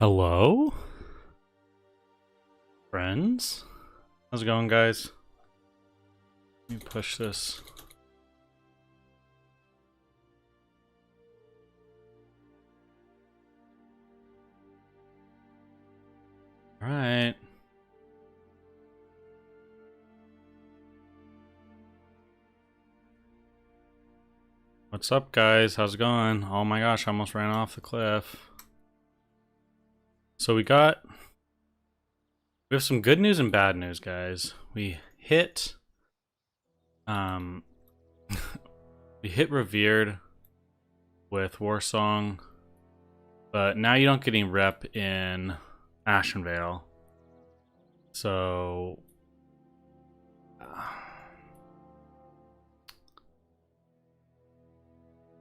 Hello? Friends? How's it going, guys? Let me push this. Alright. What's up, guys? How's it going? Oh my gosh, I almost ran off the cliff. So we have some good news and bad news, guys. We hit we hit Revered with Warsong, but now you don't get any rep in Ashenvale. So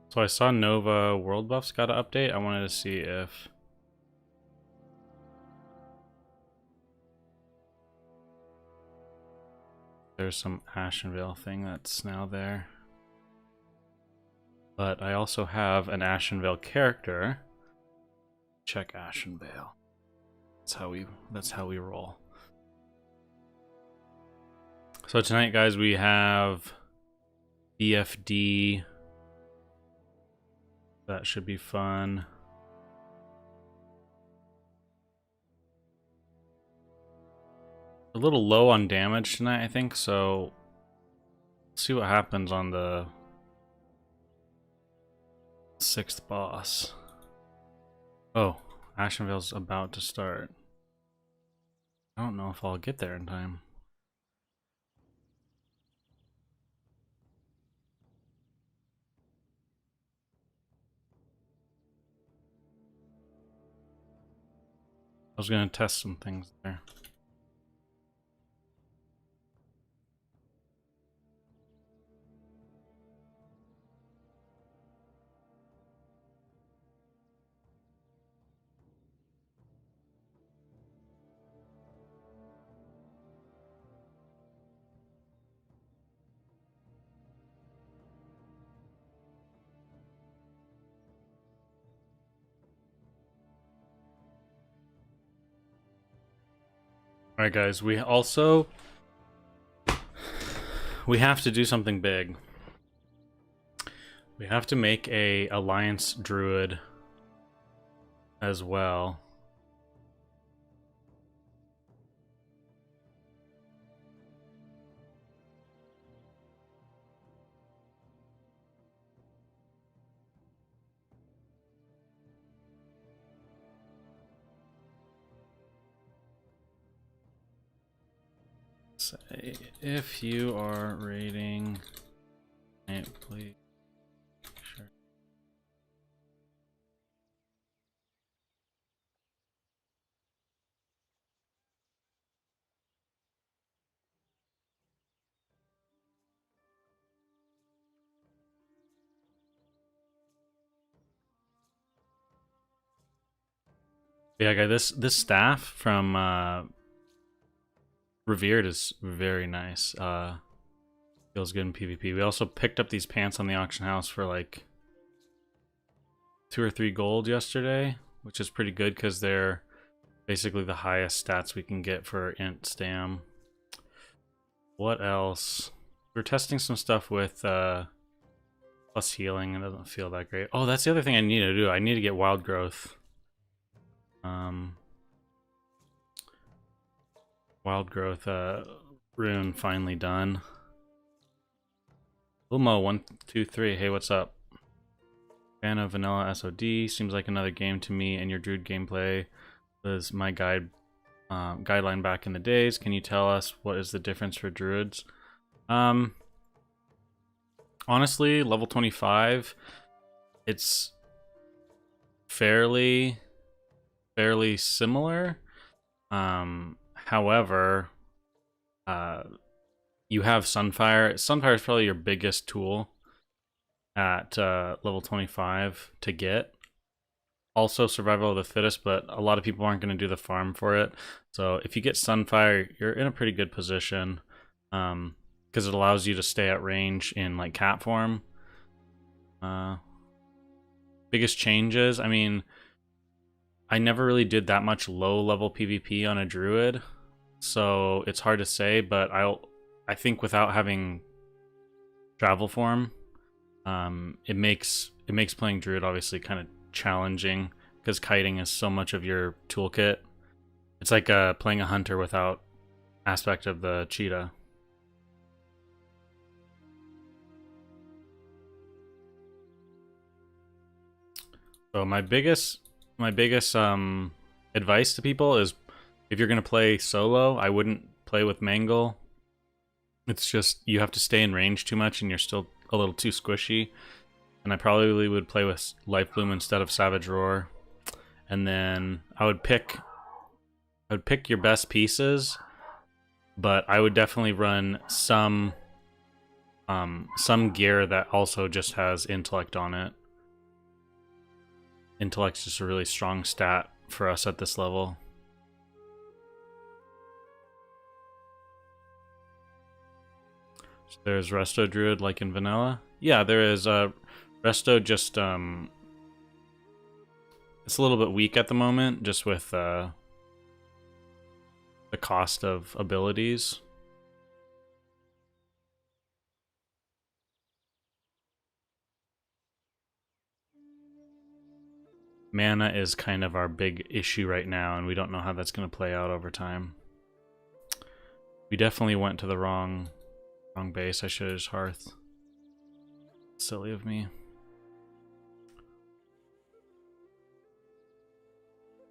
So I saw Nova World Buffs got an update. I wanted to see if there's some Ashenvale thing that's now there. But I also have an Ashenvale character. Check Ashenvale. That's how we roll. So tonight, guys, we have BFD. That should be fun. A little low on damage tonight, I think, so let's see what happens on the 6th boss. Oh, Ashenvale's about to start. I don't know if I'll get there in time. I was gonna test some things there. Alright, guys, we have to do something big. We have to make a Alliance Druid as well. Say, if you are raiding, please. Sure. Yeah, guys, this staff from Revered is very nice. Feels good in PvP. We also picked up these pants on the auction house for like 2 or 3 gold yesterday, which is pretty good because they're basically the highest stats we can get for int stam. What else? We're testing some stuff with plus healing. It doesn't feel that great. Oh, that's the other thing I need to do. I need to get wild growth. Wild growth rune finally done. Lumo123, hey, what's up? Fan of vanilla SOD, seems like another game to me, and your Druid gameplay was my guideline back in the days. Can you tell us what is the difference for Druids? Honestly, level 25, it's fairly similar. However, you have Sunfire. Sunfire is probably your biggest tool at level 25 to get. Also Survival of the Fittest, but a lot of people aren't going to do the farm for it. So if you get Sunfire, you're in a pretty good position because it allows you to stay at range in like cat form. Biggest changes, I mean, I never really did that much low level PvP on a druid, so it's hard to say. But I think without having travel form, it makes playing druid obviously kind of challenging because kiting is so much of your toolkit. It's like playing a hunter without aspect of the cheetah. So my biggest advice to people is, if you're gonna play solo, I wouldn't play with Mangle. It's just you have to stay in range too much, and you're still a little too squishy. And I probably would play with Life Bloom instead of Savage Roar. And then I would pick your best pieces, but I would definitely run some gear that also just has intellect on it. Intellect's just a really strong stat for us at this level. So there's Resto Druid like in vanilla. Yeah, there is. Resto just it's a little bit weak at the moment, just with the cost of abilities. Mana is kind of our big issue right now, and we don't know how that's going to play out over time. We definitely went to the wrong base. I should have just Hearth. Silly of me.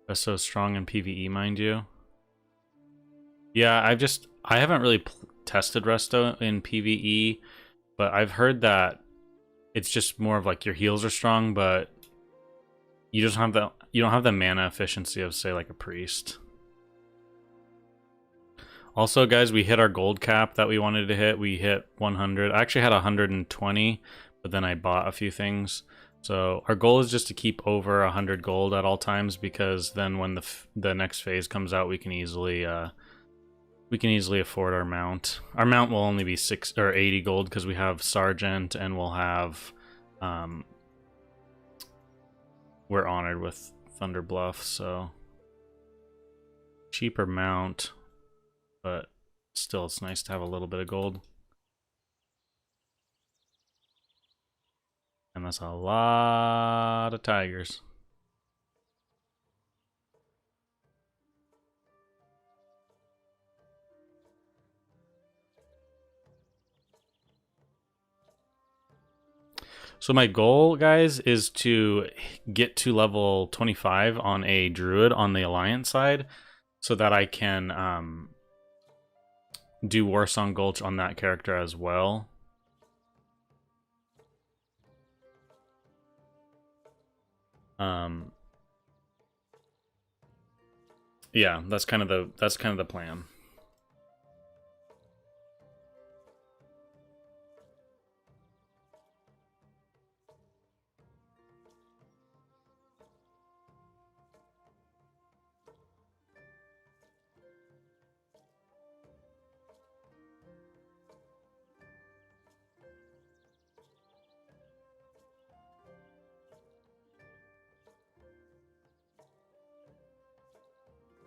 That's so strong in PvE, mind you. Yeah, I haven't really tested Resto in PvE, but I've heard that it's just more of like your heals are strong, but you don't have the mana efficiency of, say, like a priest. Also, guys, we hit our gold cap that we wanted to hit. We hit 100. I actually had 120, but then I bought a few things. So our goal is just to keep over 100 gold at all times, because then when the next phase comes out, we can easily afford our mount. Our mount will only be 6 or 80 gold because we have Sergeant, and we'll have we're honored with Thunder Bluff, so cheaper mount, but still it's nice to have a little bit of gold. And that's a lot of tigers. So my goal, guys, is to get to level 25 on a Druid on the Alliance side, so that I can do Warsong Gulch on that character as well. Yeah, that's kind of the plan.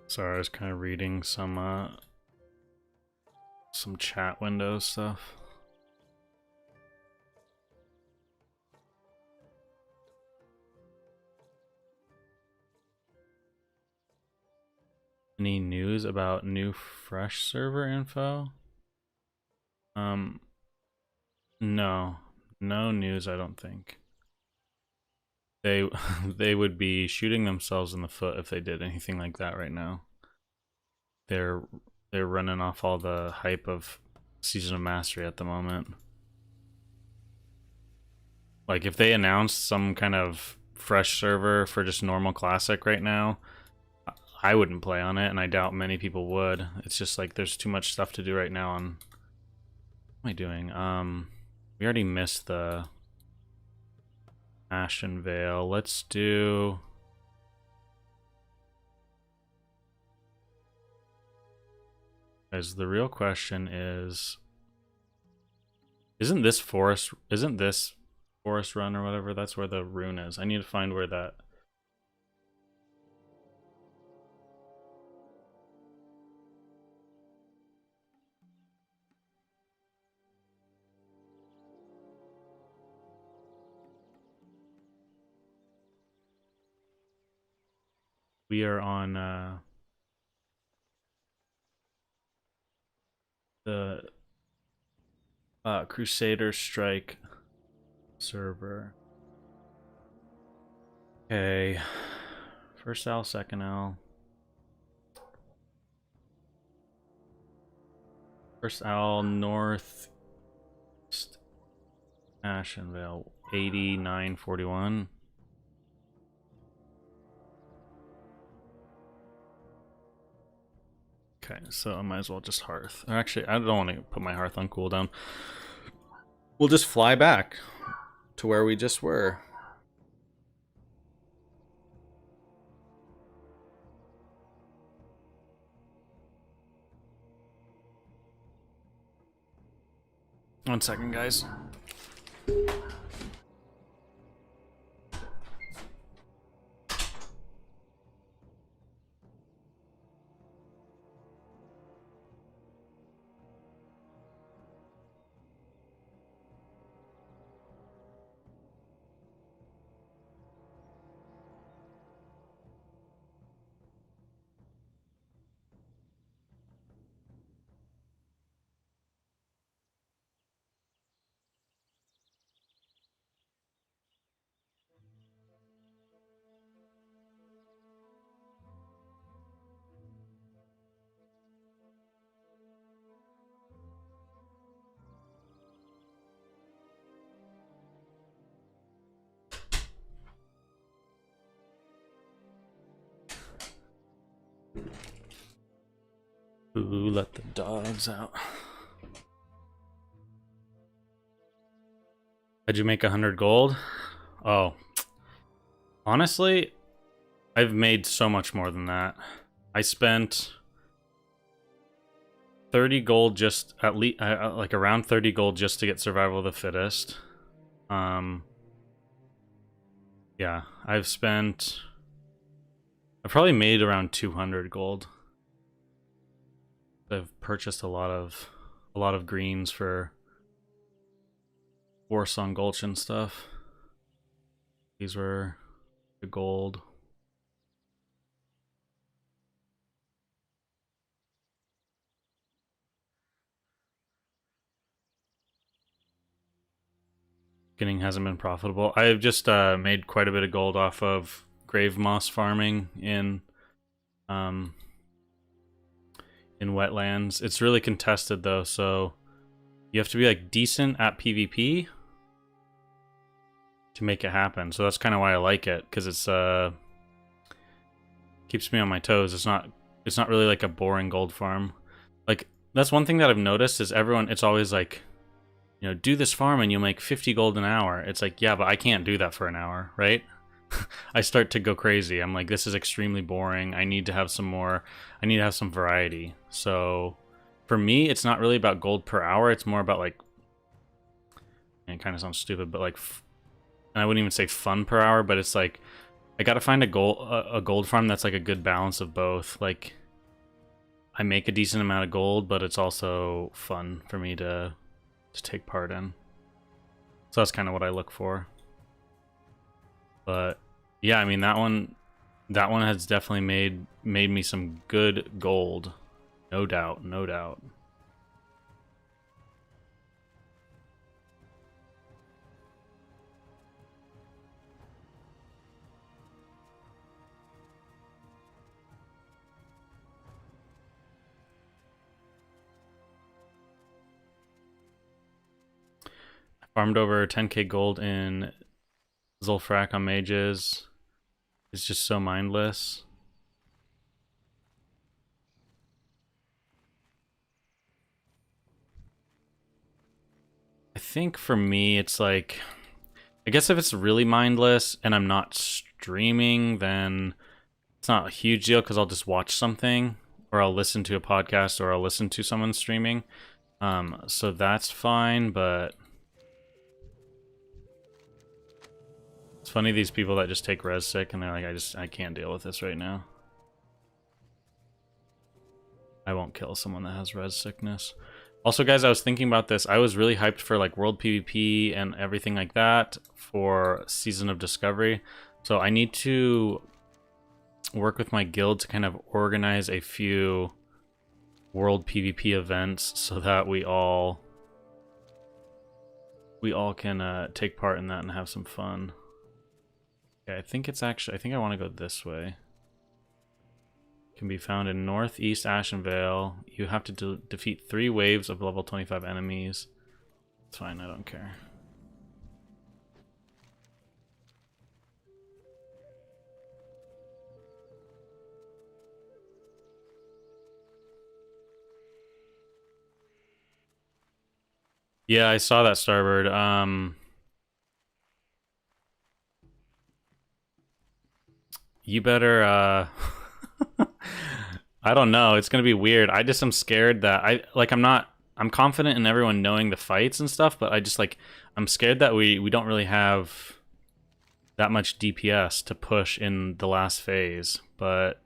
Sorry, I was kind of reading some chat window stuff. Any news about new fresh server info? No news, I don't think. They would be shooting themselves in the foot if they did anything like that right now. They're running off all the hype of Season of Mastery at the moment. Like, if they announced some kind of fresh server for just normal classic right now, I wouldn't play on it, and I doubt many people would. It's just like there's too much stuff to do right now on... What am I doing? We already missed the Ashen Veil. Let's do... Guys, the real question is... Isn't this Forest Run or whatever? That's where the rune is. I need to find where that... We are on the Crusader Strike server. Okay. First L, second L. First L, North Ashenvale, 8941. Okay, so I might as well just hearth. Or actually, I don't want to put my hearth on cooldown. We'll just fly back to where we just were. One second, guys. Ooh, let the dogs out. How'd you make 100 gold? Oh. Honestly, I've made so much more than that. I spent 30 gold just at least, like around 30 gold just to get survival of the fittest. Yeah, I've probably made around 200 gold. I've purchased a lot of greens for Warsong Gulch and stuff. These were the gold. Beginning hasn't been profitable. I've just made quite a bit of gold off of grave moss farming in wetlands. It's really contested though, so you have to be like decent at PvP to make it happen. So that's kind of why I like it, because it's keeps me on my toes. It's not really like a boring gold farm. Like, that's one thing that I've noticed is it's always like, you know, do this farm and you'll make 50 gold an hour. It's like, yeah, but I can't do that for an hour, right? I start to go crazy. I'm like, this is extremely boring. I need to have some variety. So for me, it's not really about gold per hour. It's more about like, and it kind of sounds stupid, but like, and I wouldn't even say fun per hour, but it's like, I gotta find a gold farm that's like a good balance of both. Like, I make a decent amount of gold, but it's also fun for me to take part in. So that's kind of what I look for. But yeah, I mean, that one has definitely made me some good gold. No doubt, no doubt. Farmed over 10k gold in Zulfrak on mages. It's just so mindless. I think for me, it's like, I guess if it's really mindless and I'm not streaming, then it's not a huge deal because I'll just watch something, or I'll listen to a podcast, or I'll listen to someone streaming. So that's fine, but it's funny, these people that just take res sick and they're like, I can't deal with this right now. I won't kill someone that has res sickness. Also, guys, I was thinking about this. I was really hyped for like world PvP and everything like that for Season of Discovery. So I need to work with my guild to kind of organize a few world PvP events so that we all can take part in that and have some fun. Okay, I think I want to go this way. Can be found in Northeast Ashenvale. You have to defeat 3 waves of level 25 enemies. It's fine, I don't care. Yeah, I saw that, Starbird. You better, I don't know. It's gonna be weird. I just am scared that I'm confident in everyone knowing the fights and stuff, but I'm scared that we don't really have that much DPS to push in the last phase, but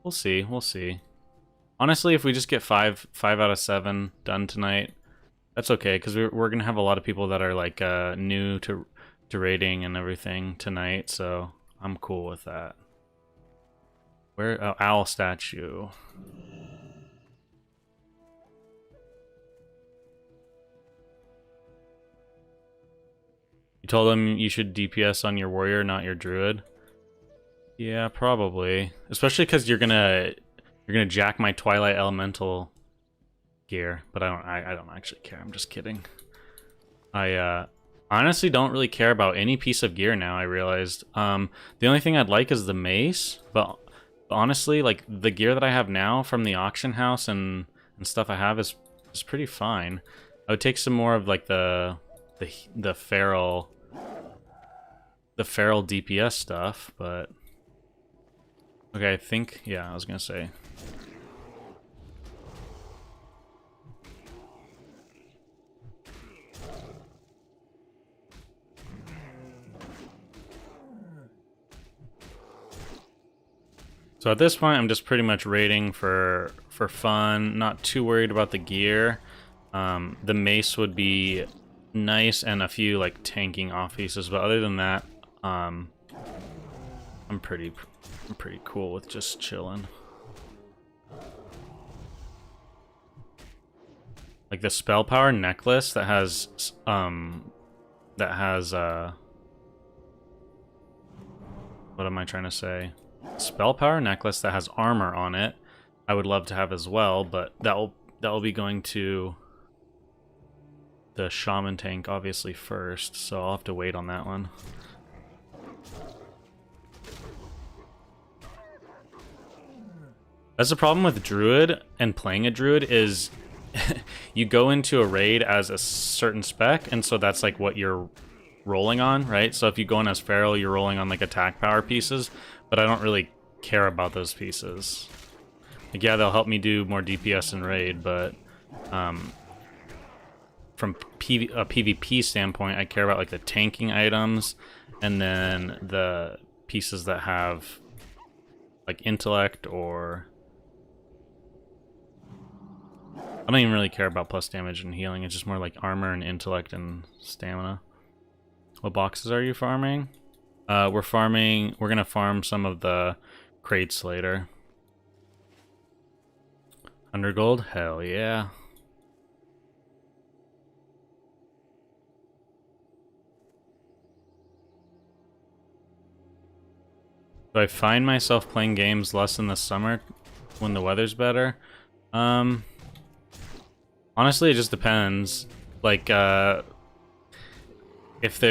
we'll see. We'll see. Honestly, if we just get 5 out of 7 done tonight, that's okay, because we're gonna have a lot of people that are like new to raiding and everything tonight, so I'm cool with that. Where? Oh, owl statue. You told him you should DPS on your warrior, not your druid. Yeah, probably. Especially because you're gonna jack my Twilight Elemental gear, but I don't actually care. I'm just kidding. I honestly don't really care about any piece of gear now. I realized the only thing I'd like is the mace, but honestly, like the gear that I have now from the auction house and stuff I have is pretty fine. I would take some more of like the feral DPS stuff, but okay, I think I was gonna say. So at this point, I'm just pretty much raiding for fun, not too worried about the gear. The mace would be nice and a few like tanking off pieces, but other than that, I'm pretty cool with just chilling. Like the spell power necklace that has what am I trying to say? Spell power necklace that has armor on it, I would love to have as well, but that will be going to the shaman tank obviously first, so I'll have to wait on that one. That's the problem with Druid and playing a Druid is you go into a raid as a certain spec, and so that's like what you're rolling on, right? So if you go in as Feral, you're rolling on like attack power pieces, but I don't really care about those pieces. Like, yeah, they'll help me do more DPS in raid, but from a PvP standpoint, I care about like the tanking items and then the pieces that have like intellect, or I don't even really care about plus damage and healing. It's just more like armor and intellect and stamina. What boxes are you farming? We're gonna farm some of the crates later. 100 gold? Hell yeah. Do I find myself playing games less in the summer when the weather's better? Honestly, it just depends. Like, if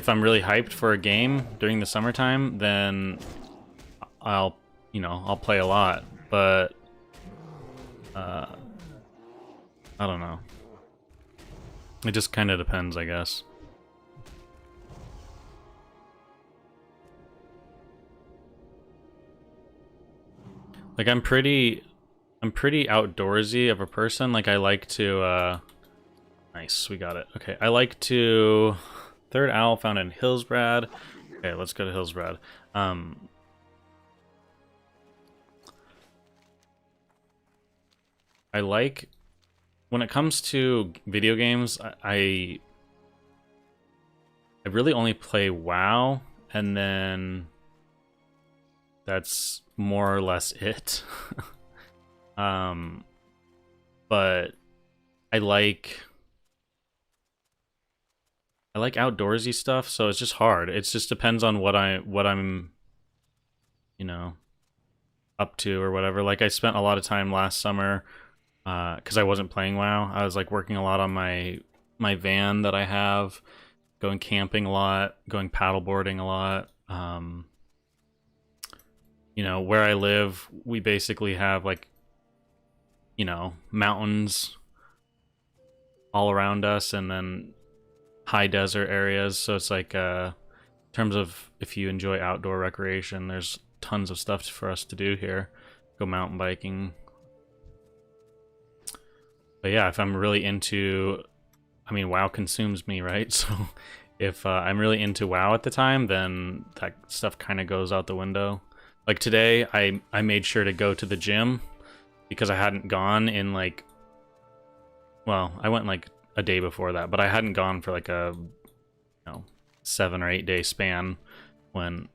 I'm really hyped for a game during the summertime, then I'll play a lot. But I don't know. It just kind of depends, I guess. Like I'm pretty outdoorsy of a person. Like I like to nice, we got it. Okay, I like to third owl found in Hillsbrad. Okay, let's go to Hillsbrad. I like when it comes to video games, I really only play WoW, and then That's more or less it. But I like outdoorsy stuff, so it's just hard. It just depends on what I'm, you know, up to or whatever. Like I spent a lot of time last summer because I wasn't playing WoW. I was like working a lot on my van that I have, going camping a lot, going paddleboarding a lot. You know, where I live, we basically have like, you know, mountains all around us and then high desert areas. So it's like in terms of if you enjoy outdoor recreation, there's tons of stuff for us to do here. Go mountain biking. But yeah, if I'm really into, I mean, WoW consumes me, right? So if I'm really into WoW at the time, then that stuff kind of goes out the window. Like today, I made sure to go to the gym because I hadn't gone in like, well, I went like a day before that, but I hadn't gone for like a, you know, 7 or 8 day span when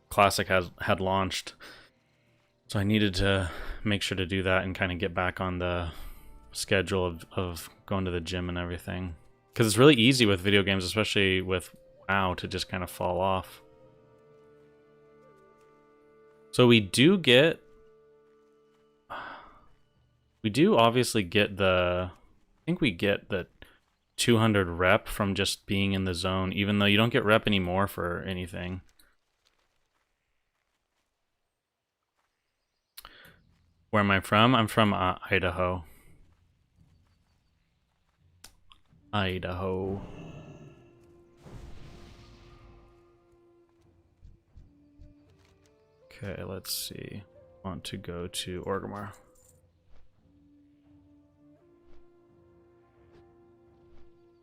Classic had launched. So I needed to make sure to do that and kind of get back on the schedule of going to the gym and everything. Because it's really easy with video games, especially with WoW, to just kind of fall off. So we do obviously get I think we get the 200 rep from just being in the zone, even though you don't get rep anymore for anything. Where am I from? I'm from Idaho. Idaho. Okay, let's see. Want to go to Orgrimmar.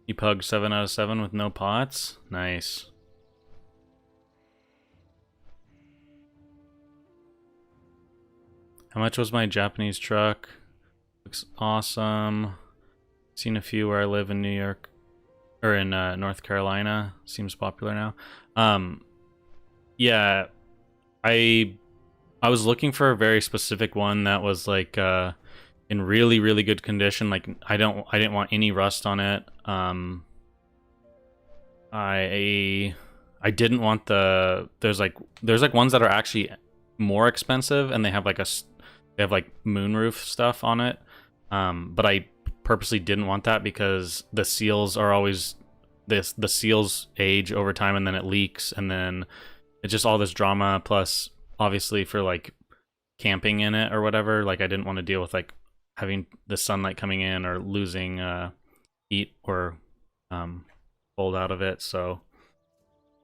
You pug 7 out of 7 with no pots? Nice. How much was my Japanese truck? Looks awesome. Seen a few where I live in New York, or in North Carolina. Seems popular now. Yeah, I was looking for a very specific one that was like in really really good condition. Like I didn't want any rust on it. I didn't want there's like ones that are actually more expensive and they have like moonroof stuff on it. But I purposely didn't want that because the seals are always the seals age over time and then it leaks and then it's just all this drama. Plus obviously for like camping in it or whatever, like I didn't want to deal with like having the sunlight coming in or losing heat or cold out of it. So,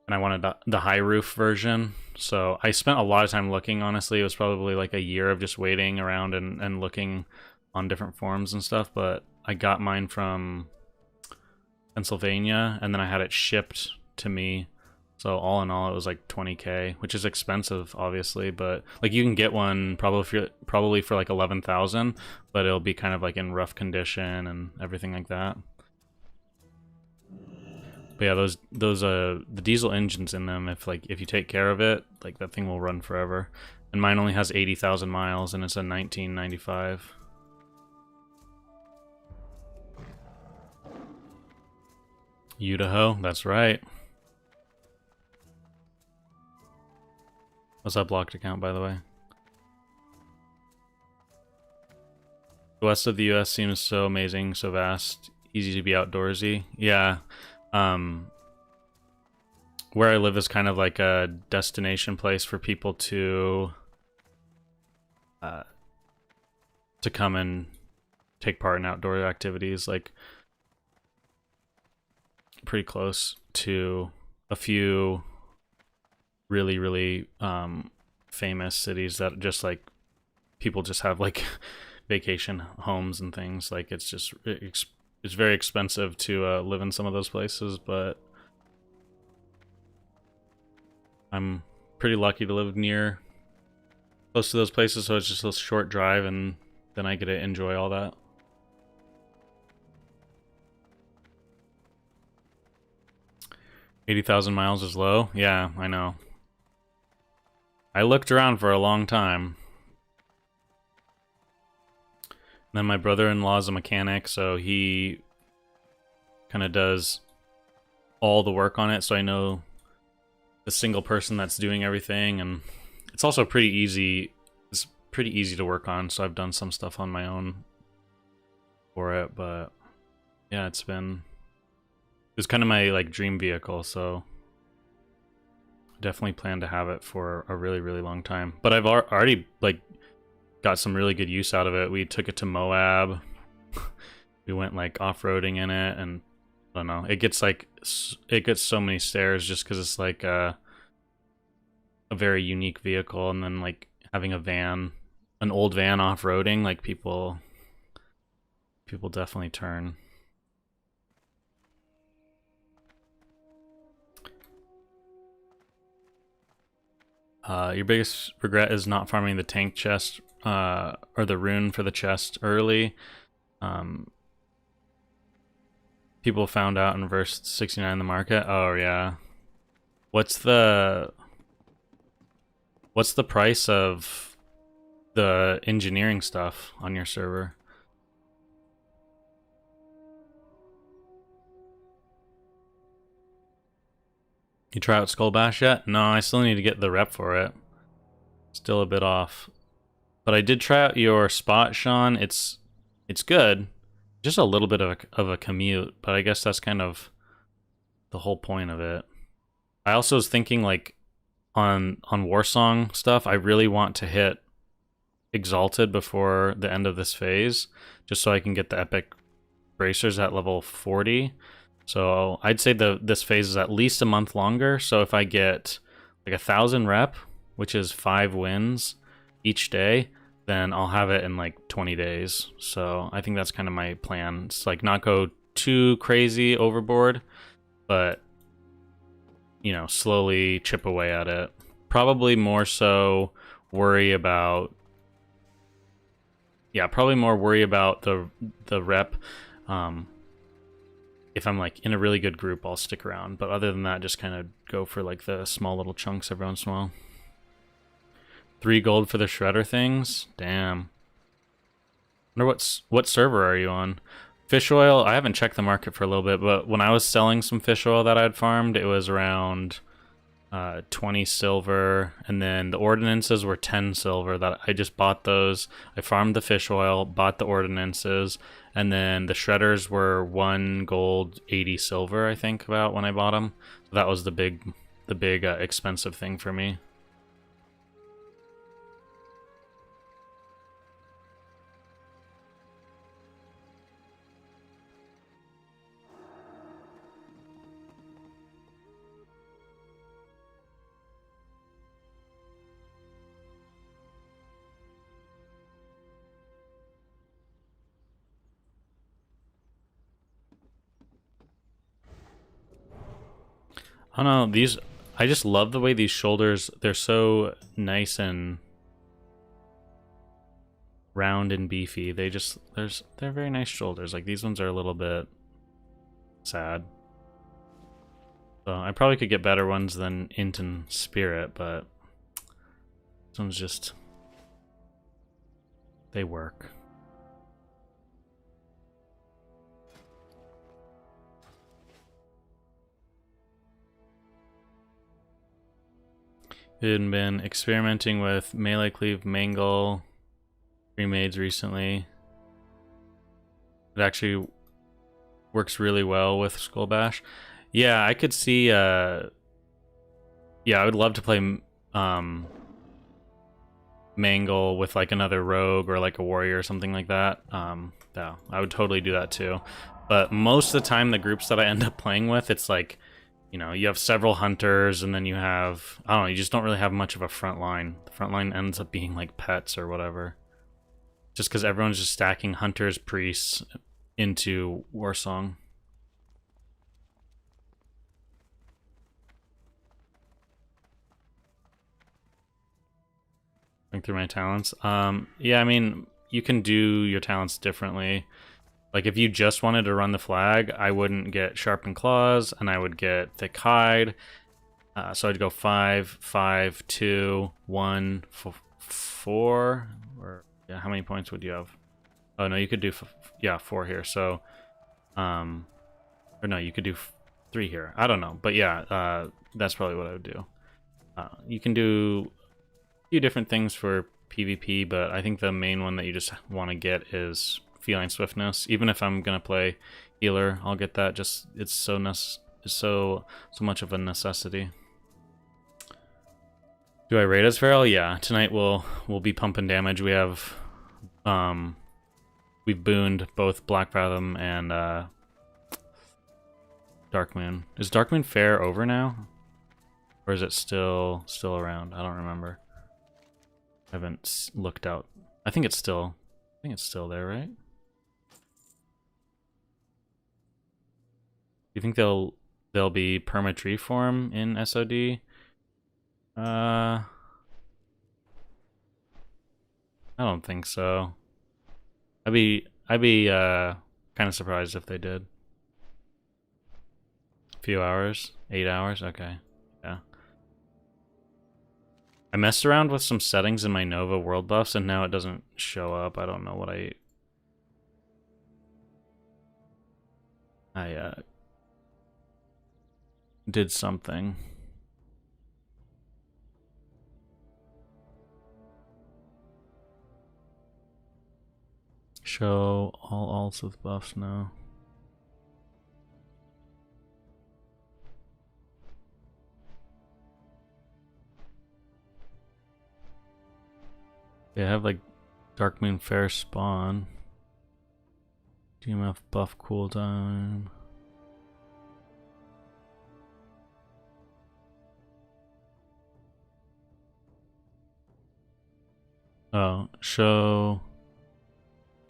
and I wanted the high roof version, so I spent a lot of time looking. Honestly, it was probably like a year of just waiting around and looking on different forums and stuff, but I got mine from Pennsylvania and then I had it shipped to me. So all in all, it was like 20K, which is expensive, obviously. But like you can get one probably for like 11,000, but it'll be kind of like in rough condition and everything like that. But yeah, those the diesel engines in them, if you take care of it, like that thing will run forever. And mine only has 80,000 miles, and it's a 1995. Idaho, that's right. What's that blocked account, by the way? The west of the US seems so amazing, so vast, easy to be outdoorsy. Yeah. Where I live is kind of like a destination place for people to come and take part in outdoor activities. Like pretty close to a few really really famous cities that just like people just have like vacation homes and things. Like it's just it's very expensive to live in some of those places, but I'm pretty lucky to live close to those places, so it's just a short drive and then I get to enjoy all that. $80,000 is low. Yeah, I know. I looked around for a long time. Then my brother-in-law is a mechanic, so he kind of does all the work on it, so I know the single person that's doing everything, and it's also pretty easy. It's pretty easy to work on, so I've done some stuff on my own for it, but yeah, it was kind of my like dream vehicle, so definitely plan to have it for a really, really long time. But I've already like got some really good use out of it. We took it to Moab. We went like off-roading in it, and I don't know. It gets so many stairs just because it's like a very unique vehicle, and then like having an old van off-roading, like people definitely turn. Your biggest regret is not farming the tank chest or the rune for the chest early. People found out in verse 69 in the market. Oh yeah. What's the price of the engineering stuff on your server? You try out Skull Bash yet? No, I still need to get the rep for it. Still a bit off. But I did try out your spot, Sean. It's good. Just a little bit of a commute, but I guess that's kind of the whole point of it. I also was thinking like on Warsong stuff, I really want to hit Exalted before the end of this phase, just so I can get the epic bracers at level 40. So I'd say this phase is at least a month longer. So if I get like 1,000 rep, which is 5 wins each day, then I'll have it in like 20 days. So I think that's kind of my plan. It's like not go too crazy overboard, but you know, slowly chip away at it. Probably more so worry about the rep. If I'm like in a really good group, I'll stick around. But other than that, just kind of go for like the small little chunks every once in a while. 3 gold for the shredder things? Damn. Wonder what server are you on? Fish oil, I haven't checked the market for a little bit, but when I was selling some fish oil that I'd farmed, it was around 20 silver, and then the ordinances were 10 silver. That I just bought those. I farmed the fish oil, bought the ordinances, and then the shredders were 1 gold, 80 silver, I think, about when I bought them. So that was the big expensive thing for me. I don't know, I just love the way these shoulders, they're so nice and round and beefy. They're very nice shoulders. Like these ones are a little bit sad. So I probably could get better ones than Int and Spirit, but this one's just, they work. Been experimenting with melee cleave mangle remades recently. It actually works really well with Skull Bash. Yeah, I could see yeah, I would love to play mangle with like another rogue or like a warrior or something like that. Yeah, I would totally do that too. But most of the time the groups that I end up playing with, it's like, you know, you have several hunters, and then you have, I don't know, you just don't really have much of a front line. The front line ends up being like pets or whatever. Just because everyone's just stacking hunters, priests into Warsong. Going through my talents. Yeah, I mean, you can do your talents differently. Like, if you just wanted to run the flag, I wouldn't get Sharpened Claws, and I would get Thick Hide. So I'd go 5, 5, 2, 1, 4, or yeah, how many points would you have? Oh no, you could do yeah, 4 here. So, or no, you could do 3 here. I don't know, but yeah, that's probably what I would do. You can do a few different things for PvP, but I think the main one that you just want to get is feline swiftness. Even if I'm gonna play healer, I'll get that. Just it's so much of a necessity. Do I rate as Feral? Yeah. Tonight we'll be pumping damage. We have we've booned both Black Fathom and Dark Moon. Is Dark Moon Fair over now? Or is it still around? I don't remember. I haven't looked out. I think it's still there, right? Do you think they'll be perma tree form in SOD? I don't think so. I'd be kind of surprised if they did. A few hours, 8 hours, okay, yeah. I messed around with some settings in my Nova world buffs, and now it doesn't show up. I don't know what I did something. Show all alts with buffs now. They have like Dark Moon Fair spawn. DMF buff cooldown. Oh, show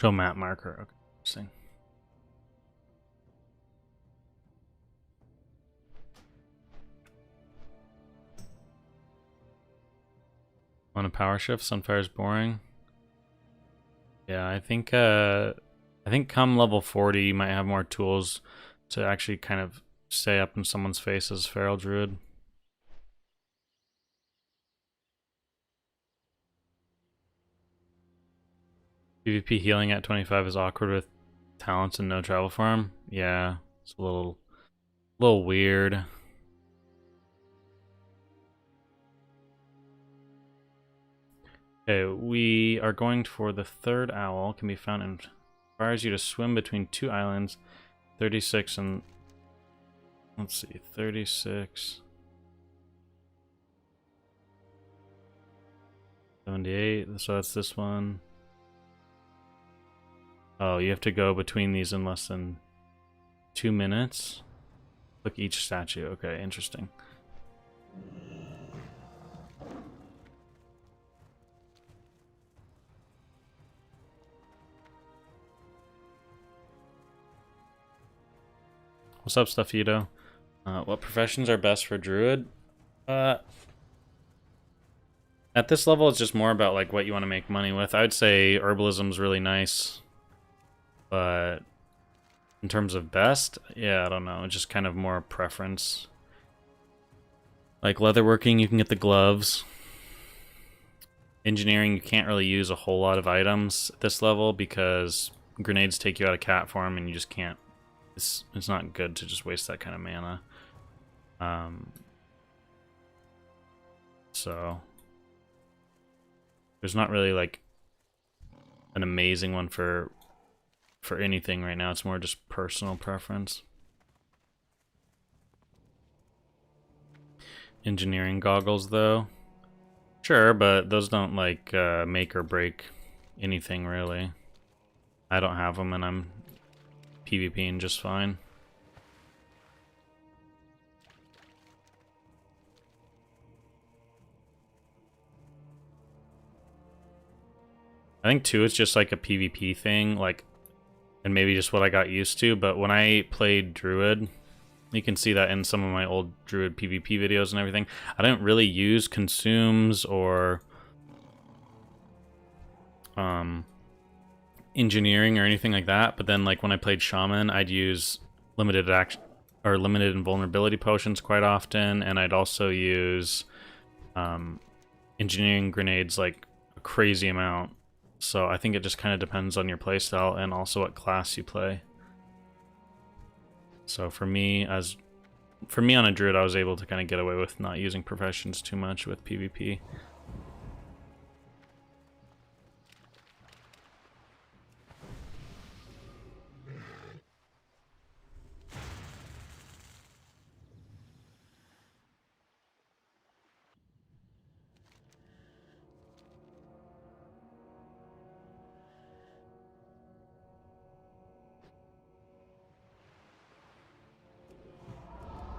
map marker. Okay, interesting. On a power shift, Sunfire's boring. Yeah, I think come level 40 you might have more tools to actually kind of stay up in someone's face as Feral Druid. PvP healing at 25 is awkward with talents and no travel farm. Yeah, it's a little weird. Okay, we are going for the third owl. Can be found and requires you to swim between 2 islands. 36 and let's see, 36. 78. So that's this one. Oh, you have to go between these in less than 2 minutes. Click each statue. Okay, interesting. What's up, Stuffito? What professions are best for Druid? At this level, it's just more about like what you want to make money with. I would say herbalism's really nice, but in terms of best, yeah, I don't know. It's just kind of more preference. Like leatherworking, you can get the gloves. Engineering, you can't really use a whole lot of items at this level because grenades take you out of cat form, and you just can't. It's not good to just waste that kind of mana. So there's not really like an amazing one for anything right now. It's more just personal preference. Engineering goggles though, sure, but those don't like make or break anything really. I don't have them and I'm PvPing just fine. I think too it's just like a PvP thing, like, and maybe just what I got used to, but when I played Druid, you can see that in some of my old Druid PvP videos and everything, I didn't really use consumes or engineering or anything like that, but then like when I played Shaman, I'd use limited or limited invulnerability potions quite often, and I'd also use engineering grenades like a crazy amount. So I think it just kind of depends on your playstyle and also what class you play. So for me on a druid, I was able to kind of get away with not using professions too much with PvP.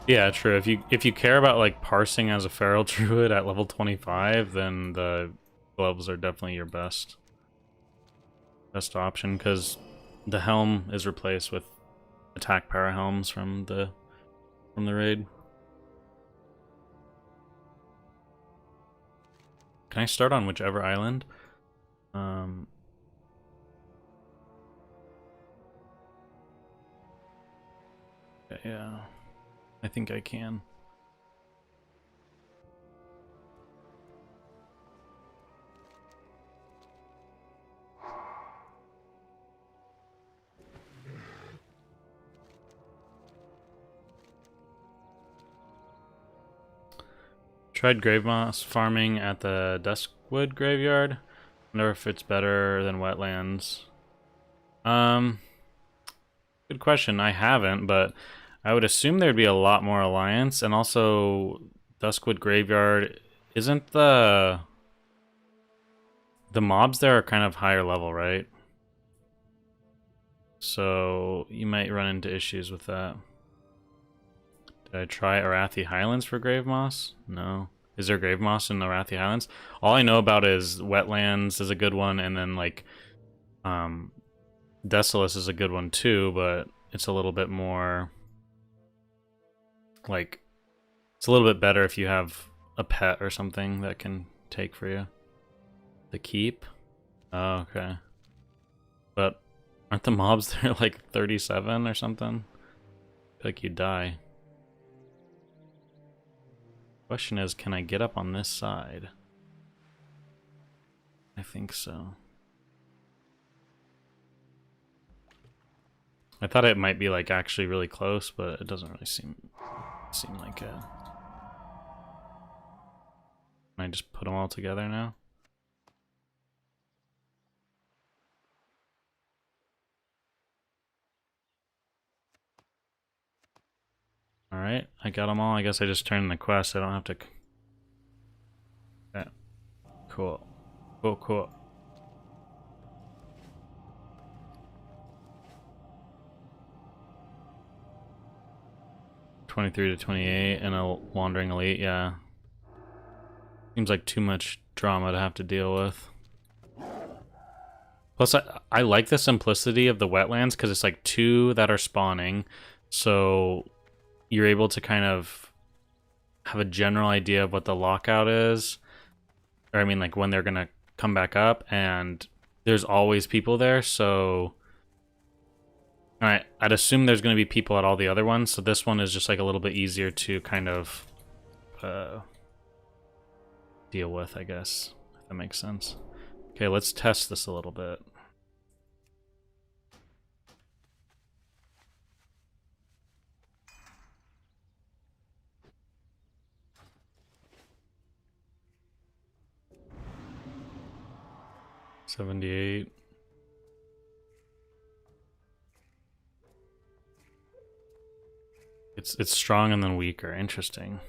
Yeah, true. If you care about like parsing as a feral druid at level 25, then the gloves are definitely your best option, because the helm is replaced with attack para helms from the raid. Can I start on whichever island? Yeah, I think I can. Tried grave moss farming at the Duskwood graveyard. Wonder if it's better than wetlands. Good question. I haven't, but I would assume there'd be a lot more alliance, and also Duskwood graveyard isn't the mobs there are kind of higher level, right? So you might run into issues with that. Did I try Arathi Highlands for grave moss? No. Is there grave moss in Arathi Highlands? All I know about is wetlands is a good one, and then like Desolus is a good one too, but it's a little bit more like, it's a little bit better if you have a pet or something that can take for you. The keep? Oh, okay. But aren't the mobs there like 37 or something? I feel like you die. Question is, can I get up on this side? I think so. I thought it might be like actually really close, but it doesn't really seem like it. Can I just put them all together now? Alright, I got them all. I guess I just turned the quest. I don't have to... Okay. Cool. Cool. $23 to $28 and a Wandering Elite, yeah. Seems like too much drama to have to deal with. Plus, I like the simplicity of the wetlands, because it's like 2 that are spawning, so you're able to kind of have a general idea of what the lockout is, or I mean like when they're gonna come back up, and there's always people there, so I'd assume there's gonna be people at all the other ones, so this one is just like a little bit easier to kind of deal with, I guess, if that makes sense. Okay, let's test this a little bit. $78. It's strong and then weaker. Interesting.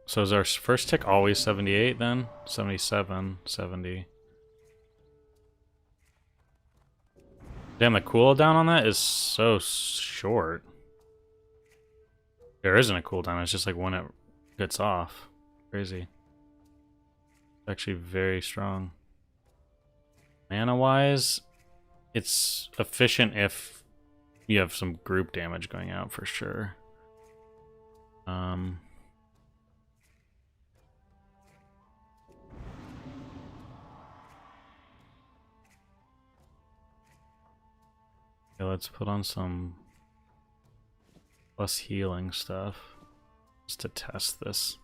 So is our first tick always 78 then? 77, 70. Damn, the cooldown on that is so short. There isn't a cooldown, it's just like when it gets off. Crazy. It's actually very strong. Mana-wise, it's efficient if you have some group damage going out for sure. Okay, let's put on some plus healing stuff just to test this.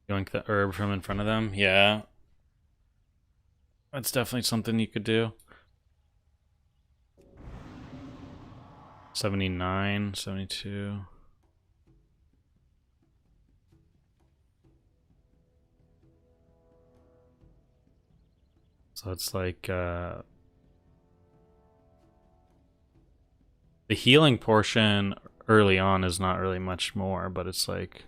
Yoink the herb from in front of them? Yeah. That's definitely something you could do. 79, 72. So it's like the healing portion early on is not really much more, but it's like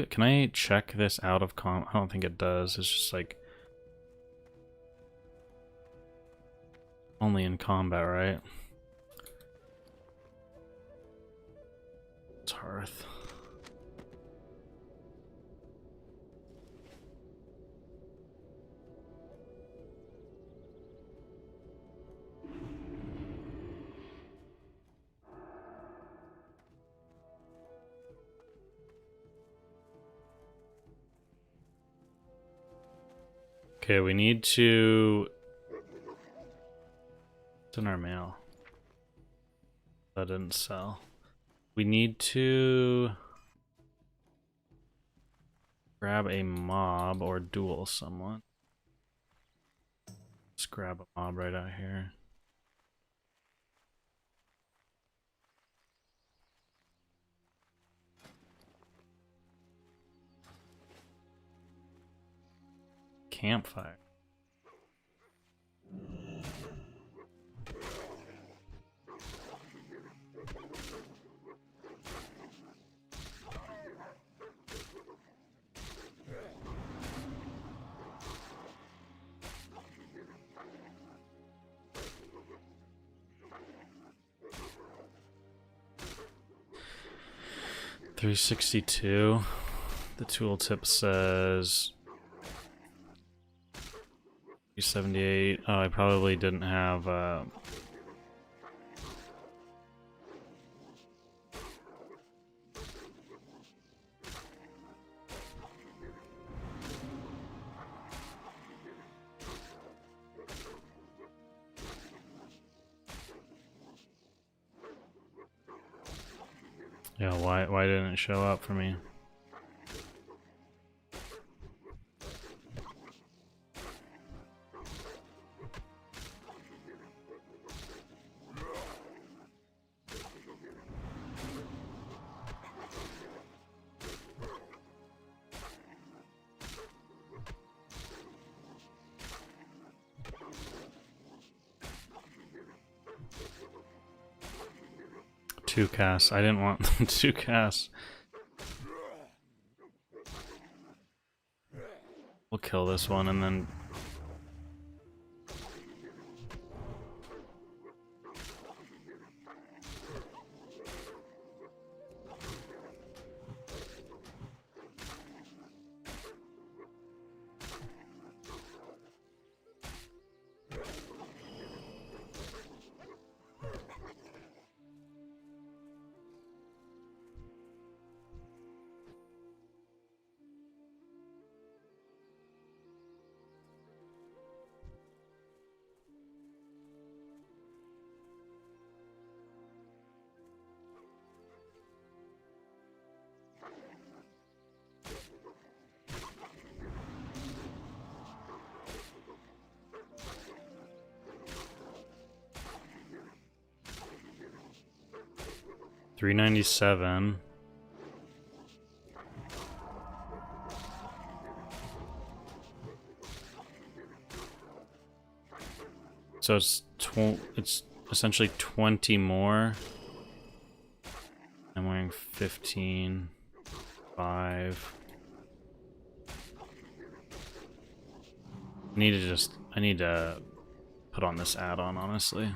can I check this out of I don't think it does. It's just like only in combat, right? It's Hearth. Okay, we need to... It's in our mail. That didn't sell. We need to grab a mob or duel someone. Let's grab a mob right out here. Campfire. $362. The tooltip says 378. Oh, I probably didn't have yeah, why didn't it show up for me? Two casts. I didn't want two casts. We'll kill this one and then... $397. So it's essentially 20 more. I'm wearing 15, 5. I need to put on this add-on, honestly.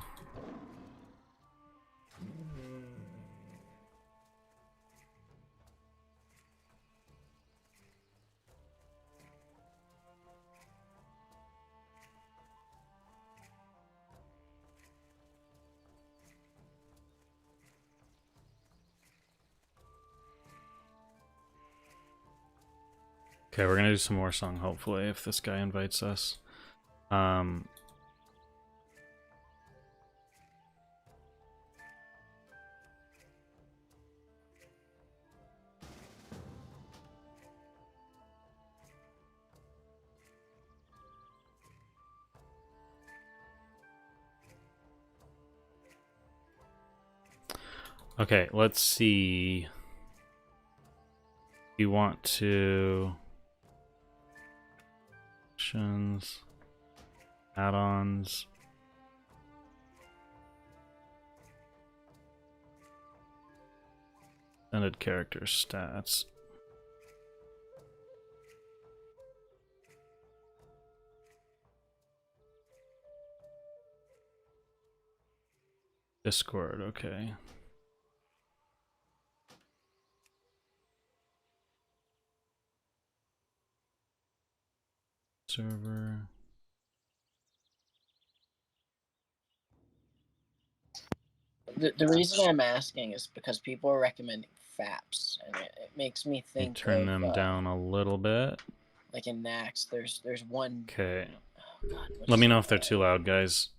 Okay, we're gonna do some more song, hopefully, if this guy invites us. Okay, let's see. You want to options, add-ons. Extended character stats. Discord, okay. Server. The reason I'm asking is because people are recommending FAPs, and it makes me think. Turn them down a little bit. Like in Nax, there's one. Okay. Oh God, let me know if they're too loud, guys.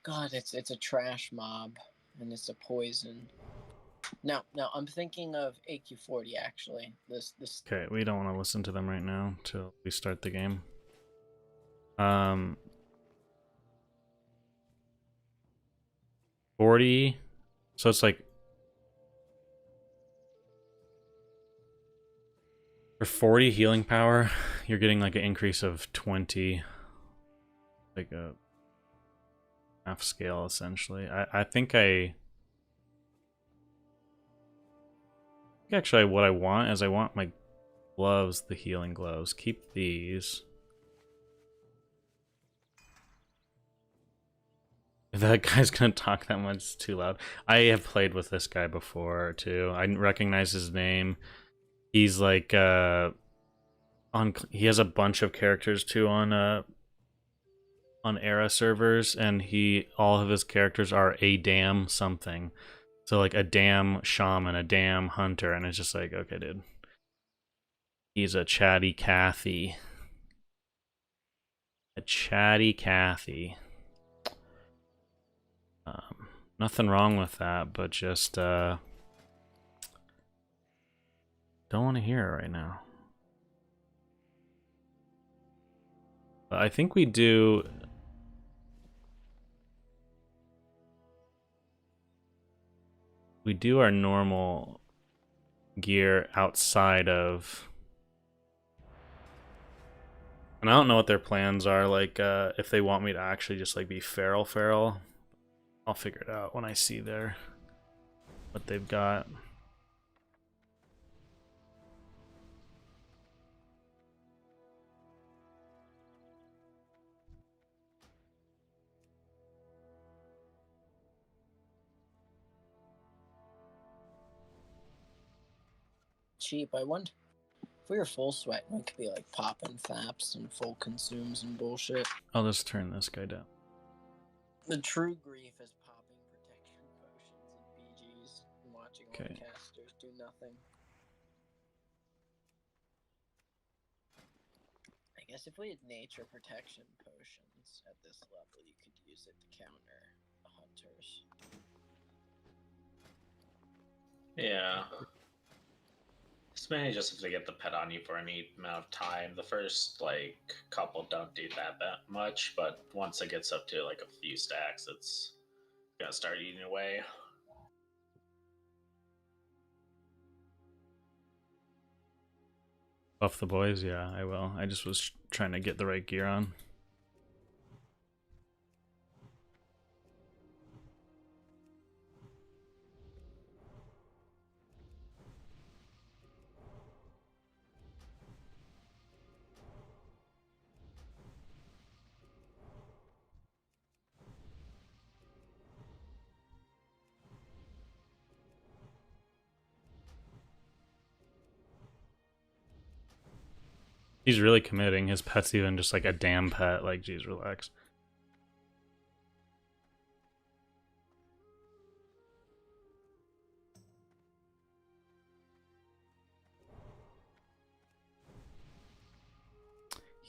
God, it's a trash mob, and it's a poison. No, I'm thinking of AQ40 actually. This. Okay, we don't want to listen to them right now till we start the game. 40. So it's like for 40 healing power, you're getting like an increase of 20, like a half scale essentially. I think actually what I want is I want my gloves, the healing gloves. Keep these. If that guy's gonna talk that much, it's too loud. I have played with this guy before too. I recognize his name. He's like he has a bunch of characters too on era servers, and all of his characters are a damn something. So like a damn shaman, a damn hunter, and it's just like, okay, dude. He's a chatty Cathy. A chatty Cathy. Nothing wrong with that, but just don't want to hear it right now. But I think we do. We do our normal gear outside of. And I don't know what their plans are, like if they want me to actually just like be feral. I'll figure it out when I see what they've got. Cheap. I wonder if we were full sweat, we could be like popping faps and full consumes and bullshit. I'll just turn this guy down. The true grief is popping protection potions and BGs and watching all the casters do nothing. I guess if we had nature protection potions at this level, you could use it to counter hunters. Yeah. It's mainly just to get the pet on you for any amount of time. The first like couple don't do that much, but once it gets up to like a few stacks, it's gonna start eating away. Buff the boys, yeah, I will. I just was trying to get the right gear on. He's really committing. His pet's even just like a damn pet. Like, geez, relax.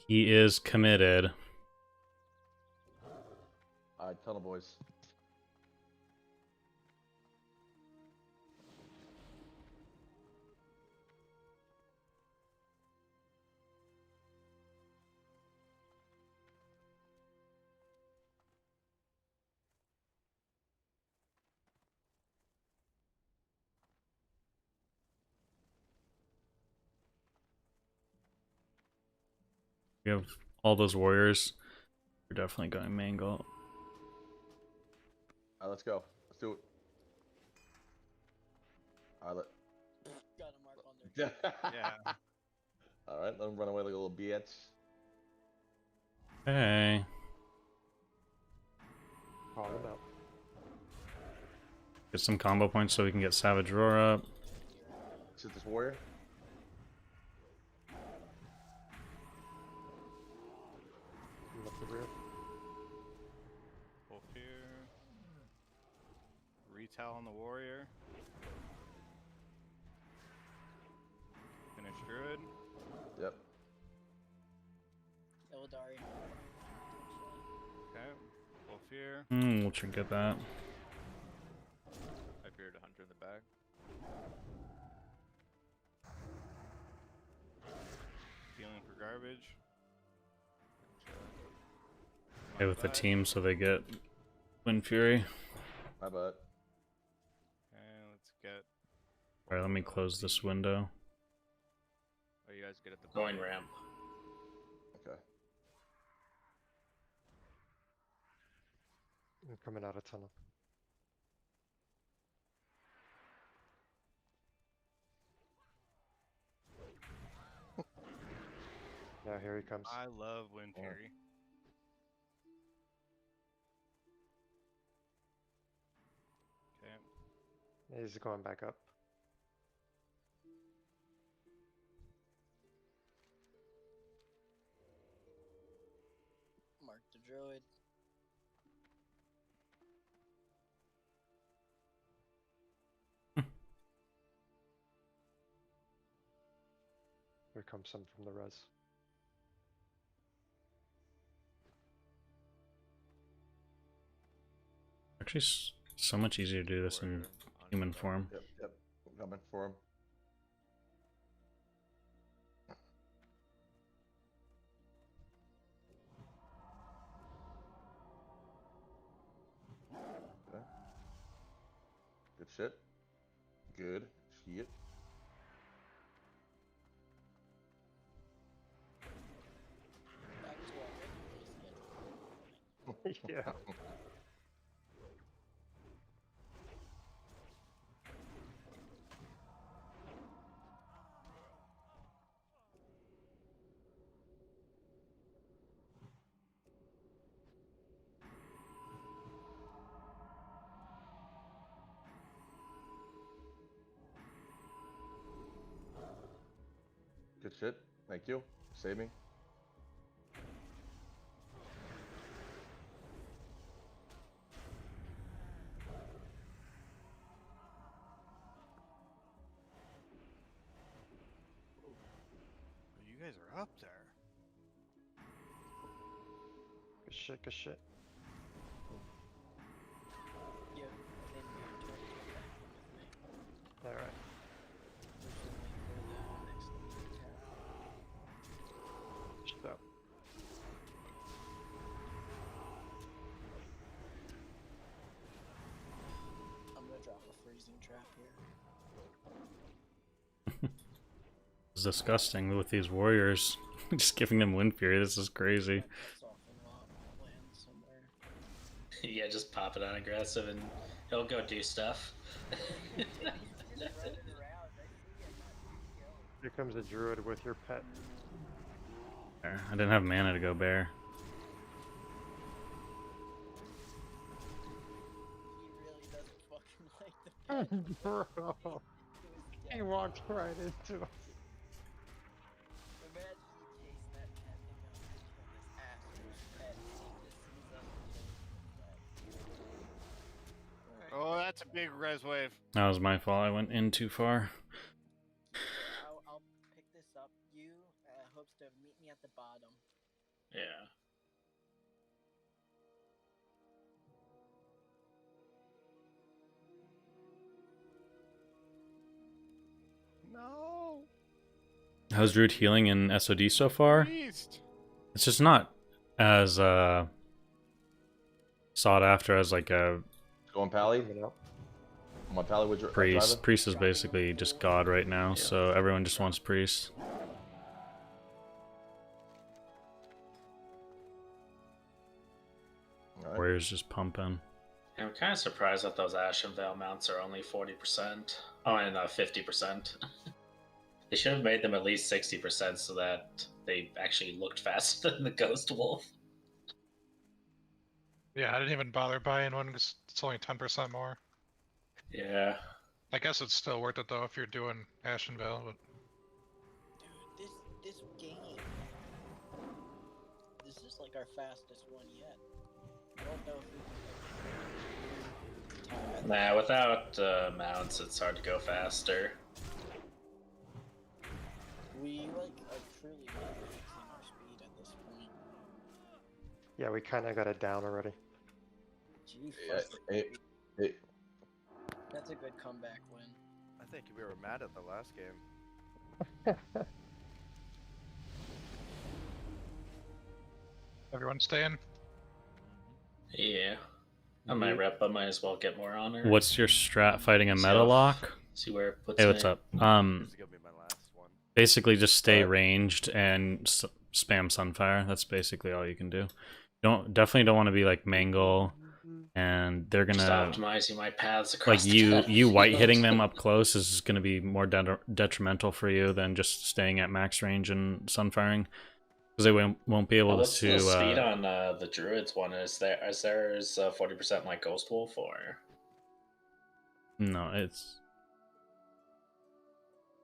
He is committed. Alright, tunnel boys. We have all those warriors. We're definitely going mangle. Alright, let's go. Let's do it. Alright, Got a mark on their Yeah. Alright, let him run away like a little bitch. Hey. Call him out. Get some combo points so we can get Savage Roar up. Shoot this warrior. Move up the rear. Wolf here. Retell on the warrior. Finish Druid. Yep. Eldari. Okay. Wolf here. We'll trinket that. I feared a hunter in the back. Healing for garbage. Okay, with the team so they get Wind Fury. My butt. Okay, let's get. Alright, let me close this window. Oh, you guys get at the Going point. ramp. Okay. I'm coming out of tunnel. Yeah, here he comes. I love Wind Yeah. Fury. Okay. He's going back up. Mark the Druid. Here comes some from the res. Actually, so much easier to do this in Warrior on human the back. form. Yep, yep. I'm coming for him. Okay. Good shit. Good shit. Back to our regular schedule. Yeah. Good shit. Thank you. Save me. Oh, you guys are up there. Good shit, good shit. Yeah, then your turn to get back in with me. Alright. We're just gonna wait for the next attack. So, I'm gonna drop a freezing trap here. It's disgusting with these warriors. Just giving them Wind Fury. This is crazy. That's off in land somewhere. Yeah, just pop it on aggressive and he'll go do stuff. He's just running around. I see him. here comes a druid with your pet. There, I didn't have mana to go bear. He really doesn't fucking like the pet. Bro, It was he dead. walked right into us. Imagine you chasing that pet thing down and kill this asshole pet. And he just sees us and kills the pet. Alright. Oh, that's a big res wave. That was my fault. I went in too far. I'll pick this up. You hopes to meet me at the bottom. How's Druid healing in SOD so far? Priest. It's just not as sought after as like a Going Pally. Coming up. I'm on Pally with priest. driver. Priest is basically just god right now, Yeah. so everyone just wants priest. Alright. Warriors just pumping. I'm kind of surprised that those Ashen Veil mounts are only 40%. Oh, and 50%. They should have made them at least 60% so that they actually looked faster than the Ghost Wolf. Yeah, I didn't even bother buying one because it's only 10% more. Yeah. I guess it's still worth it though if you're doing Ashenvale, but Dude, this game. This is like our fastest one yet. I don't know if we can. Nah, without mounts, it's hard to go faster. We like are truly maxing our speed at this point. Yeah, we kind of got it down already. Gee, Yeah, fuck. That's a good comeback win. I think we were mad at the last game. everyone's staying. Yeah. I might rep, I might as well get more honor. What's your strat fighting a So, meta lock? See where it puts Hey, what's me. up? This is gonna be my last one. Basically just stay ranged and spam Sunfire. That's basically all you can do. Definitely don't want to be like Mangle, and they're Just gonna optimizing my paths across like the you white battlefield. hitting them up close is going to be more detrimental for you than just staying at max range and sunfiring, because they won't be able What's to the speed on the Druids one? Is there 40% like Ghost Wolf or? no, it's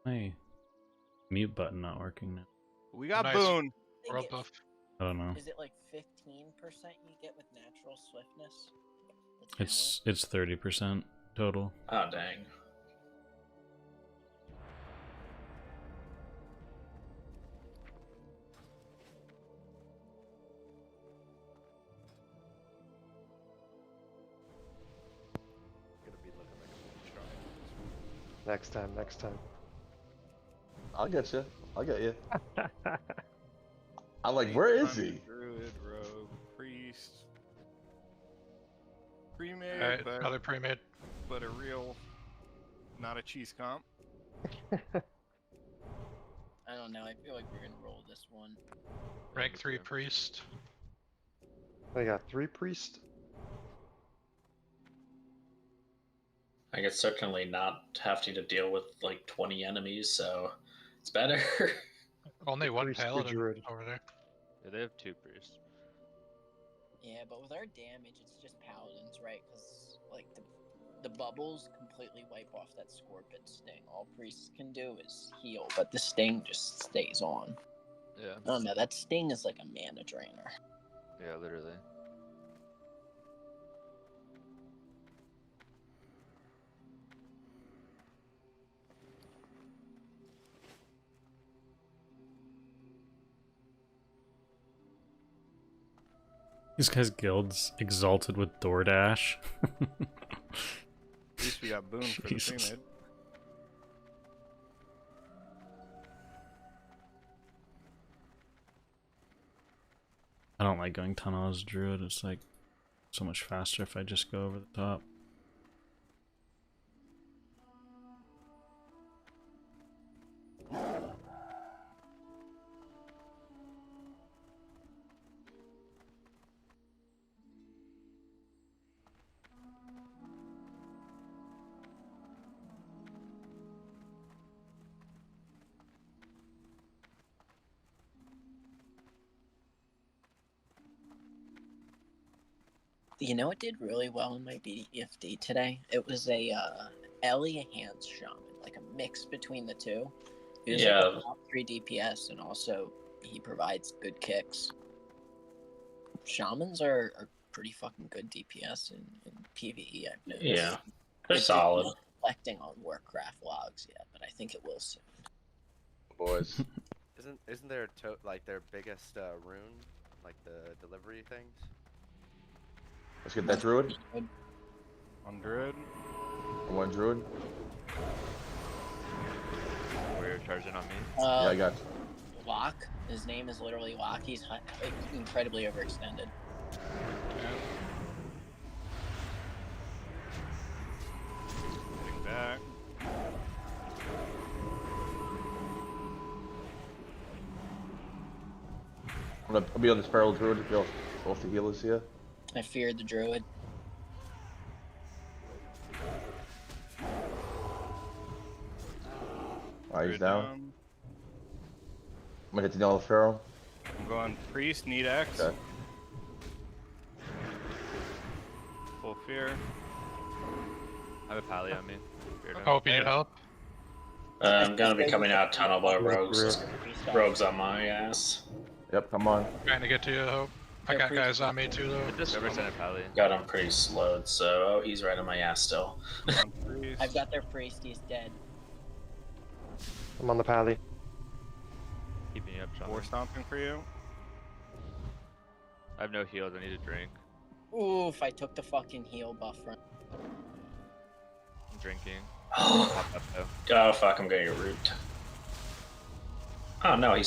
my mute button not working now. We got Nice. Boone. They World get- buff. I don't know. Is it like 15% you get with natural swiftness? The It's 30% total. Oh dang. Gonna be looking like a strong. Next time. I'll get you. I'll get you. I'm like, where is he? Druid, Rogue, Priest. Pre-made, Alright, another pre-made. but a real, not a cheese comp. I don't know. I feel like we're gonna roll this one. Rank 3 priest. We got 3 priests. I get certainly not having to deal with like 20 enemies, so it's better. Only one Priest, good paladin druid. over there. Yeah, they have 2 priests. Yeah, but with our damage, it's just paladins, right? Because like the bubbles completely wipe off that scorpion sting. All priests can do is heal, but the sting just stays on. Yeah. I don't know. That sting is like a mana drainer. Yeah, literally. These guys' guilds exalted with DoorDash. At least we got Boone for the Jesus. pre-made. I don't like going tunnel as Druid. It's like so much faster if I just go over the top. You know what did really well in my BFD today? It was a Ellie Hans Shaman, like a mix between the two. He was Yeah. like a top 3 DPS, and also he provides good kicks. Shamans are pretty fucking good DPS in PvE, I've noticed. Yeah, they're It's solid. not reflecting on Warcraft logs yet, but I think it will soon. Boys. Isn't there like their biggest rune, like the delivery things? Let's get that druid. On Druid. One druid. Weird. charge in on me. Yeah, I got you. Locke. His name is literally Locke. He's incredibly overextended. Getting back. I'll be on this feral druid if you're both the healers here. I feared the druid. Alright, he's Druid down. I'm gonna hit the nail on the feral. I'm going priest, need X. Okay. Full fear. I have a pally on me. Weirdo. I hope you need help. I'm gonna be coming out tunnel by Rear. rogues. Rogues on my ass. Yep, come on. Trying to get to you, I hope. I got guys on me too, though. Whoever sent a pally. Got him pretty slowed, so he's right on my ass still. On priest. I've got their priest. He's dead. I'm on the pally. Keeping you up, Sean. War stomping for you. I have no heals. I need a drink. Oof! I took the fucking heal buff from. I'm drinking. Oh Pop up though. fuck, I'm getting a root. Oh no, he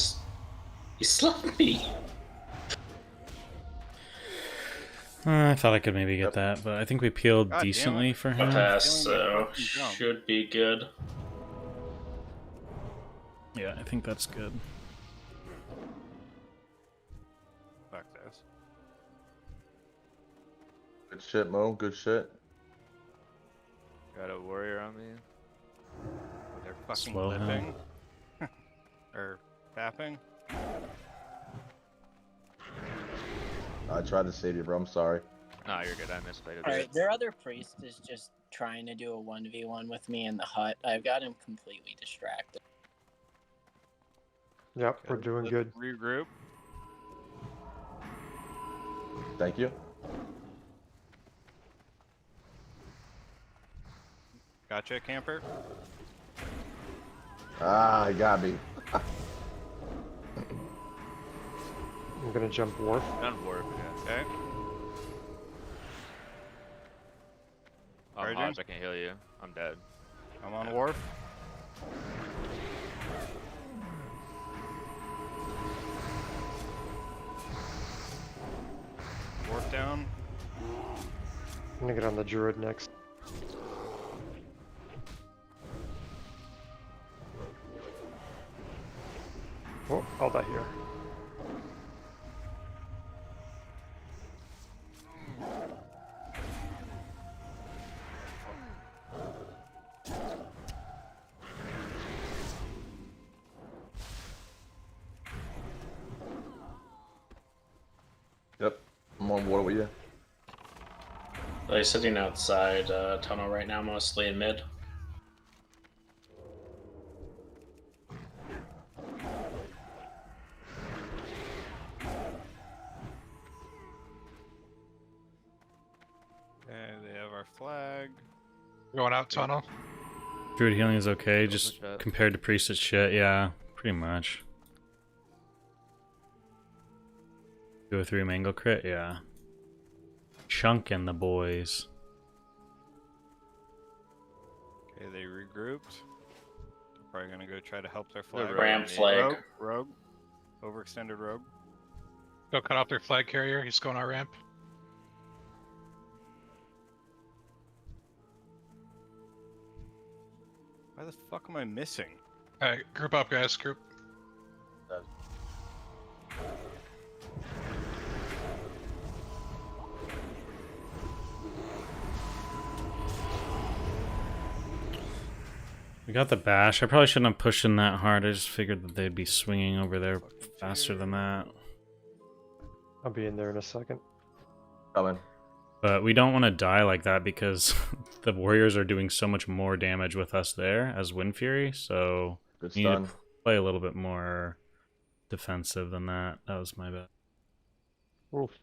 slumped me. I thought I could maybe get that, but I think we peeled God damn decently it. for A him. pass, Feeling so good fucking jump. should be good. Yeah, I think that's good. Fuck this. Good shit, Mo. Good shit. Got a warrior on me. They're fucking Slow him. lipping. Or tapping. I tried to save you, bro. I'm sorry. Nah, you're good. I misplayed it. Alright, their other priest is just trying to do a 1v1 with me in the hut. I've got him completely distracted. Yep, we're doing Let's good. Regroup. Thank you. Gotcha, camper. Ah, he got me. I'm gonna jump wharf. Done warp. Yeah. Okay. I'm Charging. Hodge. I can't heal you. I'm dead. I'm on wharf. Wharf down. I'm gonna get on the druid next. Oh, I'll die here. Yep. I'm on water with you. They're sitting outside tunnel right now, mostly in mid. Okay, they have our flag. Going out tunnel. Druid healing is okay, Go just push up. compared to priest it's shit. Yeah, pretty much. 203 mango crit, yeah. Chunking the boys. Okay, they regrouped. They're probably gonna go try to help their flag. rogue Ram enemy. flag. Rogue. Overextended rogue. Go cut off their flag carrier. He's going on ramp. Why the fuck am I missing? Alright, group up, guys. Group. We got the bash. I probably shouldn't have pushed in that hard. I just figured that they'd be swinging over there faster than that. I'll be in there in a second. Coming. But we don't want to die like that because the warriors are doing so much more damage with us there as Wind Fury. So Good we need stun. to play a little bit more defensive than that. That was my bad. Oof.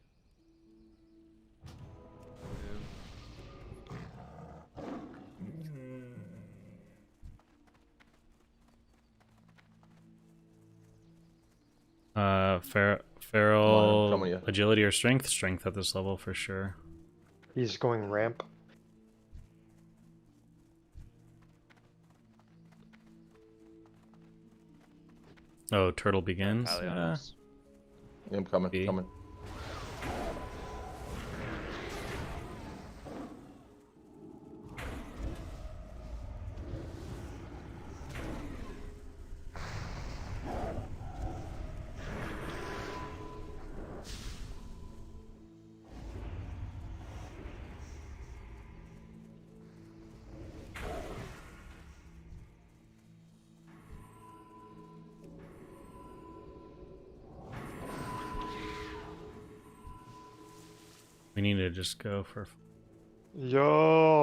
Feral coming to you. agility or strength? Strength at this level for sure. He's going ramp. Oh, turtle begins. Pally on us. Yeah, I'm coming. B. Coming. We need to just go for. Yo.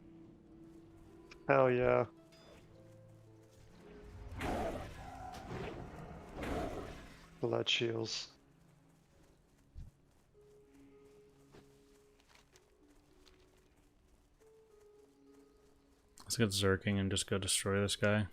Hell yeah. Blood shields. Let's get Zerking and just go destroy this guy.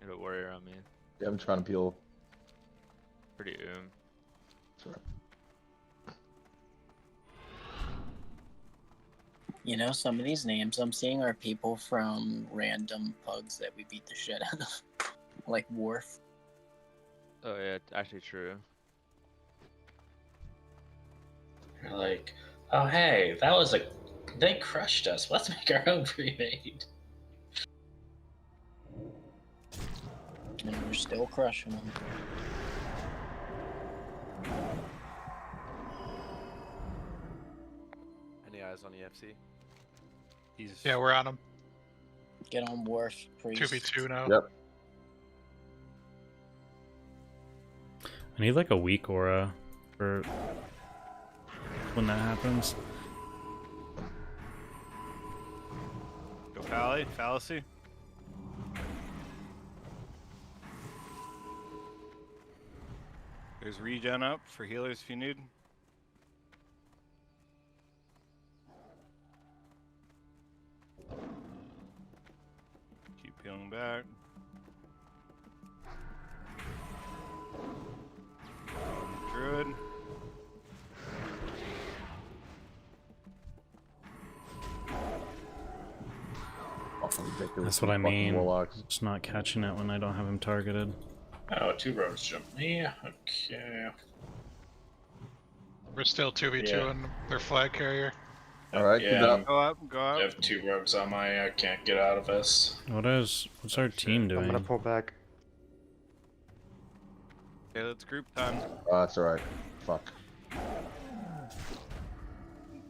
Get a warrior on me. Yeah, I'm trying to peel. Pretty Sorry. You know, some of these names I'm seeing are people from random pugs that we beat the shit out of. Like Worf. Oh yeah, it's actually true. You're like, oh hey, that was a. They crushed us. Let's make our own pre-made. And we're still crushing them. Any eyes on EFC? He's Yeah, we're on him. Get on Worf, priest. 2v2 now. Yep. I need like a weak aura for when that happens. go Pally, fallacy. There's regen up for healers if you need. Keep peeling back. Druid. That's what I Fucking mean. Warlocks. Just not catching it when I don't have him targeted. Oh, 2 rogues jumped me. Okay. We're still 2v2 Yeah. in their flag carrier. Alright, keep it Yeah, up. Go up, go I up. have 2 rogues on my. I can't get out of this. What's our team I'm doing? gonna pull back. Okay, let's group time. That's alright. Fuck.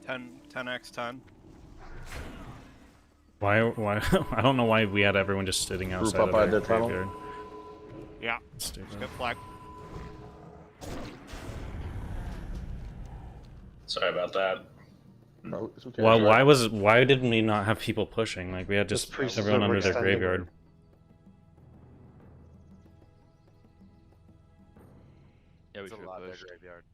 10x 10. Why I don't know why we had everyone just sitting outside up of by their the tunnel? graveyard. Yeah. Stupid. Just get flag. Sorry about that. No, it's okay. Well, it's alright. why didn't we not have people pushing? Like we had This just priest is everyone under their overextending. graveyard. Yeah, we It's a should lot of their push. graveyard.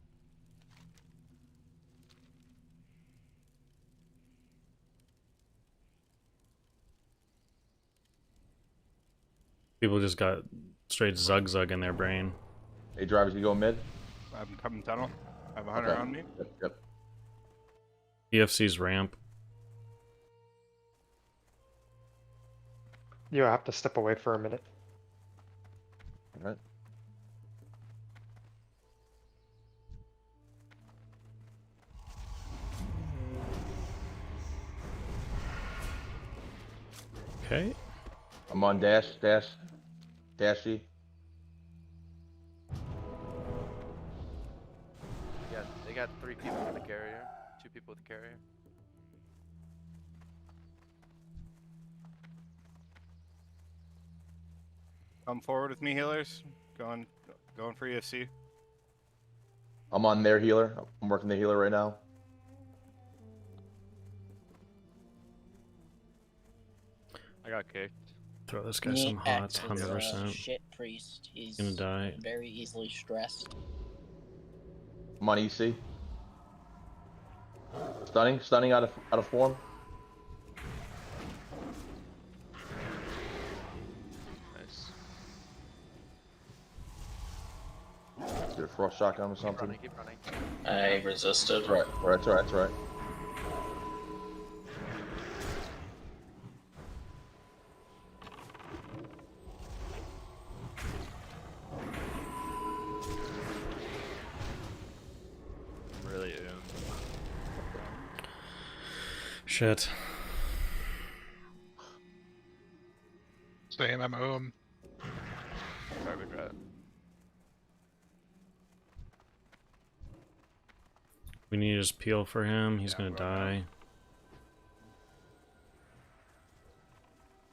People just got straight zug in their brain. Hey, drivers, you go mid? I'm coming tunnel. I have a hunter Okay. on me. Yep, yep. EFC's ramp. You have to step away for a minute. Alright. Okay. I'm on dashy. They got 3 people with the carrier, 2 people with the carrier. Come forward with me, healers. Going for EFC. I'm on their healer. I'm working the healer right now. I got kicked. Throw this guy Me some hots, X is a 100%. shit priest. He's Gonna die. very easily stressed. I'm on EC. Stunning out of form. Your frost shotgun or Keep something. running, keep running. I resisted. Right, right, right, right. I'm really Shit. Same, I'm garbage rat. We need to just peel for him. He's Yeah, gonna I'm die. going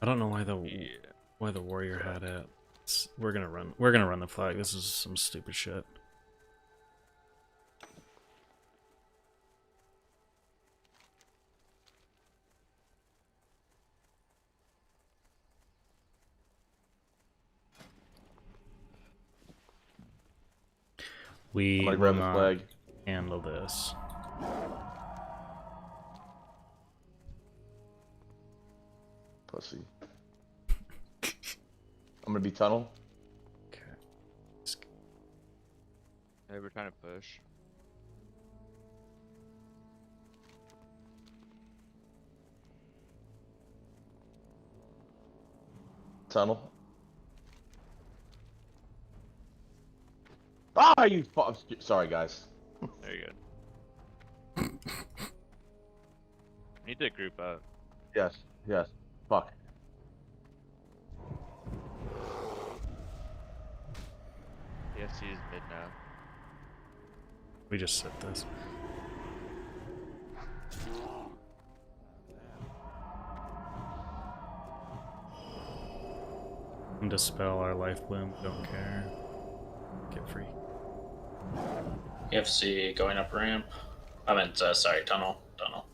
I don't know why the warrior had it. We're gonna run the flag. This is some stupid shit. We I'm gonna will grab the not flag. handle this. Pussy. I'm gonna be tunnel. Okay. Hey, we're trying to push. Tunnel. Ah, you sorry, guys. There you go. Need to group up. Yes, yes. Fuck. BFC is mid now. We just sit this. And dispel our life bloom. Don't care. Get free. EFC going up ramp. I meant, sorry, tunnel. Tunnel.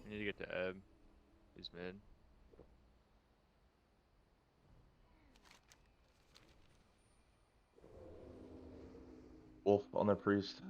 Need to get to Ebb. He's mid. Wolf on their priest.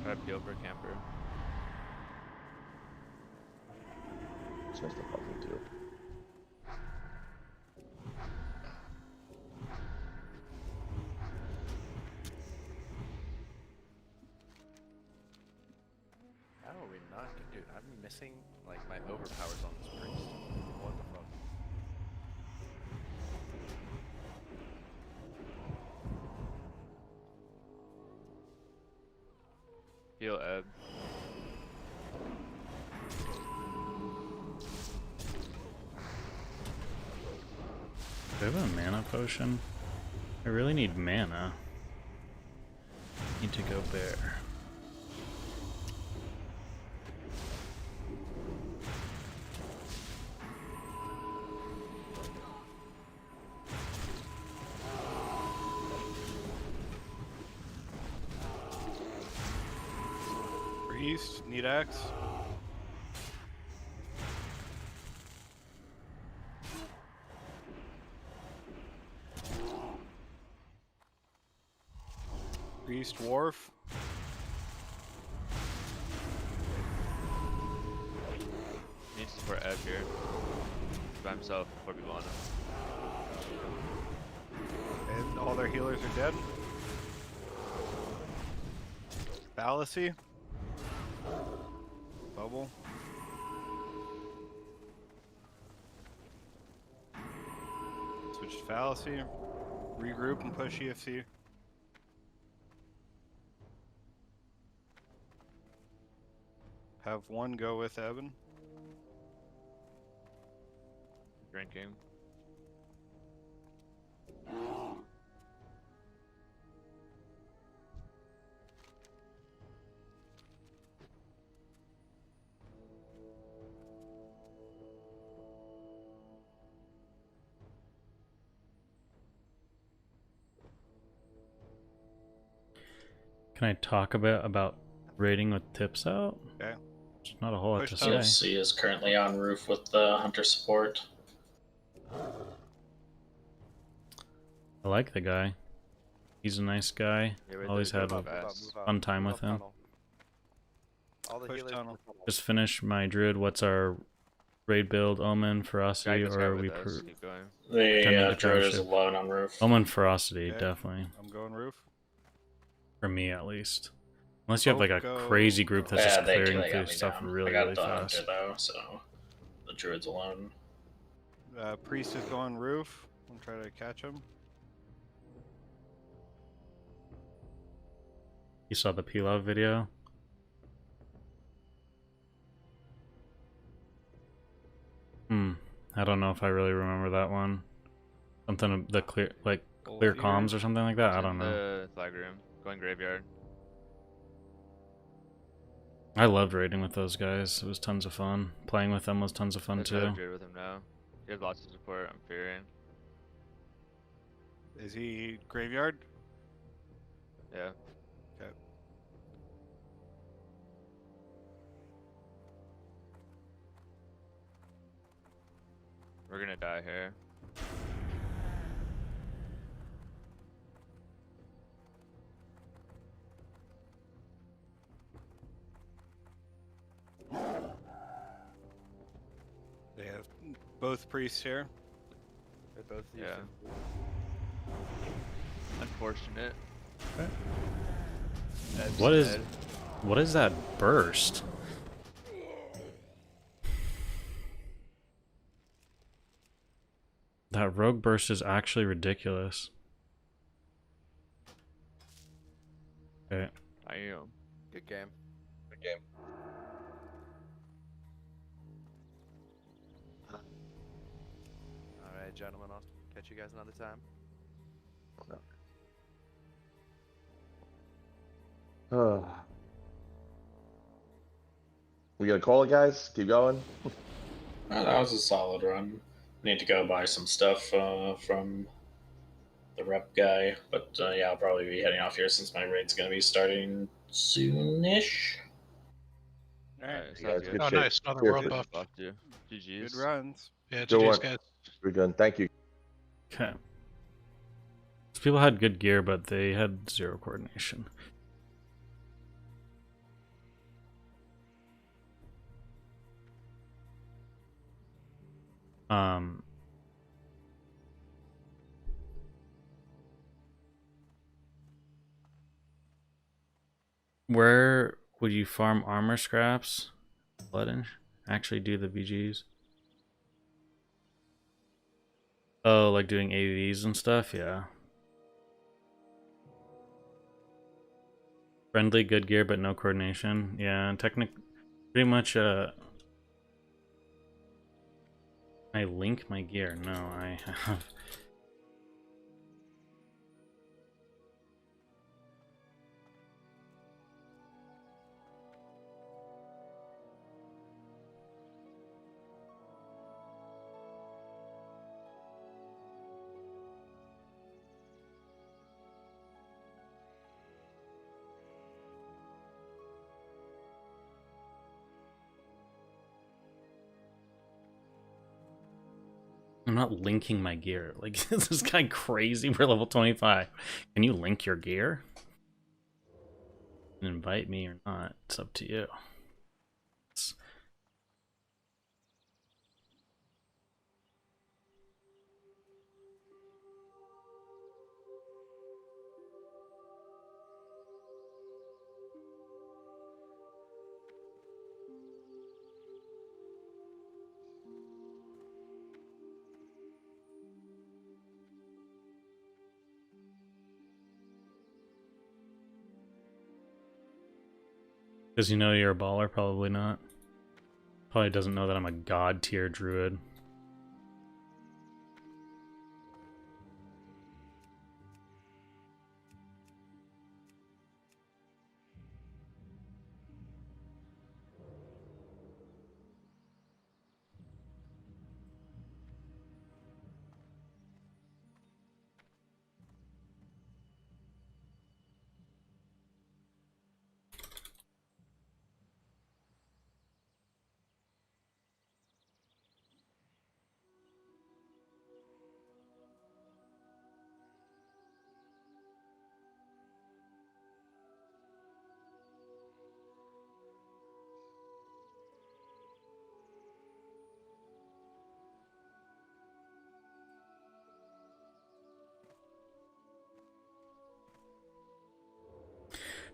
Try to peel for a camper. Chance to fucking do. How are we not? Dude, I'm missing like my overpowers on this priest. What the fuck? Peel Ebb. Do I have a mana potion? I really need mana. Need to go bear. Priest, need axe. Priest, wharf. Needs to support Ebb here. By himself before people on him. And all their healers are dead. Fallacy. Bubble. Switch to fallacy. Regroup and push EFC. Have one go with Evan. Drinking. Can I talk a bit about raiding with tips out? Okay. There's not a whole lot Push to tunnel. say. CFC is currently on roof with the hunter support. I like the guy. He's a nice guy. Yeah, right Always there, had go a fast. fun time Move with up him. tunnel. All the Push healers tunnel. in the tunnel. Just finished my druid. What's our raid build? Omen, Drag ferocity, this or guy are with we us. Keep going. pretending The to druid is township? alone on roof. Omen, ferocity, Okay. definitely. I'm going roof. For me, at least. Unless you have like a Both go- crazy group that's just they clearing got through me stuff down. really, I got really the fast. hunter though, so the druid's alone. Priest is going roof. I'm trying to catch him. You saw the Pilaf video? I don't know if I really remember that one. Something of the clear, like clear Both comms or something like that. I It's don't in know. the flag room. Going graveyard. I loved raiding with those guys. It was tons of fun. Playing with them was tons of fun There's too. another druid with him now. He has lots of support. I'm fearing. Is he graveyard? Yeah. Okay. We're gonna die here. They have both priests here. They're both used Yeah. in- Unfortunate. Okay. Eb's What is- dead. What is that burst? That rogue burst is actually ridiculous. Okay. I am. Good game. Good game. All right, gentlemen. I'll catch you guys another time. We gonna call it, guys? Keep going. That was a solid run. Need to go buy some stuff from the rep guy, but yeah, I'll probably be heading off here since my raid's gonna be starting soonish. Alright. Alright, You guys, sounds good good. Oh, shit. nice. Another Cheers. world buff. Buffed you. GG's. Good runs. Yeah, Good GG's, one. guys. We're good. Thank you. Okay. These people had good gear, but they had zero coordination. Where would you farm armor scraps? Blood and actually do the VGs? Oh, like doing AVs and stuff? Yeah. Friendly, good gear, but no coordination. Yeah, pretty much, I link my gear. No, I have... I'm not linking my gear. Like, is this guy crazy? We're level 25. Can you link your gear? Invite me or not, it's up to you. It's- Does he know you're a baller? Probably not. Probably doesn't know that I'm a god tier druid.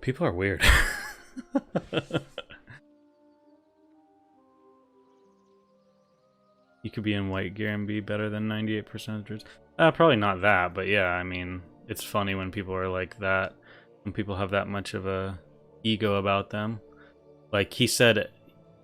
People are weird. You could be in white gear and be better than 98% of Druids. Probably not that, but yeah, I mean, it's funny when people are like that, when people have that much of a ego about them. Like he said,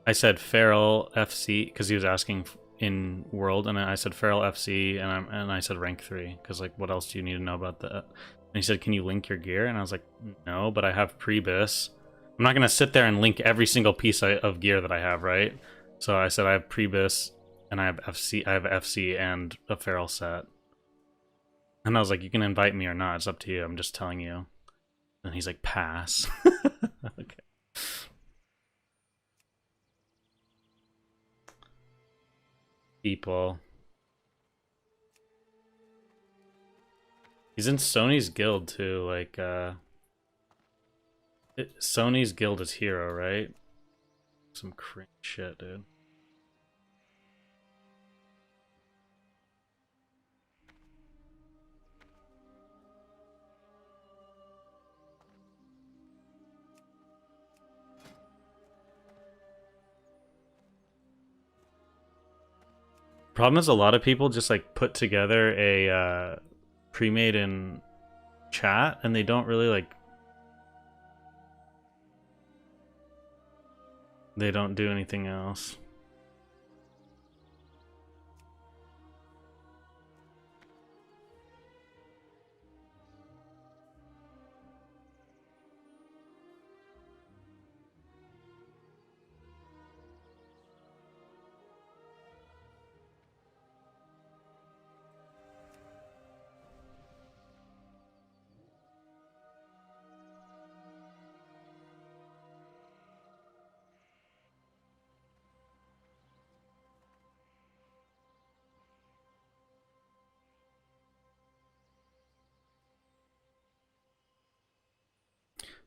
I said Feral FC because he was asking in World, and I said Feral FC, and I said rank 3 because like, what else do you need to know about that? And he said, "Can you link your gear?" And I was like, "No, but I have Prebis. I'm not gonna sit there and link every single piece of gear that I have, right?" So I said I have Prebis, and I have FC. I have FC and a Feral set. And I was like, "You can invite me or not. It's up to you. I'm just telling you." And he's like, "Pass." Okay. People. He's in Sony's guild too, like Sony's guild is hero, right? Some cringe shit, dude. Problem is, a lot of people just like put together a pre-made in chat, and they don't really like. They don't do anything else.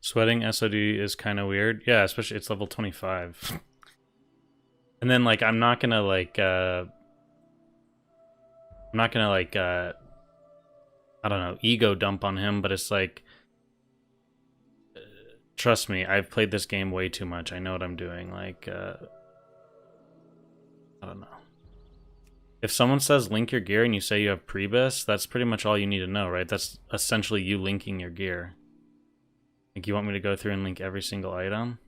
Sweating SOD is kind of weird. Yeah, especially it's level 25. And then like I'm not gonna like I don't know, ego dump on him, but it's like trust me, I've played this game way too much. I know what I'm doing. Like I don't know. If someone says link your gear and you say you have Prebis, that's pretty much all you need to know, right? That's essentially you linking your gear. Like, you want me to go through and link every single item?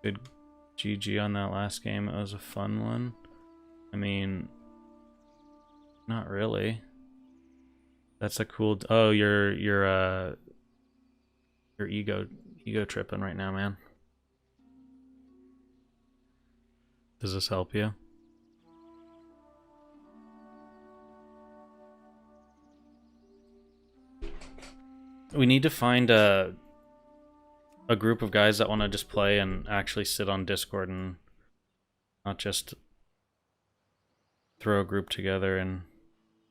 Good GG on that last game. It was a fun one. I mean, not really. That's a cool. Oh, you're ego tripping right now, man. Does this help you? We need to find a group of guys that want to just play and actually sit on Discord and not just throw a group together. And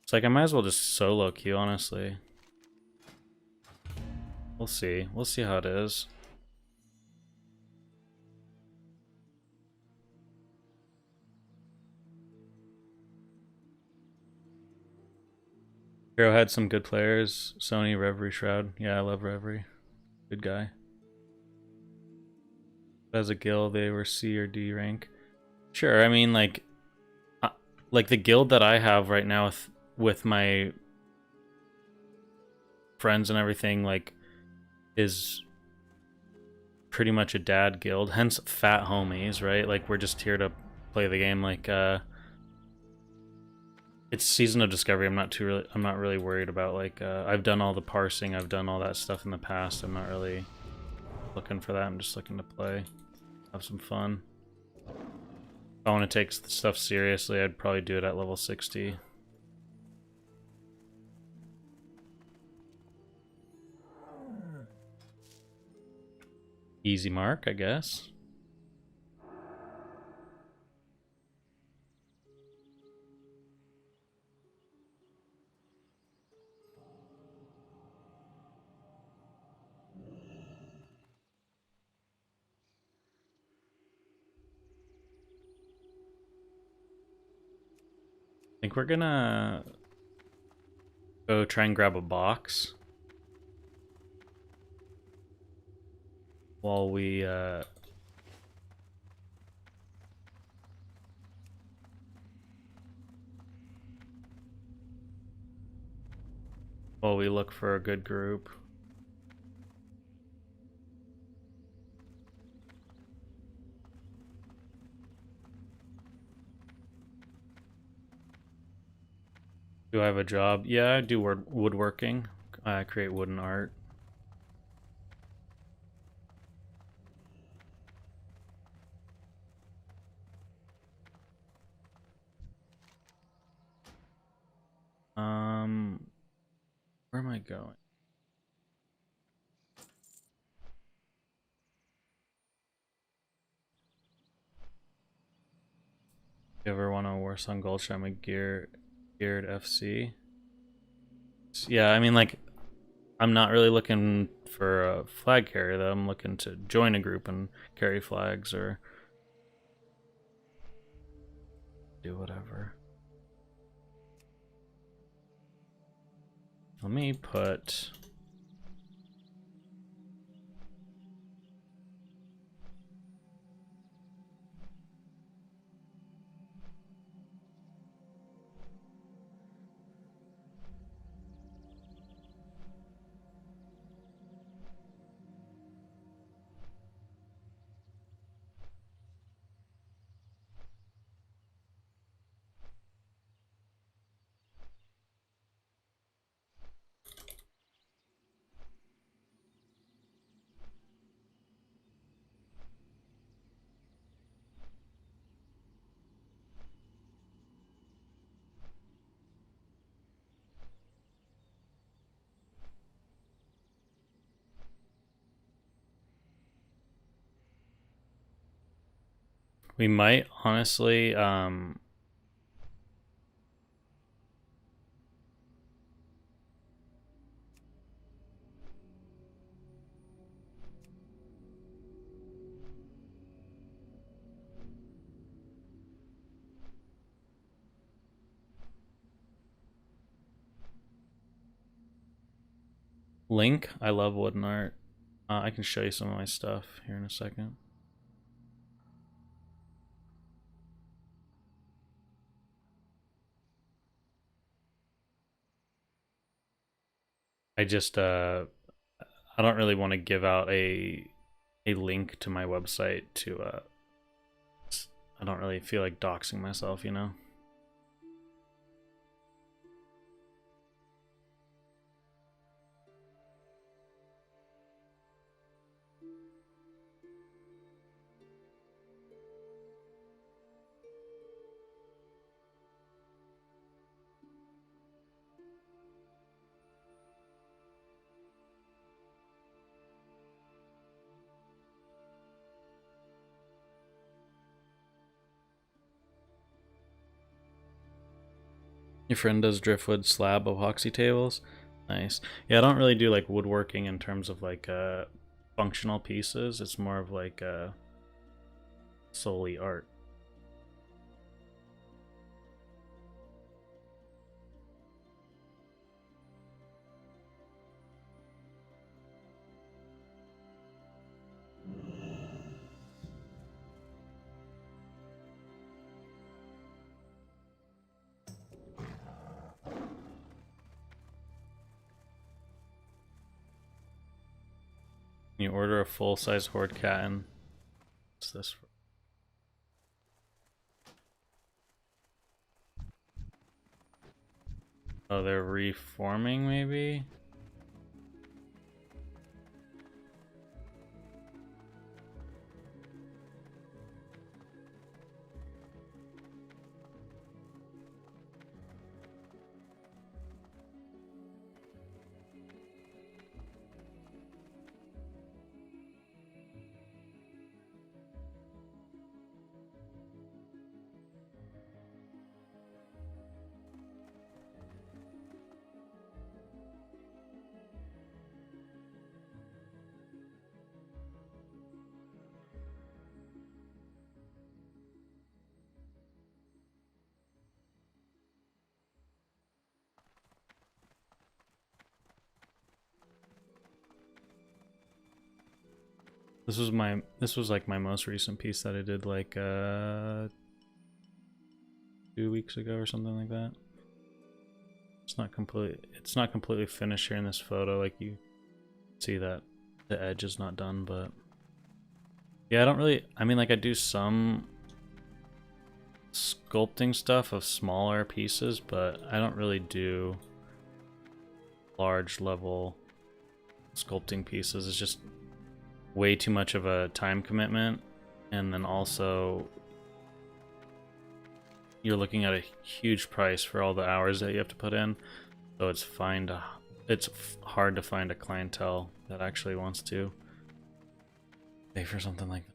it's like I might as well just solo queue, honestly. We'll see. We'll see how it is. Hero had some good players. Sony, Reverie, Shroud. Yeah, I love Reverie. Good guy. As a guild, they were C or D rank. Sure, I mean, like the guild that I have right now with my friends and everything, like, is pretty much a dad guild. Hence, fat homies, right? Like, we're just here to play the game. Like, it's Season of Discovery. I'm not really worried about, like, I've done all the parsing. I've done all that stuff in the past. I'm not really looking for that. I'm just looking to play, have some fun. If I want to take stuff seriously, I'd probably do it at level 60. Easy mark, I guess. I think we're gonna go try and grab a box while we look for a good group. Do I have a job? Yeah, I do woodworking. I create wooden art. Where am I going? If you ever want to Warsong Gulch, I'm a geared FC. Yeah, I mean, like, I'm not really looking for a flag carrier, though. I'm looking to join a group and carry flags or do whatever. Let me put... We might, honestly, Link. I love wooden art. I can show you some of my stuff here in a second. I just I don't really want to give out a link to my website to I don't really feel like doxing myself, you know. Your friend does driftwood slab epoxy tables. Nice. Yeah, I don't really do like woodworking in terms of like functional pieces. It's more of like solely art. You order a full-size horde cat. What's this for? Oh, they're reforming, maybe? This was like my most recent piece that I did like 2 weeks ago or something like that. It's not completely finished here in this photo. Like you see that the edge is not done, but yeah, I mean, like I do some sculpting stuff of smaller pieces, but I don't really do large level sculpting pieces. It's just way too much of a time commitment, and then also you're looking at a huge price for all the hours that you have to put in, so it's hard to find a clientele that actually wants to pay for something like that.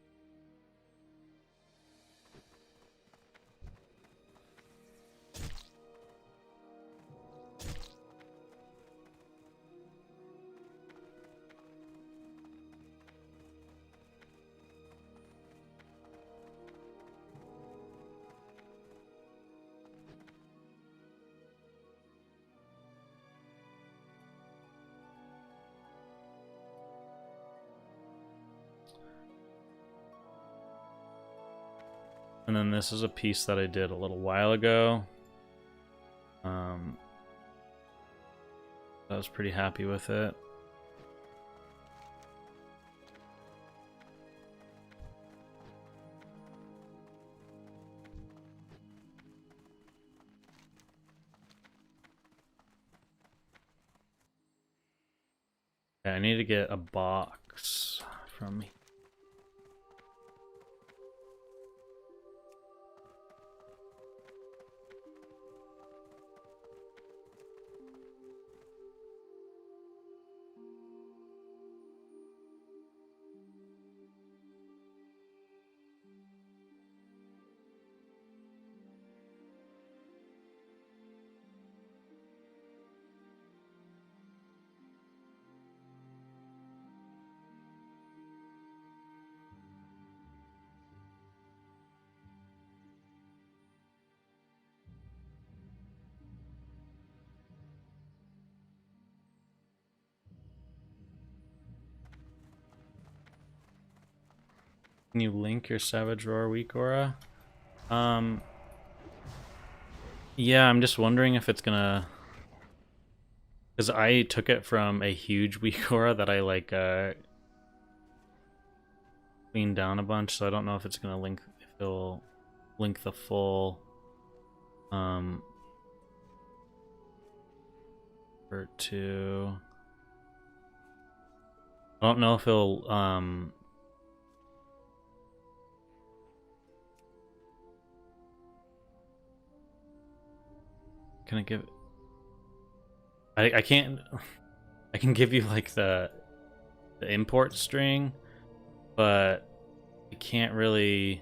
And then this is a piece that I did a little while ago. I was pretty happy with it. Okay, I need to get a box from me. Can you link your Savage Roar weak aura? Yeah, I'm just wondering if it's gonna, because I took it from a huge weak aura that I like cleaned down a bunch, so I don't know if it's gonna link, if it'll link the full for 2. I don't know if it'll can I give, I can't, I can give you like the import string, but I can't really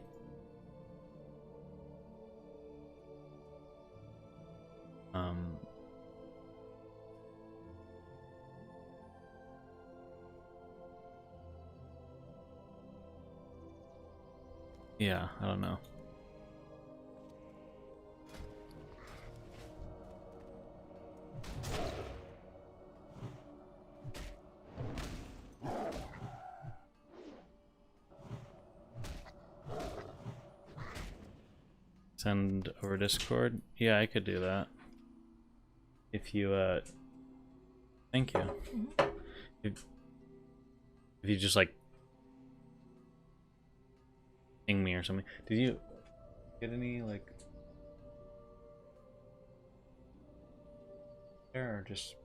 yeah, I don't know. Send over Discord? Yeah, I could do that. If you thank you. If you just like ping me or something. Did you get any like there or just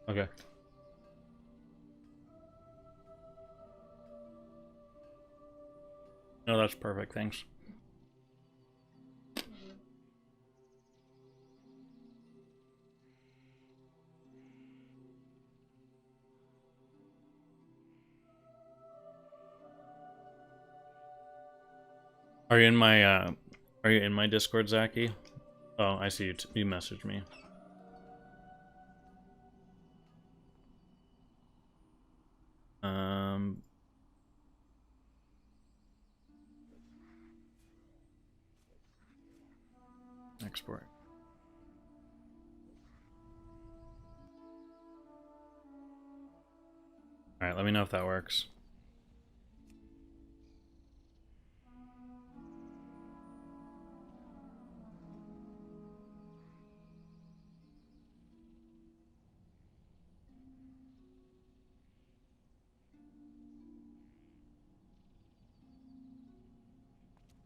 okay. No, that's perfect, thanks. Are you in my Discord, Zaki? Oh, I see you messaged me. Export. Alright, let me know if that works.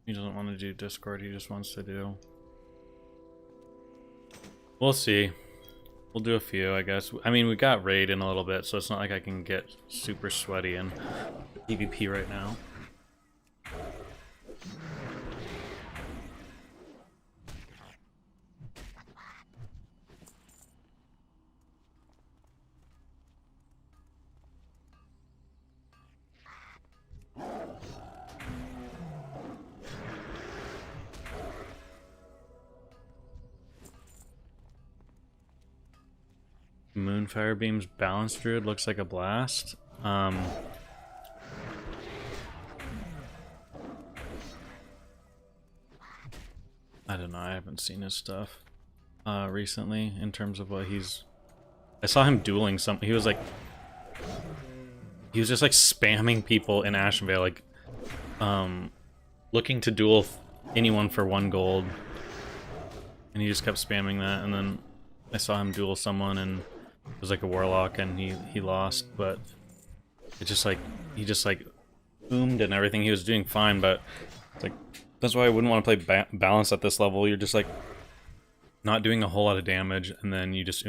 He doesn't want to do Discord, he just wants to do... We'll see. We'll do a few, I guess. I mean, we got raid in a little bit, so it's not like I can get super sweaty in PvP right now. Moonfire Beam's Balanced Druid looks like a blast. I don't know, I haven't seen his stuff recently in terms of what he's... I saw him dueling some... He was just like spamming people in Ashenvale, like looking to duel anyone for 1 gold. And he just kept spamming that, and then I saw him duel someone and it was like a warlock and he lost, but it just like he just like boomed and everything. He was doing fine, but it's like that's why I wouldn't want to play balance at this level. You're just like not doing a whole lot of damage and then you just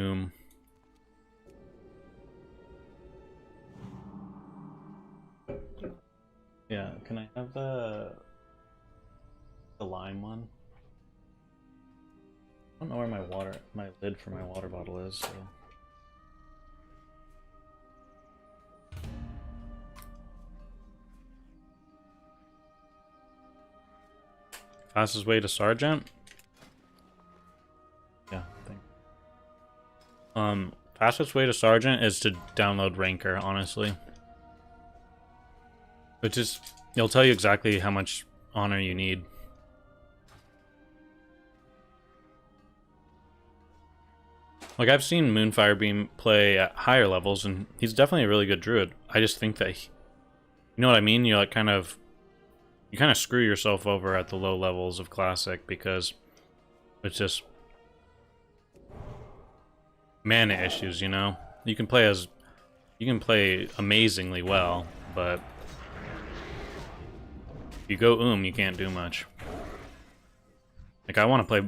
Yeah, can I have the lime one? I don't know where my lid for my water bottle is, so. Fastest way to Sergeant? Yeah, I think. Fastest way to Sergeant is to download Ranker, honestly. Which is, it'll tell you exactly how much honor you need. Like, I've seen Moonfire Beam play at higher levels, and he's definitely a really good druid. I just think that, you know what I mean? You like kind of screw yourself over at the low levels of Classic because it's just mana issues, you know? You can play amazingly well, but if you go you can't do much. Like I want to play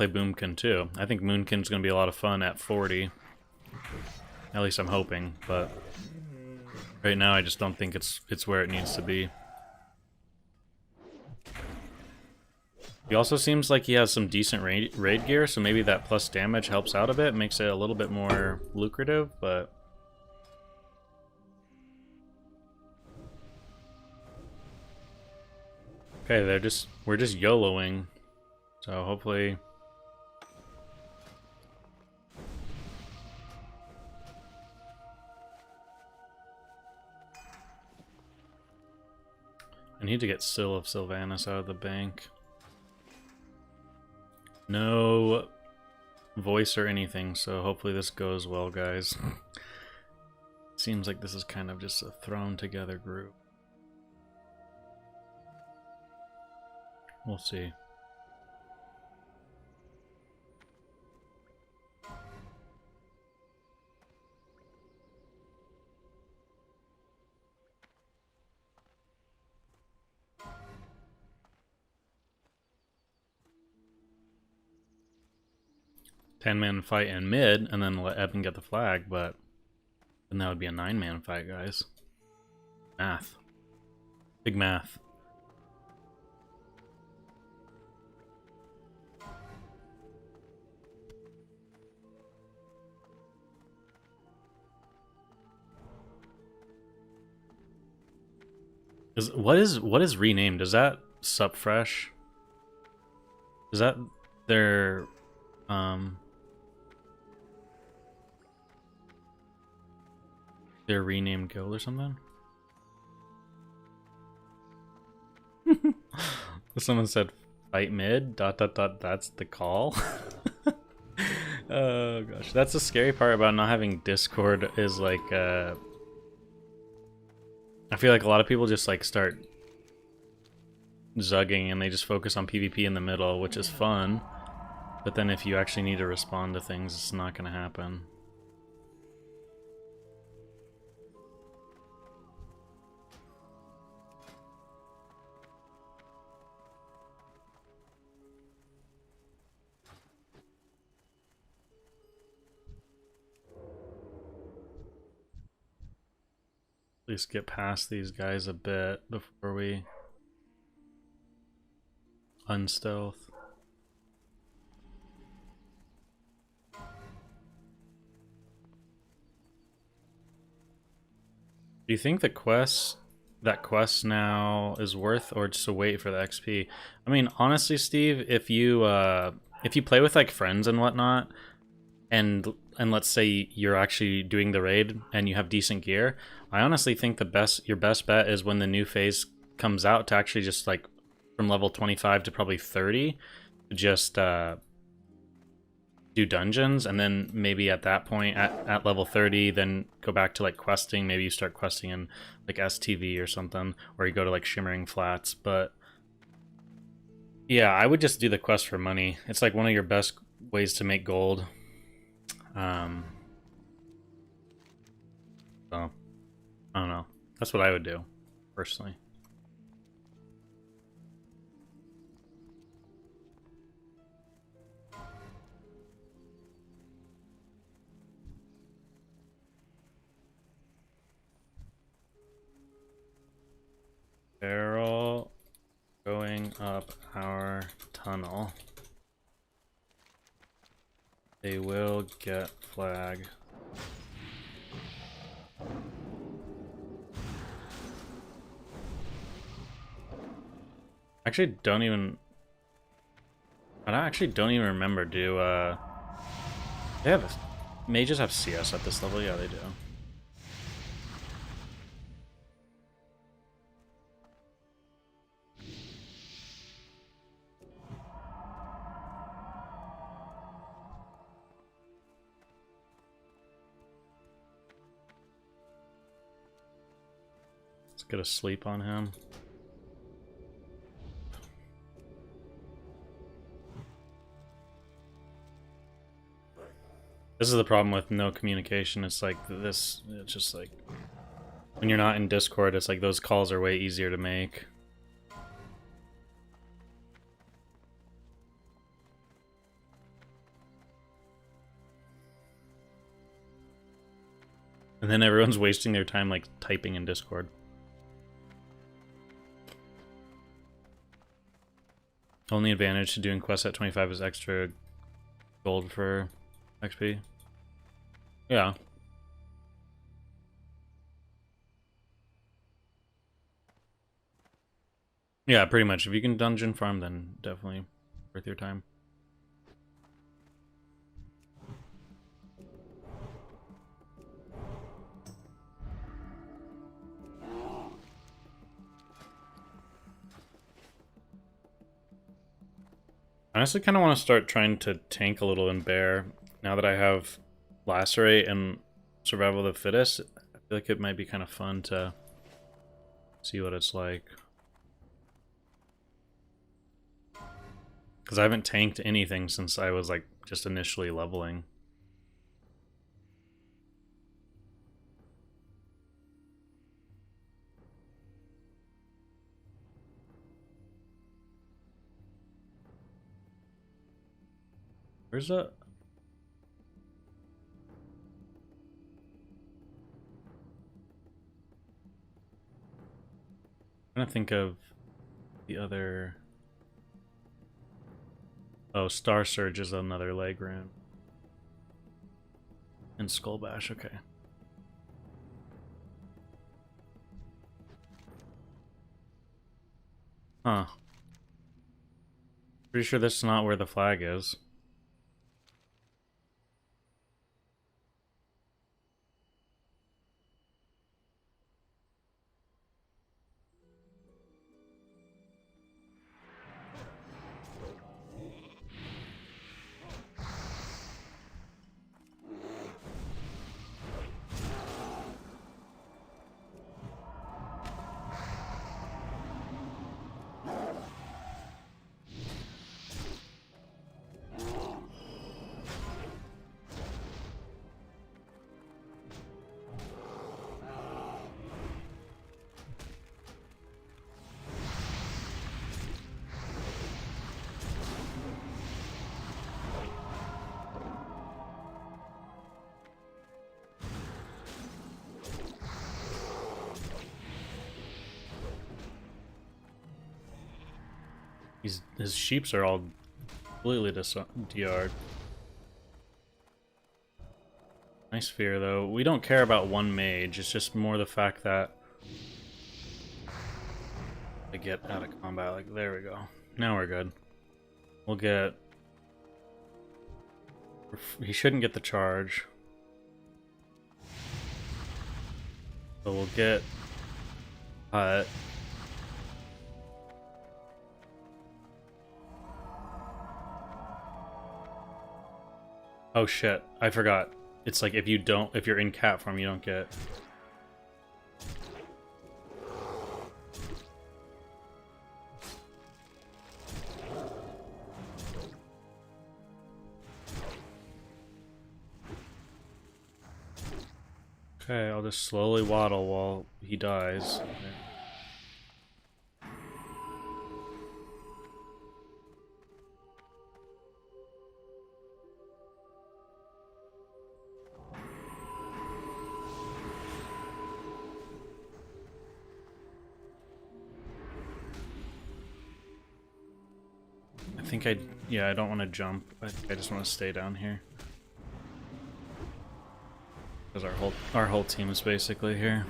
Boomkin too. I think Moonkin's gonna be a lot of fun at 40. At least I'm hoping, but right now I just don't think it's where it needs to be. He also seems like he has some decent raid gear, so maybe that plus damage helps out a bit, makes it a little bit more lucrative, but okay, we're just YOLOing. So hopefully I need to get Syl of Sylvanas out of the bank. No voice or anything, so hopefully this goes well, guys. Seems like this is kind of just a thrown together group. We'll see. Ten-man fight in mid, and then let Eben get the flag, but then that would be a 9-man fight, guys. Math. Big math. What is renamed? Is that Supfresh? Is that their renamed guild or something? Someone said fight mid ... that's the call. Oh gosh, that's the scary part about not having Discord is like I feel like a lot of people just like start zugging and they just focus on PvP in the middle, which is fun. But then if you actually need to respond to things, it's not going to happen. At least get past these guys a bit before we unstealth. Do you think that quest now is worth, or just to wait for the XP? I mean, honestly, Steve, if you play with like friends and whatnot, and let's say you're actually doing the raid and you have decent gear, I honestly think your best bet is when the new phase comes out to actually just like from level 25 to probably 30, just do dungeons, and then maybe at that point at level 30 then go back to like questing. Maybe you start questing in like STV or something, or you go to like Shimmering Flats. But yeah, I would just do the quest for money. It's like one of your best ways to make gold. So I don't know, that's what I would do personally. Barrel going up our tunnel. They will get flag. I actually don't even remember. Do they have mages have CS at this level? Yeah, they do. Let's get a sleep on him. This is the problem with no communication. It's like this, it's just like when you're not in Discord, it's like those calls are way easier to make. And then everyone's wasting their time like typing in Discord. Only advantage to doing quests at 25 is extra gold for XP. Yeah. Yeah, pretty much. If you can dungeon farm, then definitely worth your time. I honestly kind of want to start trying to tank a little in Bear. Now that I have Lacerate and Survival of the Fittest, I feel like it might be kind of fun to see what it's like. Because I haven't tanked anything since I was like just initially leveling. Where's that? I'm trying to think of the other. Oh, Star Surge is another leg rune. And Skull Bash, okay. Huh. Pretty sure this is not where the flag is. His sheeps are all completely DR'd. Nice fear though. We don't care about one mage. It's just more the fact that they get out of combat. Like, there we go. Now we're good. We'll get. He shouldn't get the charge. So we'll get hut. Oh shit, I forgot. It's like if you're in cat form, you don't get. Okay, I'll just slowly waddle while he dies. I don't want to jump. I just want to stay down here. Because our whole team is basically here.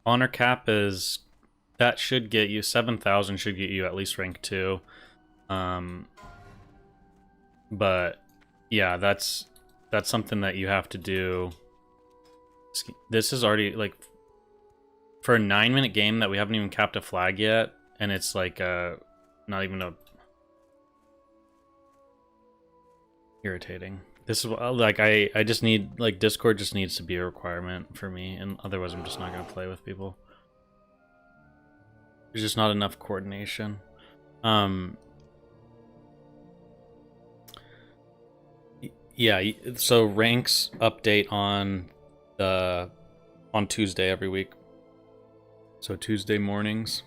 Honor cap is that should get you 7,000 should get you at least rank 2. But yeah, that's something that you have to do. This is already like for a 9-minute game that we haven't even capped a flag yet, and it's like not even a irritating. This is like I just need like Discord just needs to be a requirement for me, and otherwise I'm just not gonna play with people. There's just not enough coordination. Yeah, so ranks update on Tuesday every week. So Tuesday mornings.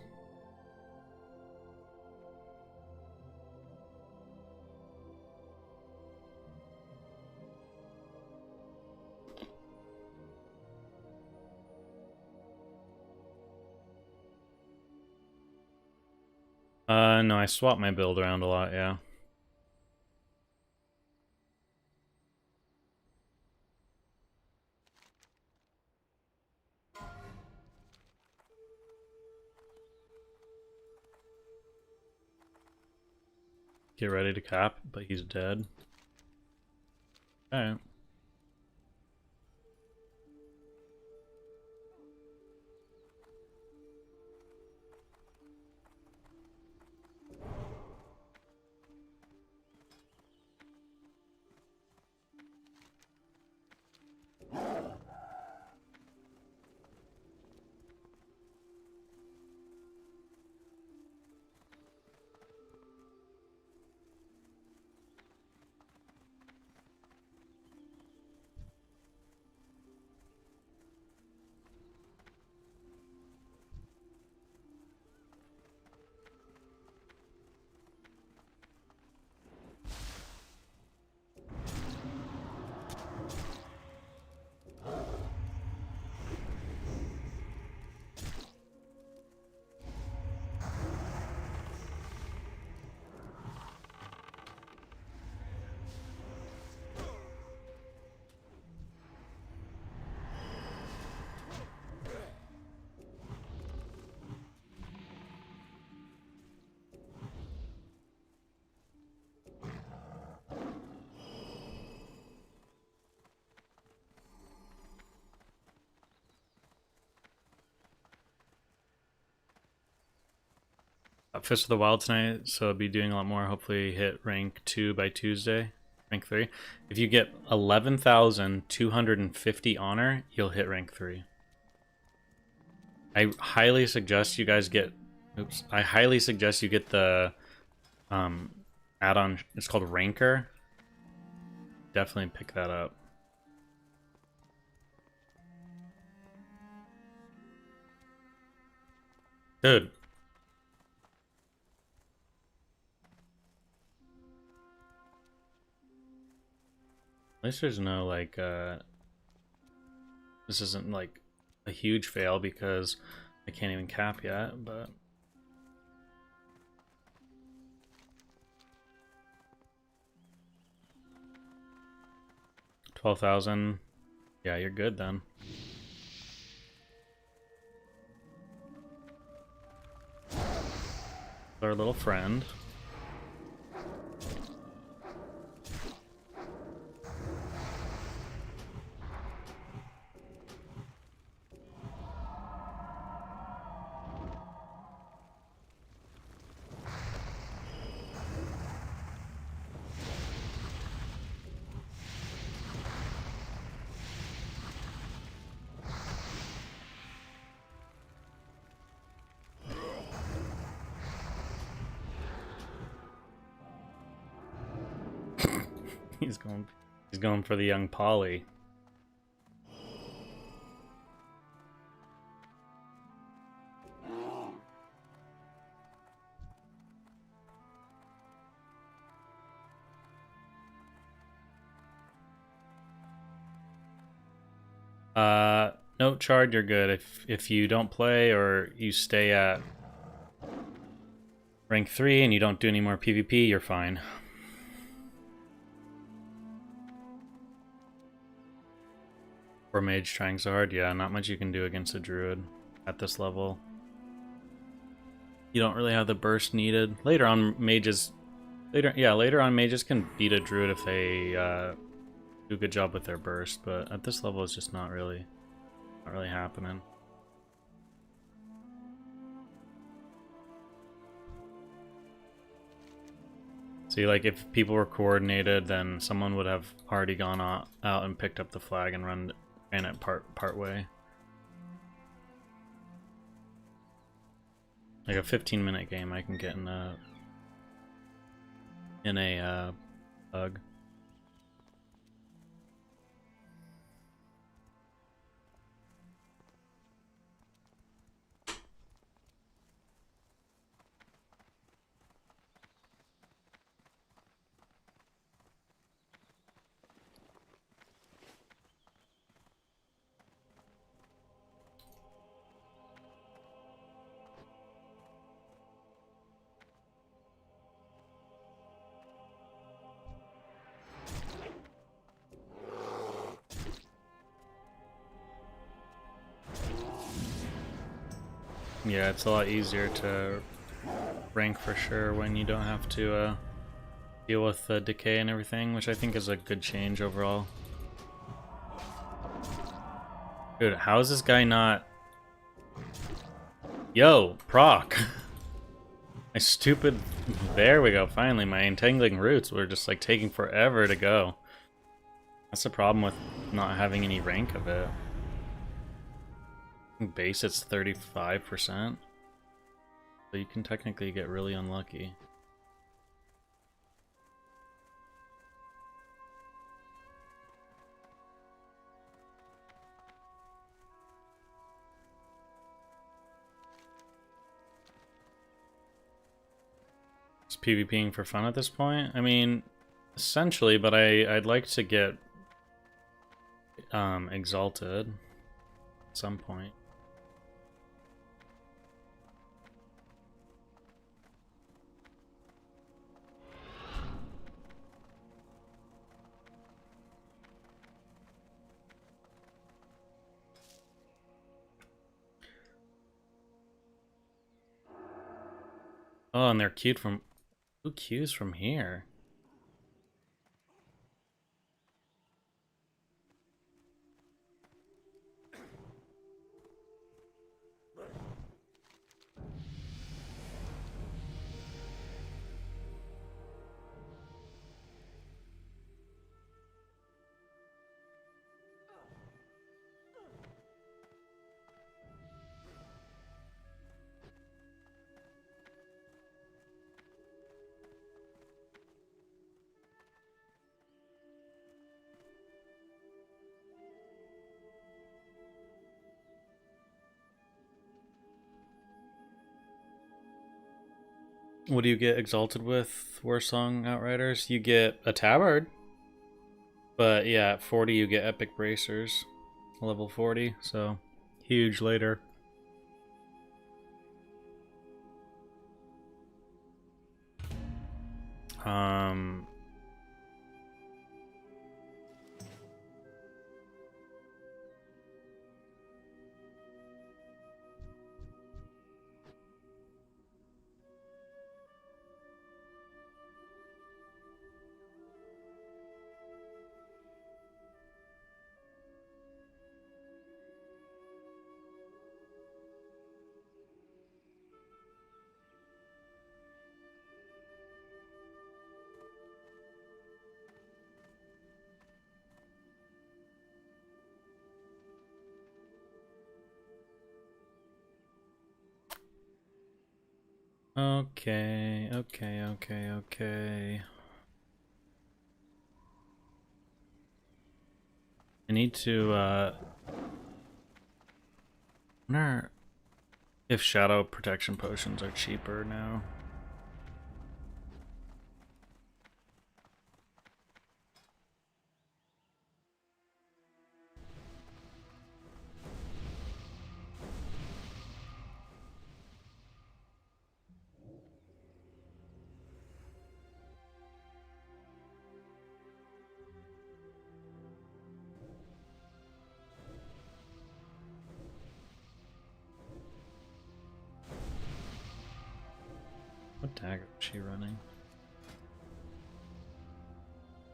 No, I swap my build around a lot, yeah. Get ready to cap, but he's dead. Alright. Fist of the Wild tonight, so I'll be doing a lot more. Hopefully hit rank 2 by Tuesday. Rank 3. If you get 11,250 honor, you'll hit rank 3. I highly suggest you guys get... Oops. I highly suggest you get the add-on. It's called Ranker. Definitely pick that up. Dude. At least there's no like this isn't like a huge fail because I can't even cap yet, but 12,000. Yeah, you're good then. Our little friend. He's going for the young Polly. No, Chard, you're good. If you don't play or you stay at rank 3 and you don't do any more PvP, you're fine. Or mage trying so hard, yeah, not much you can do against a druid at this level. You don't really have the burst needed. Later on, mages can beat a druid if they do a good job with their burst, but at this level, it's just not really happening. See, like if people were coordinated, then someone would have already gone out and picked up the flag and ran it part way. Like a 15-minute game, I can get in a bug. Yeah, it's a lot easier to rank for sure when you don't have to deal with the decay and everything, which I think is a good change overall. Dude, how is this guy not... Yo, proc! My stupid... There we go, finally. My entangling roots were just like taking forever to go. That's the problem with not having any rank of it. Base it's 35%. So you can technically get really unlucky. Is PvPing for fun at this point? I mean, essentially, but I'd like to get exalted at some point. Oh, and they're queued from... Who queues from here? What do you get exalted with, Warsong Outriders? You get a tabard. But yeah, at 40 you get epic bracers. Level 40, so huge later. Okay. I need to, wonder if shadow protection potions are cheaper now. What dagger is she running?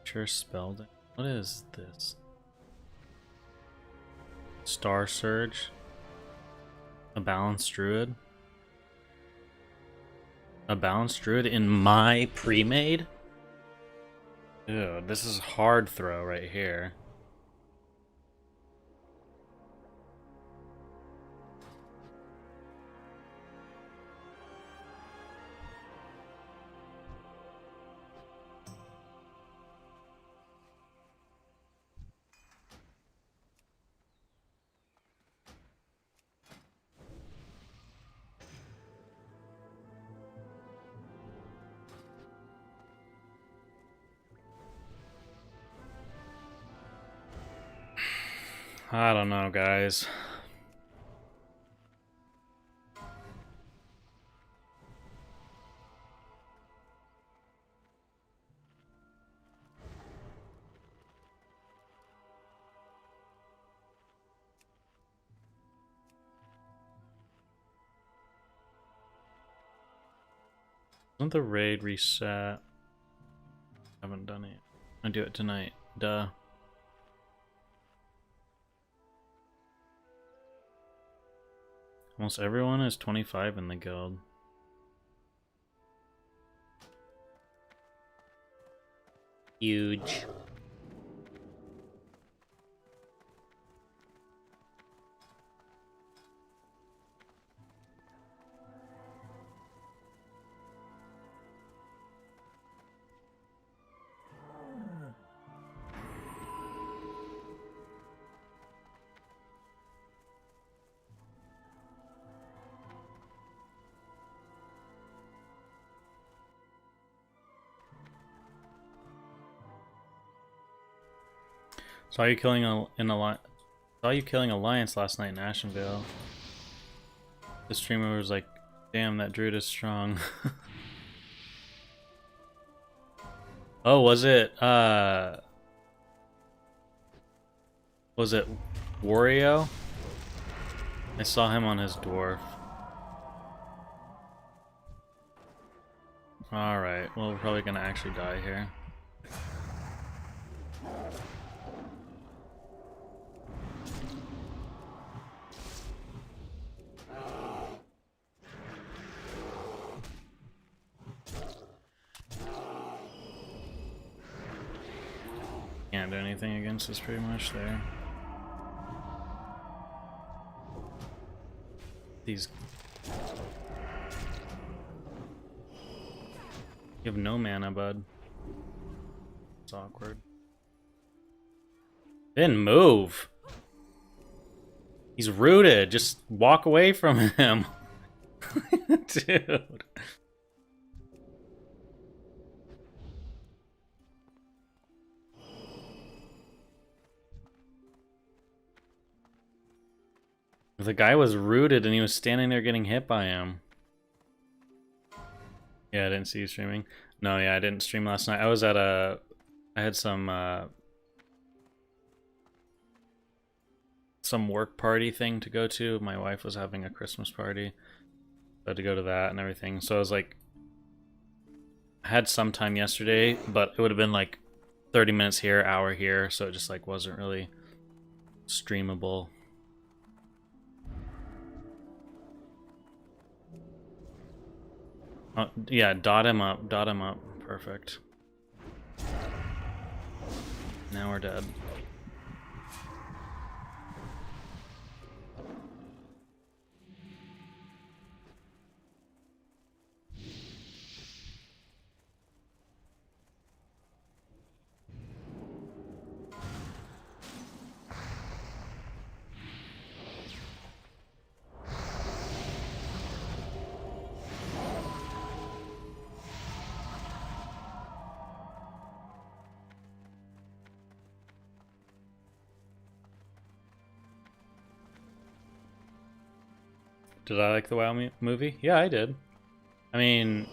Sure spelled. What is this? Star Surge? A balanced druid? A balanced druid in my pre-made? Dude, this is hard throw right here. I don't know, guys. Doesn't the raid reset? Haven't done it. I do it tonight. Duh. Almost everyone is 25 in the guild. Huge. Saw you killing Alliance last night in Ashenvale. The streamer was like, "Damn, that druid is strong." Oh, was it Wario? I saw him on his dwarf. Alright, well, we're probably gonna actually die here. Can't do anything against us pretty much there. These... You have no mana, bud. It's awkward. Didn't move! He's rooted! Just walk away from him! Dude. The guy was rooted and he was standing there getting hit by him. Yeah, I didn't see you streaming. No, yeah, I didn't stream last night. I was at I had some work party thing to go to. My wife was having a Christmas party. I had to go to that and everything. So I was like, I had some time yesterday, but it would have been like 30 minutes here, hour here, so it just like wasn't really streamable. Oh, yeah, dot him up, perfect. Now we're dead. Did I like the WoW movie? Yeah, I did. I mean,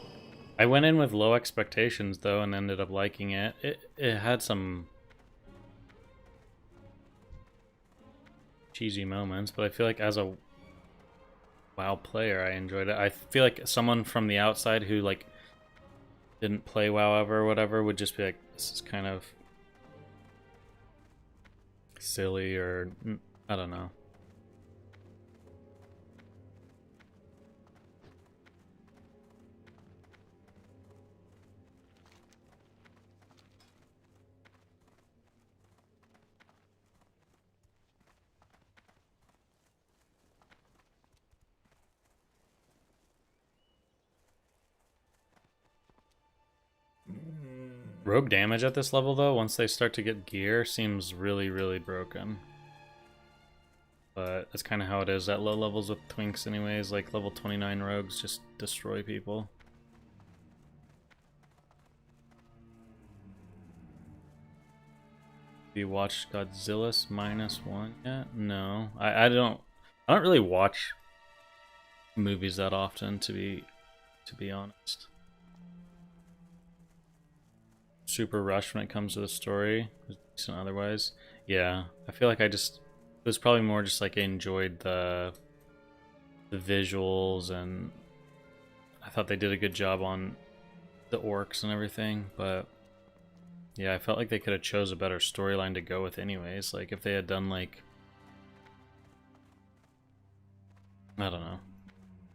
I went in with low expectations though, and ended up liking it. It had some cheesy moments, but I feel like as a WoW player, I enjoyed it. I feel like someone from the outside who like didn't play WoW ever or whatever would just be like, this is kind of silly, or I don't know. Rogue damage at this level though, once they start to get gear, seems really, really broken. But that's kind of how it is at low levels with Twinks anyways, like level 29 rogues just destroy people. Have you watched Godzilla's -1 yet? No. I don't really watch movies that often, to be honest. Super rushed when it comes to the story, decent otherwise. Yeah, I feel like it was probably more just like I enjoyed the visuals, and I thought they did a good job on the orcs and everything, but yeah, I felt like they could have chose a better storyline to go with anyways. Like if they had done like, I don't know,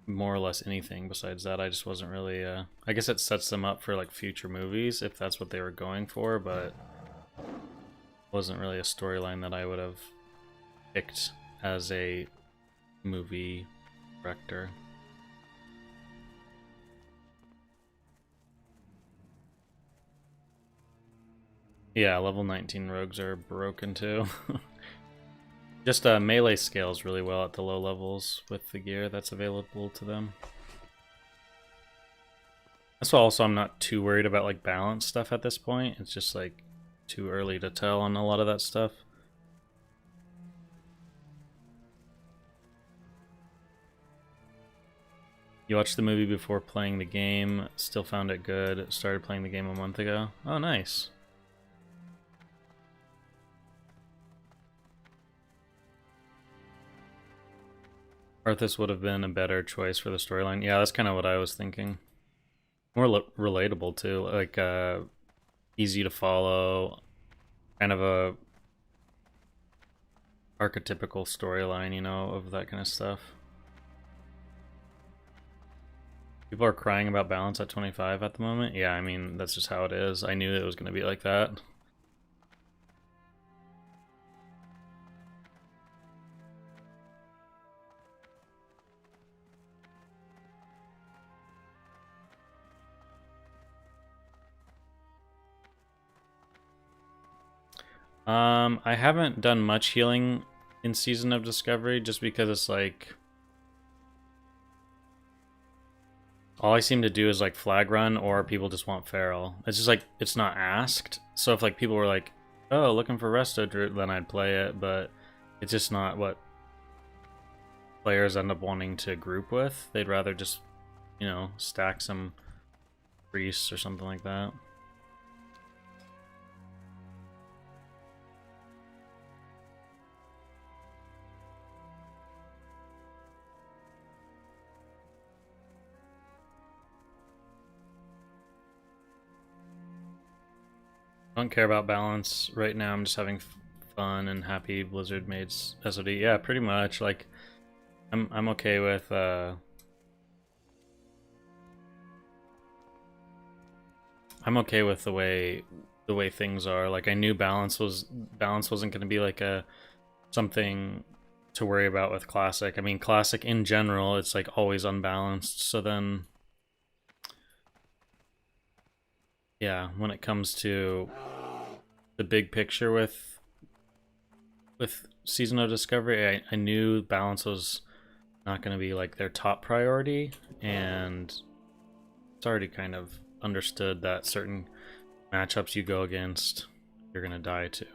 more or less anything besides that, I just wasn't really I guess it sets them up for like future movies if that's what they were going for, but wasn't really a storyline that I would have picked as a movie director. Yeah, level 19 rogues are broken too. Just melee scales really well at the low levels with the gear that's available to them. That's why also I'm not too worried about like balance stuff at this point. It's just like too early to tell on a lot of that stuff. You watched the movie before playing the game, still found it good, started playing the game a month ago. Oh, nice. Arthas would have been a better choice for the storyline. Yeah, that's kind of what I was thinking. More relatable too, like easy to follow, kind of a archetypical storyline, you know, of that kind of stuff. People are crying about balance at 25 at the moment. Yeah, I mean, that's just how it is. I knew it was going to be like that. I haven't done much healing in Season of Discovery just because it's like all I seem to do is like flag run, or people just want feral. It's just like it's not asked. So if like people were like, "Oh, looking for Resto Druid," then I'd play it, but it's just not what players end up wanting to group with. They'd rather just, you know, stack some priests or something like that. I don't care about balance right now. I'm just having fun and happy. Blizzard made SOD. Yeah, pretty much. Like, I'm okay with I'm okay with the way things are. Like, I knew balance wasn't going to be like a something to worry about with classic. I mean, classic in general, it's like always unbalanced. So then, yeah, when it comes to the big picture with Season of Discovery, I knew balance was not going to be like their top priority, and it's already kind of understood that certain matchups you go against, you're going to die to.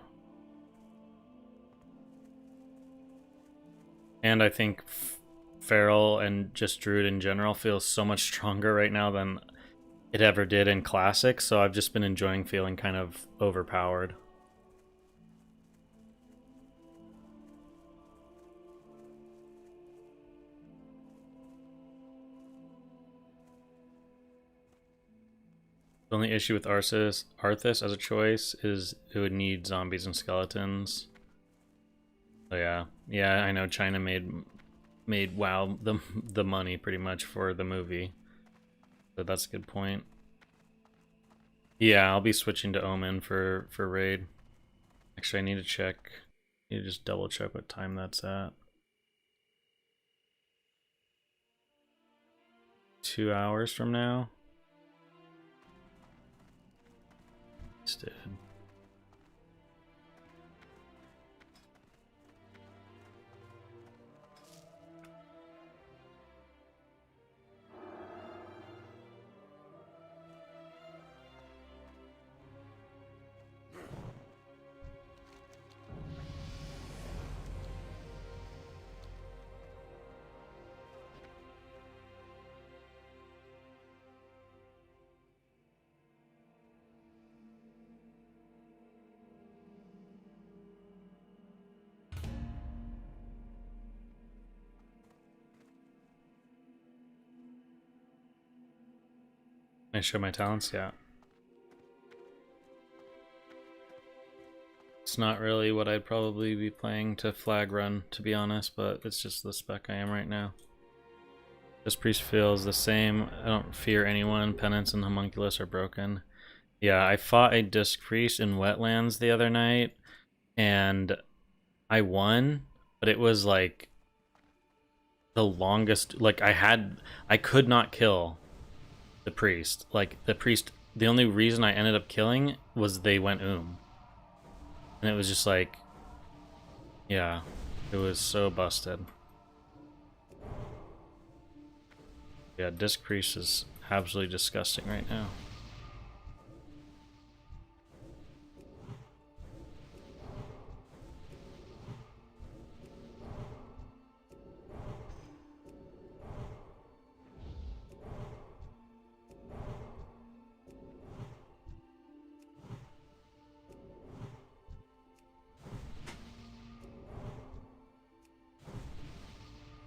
And I think Feral and just Druid in general feels so much stronger right now than it ever did in Classic, so I've just been enjoying feeling kind of overpowered. The only issue with Arthas as a choice is it would need zombies and skeletons. So yeah, I know China made WoW the money pretty much for the movie. So that's a good point. Yeah, I'll be switching to Omen for raid. Actually, I need to check. I need to just double check what time that's at. 2 hours from now. Instead. Can I show my talents? Yeah. It's not really what I'd probably be playing to flag run, to be honest, but it's just the spec I am right now. This priest feels the same. I don't fear anyone. Penance and Homunculus are broken. Yeah, I fought a disc priest in Wetlands the other night, and I won, but it was like the longest. Like, I could not kill the priest. Like, the only reason I ended up killing was they went And it was just like, yeah, it was so busted. Yeah, Disc Priest is absolutely disgusting right now.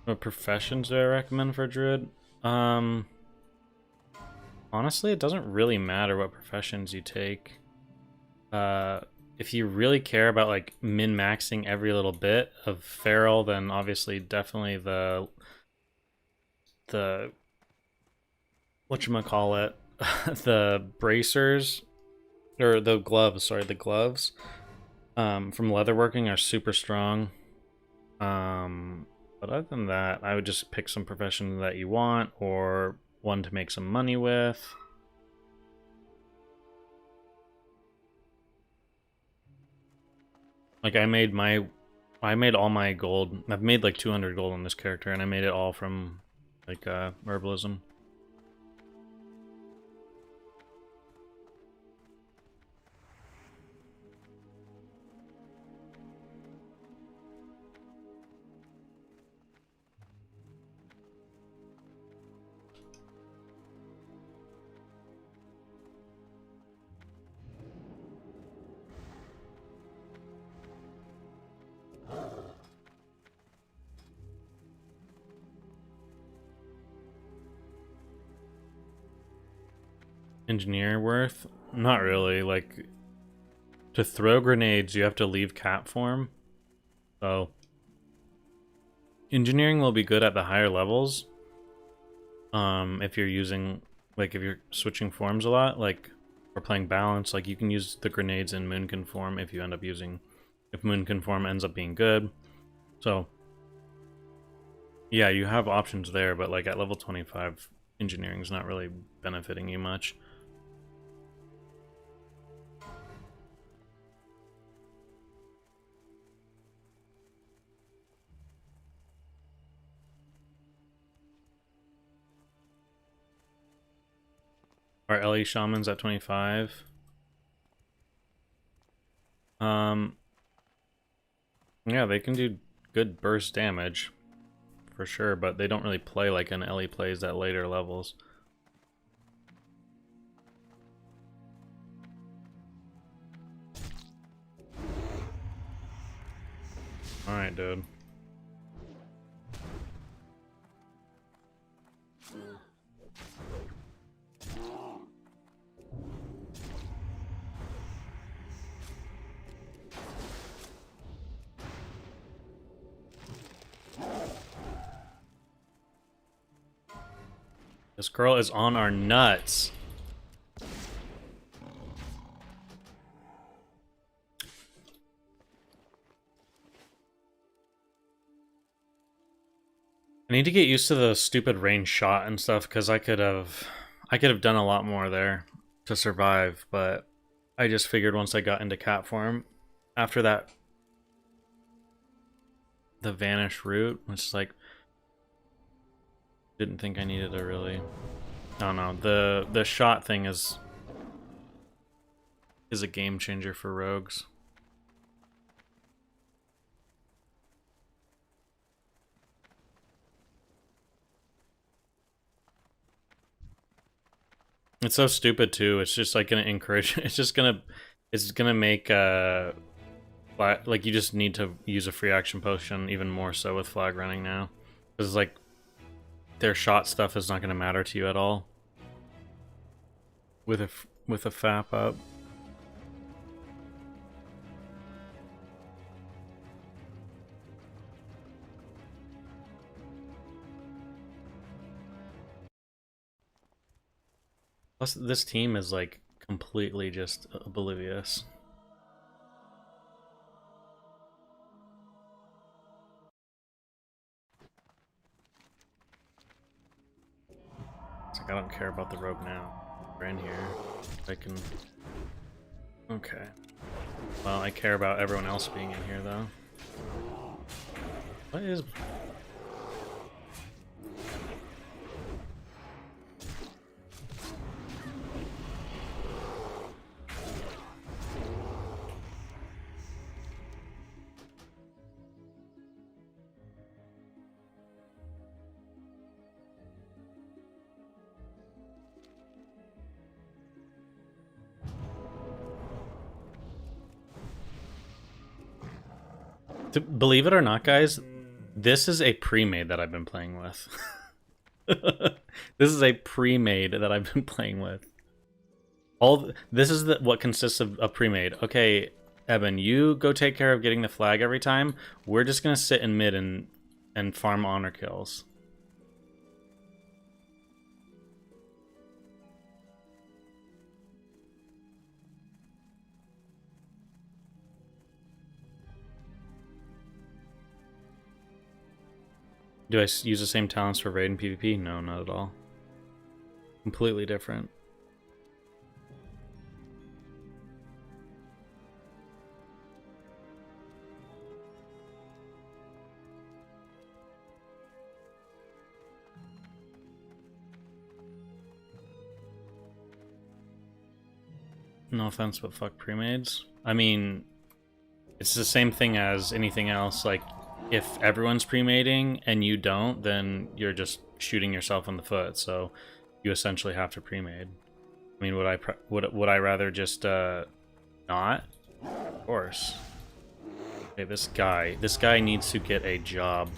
What professions do I recommend for Druid? Honestly, it doesn't really matter what professions you take. If you really care about like min-maxing every little bit of Feral, then obviously definitely the whatchamacallit, the bracers, or the gloves, sorry, the gloves from leatherworking are super strong. But other than that, I would just pick some profession that you want, or one to make some money with. Like, I made all my gold. I've made like 200 gold on this character, and I made it all from like herbalism. engineer worth? Not really. Like, to throw grenades, you have to leave cat form. So, engineering will be good at the higher levels. If you're using, like, if you're switching forms a lot, like, or playing balance, like, you can use the grenades in Moonkin form if you end up using, if Moonkin form ends up being good. So, yeah, you have options there, but, like, at level 25, engineering is not really benefiting you much. Our LE Shamans at 25. Yeah, they can do good burst damage, for sure, but they don't really play like an LE plays at later levels. Alright, dude. This girl is on our nuts. I need to get used to the stupid range shot and stuff, because I could have done a lot more there to survive, but I just figured once I got into cat form, after that, the vanish route, which is like, didn't think I needed a really, I don't know, the shot thing is a game changer for rogues. It's so stupid too. It's just like gonna encourage. It's gonna make like you just need to use a free action potion even more so with flag running now, because like their shot stuff is not gonna matter to you at all with a FAP up. Plus, this team is like completely just oblivious. It's like I don't care about the rogue now. We're in here. I can. Okay. Well, I care about everyone else being in here though. What is? Believe it or not, guys, this is a pre-made that I've been playing with. This is a pre-made that I've been playing with. This is what consists of a pre-made. Okay, Eben, you go take care of getting the flag every time. We're just gonna sit in mid and farm honor kills. Do I use the same talents for raid and PvP? No, not at all. Completely different. No offense, but fuck pre-mades. I mean, it's the same thing as anything else. Like, if everyone's pre-mating and you don't, then you're just shooting yourself in the foot. So you essentially have to pre-made. I mean, would I rather just not? Of course. Okay, this guy needs to get a job.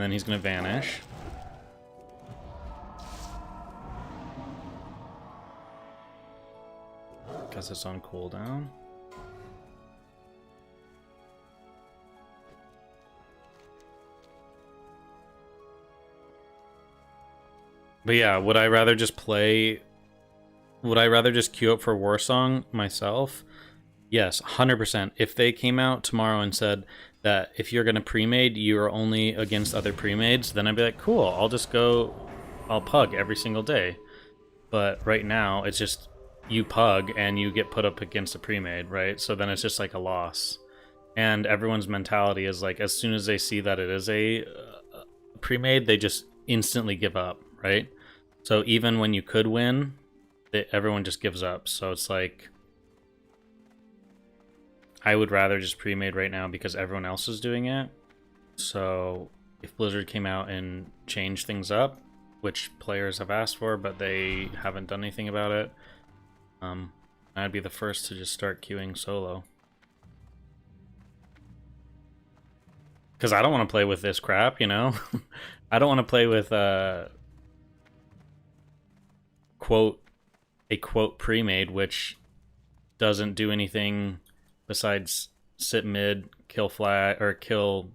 And then he's gonna vanish. Because it's on cooldown. But yeah, would I rather just play... Would I rather just queue up for Warsong myself? Yes, 100%. If they came out tomorrow and said that if you're going to pre-made, you're only against other pre-mades, then I'd be like, cool, I'll just go... I'll pug every single day. But right now, it's just you pug and you get put up against a pre-made, right? So then it's just like a loss. And everyone's mentality is like, as soon as they see that it is a pre-made, they just instantly give up, right? So even when you could win, everyone just gives up. So it's like, I would rather just pre-made right now because everyone else is doing it. So if Blizzard came out and changed things up, which players have asked for, but they haven't done anything about it, I'd be the first to just start queuing solo. Because I don't want to play with this crap, you know? I don't want to play with a quote pre-made, which doesn't do anything besides sit mid, kill flag, or kill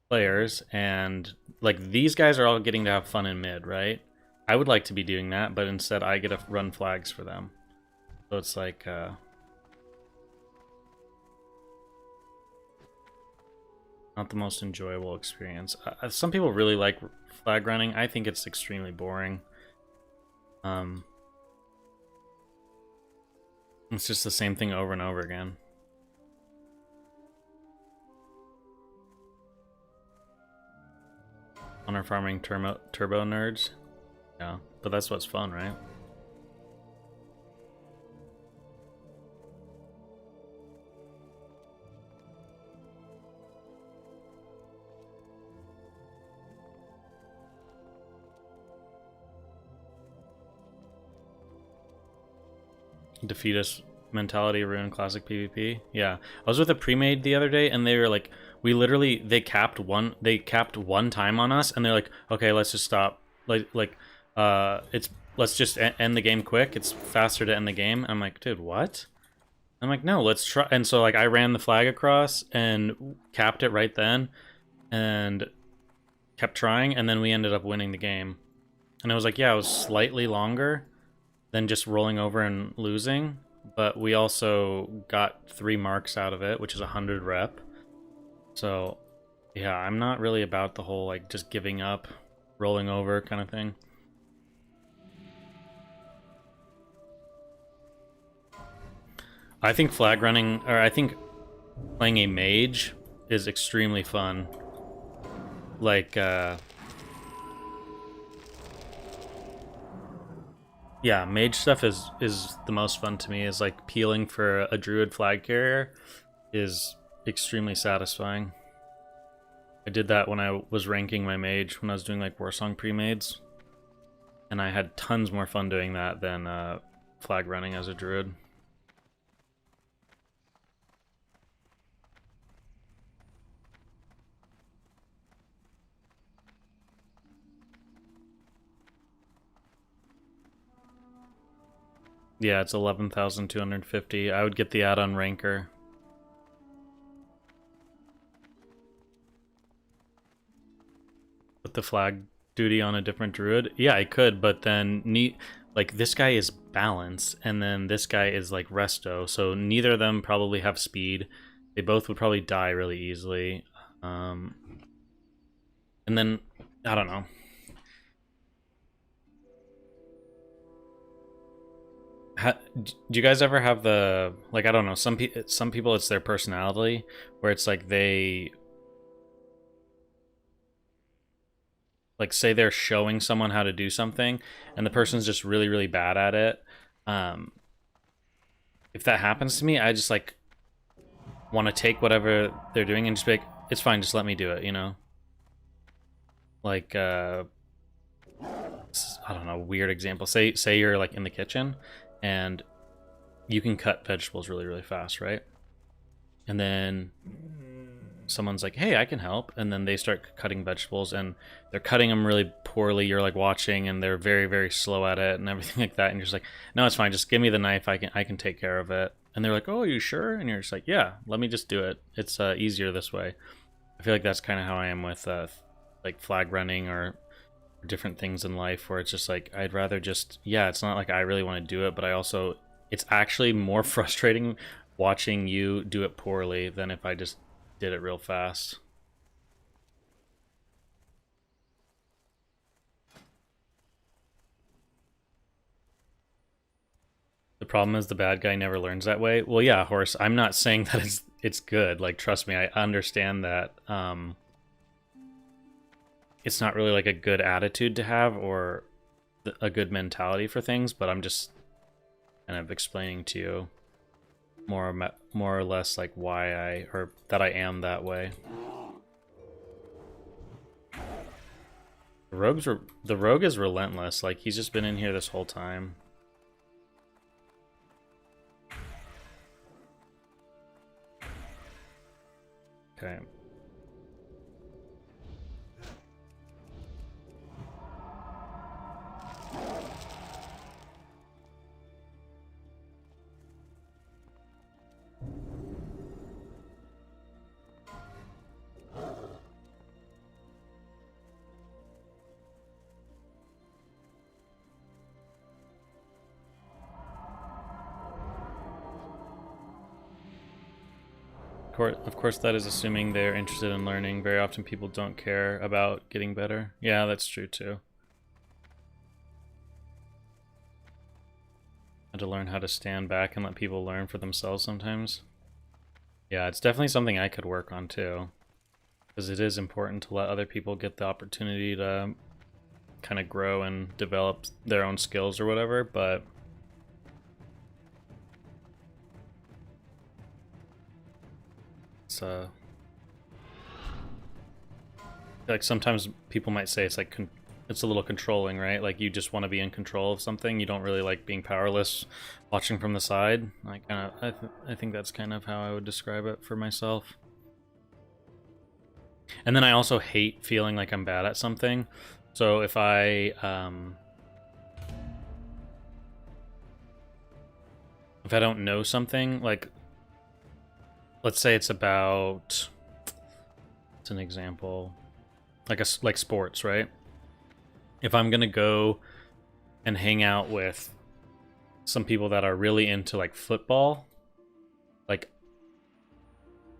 players, and like these guys are all getting to have fun in mid, right? I would like to be doing that, but instead I get to run flags for them. So it's like not the most enjoyable experience. Some people really like flag running. I think it's extremely boring. It's just the same thing over and over again. Honor farming turbo nerds. Yeah, but that's what's fun, right? Defeatist mentality, ruin classic PvP. Yeah, I was with a pre-made the other day, and they were like, they capped one time on us, and they're like, okay, let's just stop. Let's just end the game quick. It's faster to end the game. I'm like, dude, what? I'm like, no, let's try. And so like I ran the flag across and capped it right then, and kept trying, and then we ended up winning the game. And I was like, yeah, it was slightly longer than just rolling over and losing, but we also got 3 marks out of it, which is 100 rep. So yeah, I'm not really about the whole like just giving up, rolling over kind of thing. I think flag running, or I think playing a mage is extremely fun. Like yeah, mage stuff is the most fun to me. Is like peeling for a druid flag carrier is extremely satisfying. I did that when I was ranking my mage, when I was doing like Warsong pre-mades. And I had tons more fun doing that than flag running as a druid. Yeah, it's 11,250. I would get the add-on ranker. Put the flag duty on a different druid? Yeah, I could, but then like this guy is balance, and then this guy is like resto, so neither of them probably have speed. They both would probably die really easily. And then, I don't know. Do you guys ever have the, like, I don't know, some people it's their personality, where it's like they, like, say they're showing someone how to do something and the person's just really, really bad at it. If that happens to me, I just like want to take whatever they're doing and just be like, it's fine, just let me do it, you know? Like, I don't know, weird example. Say you're like in the kitchen and you can cut vegetables really, really fast, right? And then someone's like, hey, I can help, and then they start cutting vegetables, and they're cutting them really poorly. You're like watching, and they're very, very slow at it and everything like that, and you're just like, no, it's fine, just give me the knife, I can take care of it. And they're like, oh, are you sure? And you're just like, yeah, let me just do it, it's easier this way. I feel like that's kind of how I am with like flag running or different things in life, where it's just like, I'd rather just, yeah, it's not like I really want to do it, but I also, it's actually more frustrating watching you do it poorly than if I just did it real fast. The problem is the bad guy never learns that way. Well, yeah, Horse, I'm not saying that it's good. Like, trust me, I understand that it's not really like a good attitude to have or a good mentality for things, but I'm just kind of explaining to you more or less like why that I am that way. The rogue is relentless. Like, he's just been in here this whole time. Okay. Of course, that is assuming they're interested in learning. Very often people don't care about getting better. Yeah, that's true too. Had to learn how to stand back and let people learn for themselves sometimes. Yeah, it's definitely something I could work on too. Because it is important to let other people get the opportunity to kind of grow and develop their own skills or whatever, but it's like sometimes people might say it's like it's a little controlling, right? Like, you just want to be in control of something. You don't really like being powerless, watching from the side. I think that's kind of how I would describe it for myself. And then I also hate feeling like I'm bad at something. So if I don't know something, like, let's say it's about, it's an example, like sports, right? If I'm gonna go and hang out with some people that are really into like football, like,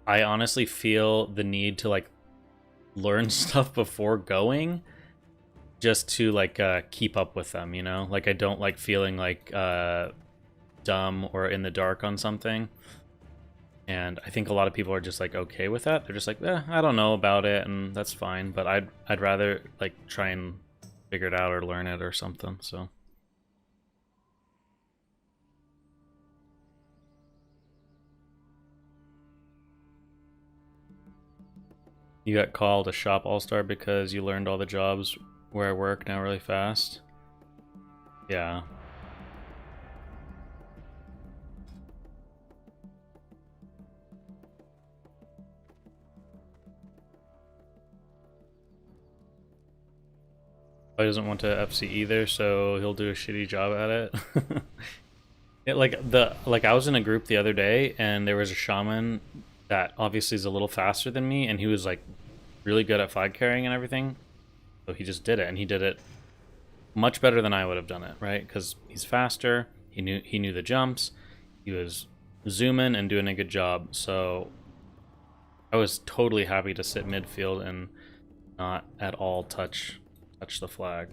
I honestly feel the need to like learn stuff before going, just to like keep up with them, you know? Like, I don't like feeling like dumb or in the dark on something. And I think a lot of people are just like okay with that. They're just like, I don't know about it, and that's fine. But I'd rather like try and figure it out or learn it or something. So you got called a shop all-star because you learned all the jobs where I work now really fast. Yeah. He doesn't want to FC either, so he'll do a shitty job at it. Like I was in a group the other day, and there was a shaman that obviously is a little faster than me, and he was like really good at flag carrying and everything. So he just did it, and he did it much better than I would have done it, right? Because he's faster. He knew the jumps. He was zooming and doing a good job. So I was totally happy to sit midfield and not at all touch the flag.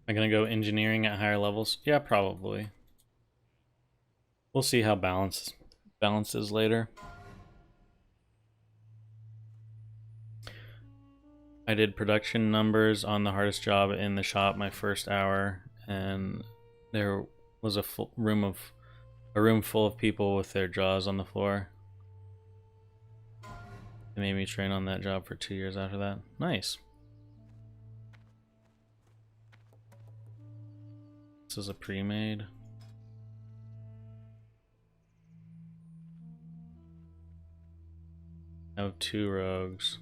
Am I gonna go engineering at higher levels? Yeah, probably. We'll see how balance is later. I did production numbers on the hardest job in the shop my first hour, and there was a room full of people with their jaws on the floor. They made me train on that job for 2 years after that. Nice. This is a pre-made. I have 2 rogues.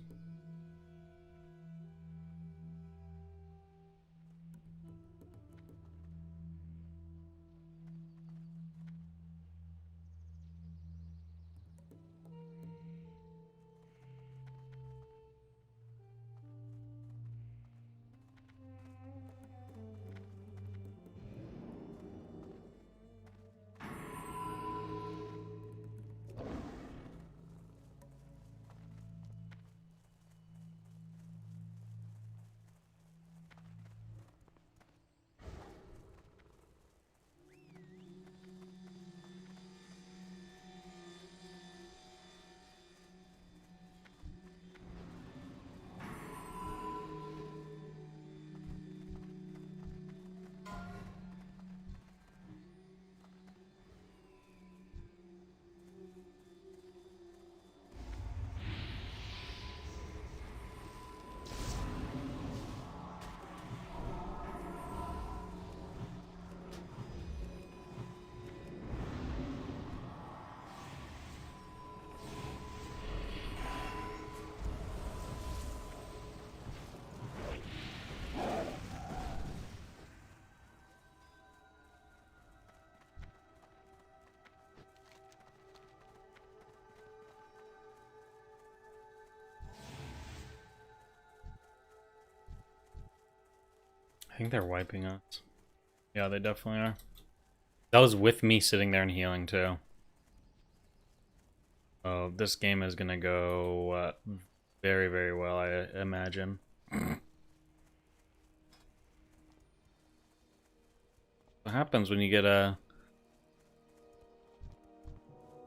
I think they're wiping us. Yeah, they definitely are. That was with me sitting there and healing too. Oh, this game is gonna go very, very well, I imagine. What happens when you get a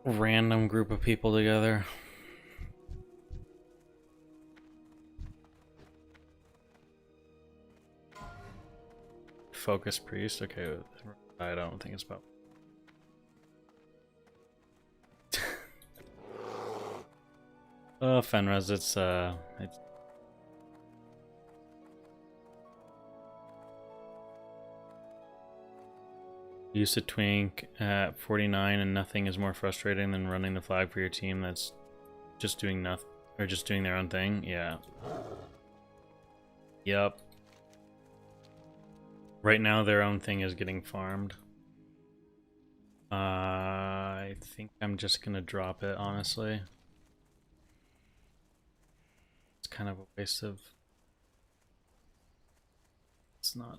random group of people together? Focus priest, okay. I don't think it's about. Oh, Fenris, it's used to twink at 49, and nothing is more frustrating than running the flag for your team that's just doing nothing or just doing their own thing. Yeah. Yep. Right now, their own thing is getting farmed. I think I'm just gonna drop it, honestly. It's kind of a waste of... It's not...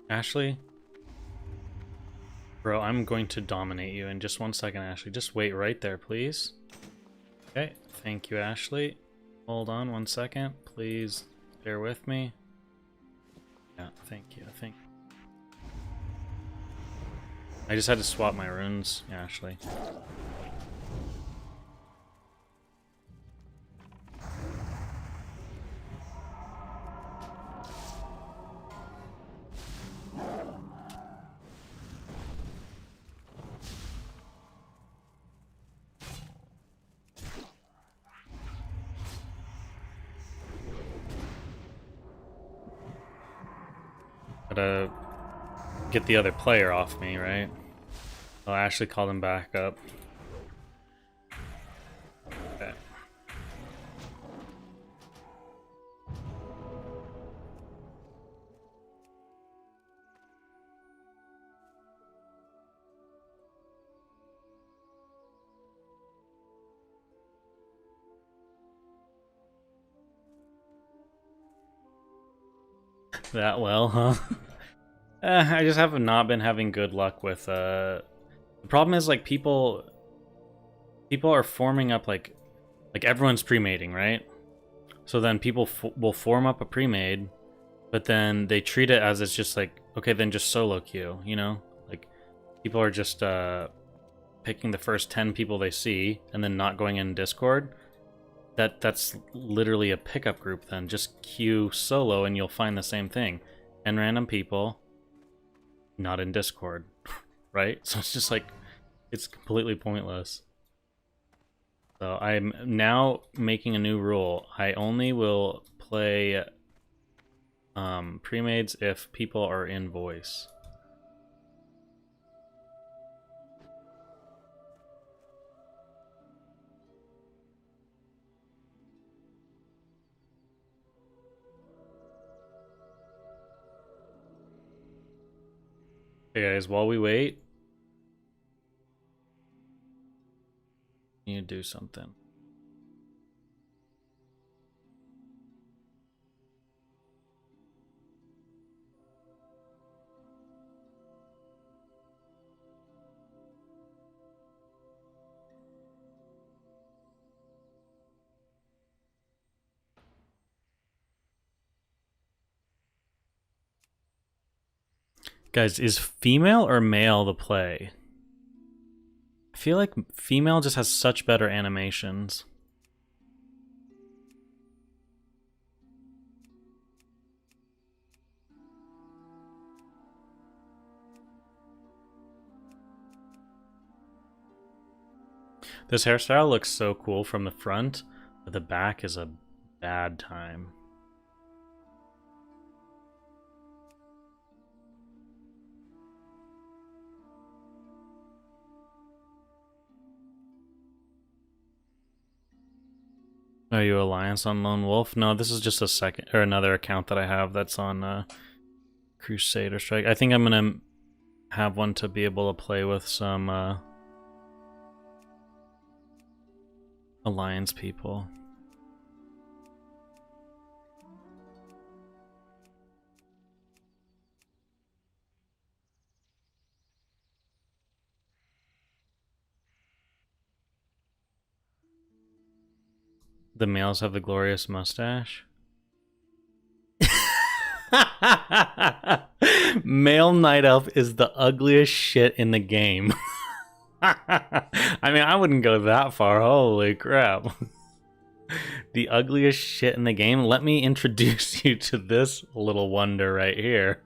Ashley? Bro, I'm going to dominate you in just 1 second, Ashley. Just wait right there, please. Okay, thank you, Ashley. Hold on 1 second. Please bear with me. Yeah, thank you, I just had to swap my runes, Ashley. Gotta get the other player off me, right? I'll actually call them back up. Okay. That well, huh? I just have not been having good luck with the problem is like people are forming up like everyone's pre-mating, right? So then people will form up a pre-made, but then they treat it as it's just like, okay, then just solo queue, you know? Like, people are just picking the first 10 people they see and then not going in Discord. That's literally a pickup group then. Just queue solo and you'll find the same thing. 10 random people, not in Discord, right? So it's just like, it's completely pointless. So I'm now making a new rule. I only will play pre-mades if people are in voice. Hey guys, while we wait, you do something. Guys, is female or male the play? I feel like female just has such better animations. This hairstyle looks so cool from the front, but the back is a bad time. Are you Alliance on Lone Wolf? No, this is just a second or another account that I have that's on Crusader Strike. I think I'm gonna have one to be able to play with some Alliance people. The males have the glorious mustache. Male Night Elf is the ugliest shit in the game. I mean, I wouldn't go that far. Holy crap. The ugliest shit in the game. Let me introduce you to this little wonder right here.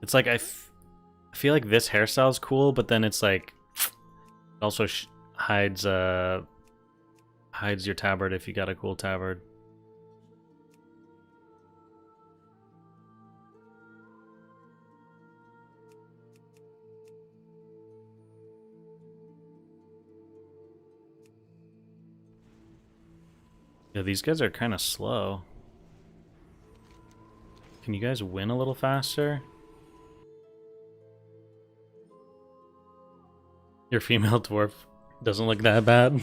It's like I feel like this hairstyle is cool, but then it's like it also hides your tabard if you got a cool tabard. Yeah, these guys are kind of slow. Can you guys win a little faster? Your female dwarf doesn't look that bad.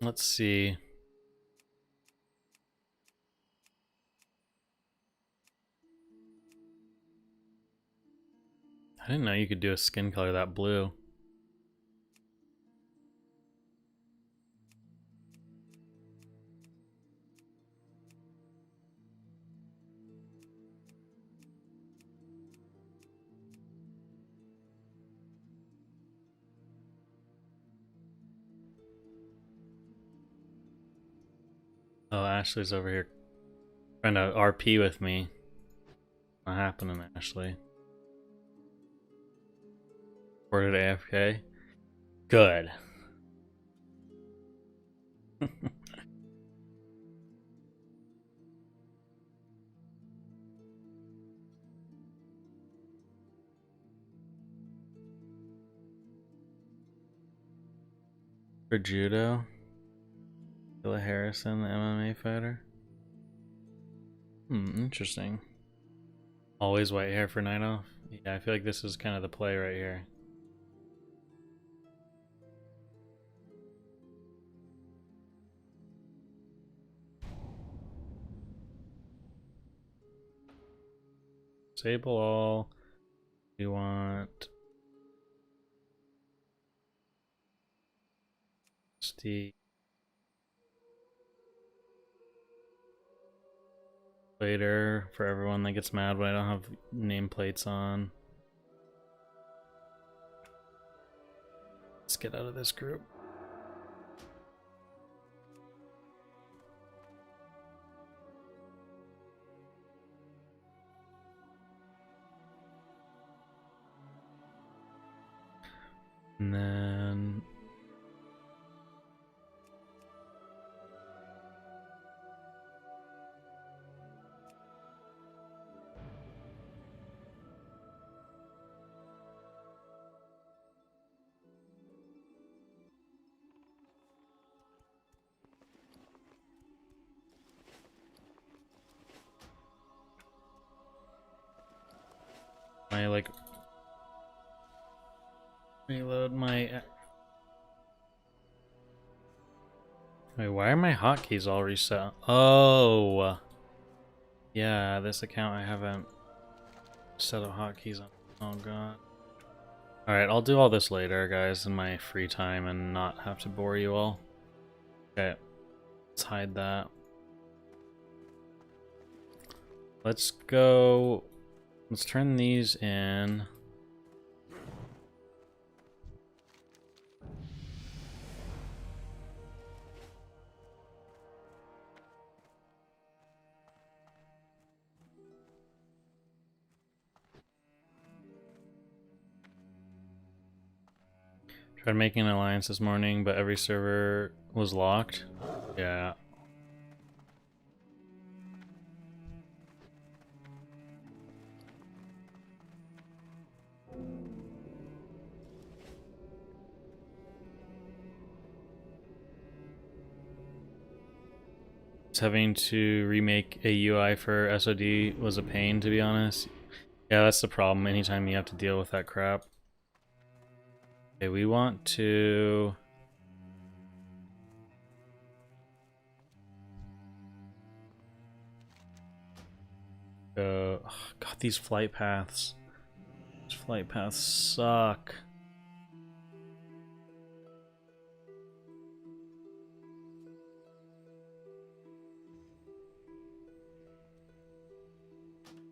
Let's see. I didn't know you could do a skin color that blue. Oh, Ashley's over here trying to RP with me. Not happening, Ashley. Reported AFK. Good. For judo, Killa Harrison, the MMA fighter. Interesting. Always white hair for Night Elf. Yeah, I feel like this is kind of the play right here. disable all. We want Steve later for everyone that gets mad when I don't have nameplates on. Let's get out of this group. And then I like reload my. Wait, why are my hotkeys all reset? Oh, yeah, this account I haven't set up hotkeys on. Oh god. Alright, I'll do all this later, guys, in my free time and not have to bore you all. Okay, let's hide that. Let's go. Let's turn these in. Tried making an alliance this morning, but every server was locked. Yeah. Having to remake a UI for SOD was a pain, to be honest. Yeah, that's the problem anytime you have to deal with that crap. Okay, we want to... go... Oh, God, these flight paths. These flight paths suck.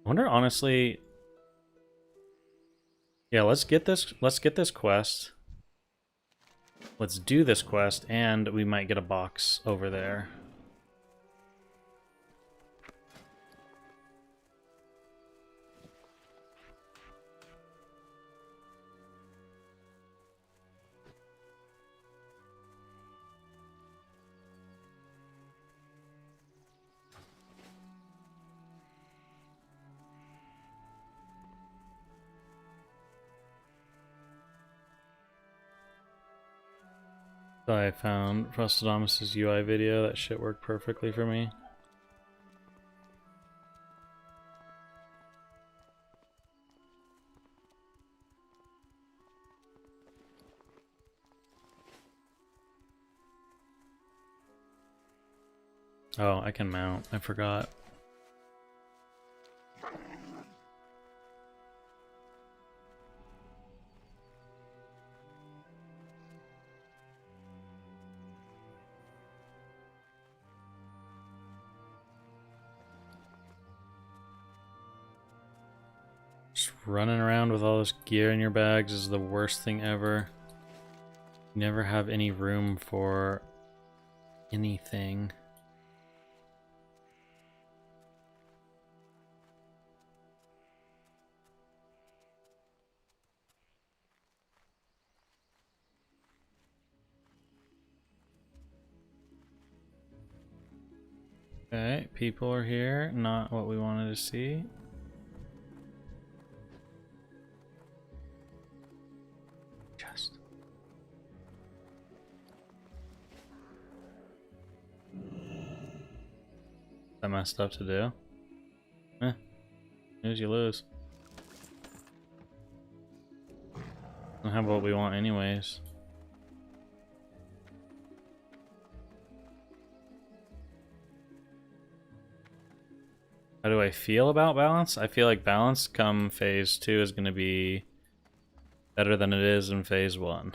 I wonder, honestly... Yeah, let's get this quest. Let's do this quest, and we might get a box over there. So I found Frostadamus's UI video. That shit worked perfectly for me. Oh, I can mount. I forgot. Just running around with all this gear in your bags is the worst thing ever. You never have any room for anything. Okay, people are here. Not what we wanted to see. Just. That messed up to do. Lose you lose. Don't have what we want anyways. How do I feel about balance? I feel like balance come phase 2 is going to be better than it is in phase 1.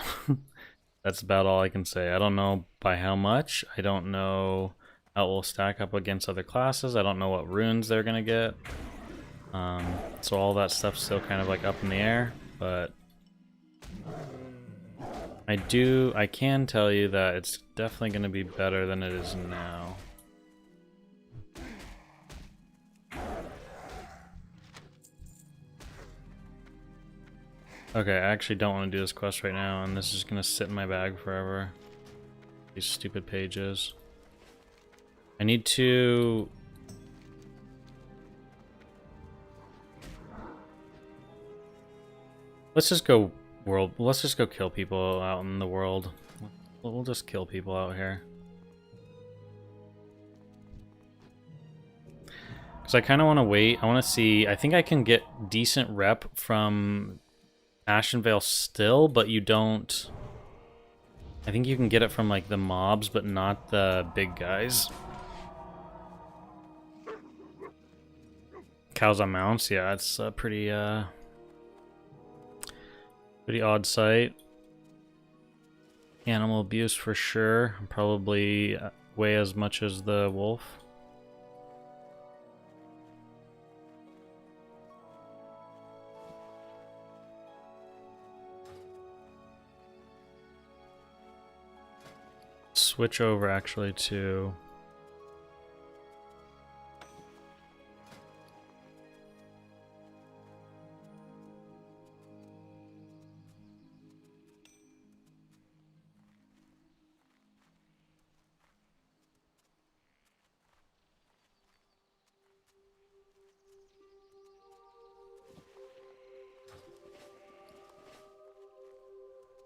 That's about all I can say. I don't know by how much. I don't know how it will stack up against other classes. I don't know what runes they're going to get. So all that stuff's still kind of like up in the air, but I can tell you that it's definitely going to be better than it is now. Okay, I actually don't want to do this quest right now, and this is going to sit in my bag forever. These stupid pages. I need to... Let's just go let's just go kill people out in the world. We'll just kill people out here. Because I kind of want to wait. I want to see... I think I can get decent rep from Ashenvale still, but you don't... I think you can get it from like the mobs, but not the big guys. Cows on mounts, yeah, it's a pretty pretty odd sight. Animal abuse for sure. Probably way as much as the wolf. Switch over actually to...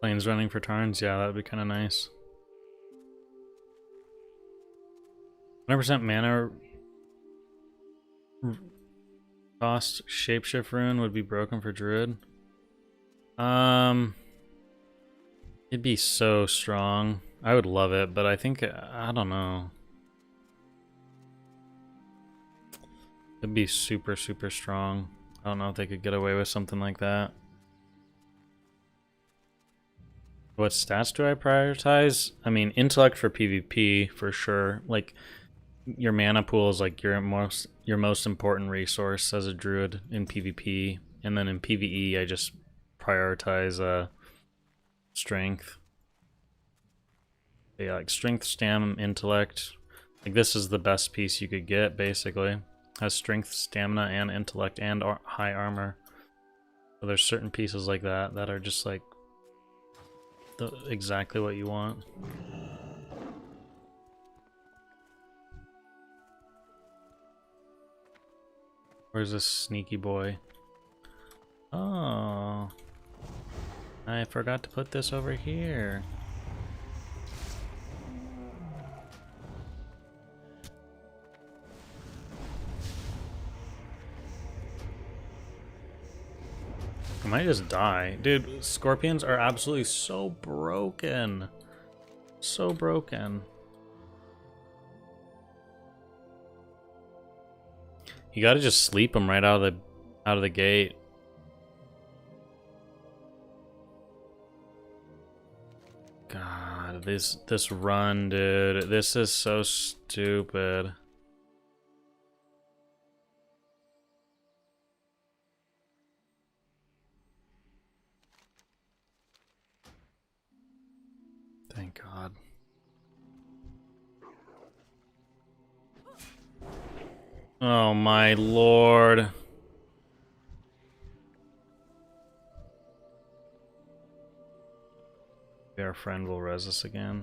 Planes running for Tarns, yeah, that'd be kind of nice. 100% mana cost shapeshift rune would be broken for Druid. It'd be so strong. I would love it, but I think I don't know. It'd be super strong. I don't know if they could get away with something like that. What stats do I prioritize? I mean, intellect for PvP for sure. Like, your mana pool is like your most important resource as a druid in PvP, and then in PvE I just prioritize strength. Yeah, like strength, stamina, intellect. Like this is the best piece you could get basically. Has strength, stamina, and intellect, and high armor. So there's certain pieces like that that are just like exactly what you want. Where's this sneaky boy? Oh, I forgot to put this over here. I might just die. Dude, scorpions are absolutely so broken. So broken. You gotta just sleep them right out of the gate. God, this run, dude. This is so stupid. Thank God. Oh my lord. Maybe our friend will res us again.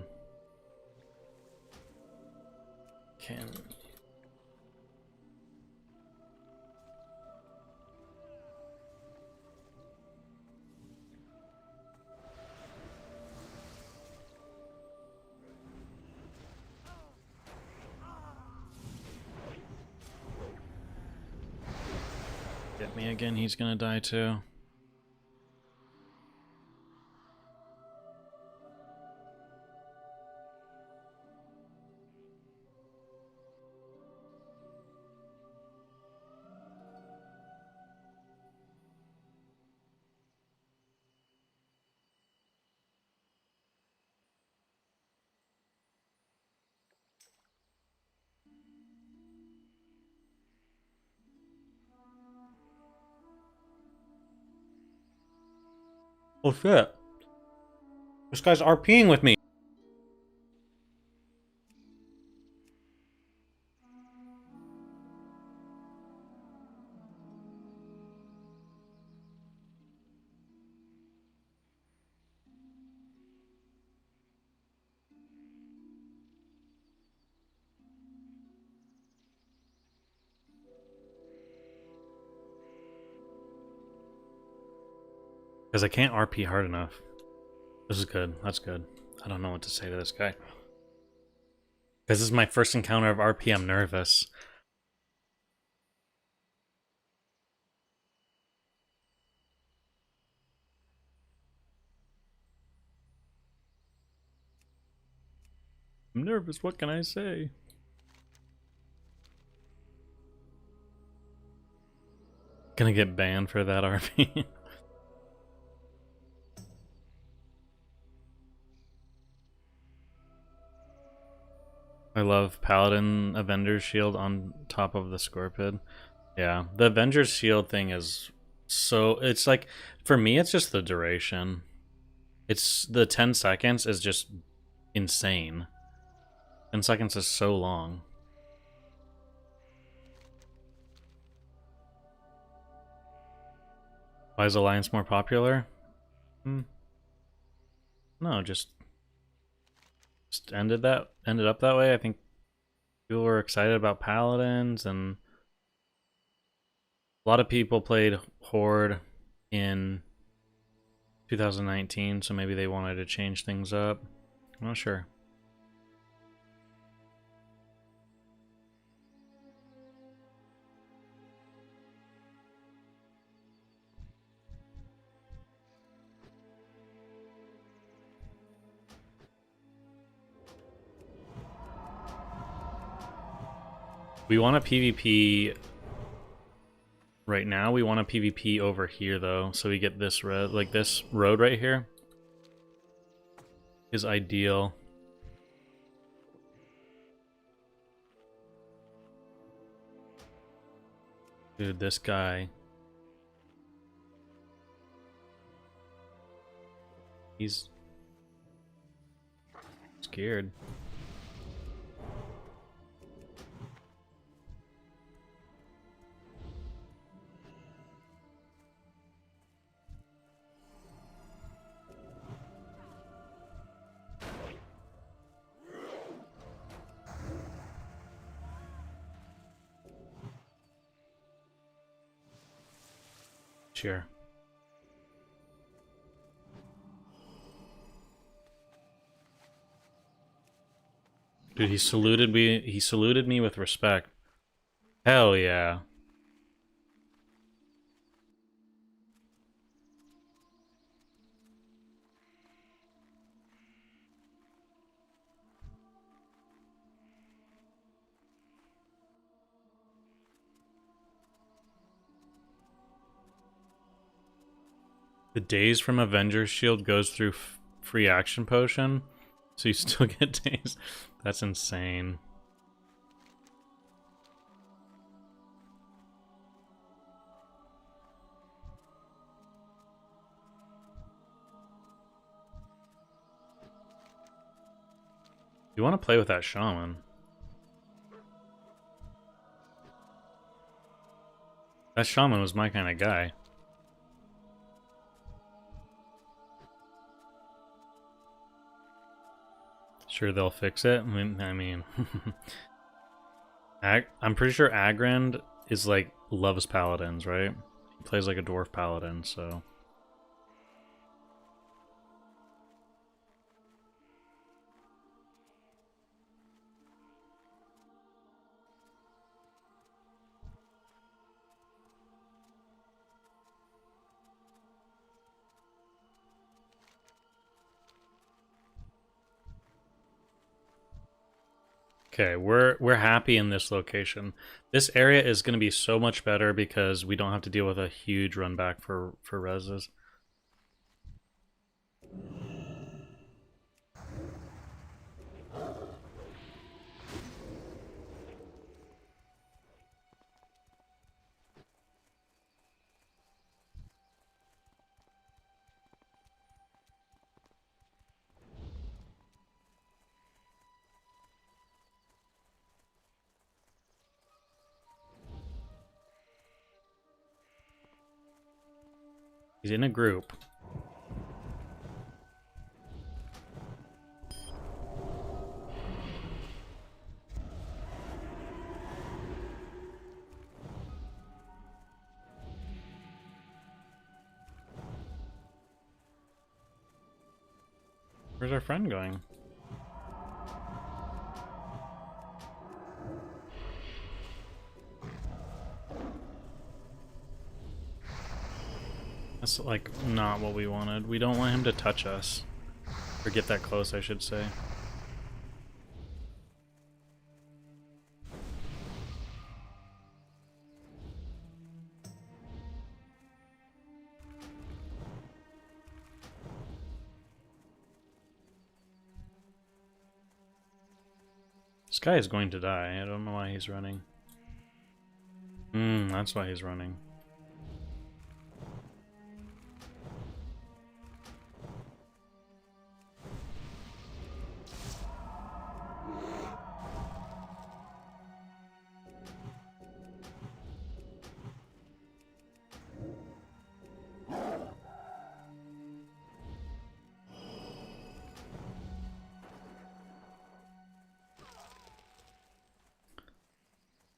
Can... Get me again, he's gonna die too. Oh shit. This guy's RPing with me. Because I can't RP hard enough. This is good. That's good. I don't know what to say to this guy. Because this is my first encounter of RP, I'm nervous. I'm nervous, what can I say? Gonna get banned for that RP. I love Paladin Avenger's Shield on top of the Scorpid. Yeah, the Avenger's Shield thing is so... It's like, for me, it's just the duration. It's the 10 seconds is just insane. 10 seconds is so long. Why is Alliance more popular? No, just ended up that way. I think people were excited about Paladins, and a lot of people played Horde in 2019, so maybe they wanted to change things up. I'm not sure. We want a PvP right now. We want a PvP over here though, so we get this road, like this road right here is ideal. Dude, this guy. He's scared. Sure. Dude, he saluted me. He saluted me with respect. Hell yeah. The days from Avengers Shield goes through free action potion, so you still get days. That's insane. You want to play with that shaman? That shaman was my kind of guy. Sure, they'll fix it. I mean, I'm pretty sure Agrand is like loves paladins, right? He plays like a dwarf paladin, so. Okay, we're happy in this location. This area is going to be so much better because we don't have to deal with a huge run back for reses. He's in a group. Where's our friend going? That's like not what we wanted. We don't want him to touch us. Or get that close, I should say. This guy is going to die. I don't know why he's running. That's why he's running.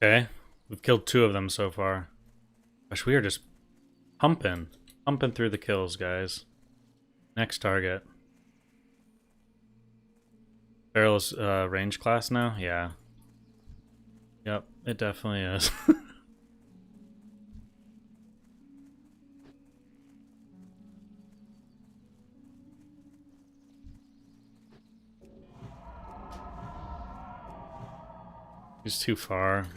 Okay, we've killed 2 of them so far. Gosh, we are just pumping through the kills, guys. Next target. Barrel's range class now? Yeah. Yep, it definitely is. He's too far.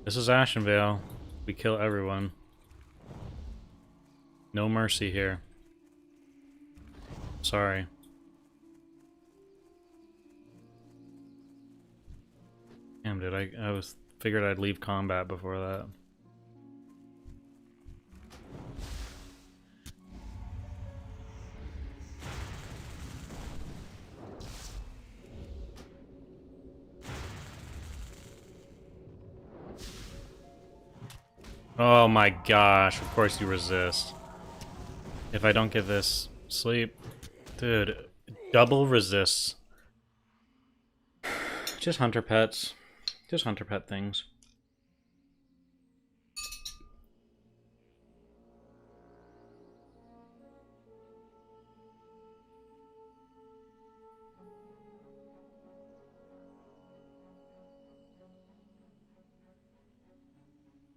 This is Ashenvale. We kill everyone. No mercy here. Sorry. Damn, dude, I figured I'd leave combat before that. Oh my gosh, of course you resist. If I don't get this sleep. Dude, double resists. Just hunter pets. Just hunter pet things.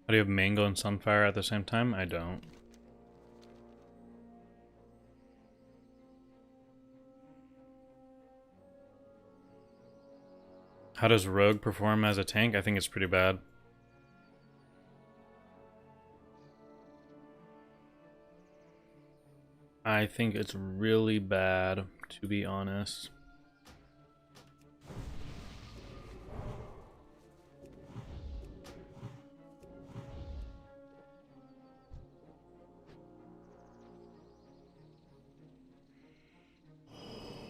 Do you have Mango and Sunfire at the same time? I don't. How does Rogue perform as a tank? I think it's pretty bad. I think it's really bad, to be honest.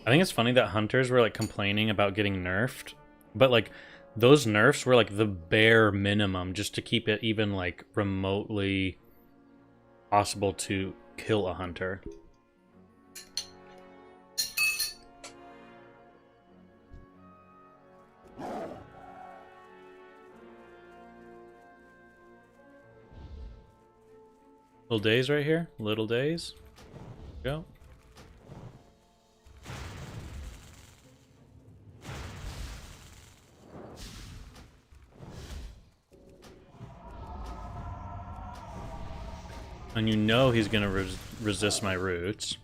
I think it's funny that hunters were like complaining about getting nerfed, but like those nerfs were like the bare minimum just to keep it even like remotely possible to kill a hunter. Little days right here, little days. Go. And you know he's gonna resist my roots.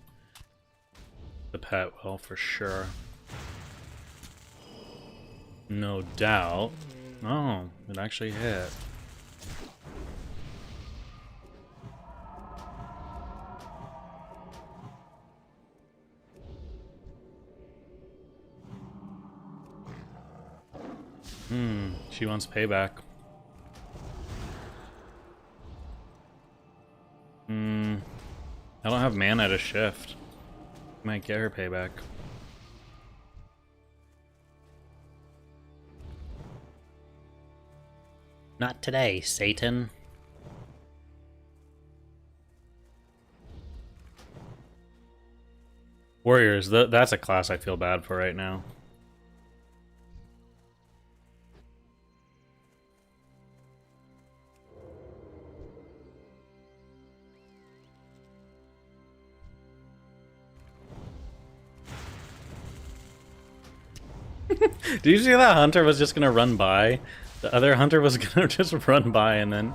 The pet will, for sure. No doubt. Oh, it actually hit. She wants payback. I don't have mana to shift. Might get her payback. Not today, Satan. Warriors, that's a class I feel bad for right now. Did you see that hunter was just gonna run by? The other hunter was gonna just run by, and then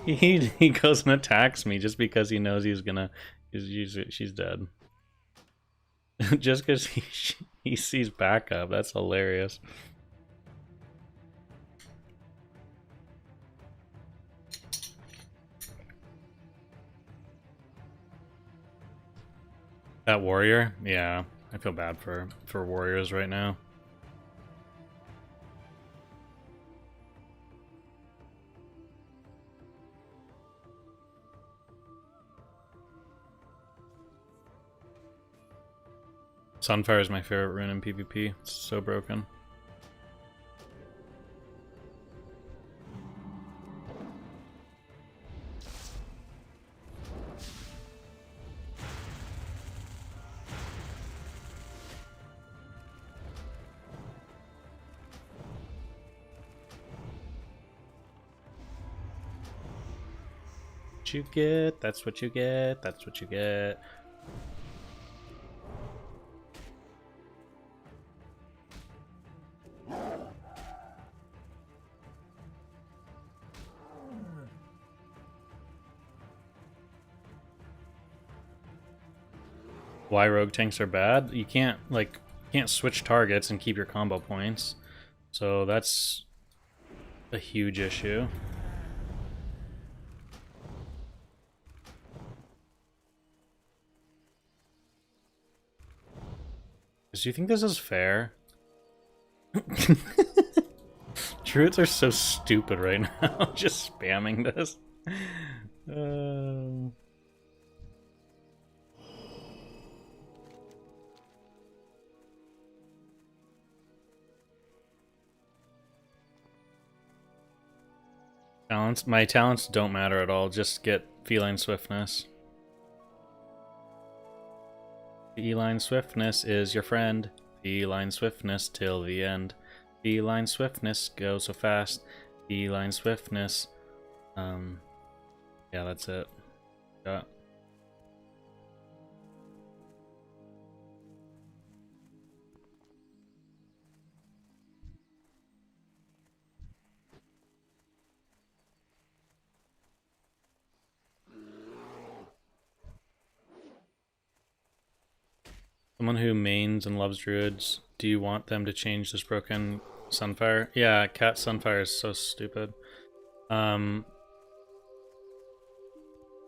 he goes and attacks me just because he knows she's dead. Just because he sees backup. That's hilarious. That warrior? Yeah, I feel bad for warriors right now. Sunfire is my favorite rune in PvP. It's so broken. What you get, that's what you get, that's what you get. Why rogue tanks are bad? You can't switch targets and keep your combo points. So that's a huge issue. Do you think this is fair? Druids are so stupid right now, just spamming this. My talents don't matter at all, just get feline swiftness. Feline swiftness is your friend. Feline swiftness till the end. Feline swiftness, go so fast. Feline swiftness. Yeah, that's it. Yeah. Someone who mains and loves druids, do you want them to change this broken Sunfire? Yeah, Cat Sunfire is so stupid. Yeah,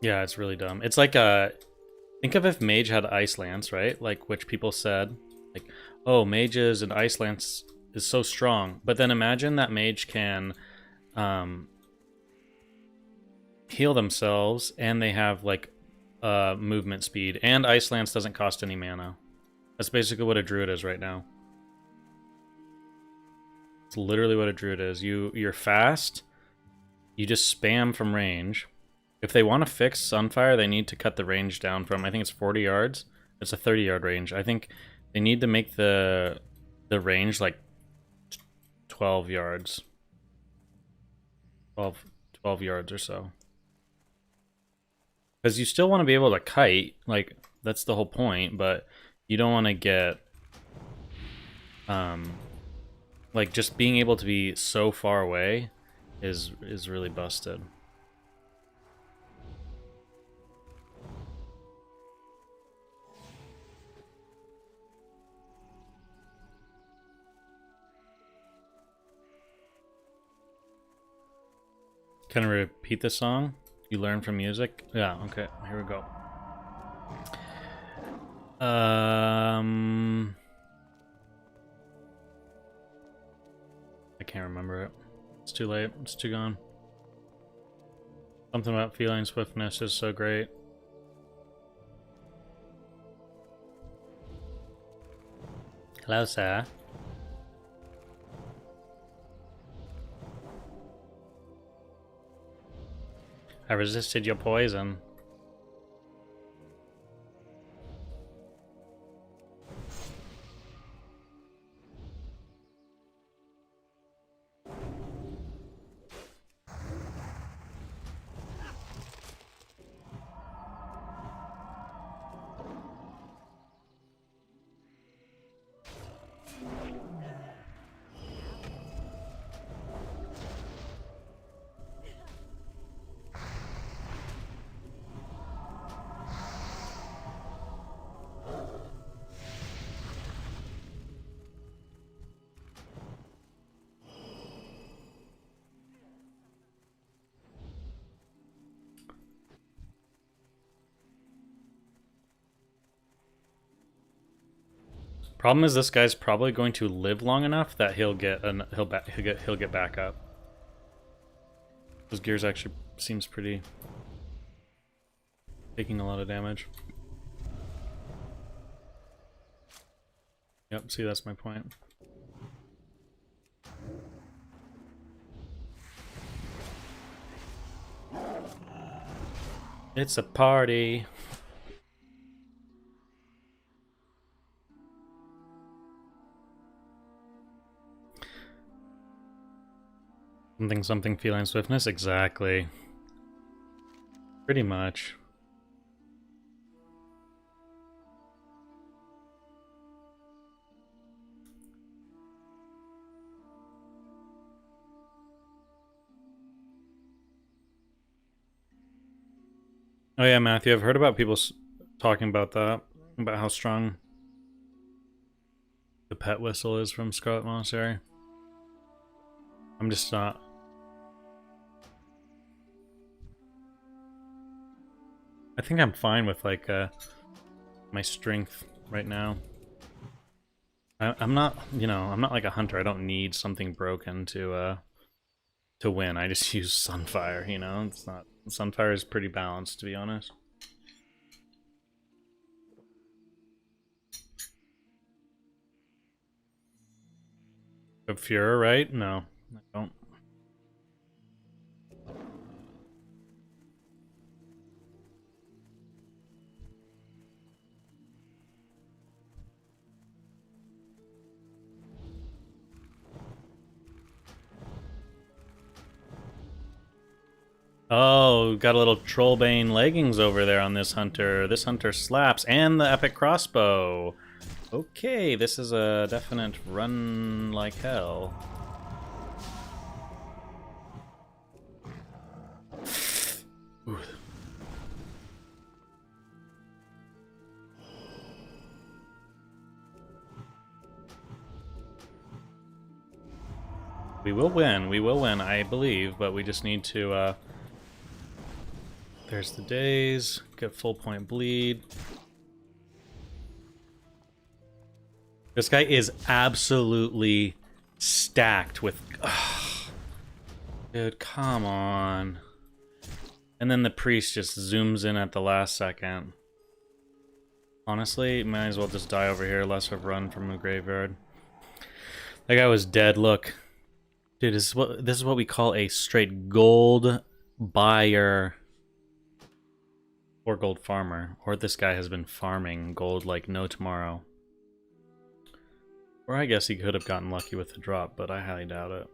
it's really dumb. It's like think of if Mage had Ice Lance, right? Like, which people said, like, oh, Mages and Ice Lance is so strong. But then imagine that Mage can heal themselves, and they have, like, movement speed, and Ice Lance doesn't cost any mana. That's basically what a Druid is right now. It's literally what a Druid is. You're fast, you just spam from range. If they want to fix Sunfire, they need to cut the range down from, I think it's 40 yards. It's a 30-yard range. I think they need to make the range like 12 yards. 12 yards or so. Because you still want to be able to kite, like, that's the whole point, but you don't want to get, like, just being able to be so far away is really busted. Can I repeat the song? You learn from music? Yeah, okay, here we go. can't remember it. It's too late. It's too gone. Something about feeling swiftness is so great. Hello, sir. I resisted your poison. Problem is, this guy's probably going to live long enough that he'll get back up. His gears actually seems pretty taking a lot of damage. Yep, see, that's my point. It's a party. Something feline swiftness? Exactly. Pretty much. Oh yeah, Matthew, I've heard about people talking about that, about how strong the pet whistle is from Scarlet Monastery. I'm just not... I think I'm fine with, like, my strength right now. I'm not, you know, I'm not like a hunter. I don't need something broken to win. I just use Sunfire, you know? It's not... Sunfire is pretty balanced, to be honest. But Fura, right? No, I don't. Oh, got a little Trollbane leggings over there on this hunter. This hunter slaps, and the epic crossbow. Okay, this is a definite run like hell. Ooh. We will win, I believe, but we just need to, there's the days, get full point bleed. This guy is absolutely stacked with... Ugh. Dude, come on. And then the priest just zooms in at the last second. Honestly, might as well just die over here, less have run from the graveyard. That guy was dead, look. Dude, this is what we call a straight gold buyer. Or gold farmer. Or this guy has been farming gold like no tomorrow. Or I guess he could have gotten lucky with the drop, but I highly doubt it.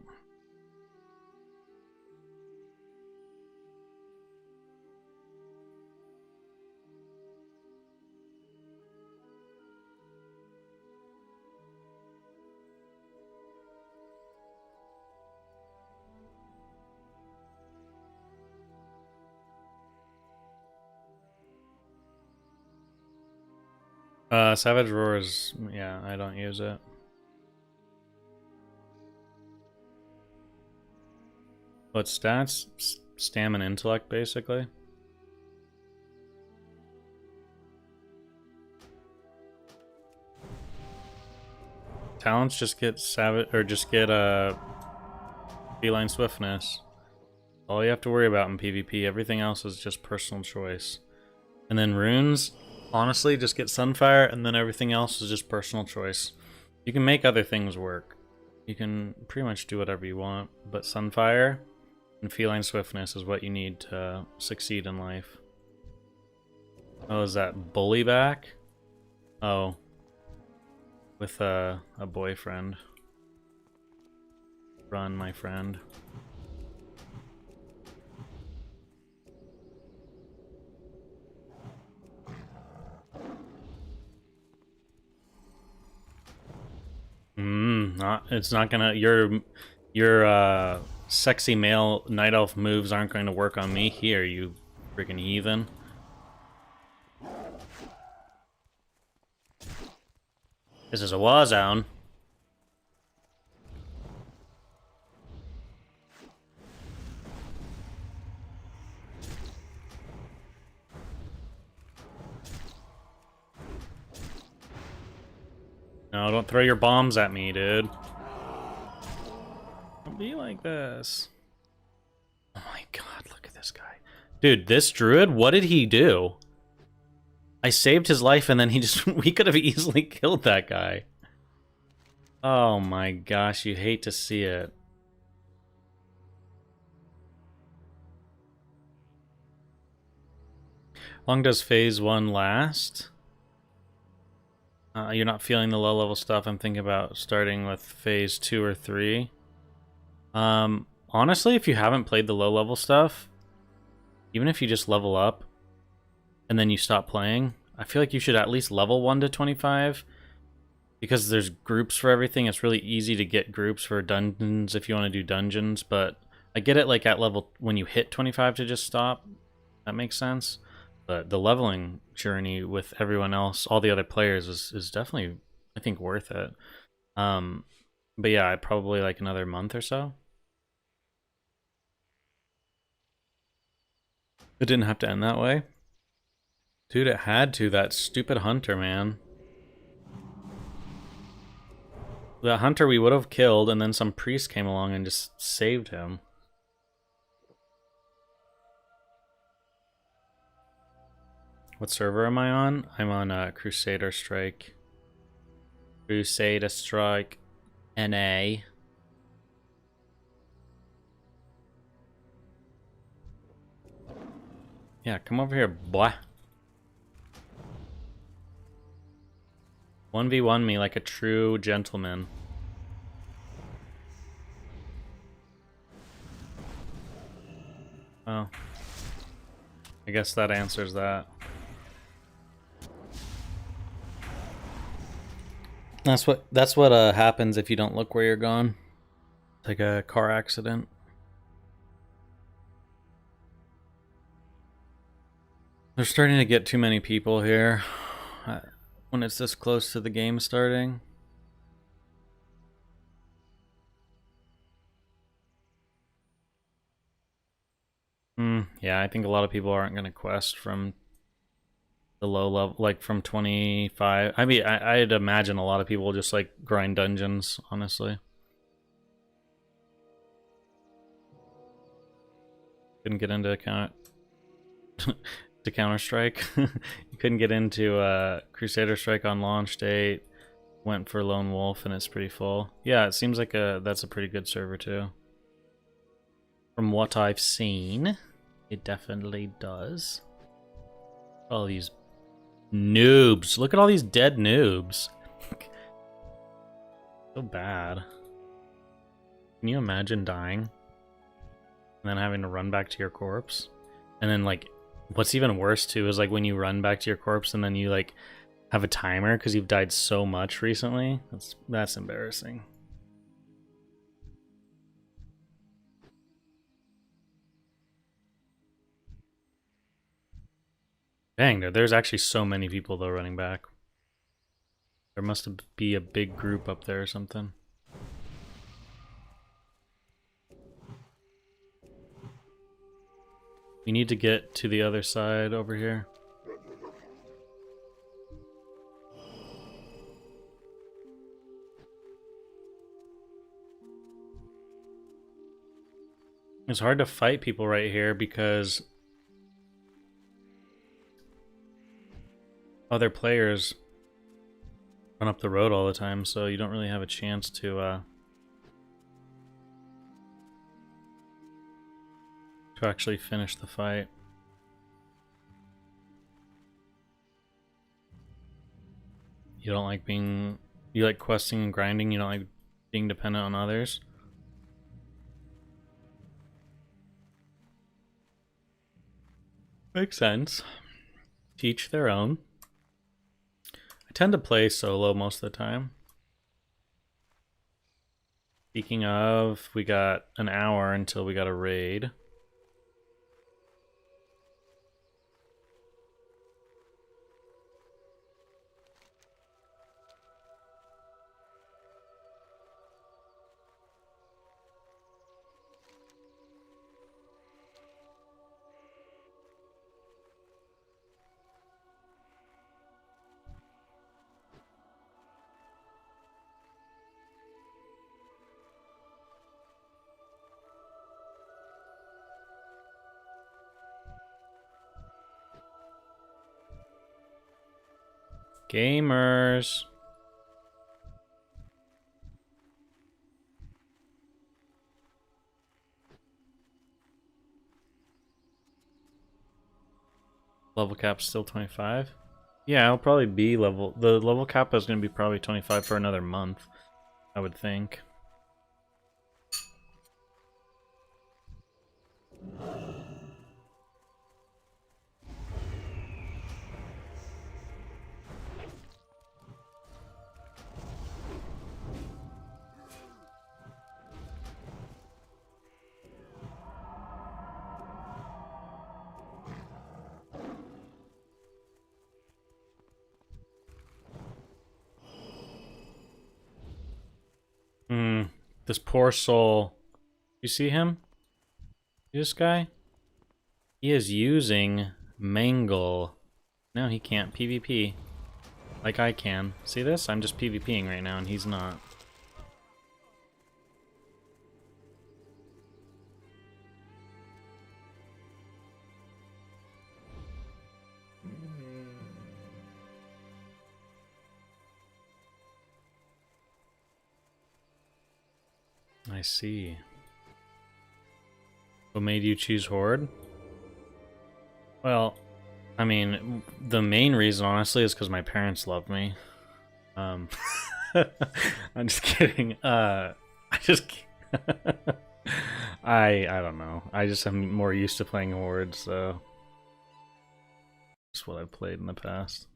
Savage Roar is... yeah, I don't use it. What stats? Stam and intellect, basically. Talents just get savage, or just get feline swiftness. All you have to worry about in PvP. Everything else is just personal choice. And then runes, honestly, just get Sunfire, and then everything else is just personal choice. You can make other things work. You can pretty much do whatever you want, but Sunfire and feline swiftness is what you need to succeed in life. Oh, is that bully back? Oh. With a boyfriend. Run, my friend. It's not gonna. Your sexy male night elf moves aren't going to work on me here, you freaking heathen. This is a war zone. No, don't throw your bombs at me, dude. Don't be like this. Oh my god, look at this guy. Dude, this druid, what did he do? I saved his life and then he just... we could have easily killed that guy. Oh my gosh, you hate to see it. How long does phase 1 last? You're not feeling the low level stuff. I'm thinking about starting with phase 2 or 3. Honestly, if you haven't played the low level stuff, even if you just level up and then you stop playing, I feel like you should at least level 1 to 25 because there's groups for everything. It's really easy to get groups for dungeons if you want to do dungeons, but I get it like at level when you hit 25 to just stop. That makes sense. But the leveling journey with everyone else, all the other players, is definitely, I think, worth it. But yeah, I'd probably like another month or so. It didn't have to end that way. Dude, it had to. That stupid hunter, man. The hunter we would have killed, and then some priest came along and just saved him. What server am I on? I'm on Crusader Strike. Crusader Strike NA. Yeah, come over here, boy. 1v1 me like a true gentleman. Oh. I guess that answers that. That's what happens if you don't look where you're going. It's like a car accident. They're starting to get too many people here when it's this close to the game starting. Yeah, I think a lot of people aren't going to quest from the low level, like from 25. I mean, I'd imagine a lot of people just like grind dungeons, honestly. Couldn't get into to Counter-Strike. You couldn't get into Crusader Strike on launch date. Went for Lone Wolf and it's pretty full. Yeah, it seems like that's a pretty good server too. From what I've seen, it definitely does. All these noobs. Look at all these dead noobs. So bad. Can you imagine dying? And then having to run back to your corpse? And then like, what's even worse too is like when you run back to your corpse and then you like have a timer because you've died so much recently. That's embarrassing. Dang, there's actually so many people though running back. There must be a big group up there or something. We need to get to the other side over here. It's hard to fight people right here because other players run up the road all the time, so you don't really have a chance to actually finish the fight. You don't like being... You like questing and grinding, you don't like being dependent on others. Makes sense. Teach their own. I tend to play solo most of the time. Speaking of, we got an hour until we got a raid. Gamers. Level cap's still 25? Yeah, it'll probably be level... The level cap is going to be probably 25 for another month, I would think. This poor soul. You see him? This guy? He is using Mangle. No, he can't PvP. Like I can. See this? I'm just PvPing right now and he's not. I see. What made you choose Horde? Well, I mean, the main reason, honestly, is because my parents love me. I'm just kidding. I don't know. I just am more used to playing Horde, so that's what I've played in the past.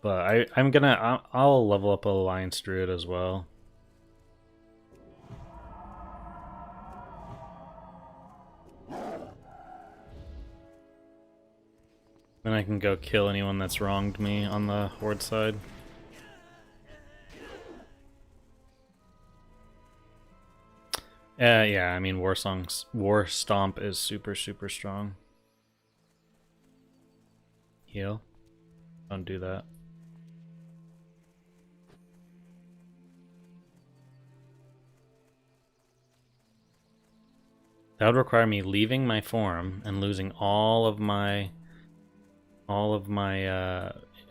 But I'll level up Alliance Druid as well. Then I can go kill anyone that's wronged me on the Horde side. Yeah, I mean War Stomp is super strong. Heal. Don't do that. That would require me leaving my form and losing all of my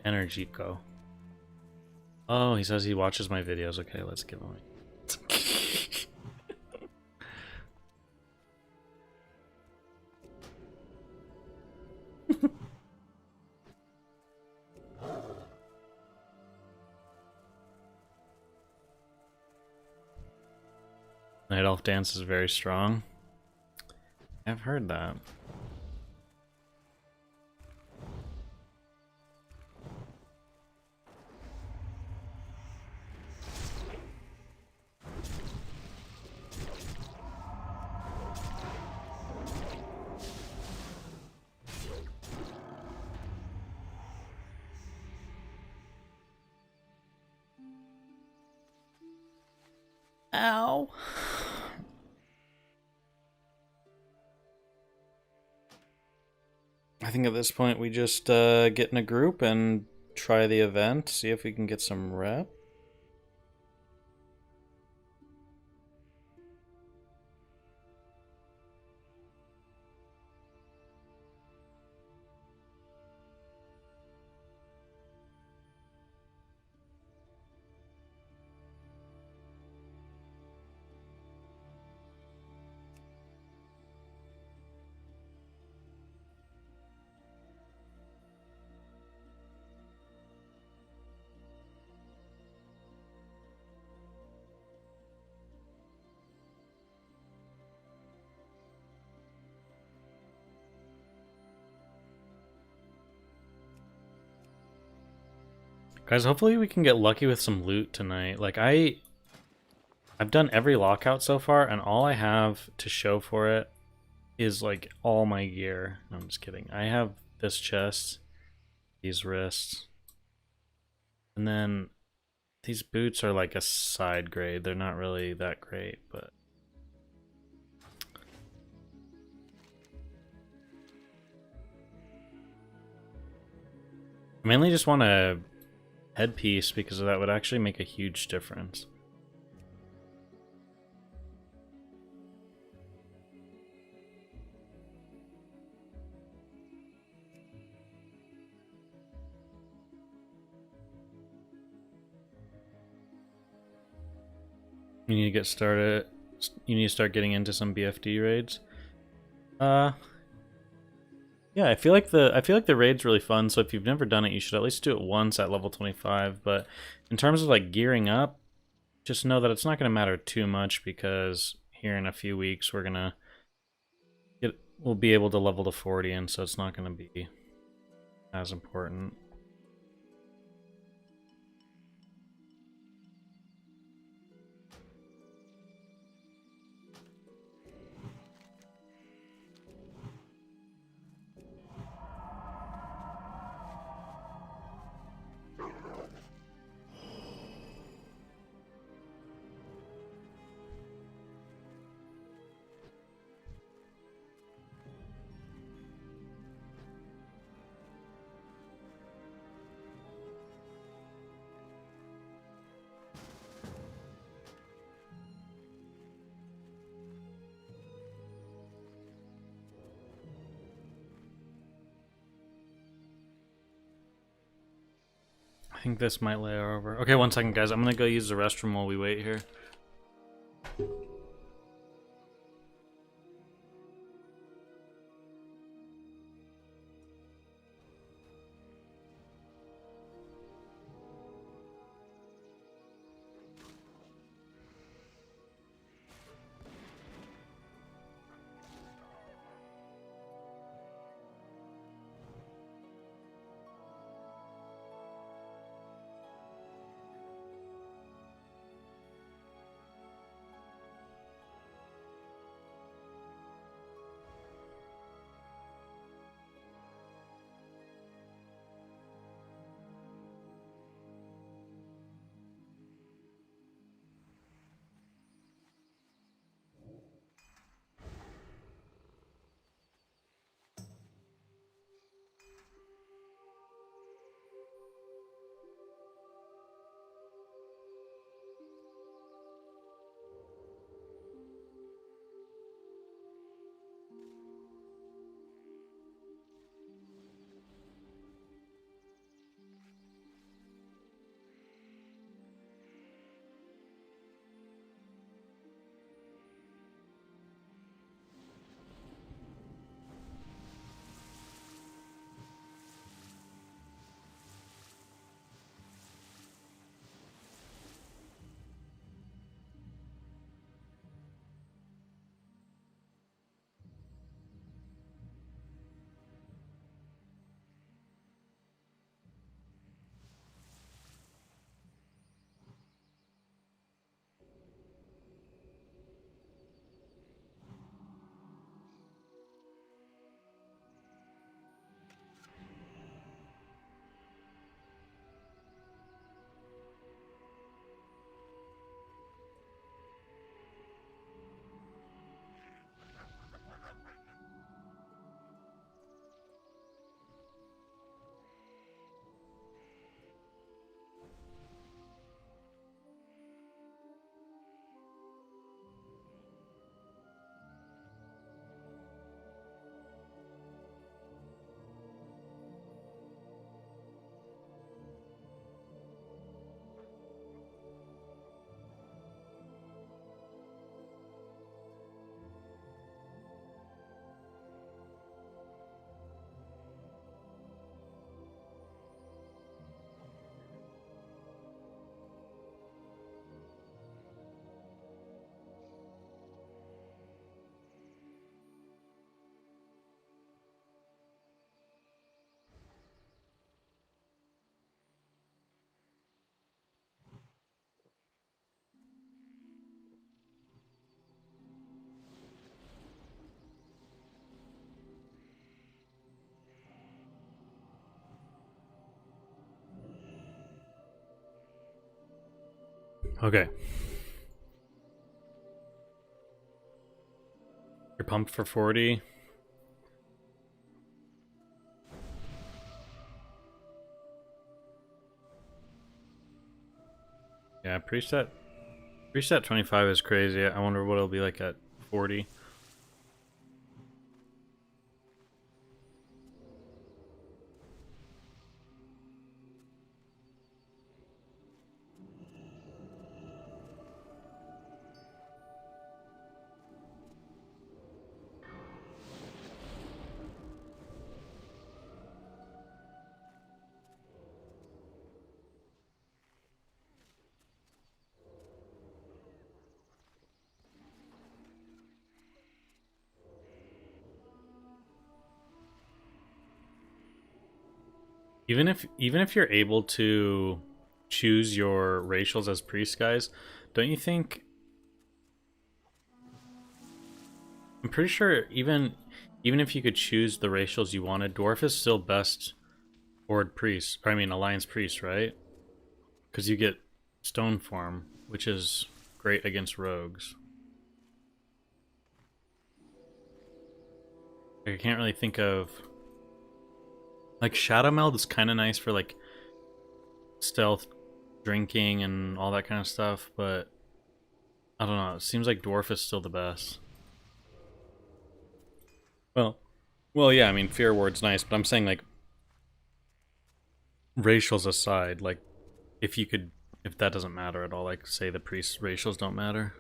energy go. Oh, he says he watches my videos. Okay, let's give him Night Elf Dance is very strong. I've heard that. Ow. I think at this point we just get in a group and try the event, see if we can get some rep. Guys, hopefully we can get lucky with some loot tonight. Like, I've done every lockout so far, and all I have to show for it is, like, all my gear. No, I'm just kidding. I have this chest, these wrists, and then these boots are like a side grade. They're not really that great, but... I mainly just want a headpiece because that would actually make a huge difference. You need to get started. You need to start getting into some BFD raids. Yeah, I feel like the raid's really fun. So if you've never done it, you should at least do it once at level 25. But in terms of like gearing up, just know that it's not going to matter too much because here in a few weeks we'll be able to level to 40, and so it's not going to be as important. I think this might lay over. Okay, one second, guys. I'm gonna go use the restroom while we wait here. Okay. You're pumped for 40. Yeah, preset 25 is crazy. I wonder what it'll be like at 40. Even if you're able to choose your racials as priest guys, don't you think? I'm pretty sure even if you could choose the racials you wanted, dwarf is still best horde priest. Or I mean alliance priest, right? Because you get stone form, which is great against rogues. I can't really think of. Like Shadow Meld is kind of nice for like stealth, drinking, and all that kind of stuff, but I don't know. It seems like dwarf is still the best. Well, yeah. I mean, Fear Ward's nice, but I'm saying like racials aside, like if that doesn't matter at all, like say the priest racials don't matter.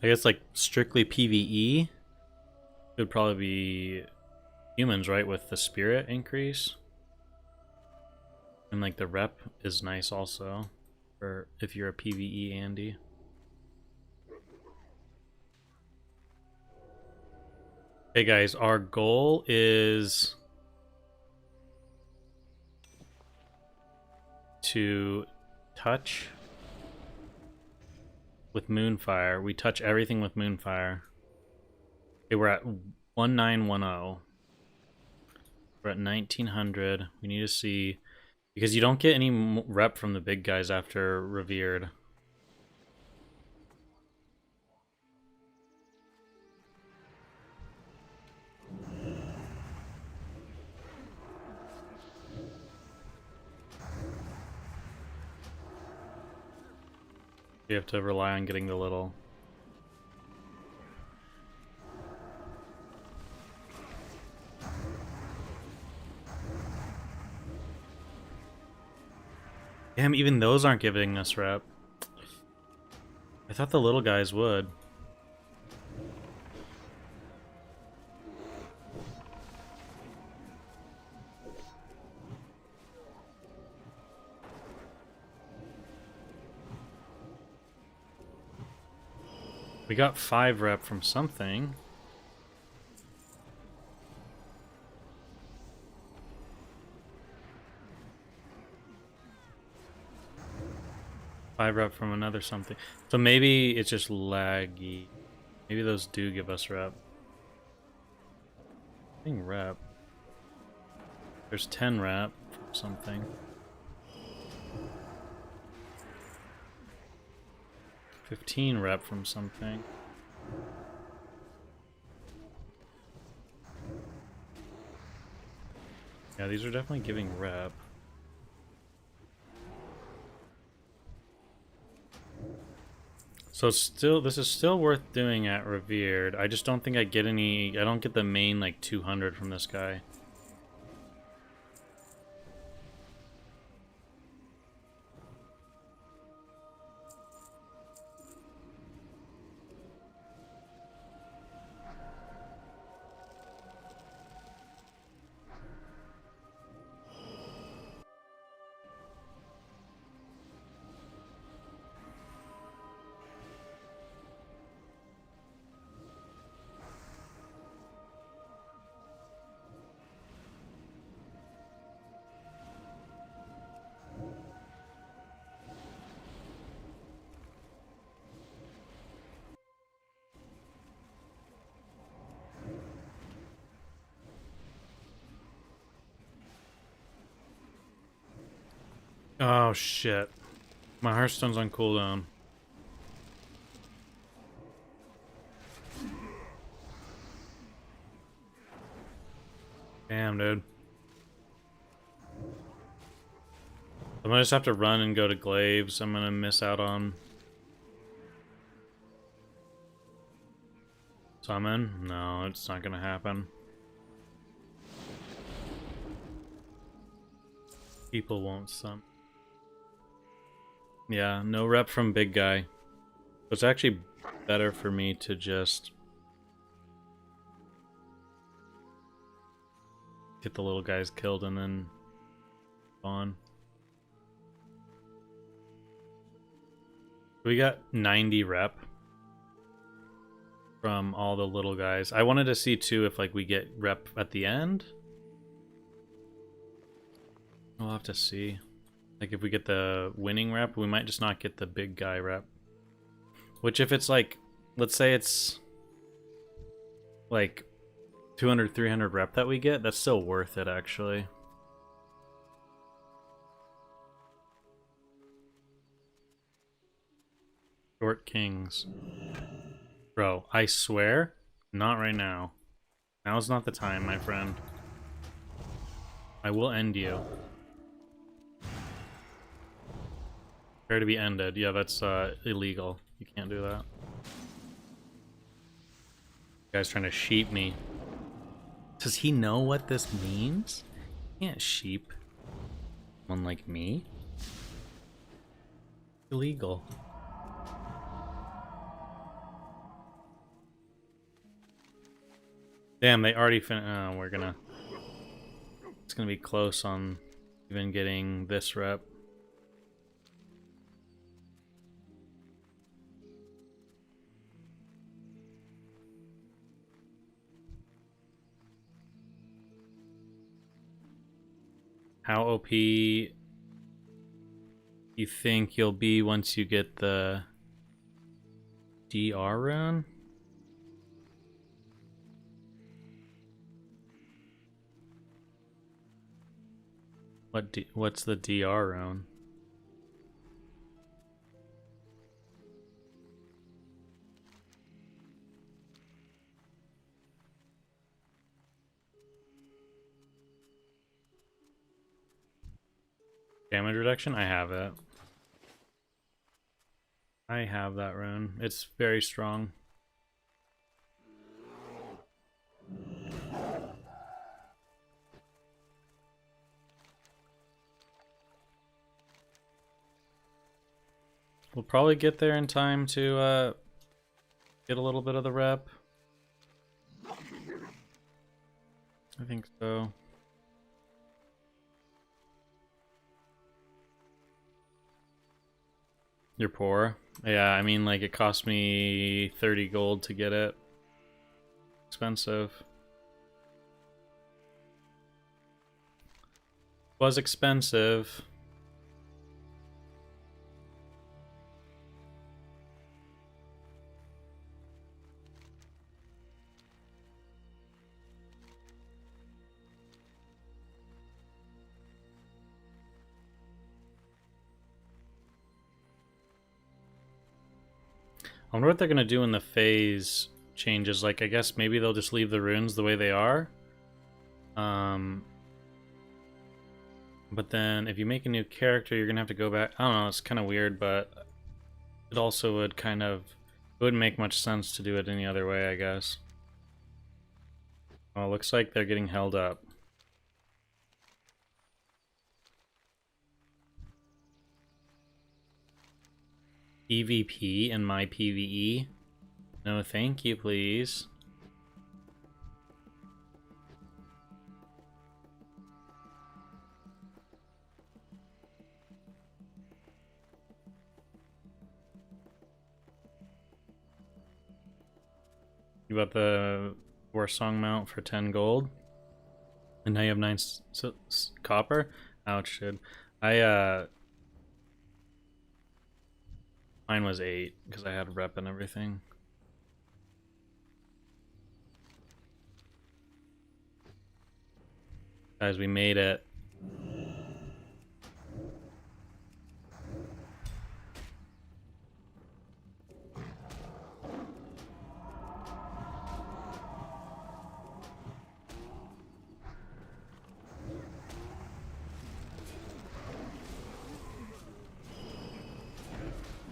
I guess like strictly PvE it would probably be humans, right, with the spirit increase. And like the rep is nice also, for if you're a PvE Andy. Hey guys, our goal is to touch with Moonfire. We touch everything with Moonfire. Okay, we're at 1910. We're at 1900. We need to see, because you don't get any rep from the big guys after Revered. We have to rely on getting the little. Damn, even those aren't giving us rep. I thought the little guys would. We got 5 rep from something. Five rep from another something. So maybe it's just laggy. Maybe those do give us rep. I think rep. There's 10 rep from something. 15 rep from something. Yeah, these are definitely giving rep. So this is still worth doing at Revered. I just don't think I get any. I don't get the main like 200 from this guy. Oh shit. My Hearthstone's on cooldown. Damn, dude. I'm gonna just have to run and go to Glaives. I'm gonna miss out on summon. No, it's not gonna happen. People won't summon. Yeah, no rep from big guy. It's actually better for me to just get the little guys killed and then on. We got 90 rep from all the little guys. I wanted to see too if like we get rep at the end. We'll have to see. Like if we get the winning rep, we might just not get the big guy rep. Which if it's like, let's say it's like 200, 300 rep that we get, that's still worth it actually. Short kings. Bro, I swear, not right now. Now's not the time, my friend. I will end you. Prepare to be ended. Yeah, that's illegal. You can't do that. You guys trying to sheep me. Does he know what this means? He can't sheep someone like me. Illegal. Damn, they already we're gonna... It's gonna be close on even getting this rep. How OP you think you'll be once you get the DR rune? What's the DR rune? Damage reduction? I have it. I have that rune. It's very strong. We'll probably get there in time to get a little bit of the rep. I think so. You're poor? Yeah, I mean, like, it cost me 30 gold to get it. Expensive. Was expensive. I wonder what they're gonna do in the phase changes. Like, I guess maybe they'll just leave the runes the way they are. But then if you make a new character, you're gonna have to go back. I don't know, it's kind of weird, but it also would kind of... It wouldn't make much sense to do it any other way, I guess. Oh, it looks like they're getting held up. PvP in my PvE? No, thank you, please. You bought the War Song mount for 10 gold? And now you have 9 copper? Ouch, dude. Mine was 8, because I had rep and everything. Guys, we made it.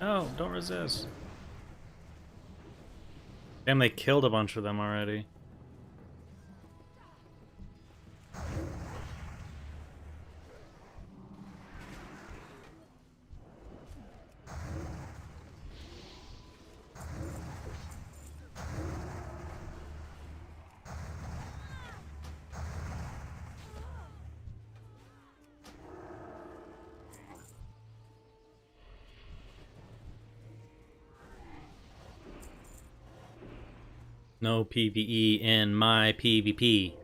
No, don't resist. Damn, they killed a bunch of them already. No PvE in my PvP.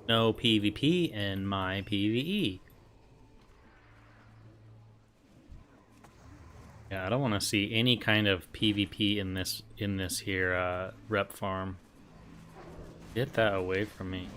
No PvP in my PvE. Yeah, I don't want to see any kind of PvP in this here rep farm. Get that away from me.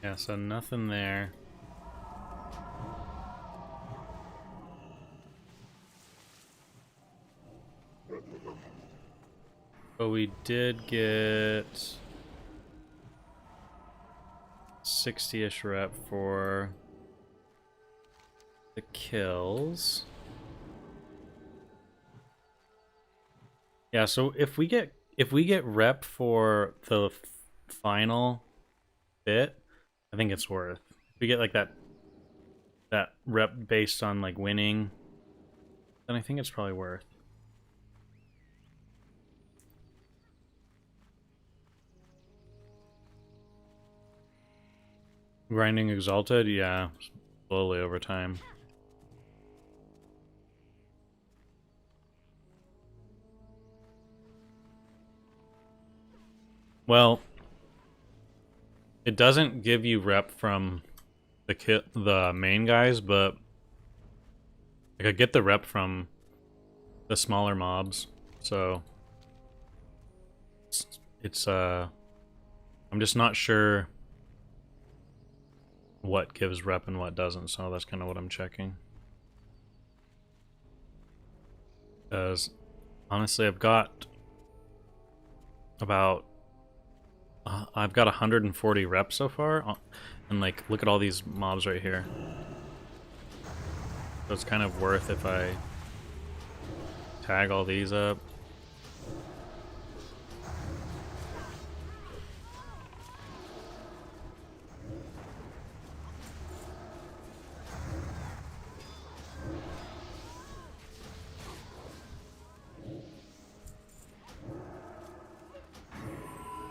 Yeah, so nothing there. But we did get 60-ish rep for the kills. Yeah, so if we get rep for the final bit, I think it's worth. If we get like that rep based on like winning, then I think it's probably worth. Grinding Exalted, yeah, slowly over time. Well, it doesn't give you rep from the main guys, but I could get the rep from the smaller mobs. So it's I'm just not sure what gives rep and what doesn't, so that's kind of what I'm checking. Because honestly, I've got 140 reps so far, and like look at all these mobs right here. So it's kind of worth if I tag all these up.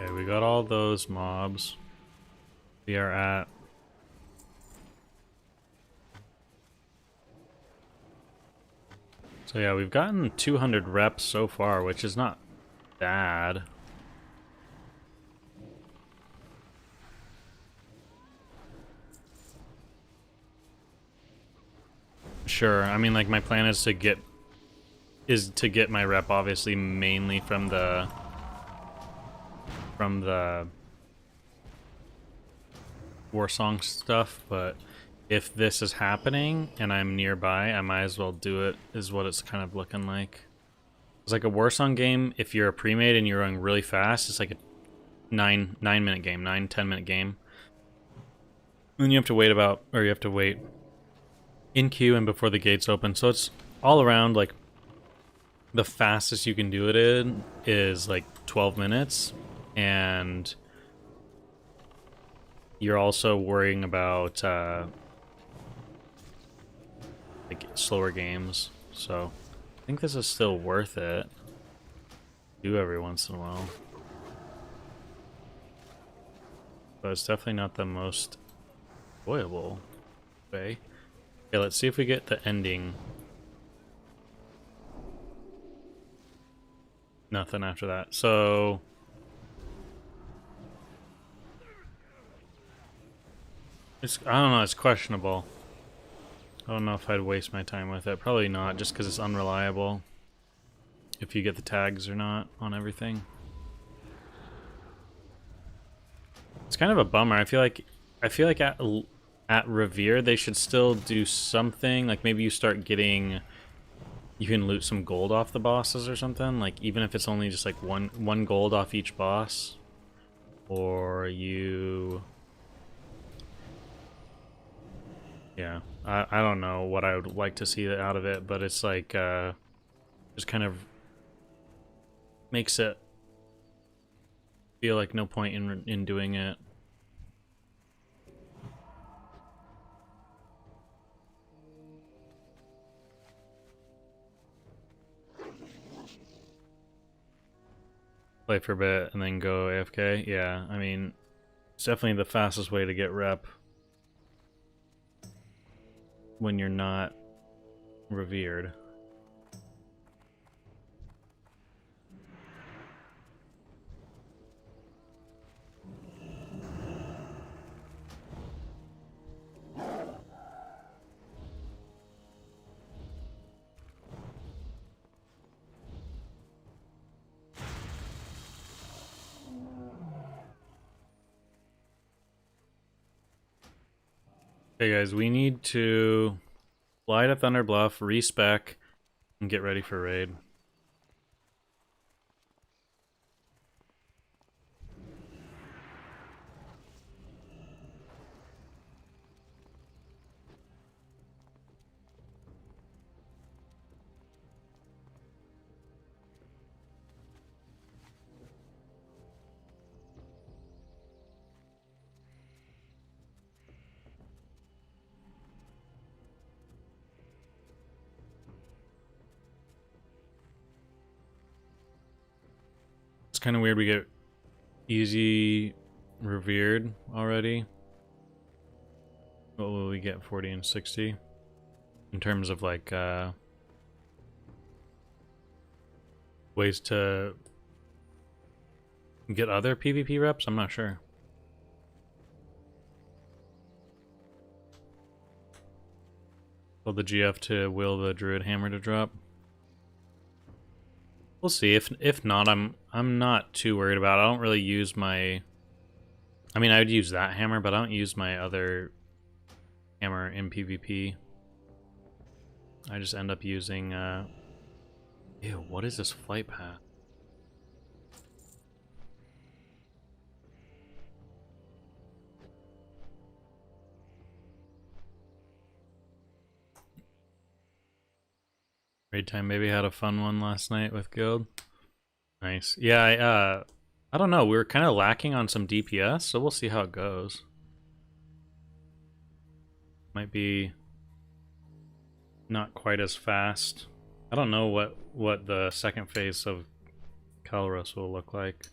Okay, we got all those mobs. We are at so yeah, we've gotten 200 reps so far, which is not bad. Sure, I mean like my plan is to get my rep obviously mainly from the Warsong stuff, but if this is happening and I'm nearby, I might as well do it, is what it's kind of looking like. It's like a Warsong game, if you're a pre-made and you're running really fast, it's like a 9-10 minute game. And then you have to wait in queue and before the gates open, so it's all around like the fastest you can do it in is like 12 minutes. and you're also worrying about like slower games. So I think this is still worth it. Do every once in a while. But it's definitely not the most enjoyable way. Okay, let's see if we get the ending. Nothing after that. So I don't know, it's questionable. I don't know if I'd waste my time with it. Probably not, just because it's unreliable. If you get the tags or not on everything. It's kind of a bummer. I feel like at Revere they should still do something. Like maybe you start getting, you can loot some gold off the bosses or something. Like even if it's only just like one gold off each boss, or you. Yeah, I don't know what I would like to see out of it, but it's like just kind of makes it feel like no point in doing it. Play for a bit and then go AFK. Yeah, I mean, it's definitely the fastest way to get rep when you're not revered. Okay guys, we need to fly to Thunder Bluff, respec, and get ready for raid. It's kind of weird we get easy revered already. What will we get, 40 and 60? In terms of like ways to get other PvP reps? I'm not sure. Told the GF to will the Druid hammer to drop. We'll see. If not, I'm not too worried about it. I don't really use my. I mean, I would use that hammer, but I don't use my other hammer in PvP. I just end up using. Ew, what is this flight path? Raid time baby had a fun one last night with guild. Nice. Yeah, I don't know. We were kind of lacking on some DPS, so we'll see how it goes. Might be not quite as fast. I don't know what the second phase of Calros will look like.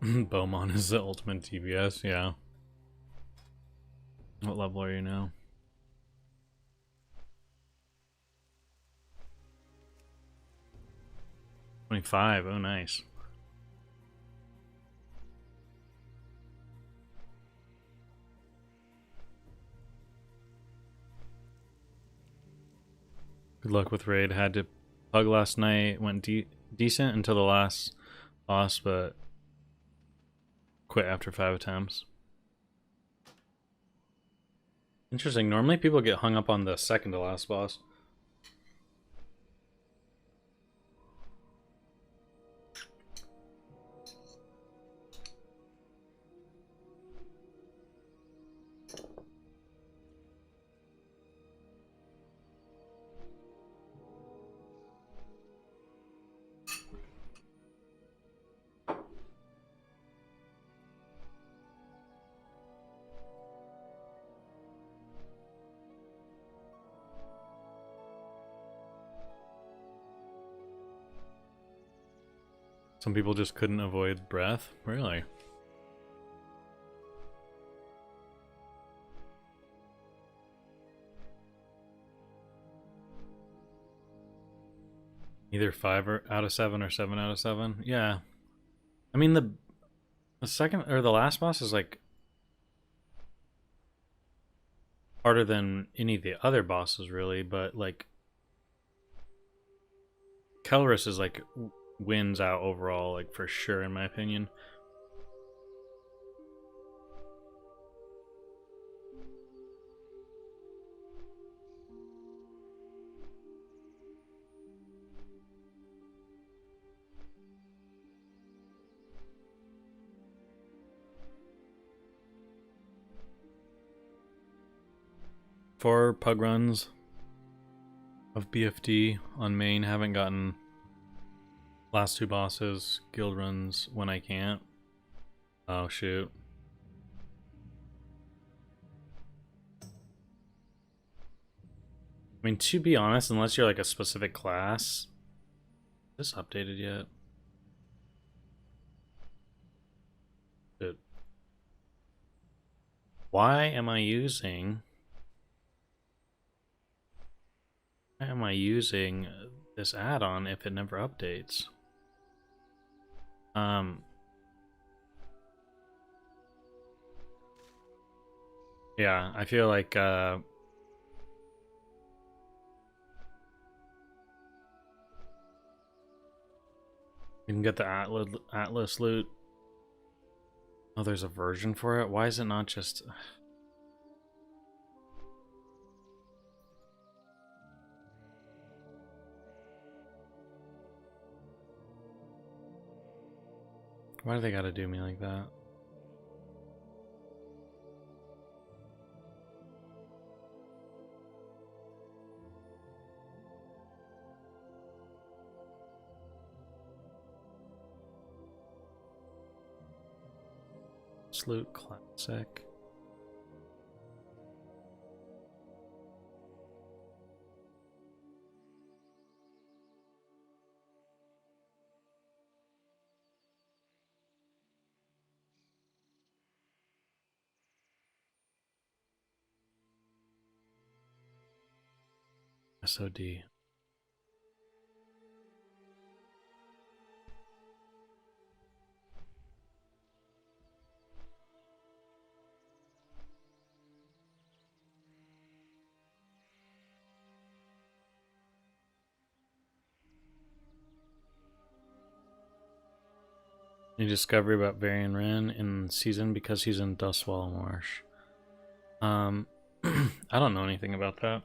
Beaumont is the ultimate TBS, yeah. What level are you now? 25, oh nice. Good luck with raid. Had to pug last night. Went decent until the last boss, but quit after 5 attempts. Interesting. Normally people get hung up on the second to last boss. Some people just couldn't avoid breath? Really? Either 5 out of 7 or 7 out of 7? Yeah. I mean, the second or the last boss is like harder than any of the other bosses, really, but like Kelris is like wins out overall, like for sure, in my opinion. Four pug runs of BFD on main. Haven't gotten last 2 bosses. Guild runs when I can't. Oh shoot. I mean, to be honest, unless you're like a specific class, is this updated yet? Dude. Why am I using this add-on if it never updates? Yeah, I feel like you can get the Atlas loot. Oh, there's a version for it? Why is it not just... Why do they gotta do me like that? Loot classic. SOD. New discovery about Varian Wren in season because he's in Dustwall Marsh. I don't know anything about that.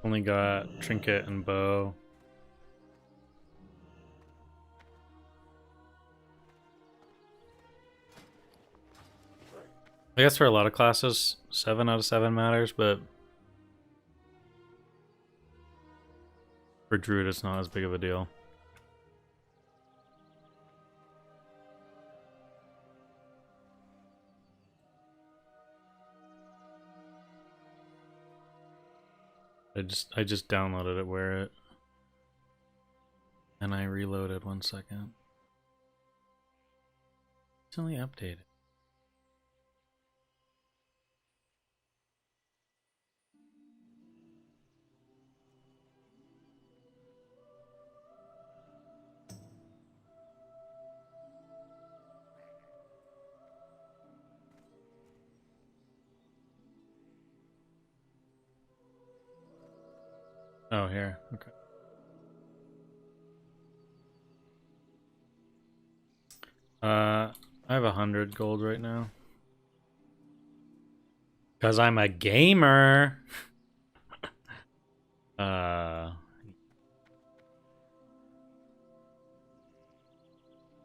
Only got trinket and bow. I guess for a lot of classes, 7 out of 7 matters, but for Druid it's not as big of a deal. I just downloaded it, wear it. And I reloaded 1 second. Recently updated. Oh, here. Okay. I have 100 gold right now. 'Cause I'm a gamer.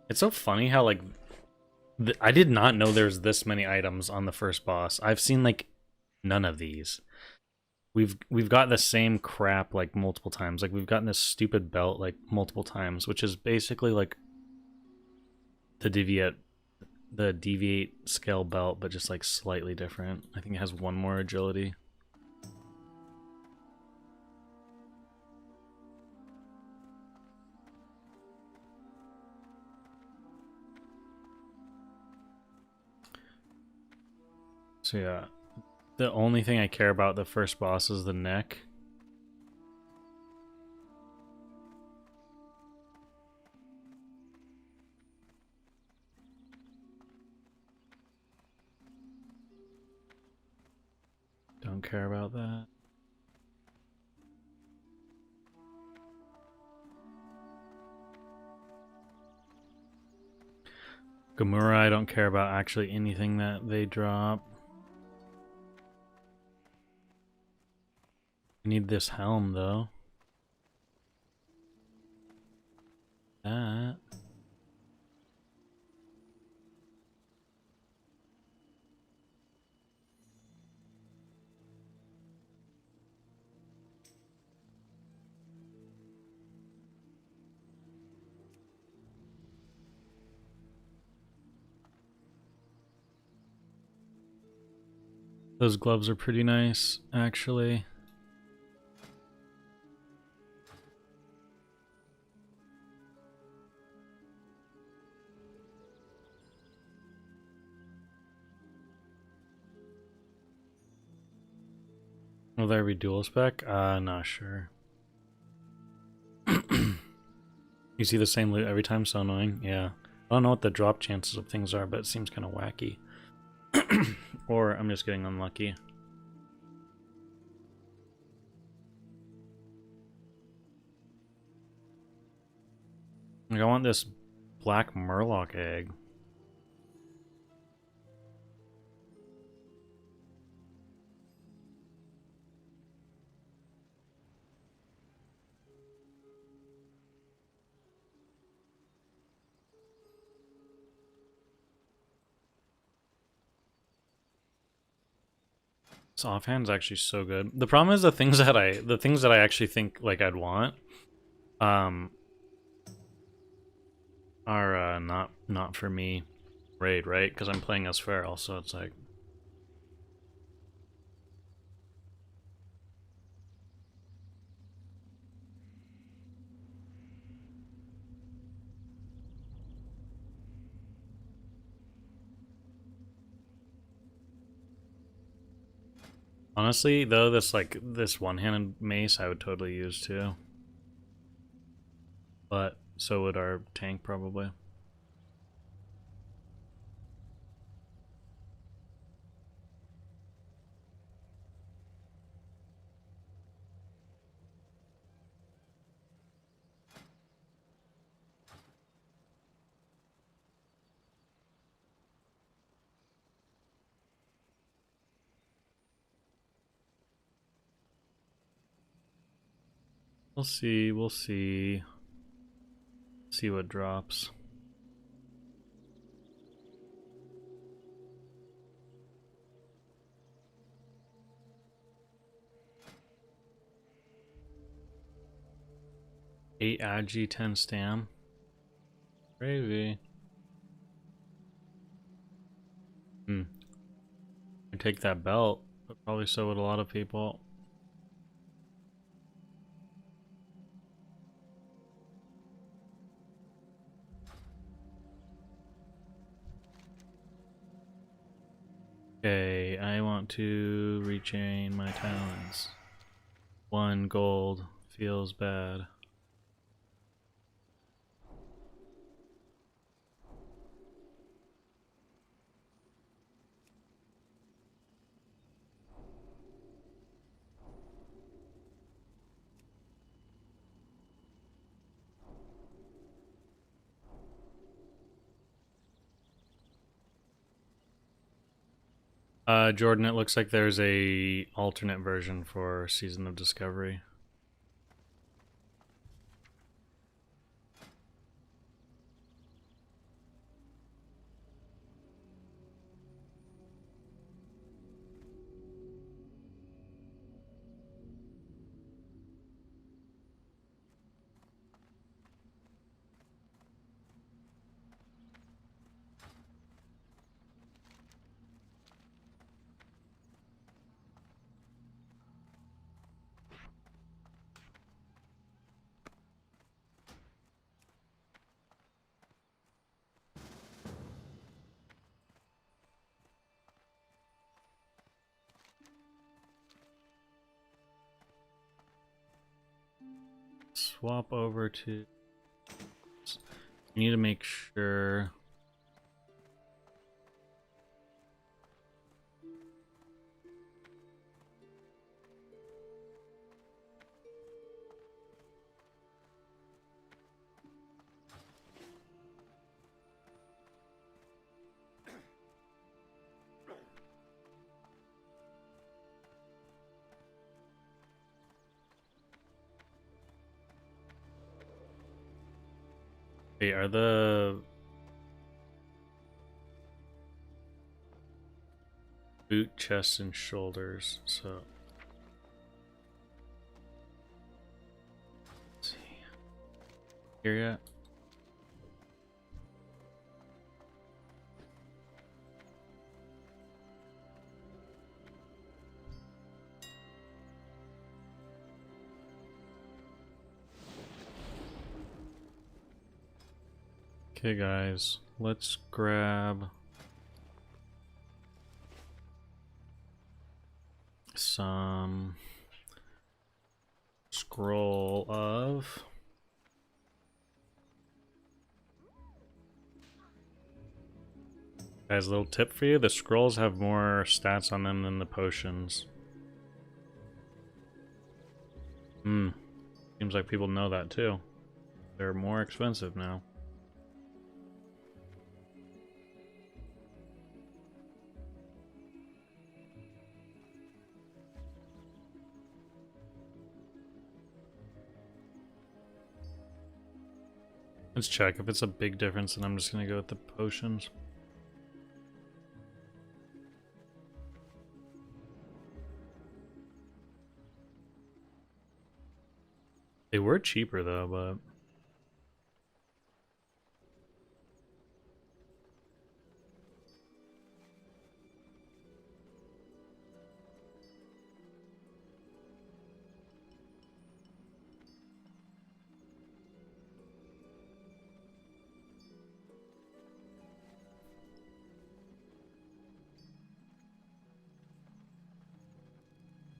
It's so funny how like I did not know there's this many items on the first boss. I've seen like none of these. We've got the same crap like multiple times. Like we've gotten this stupid belt like multiple times, which is basically like to deviate the deviate scale belt, but just like slightly different. I think it has one more agility. So yeah, the only thing I care about the first boss is the neck. Don't care about that. Gamura, I don't care about actually anything that they drop. I need this helm though. That. Those gloves are pretty nice, actually. Will there be dual spec? Not sure. You see the same loot every time, so annoying. Yeah. I don't know what the drop chances of things are, but it seems kind of wacky. Or I'm just getting unlucky. Like, I want this black murloc egg. This offhand's actually so good. The problem is the things that I actually think like I'd want are not for me raid, right? Because I'm playing as Feral, so it's like honestly though, this one-handed mace I would totally use too. But so would our tank probably. We'll see. See what drops. Eight agi, 10 stam. Gravy. I take that belt, but probably so would a lot of people. Okay, I want to rechain my talons. 1 gold feels bad. Jordan, it looks like there's a alternate version for Season of Discovery. swap over to... We need to make sure... Wait, are the boot, chest, and shoulders? So let's see here yet. Okay, guys, let's grab some scroll of guys, a little tip for you, the scrolls have more stats on them than the potions. Seems like people know that too. They're more expensive now. Let's check. If it's a big difference, then I'm just gonna go with the potions. They were cheaper though, but...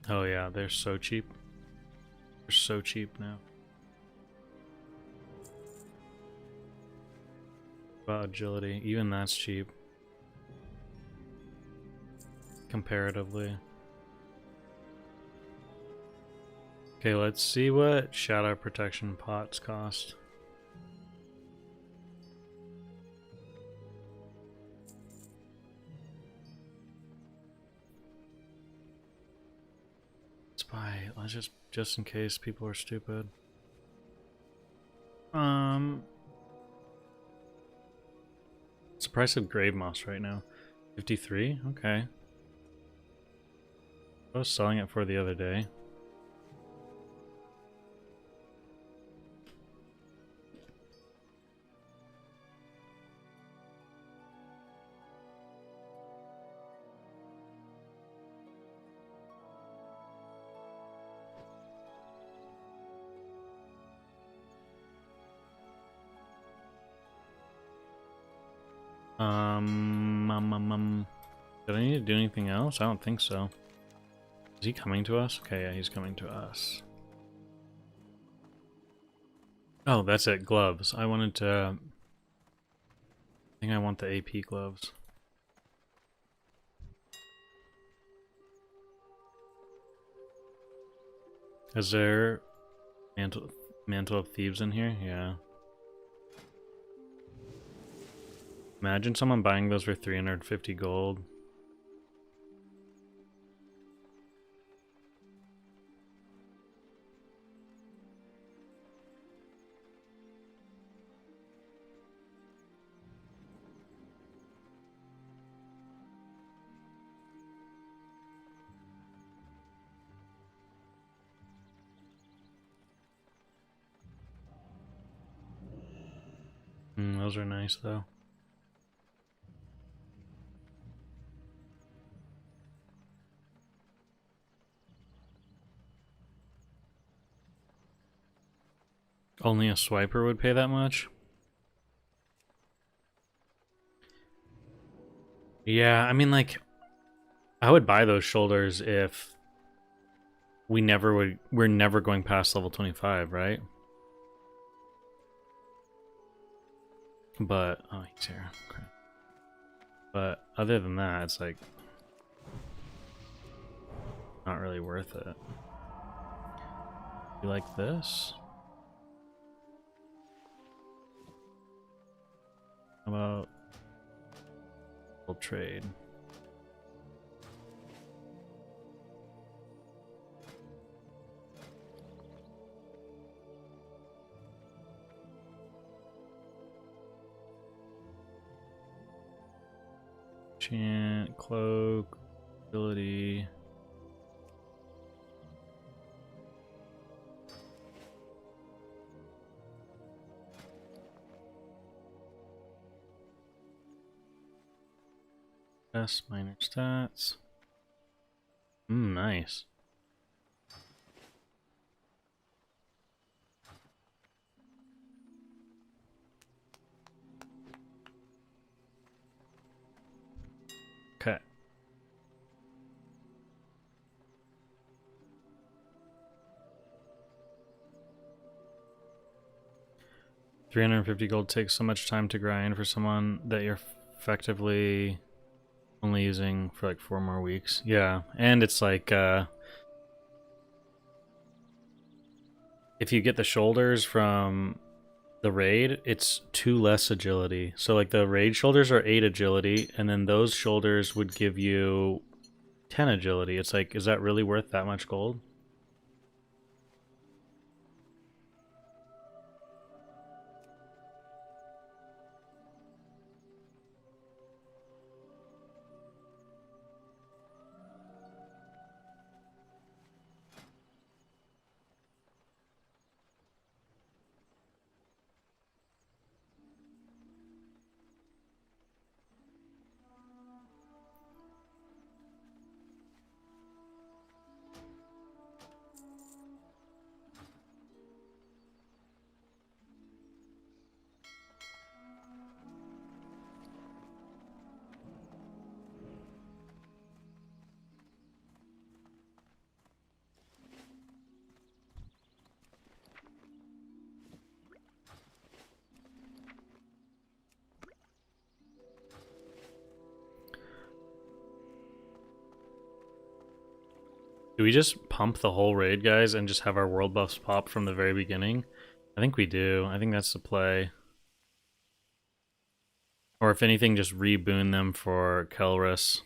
Oh yeah, they're so cheap. They're so cheap now. About agility, even that's cheap. Comparatively. Okay, let's see what shadow protection pots cost. Let's just in case people are stupid. What's the price of grave moss right now? 53? Okay. I was selling it for the other day. Did I need to do anything else? I don't think so. Is he coming to us? Okay, yeah, he's coming to us. Oh, that's it, gloves. I wanted to... I think I want the AP gloves. Is there Mantle of Thieves in here? Yeah. Imagine someone buying those for 350 gold. Those are nice though. Only a swiper would pay that much? Yeah, I mean, like, I would buy those shoulders if we're never going past level 25, right? But oh, he's here. Okay. But other than that, it's like not really worth it. You like this? How about we'll trade? Chant, cloak, ability. Best minor stats. Nice. Okay. $350 gold takes so much time to grind for someone that you're effectively only using for like 4 more weeks. Yeah, and it's like if you get the shoulders from the raid, it's 2 less agility. So like the raid shoulders are 8 agility, and then those shoulders would give you 10 agility. It's like, is that really worth that much gold? Do we just pump the whole raid, guys, and just have our world buffs pop from the very beginning? I think we do. I think that's the play. Or if anything, just reboon them for Kelrus.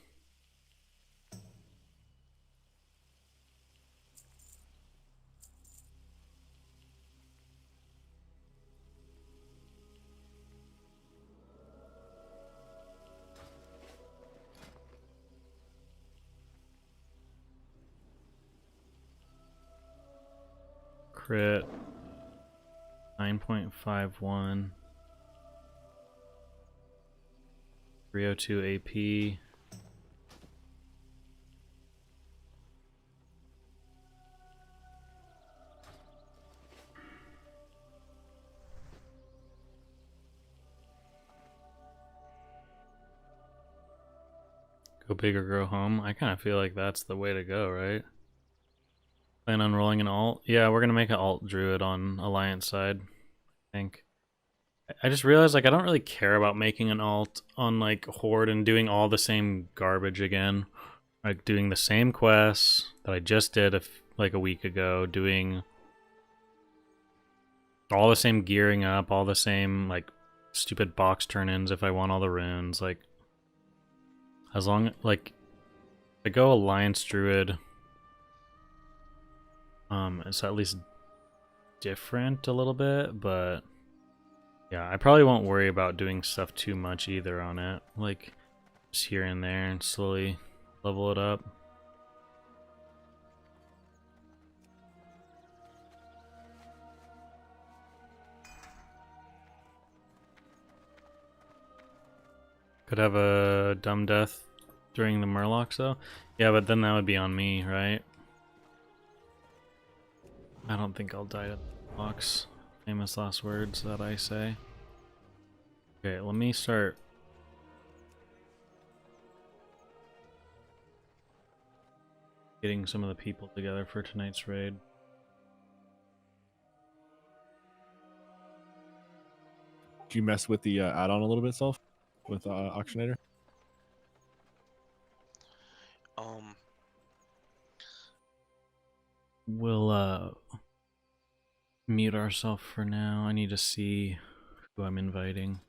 Crit 9.51 302 AP. Go big or go home. I kind of feel like that's the way to go, right? Plan on rolling an alt? Yeah, we're gonna make an alt druid on Alliance side, I think. I just realized like I don't really care about making an alt on like Horde and doing all the same garbage again. Like doing the same quests that I just did like a week ago, doing all the same gearing up, all the same like stupid box turn-ins if I want all the runes. Like as long like I go Alliance Druid, it's at least different a little bit, but yeah, I probably won't worry about doing stuff too much either on it. Like just here and there and slowly level it up. Could have a dumb death during the Murlocs though. Yeah, but then that would be on me, right? I don't think I'll die to Murlocs. Famous last words that I say. Okay, let me start getting some of the people together for tonight's raid. Did you mess with the add-on a little bit, Self, with Auctionator? We'll mute ourselves for now. I need to see who I'm inviting.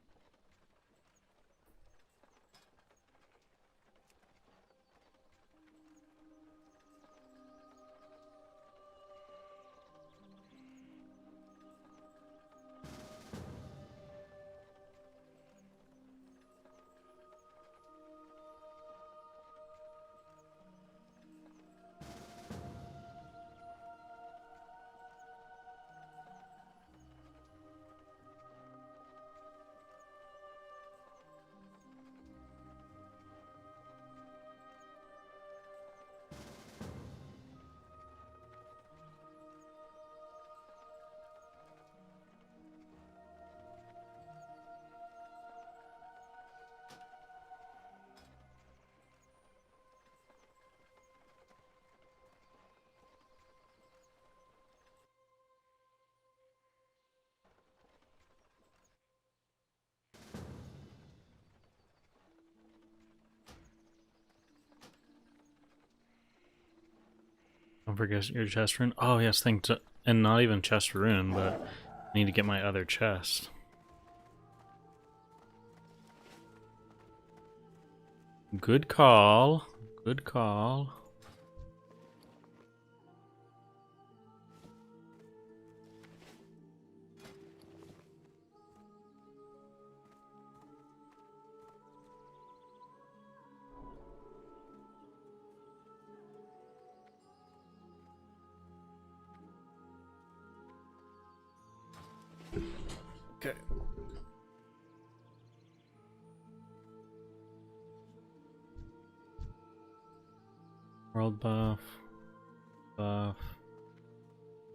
Don't forget your chest rune. Oh yes, and not even chest rune, but I need to get my other chest. Good call. Good call. Okay. World buff. Buff.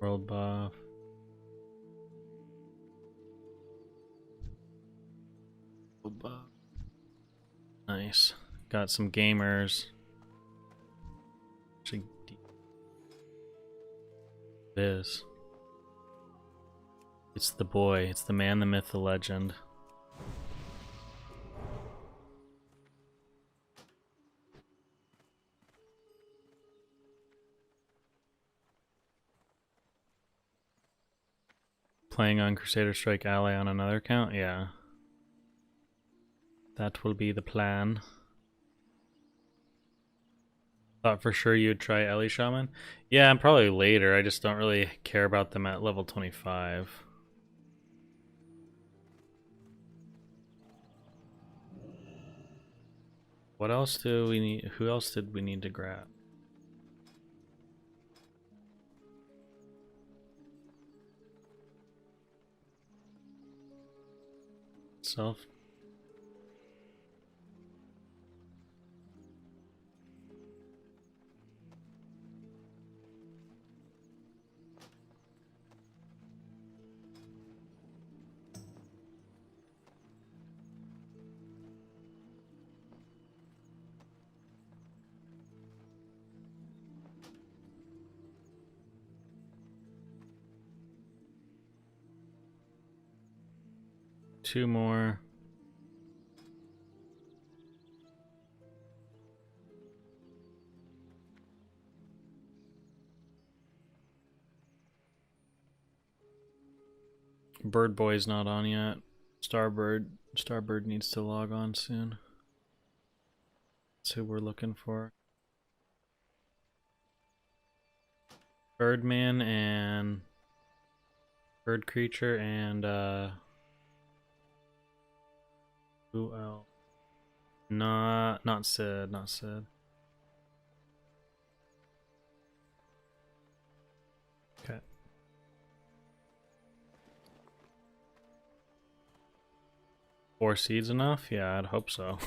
World buff. World buff. Nice. Got some gamers. Actually, it is. It's the boy. It's the man, the myth, the legend. Playing on Crusader Strike Ally on another account? Yeah. That will be the plan. Thought for sure you'd try Ellie Shaman? Yeah, and probably later. I just don't really care about them at level 25. What else do we need? Who else did we need to grab? Self. Two more. Bird Boy's not on yet. Starbird needs to log on soon. That's who we're looking for. Birdman and Bird Creature and who else? Not Sid, not Sid. Okay. Four seeds enough? Yeah, I'd hope so.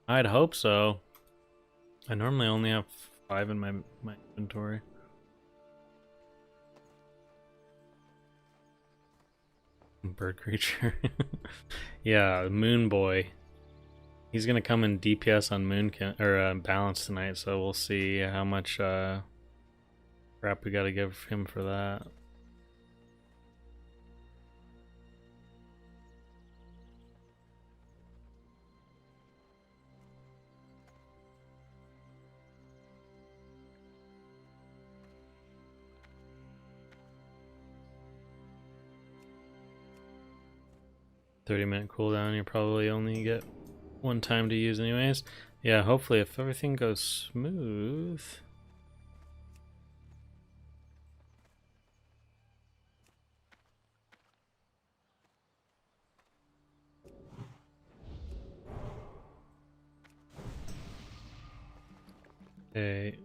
I'd hope so. I normally only have 5 in my inventory. Bird creature. Yeah, Moon Boy. He's gonna come in DPS on balance tonight, so we'll see how much crap we gotta give him for that. 30-minute cooldown, you probably only get one time to use anyways. Yeah, hopefully if everything goes smooth. Okay.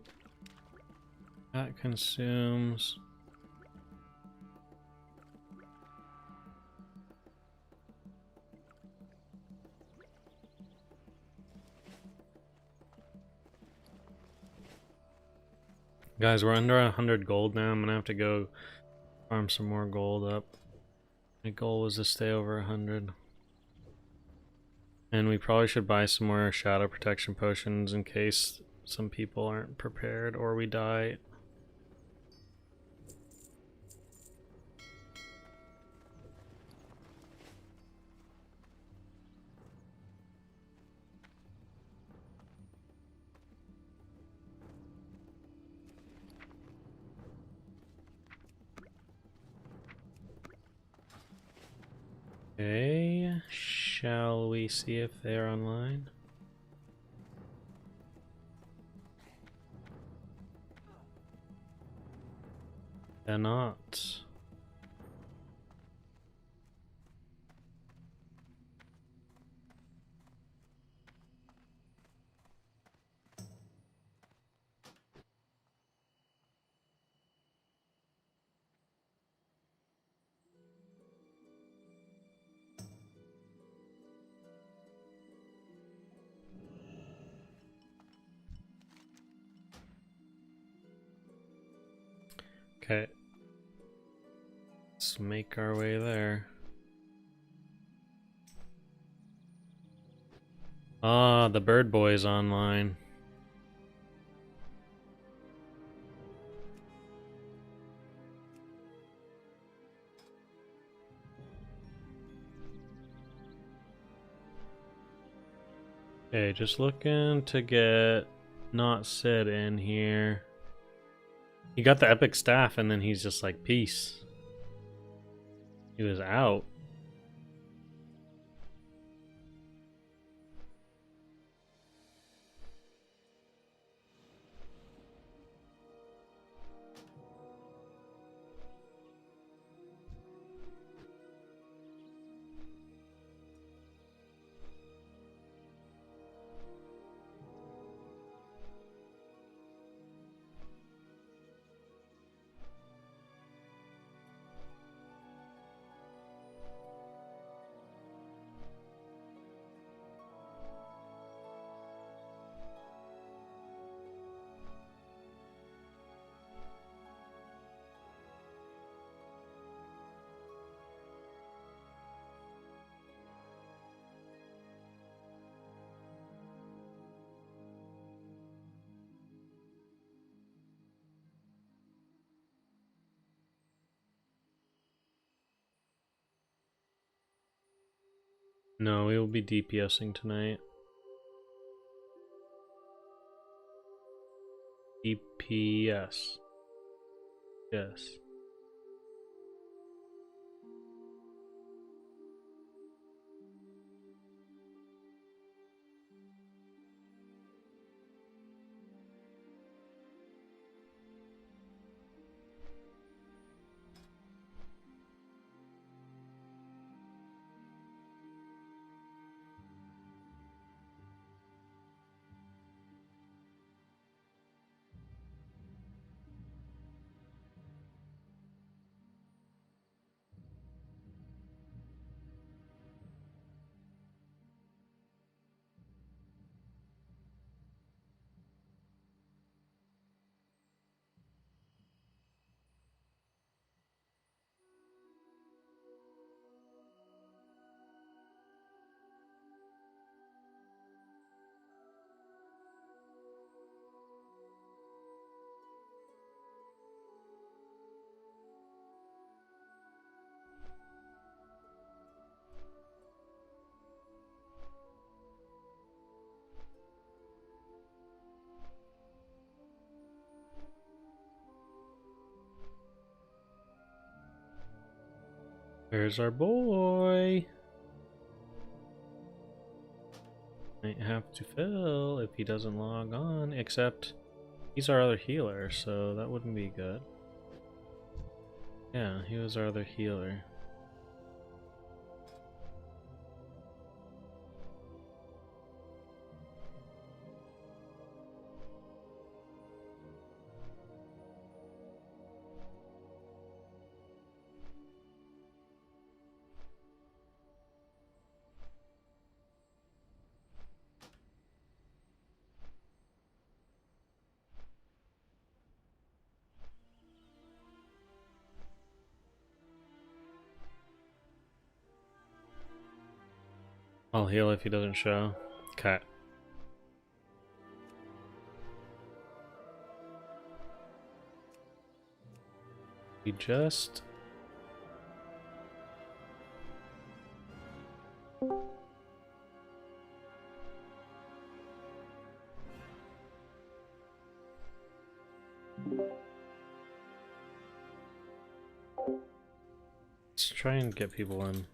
That consumes. Guys, we're under 100 gold now. I'm gonna have to go farm some more gold up. My goal was to stay over 100. And we probably should buy some more shadow protection potions in case some people aren't prepared or we die. Okay, shall we see if they're online? They're not. Okay. Let's make our way there. Ah, the bird boy's online. Okay, just looking to get not Sid in here. He got the epic staff and then he's just like, peace. He was out. No, we will be DPSing tonight. DPS. Yes. There's our boy. Might have to fill if he doesn't log on, except he's our other healer, so that wouldn't be good. Yeah, he was our other healer. I'll heal if he doesn't show. Okay. He just... Let's try and get people in.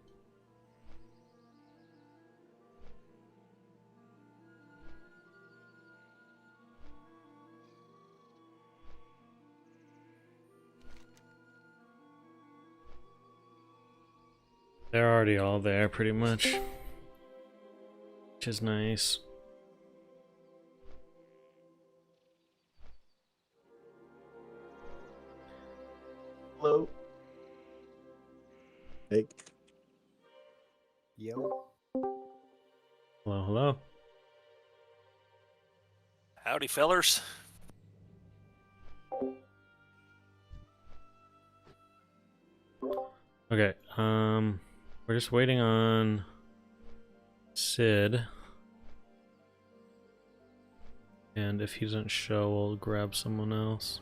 They're already all there, pretty much. Which is nice. Hello. Hey. Yo. Hello, hello. Howdy, fellers. Okay, we're just waiting on Sid. And if he doesn't show, we'll grab someone else.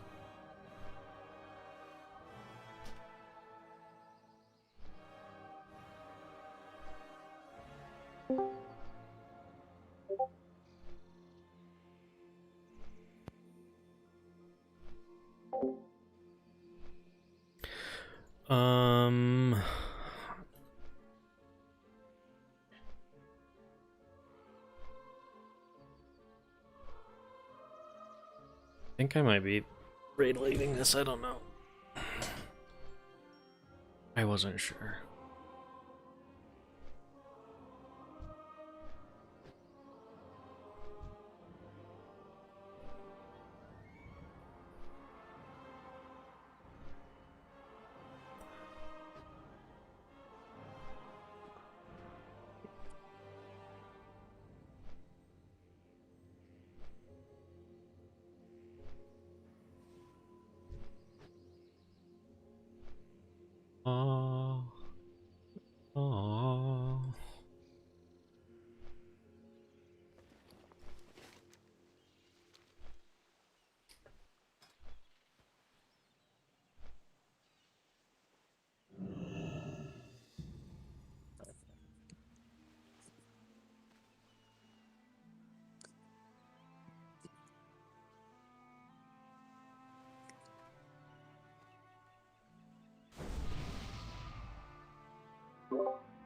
I think I might be raid leading this, I don't know. I wasn't sure. Oh. Oh.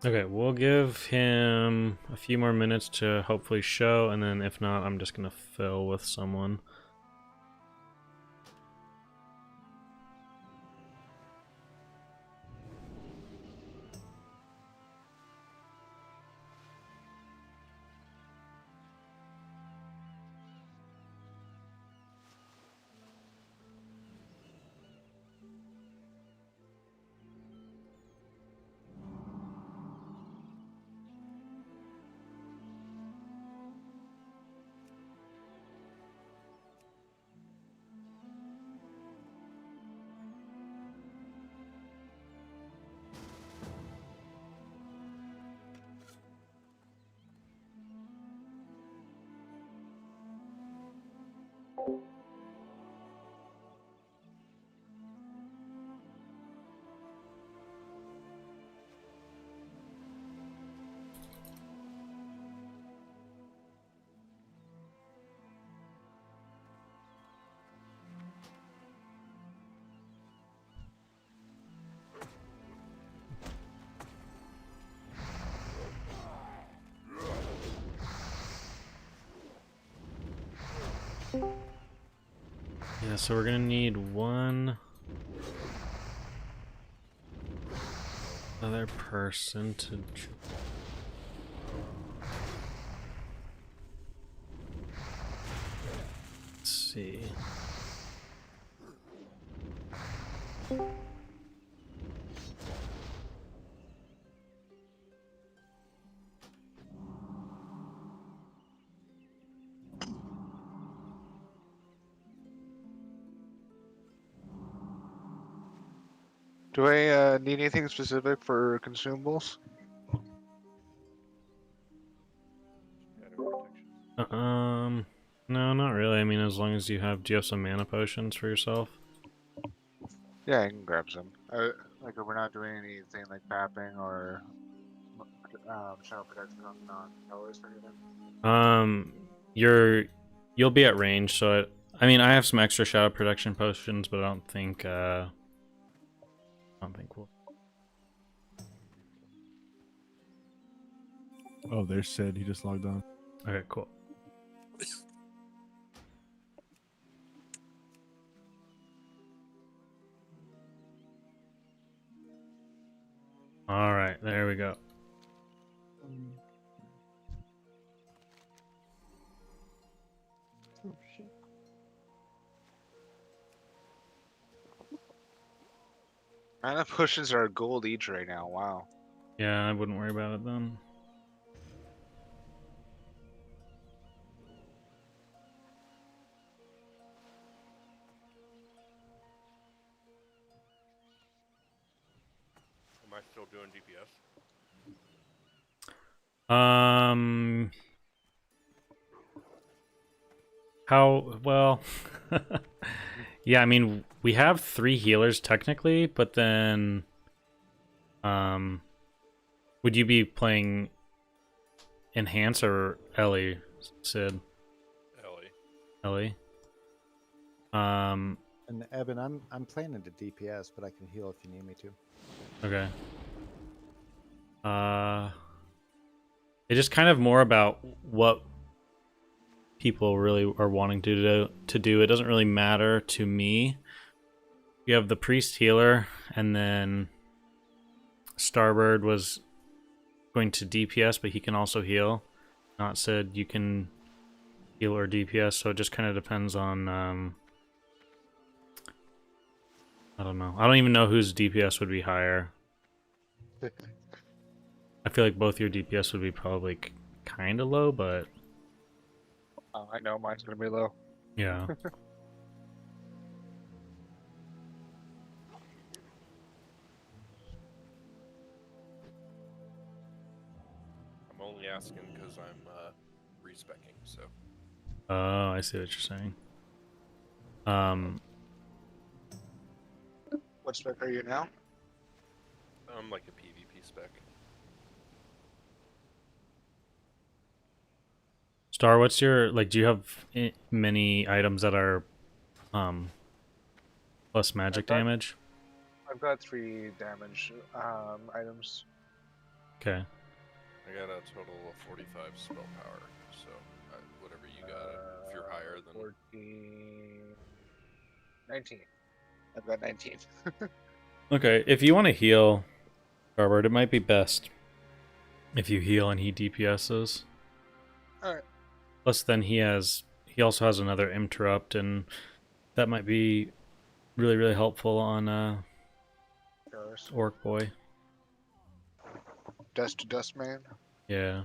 Okay, we'll give him a few more minutes to hopefully show, and then if not, I'm just gonna fill with someone. Yeah, so we're gonna need one other person to. Let's see. Do I need anything specific for consumables? No, not really. I mean, as long as you have, do you have some mana potions for yourself? Yeah, I can grab some. Like if we're not doing anything like papping or shadow protection on non-colors or anything. You'll be at range, so I mean, I have some extra shadow protection potions, but I don't think we'll. Oh, there's Sid. He just logged on. Okay, cool. All right, there we go. Oh shit. Mana potions are gold each right now. Wow. Yeah, I wouldn't worry about it then. Am I still doing DPS? How well? Yeah, I mean, we have 3 healers technically, but then would you be playing Enhance or Ellie, Sid? Ellie. And Evan, I'm playing into DPS, but I can heal if you need me to. Okay. It's just kind of more about what people really are wanting to do. It doesn't really matter to me. You have the priest healer, and then Starbird was going to DPS, but he can also heal. Not said you can heal or DPS, so it just kind of depends on. I don't know. I don't even know whose DPS would be higher. I feel like both your DPS would be probably kind of low, but I know mine's gonna be low. yeah. I'm only asking because I'm respecking, so. Oh, I see what you're saying. What spec are you now? I'm like a PvP spec. Star, what's your do you have many items that are plus magic damage? I've got 3 damage items. Okay. I got a total of 45 spell power, so whatever you got, if you're higher than 14, 19. I've got 19. Okay, if you want to heal, Robert, it might be best if you heal and he DPSs. Alright. Plus, then he also has another interrupt, and that might be really, really helpful on Orc Boy. Dust to dust, man. Yeah.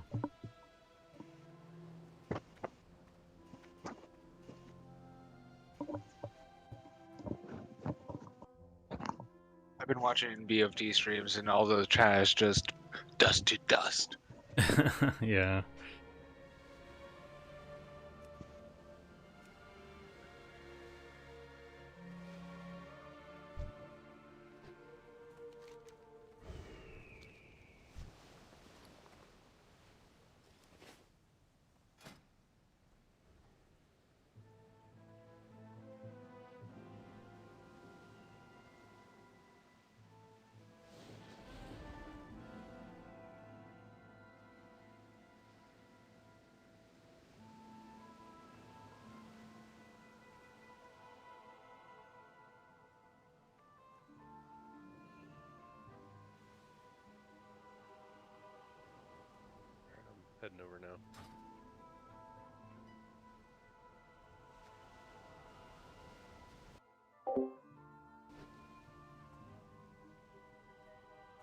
I've been watching BFD streams and all the chat is just dust to dust. Yeah.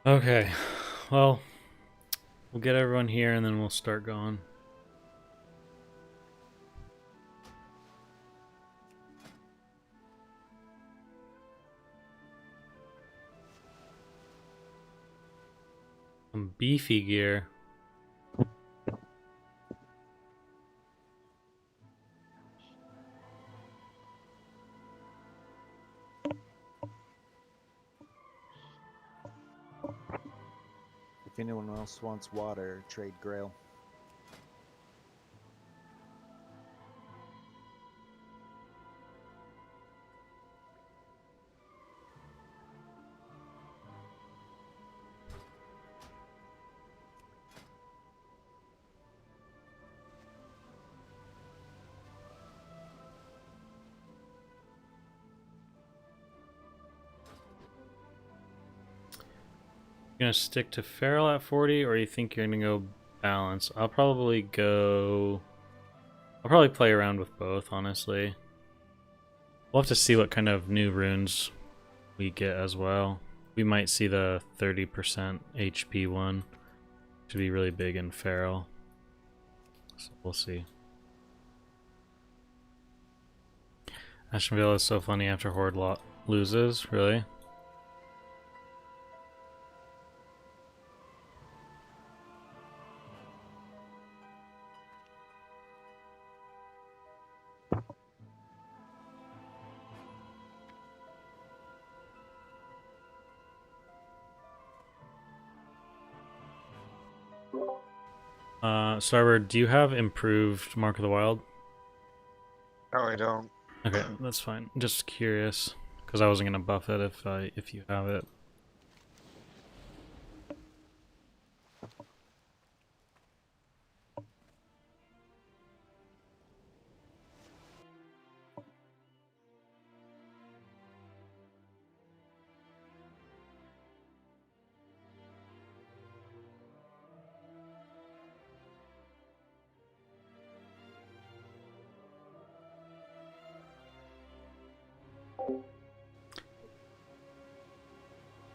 now. Okay, well, we'll get everyone here and then we'll start going. Some beefy gear. If anyone else wants water, trade Grail. You gonna stick to Feral at 40, or you think you're gonna go balance? I'll probably play around with both, honestly. We'll have to see what kind of new runes we get as well. We might see the 30% HP one. To be really big in Feral. So we'll see. Ashenvale is so funny after Horde loses, really? Starboard, do you have improved Mark of the Wild? No, I don't. Okay, that's fine. Just curious, because I wasn't gonna buff it if you have it.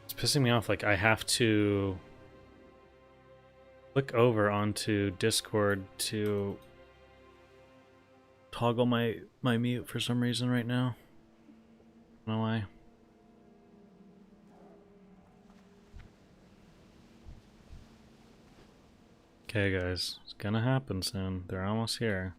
It's pissing me off, like I have to click over onto Discord to toggle my mute for some reason right now. I don't know why. Okay guys, it's gonna happen soon. They're almost here.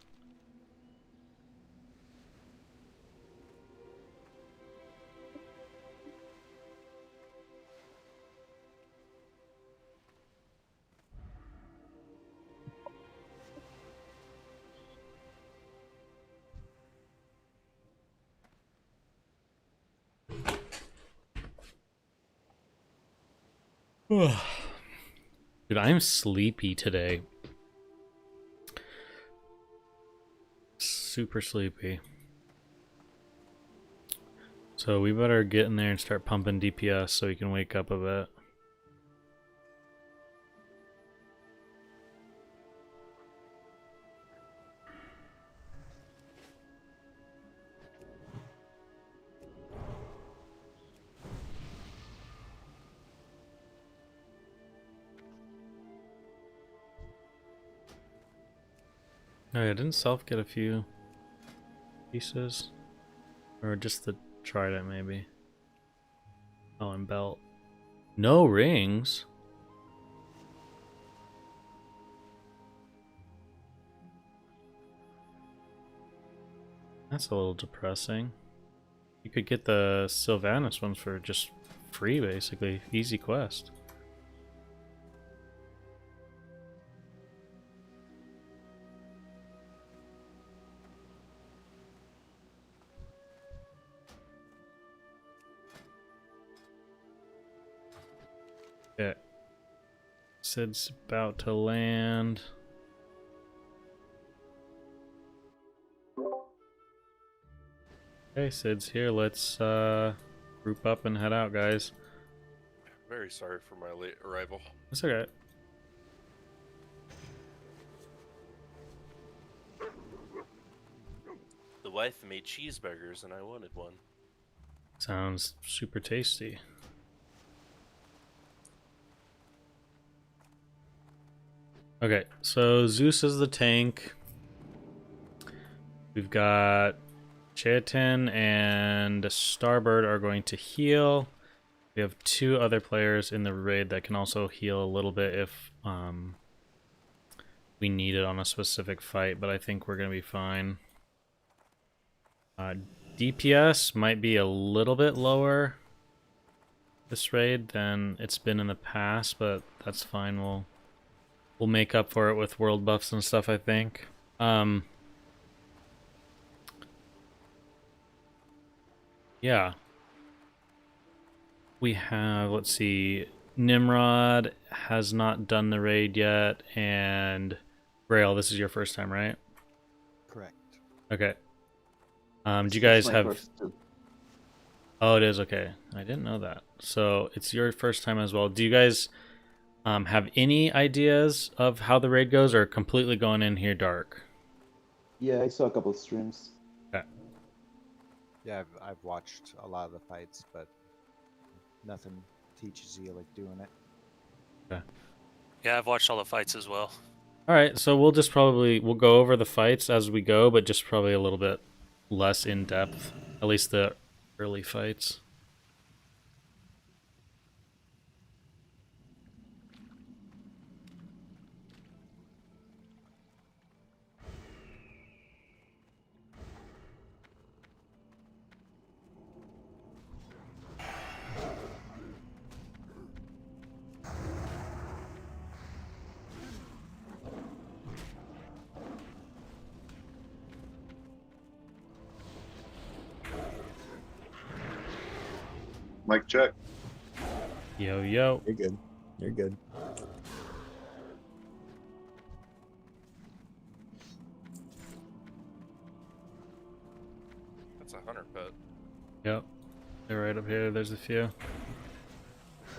Dude, I'm sleepy today. Super sleepy. So we better get in there and start pumping DPS so we can wake up a bit. Oh yeah, didn't Self get a few pieces? Or just the trident maybe? Oh, and belt. No rings? That's a little depressing. You could get the Sylvanas ones for just free basically. Easy quest. Yeah. Sid's about to land. Okay, Sid's here. Let's group up and head out, guys. Very sorry for my late arrival. That's okay. wife made cheeseburgers and I wanted one. Sounds super tasty. Okay, so Zeus is the tank. We've got Chetan and Starbird are going to heal. We have 2 other players in the raid that can also heal a little bit if we need it on a specific fight, but I think we're going to be fine. DPS might be a little bit lower this raid than it's been in the past, but that's fine. We'll make up for it with world buffs and stuff, I think. Yeah. We have, let's see, Nimrod has not done the raid yet, and Grail, this is your first time, right? Correct. Okay. Do you guys my have... first too. Oh, it is, okay. I didn't know that. So it's your first time as well. Do you guys have any ideas of how the raid goes, or completely going in here dark? Yeah, I saw a couple streams. Okay. Yeah, I've watched a lot of the fights, but nothing teaches you like doing it. Okay. Yeah, I've watched all the fights as well. All right, so we'll go over the fights as we go, but just probably a little bit less in depth, at least the early fights. Mic check. Yo, yo. You're good. You're good. That's a hunter pet. Yep. They're right up here. There's a few.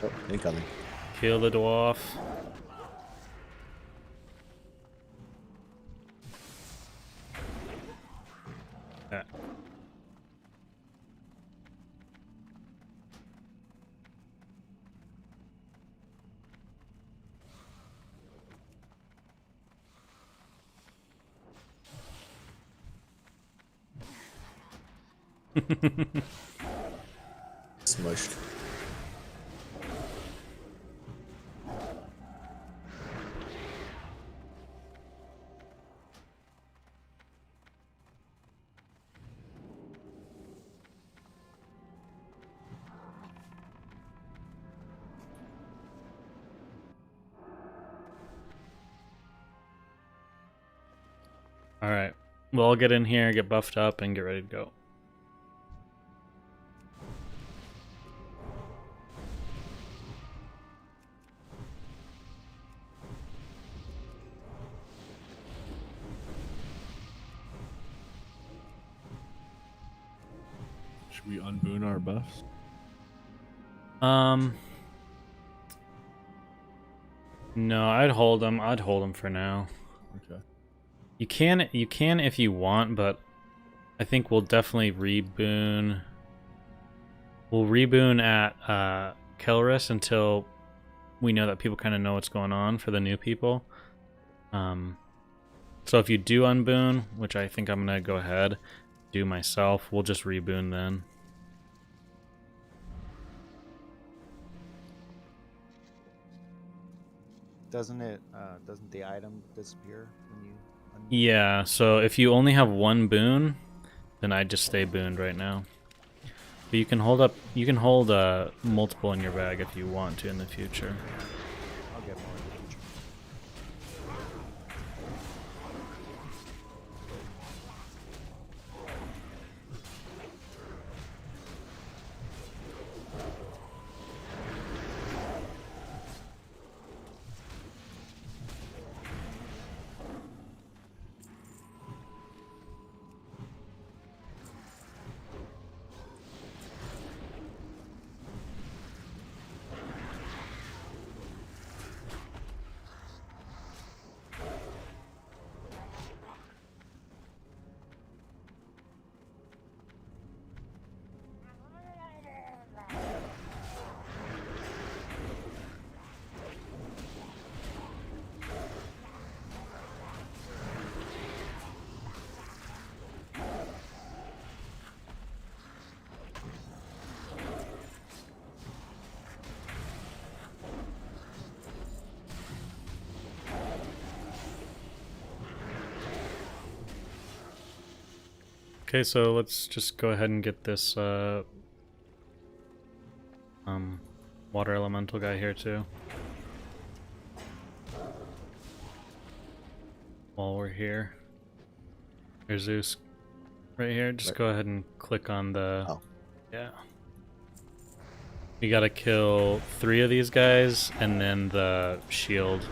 Oh, incoming. Kill the dwarf. Yeah. Smushed. All right. We'll all get in here, get buffed up, and get ready to go. Should we unboon our buffs? No, I'd hold them. I'd hold them for now. Okay. You can if you want, but I think we'll definitely reboon. We'll reboon at Kelris until we know that people kind of know what's going on for the new people. So if you do unboon, which I think I'm gonna go ahead do myself, we'll just reboon then. Doesn't the item disappear when you? Yeah. So if you only have one boon, then I'd just stay booned right now. But you can hold up. You can hold multiple in your bag if you want to in the future. I'll get more in the future. Okay, so let's just go ahead and get this water elemental guy here too. While we're here. Here's Zeus right here. Just go ahead and click on the yeah. We gotta kill 3 of these guys, and then the shield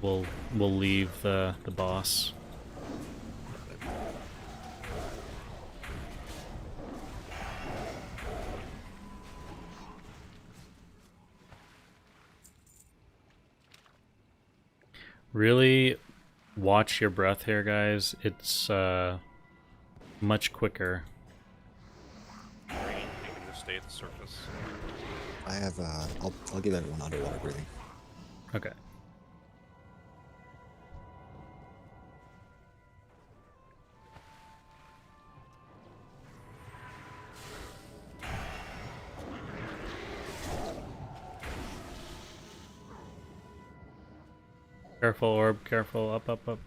will leave the boss. Really watch your breath here, guys. It's much quicker. You can just stay at the surface. I have I'll give everyone underwater breathing. Okay. Careful, orb, careful. Up, up, up.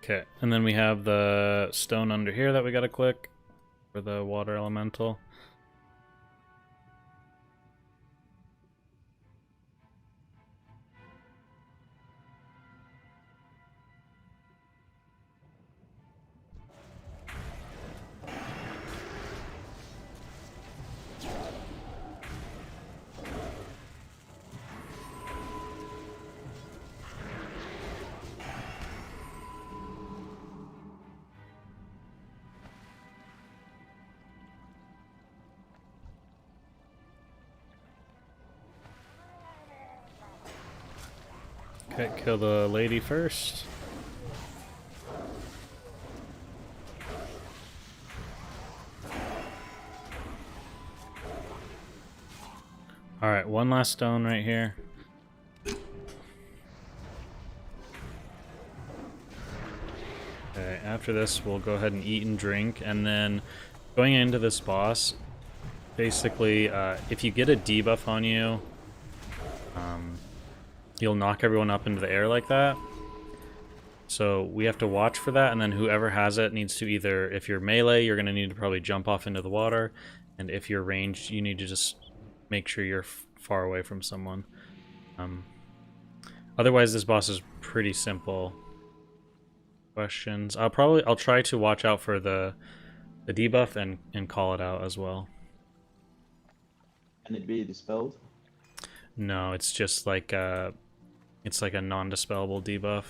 Okay, and then we have the stone under here that we gotta click for the water elemental. Okay, kill the lady first. Alright, one last stone right here. Okay, after this we'll go ahead and eat and drink, and then going into this boss, basically, if you get a debuff on you, you'll knock everyone up into the air like that. So we have to watch for that, and then whoever has it needs to either, if you're melee, you're going to need to probably jump off into the water, and if you're ranged, you need to just make sure you're far away from someone. Otherwise, this boss is pretty simple. Questions? I'll try to watch out for the debuff and call it out as well. Can it be dispelled? No, it's just like it's like a non-dispellable debuff,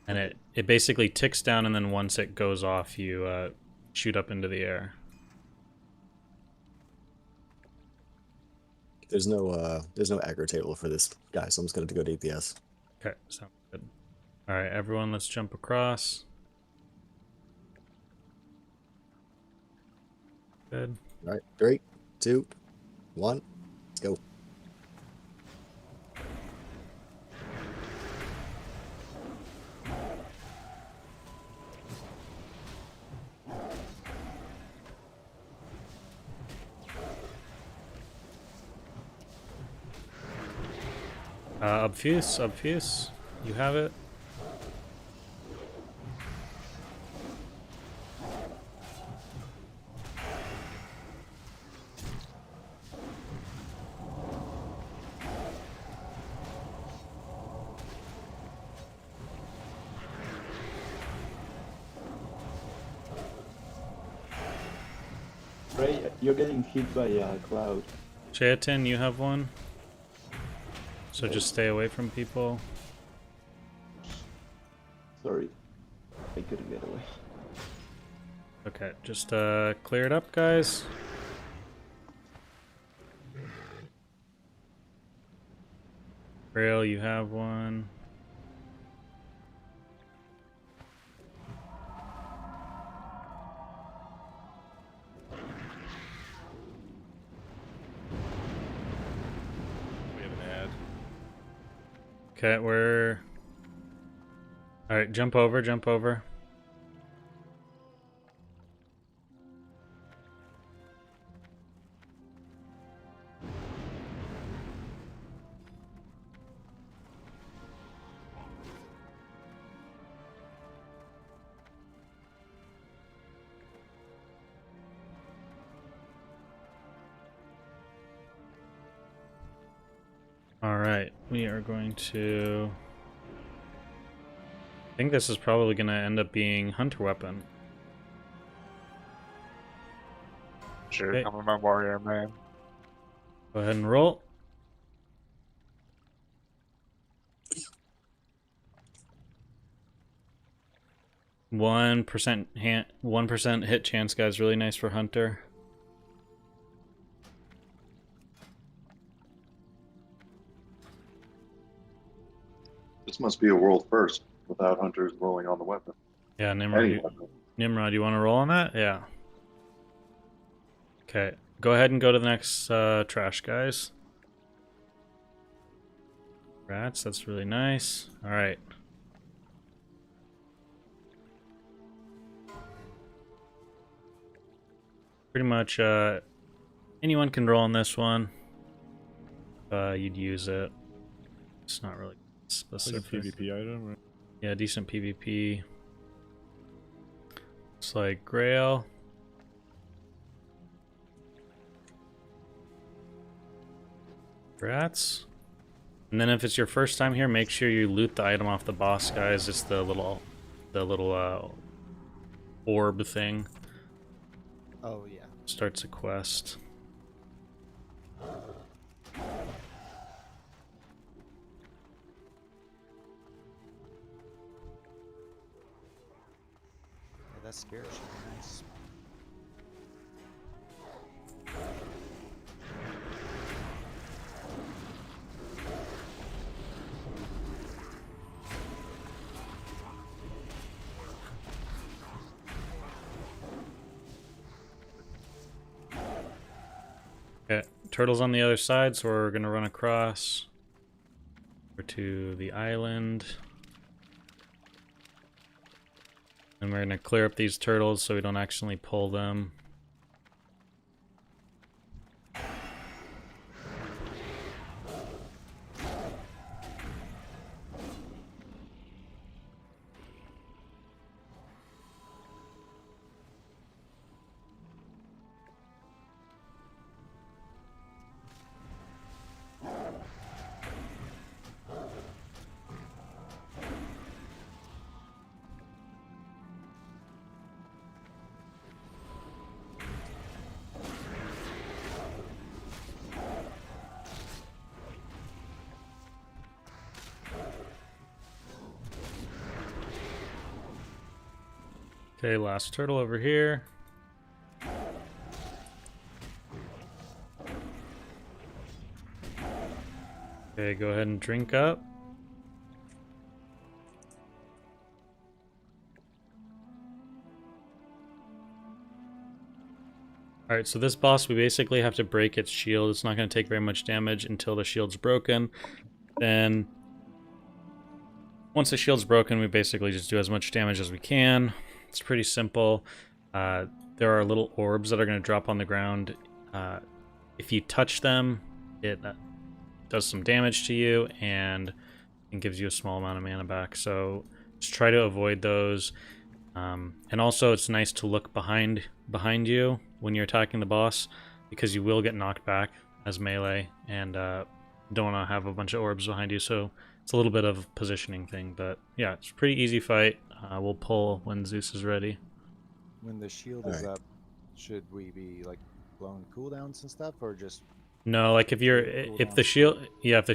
and it basically ticks down, and then once it goes off, you shoot up into the air. There's no aggro table for this guy, so I'm just gonna go to DPS. Okay, sounds good. All right, everyone, let's jump across. Good. All right, 3, 2, 1, let's go. Obfuse, you have it. Ray, you're getting hit by a cloud. Cheatin, you have one. So just stay away from people. Sorry, I couldn't get away. Okay, just clear it up, guys. Grail, you have one. Okay, we're... Alright, jump over. All right, we are going to. I think this is probably going to end up being hunter weapon. Sure, Okay. I'm my warrior, man. Go ahead and roll. One percent hit chance, guys. Really nice for hunter. This must be a world first without hunters rolling on the weapon. Yeah, Nimrod. Any weapon. Nimrod, you want to roll on that? Yeah. Okay, go ahead and go to the next trash, guys. Rats, that's really nice. All right. Pretty much anyone can roll on this one. You'd use it. It's not really specific. Like a PvP item, right? Yeah, decent PvP. Looks like Grail. Rats. And then if it's your first time here, make sure you loot the item off the boss, guys. It's the little orb thing. Oh yeah. Starts a quest. Yeah, that scared should be nice. Okay, turtle's on the other side, so we're gonna run across over to the island. And we're gonna clear up these turtles so we don't accidentally pull them. Okay, last turtle over here. Okay, go ahead and drink up. Alright, so this boss, we basically have to break its shield. It's not going to take very much damage until the shield's broken. Then, once the shield's broken, we basically just do as much damage as we can. It's pretty simple. There are little orbs that are going to drop on the ground. If you touch them, it does some damage to you and it gives you a small amount of mana back. So just try to avoid those. And also, it's nice to look behind you when you're attacking the boss, because you will get knocked back as melee and don't want to have a bunch of orbs behind you. So it's a little bit of a positioning thing, but yeah, it's a pretty easy fight. We'll pull when Zeus is ready. When the shield is up, should we be like blowing cooldowns and stuff, or just? No, like if the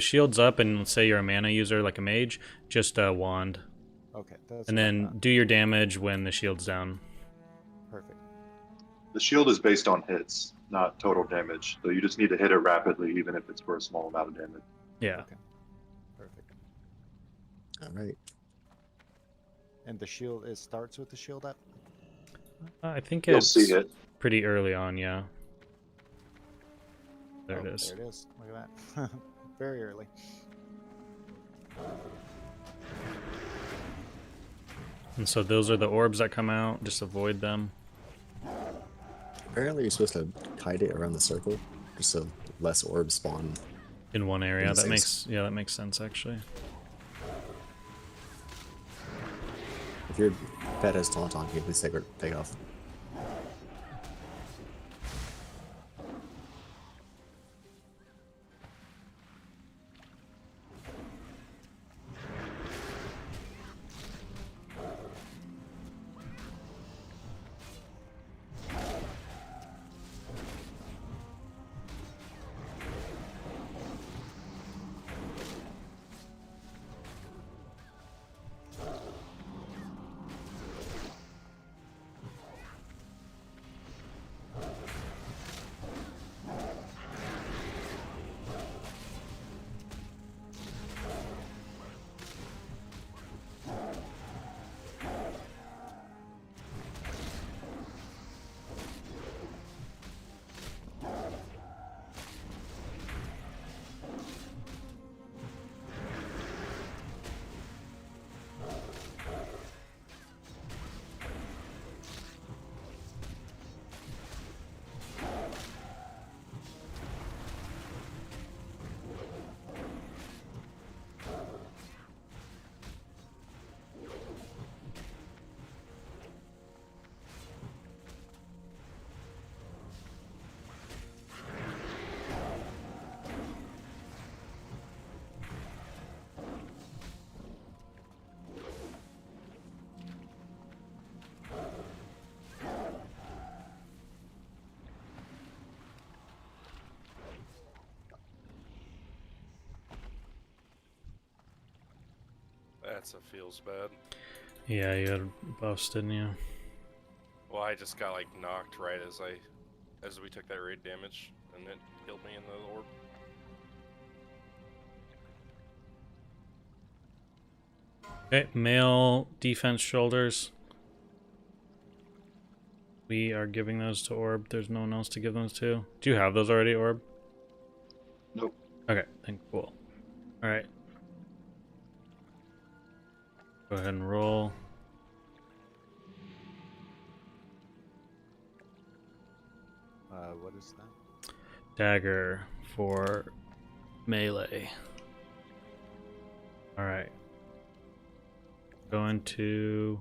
shield's up and let's say you're a mana user like a mage, just wand. Okay. That's and then do your damage when the shield's down. Perfect. The shield is based on hits, not total damage. So you just need to hit it rapidly, even if it's for a small amount of damage. Yeah. Okay. Perfect. All right. And the shield, it starts with the shield up? I think You'll it's see it pretty early on, yeah. There Oh, it is. There it is. Look at that. Very early. And so those are the orbs that come out. Just avoid them. Apparently, you're supposed to hide it around the circle, just so less orbs spawn in one area. In the That same that makes sense actually. If your pet has taunt on you, please take off. That feels bad. Yeah, you had buffs, didn't you? Well, I just got like knocked right as we took that raid damage, and it killed me in the orb. Okay, male defense shoulders. We are giving those to Orb. There's no one else to give those to. Do you have those already, Orb? Nope. Okay, then cool. Alright. Go ahead and roll. What is that? Dagger for melee. Alright. Going to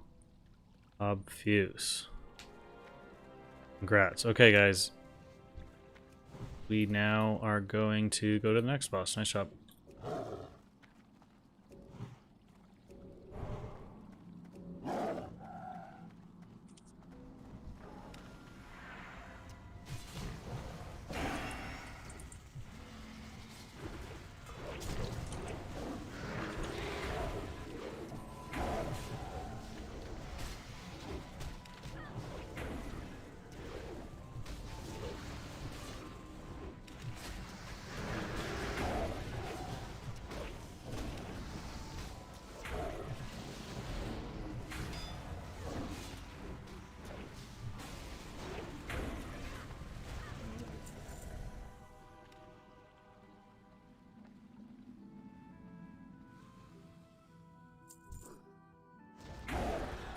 Obfuse. Congrats. Okay, guys. We now are going to go to the next boss. Nice job.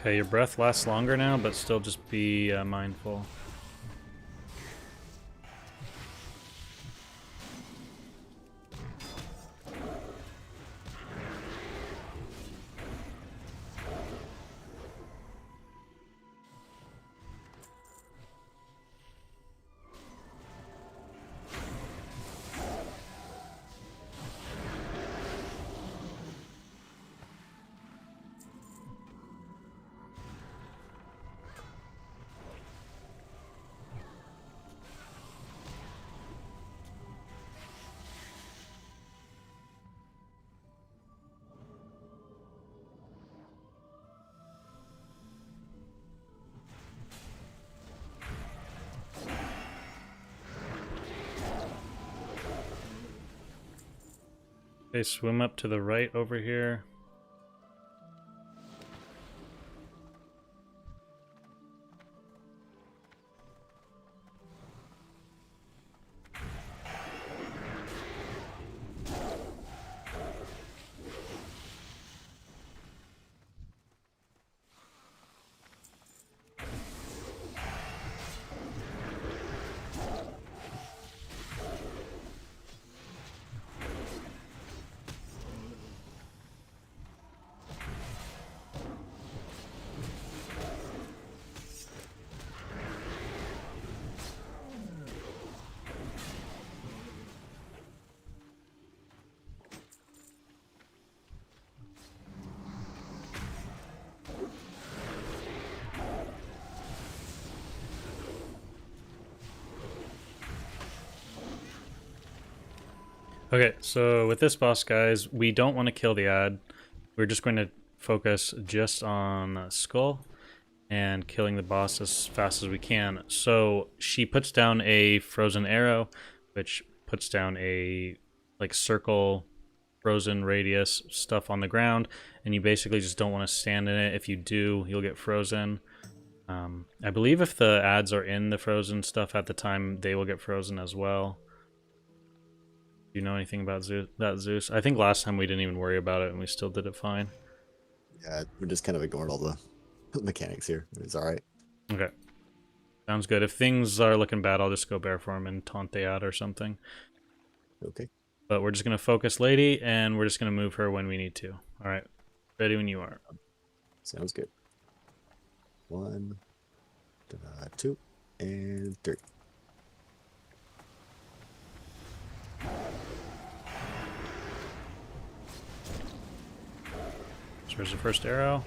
Okay, your breath lasts longer now, but still just be mindful. Okay, swim up to the right over here. Okay, so with this boss, guys, we don't want to kill the ad. We're just going to focus just on Skull and killing the boss as fast as we can. So she puts down a frozen arrow, which puts down a like circle frozen radius stuff on the ground, and you basically just don't want to stand in it. If you do, you'll get frozen. I believe if the ads are in the frozen stuff at the time, they will get frozen as well. Do you know anything about Zeus? I think last time we didn't even worry about it and we still did it fine. Yeah, we just kind of ignored all the mechanics here. It's alright. Okay. Sounds good. If things are looking bad, I'll just go bare form and taunt the ad or something. Okay. But we're just going to focus Lady, and we're just going to move her when we need to. Alright. Ready when you are. Sounds good. 1, 2, and 3. So here's the first arrow.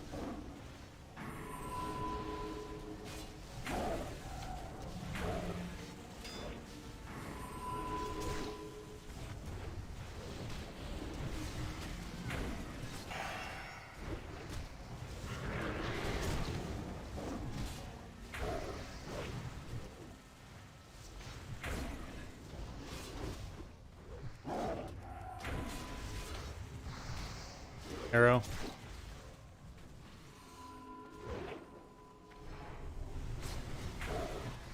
arrow.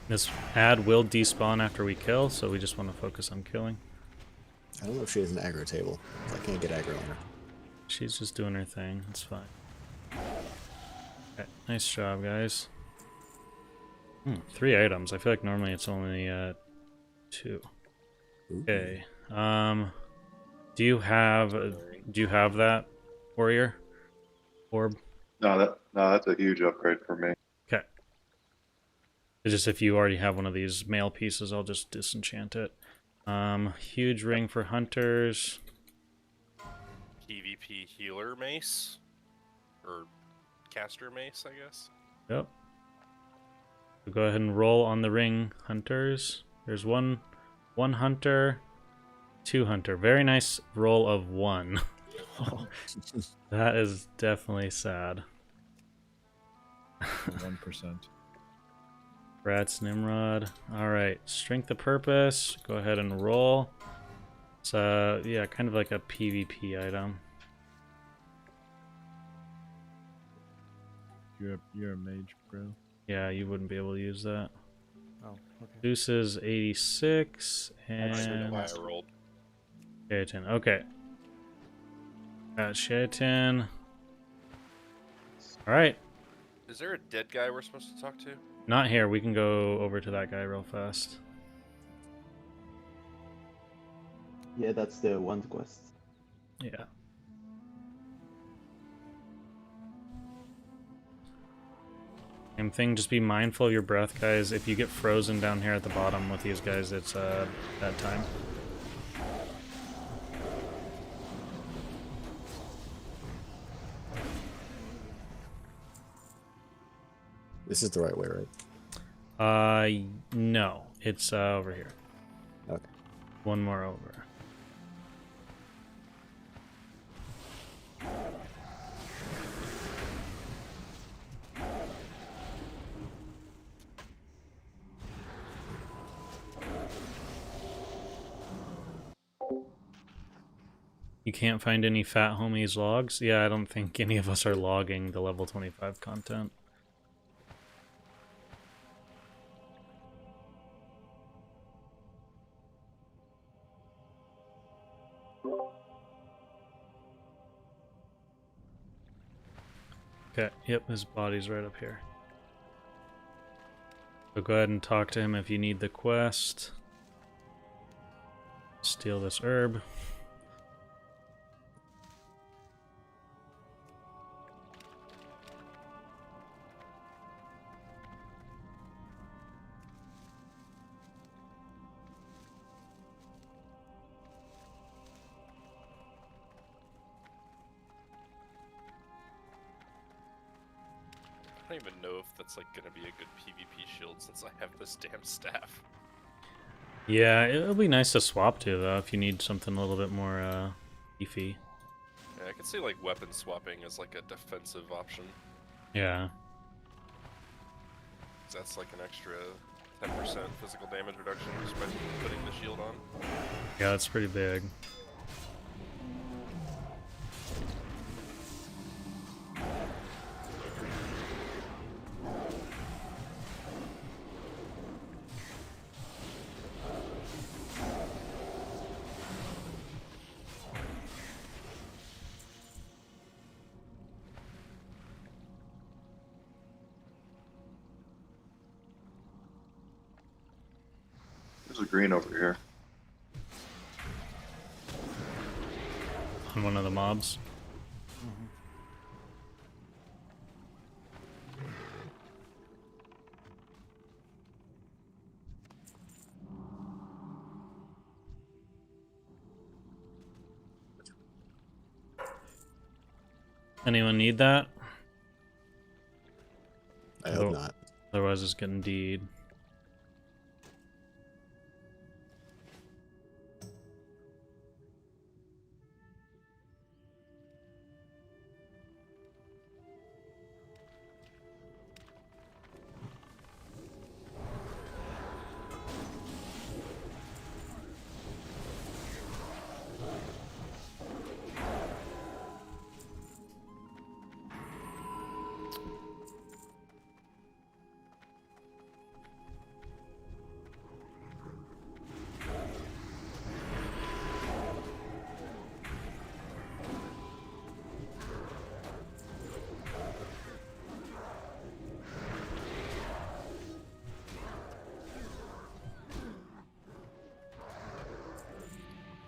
This ad will despawn after we kill, so we just want to focus on killing. I don't know if she has an aggro table. I can't get aggro on her. She's just doing her thing. It's fine. Okay, nice job, guys. 3 items. I feel like normally it's only 2. Okay. Do you have that warrior orb? No, that's a huge upgrade for me. Okay. It's just if you already have one of these mail pieces, I'll just disenchant it. Huge ring for hunters. PvP healer mace? Or caster mace, I guess? Yep. So go ahead and roll on the ring, hunters. There's one hunter, 2 hunter. Very nice roll of 1. That is definitely sad. 1%. Rats Nimrod. Alright, Strength of Purpose. Go ahead and roll. It's yeah, kind of like a PvP item. You're a mage, bro. Yeah, you wouldn't be able to use that. Oh, okay. Zeus is 86 I don't know and why I rolled. Shaitan. Okay. Got Shaitan. Alright. Is there a dead guy we're supposed to talk to? Not here. We can go over to that guy real fast. Yeah, that's the one quest. Yeah. Same thing, just be mindful of your breath, guys. If you get frozen down here at the bottom with these guys, it's bad time. This is the right way, right? No. It's over here. Okay. One more over. You can't find any Fat Homies logs? Yeah, I don't think any of us are logging the level 25 content. Okay, yep, his body's right up here. So go ahead and talk to him if you need the quest. Steal this herb. I don't even know if that's like gonna be a good PvP shield since I have this damn staff. Yeah, it'll be nice to swap to though if you need something a little bit more beefy. Yeah, I could see like weapon swapping as like a defensive option. Yeah. 'Cause that's like an extra 10% physical damage reduction just by putting the shield on. Yeah, that's pretty big. There's a green over here. On one of the mobs. Anyone need that? I hope not. Otherwise it's getting deed.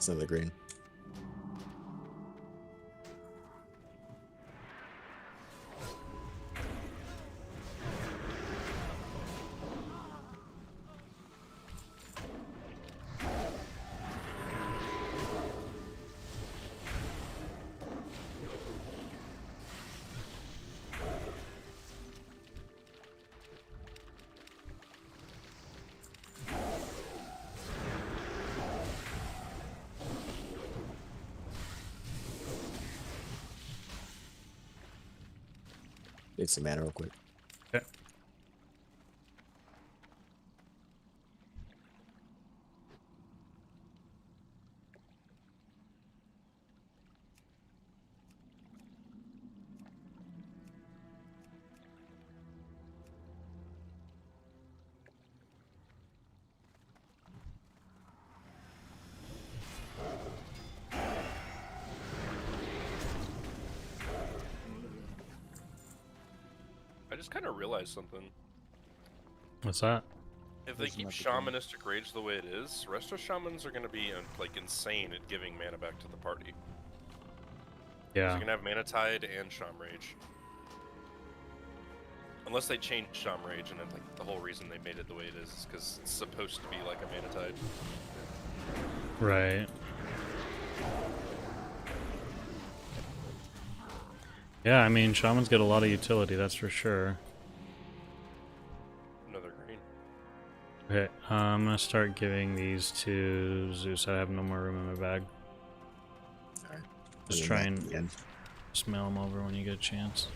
It's another green. Get some mana real quick. Okay. I just kind of realized something. What's that? If they keep Shamanistic Rage the way it is, Resto Shamans are going to be like insane at giving mana back to the party. Yeah. You're going to have Mana Tide and Sham Rage. Unless they change Sham Rage, and then like the whole reason they made it the way it is because it's supposed to be like a Mana Tide. Right. Yeah, I mean, shamans get a lot of utility, that's for sure. Another green. Okay, I'm gonna start giving these to Zeus. I have no more room in my bag. Alright. Just try and just mail them over when you get a chance.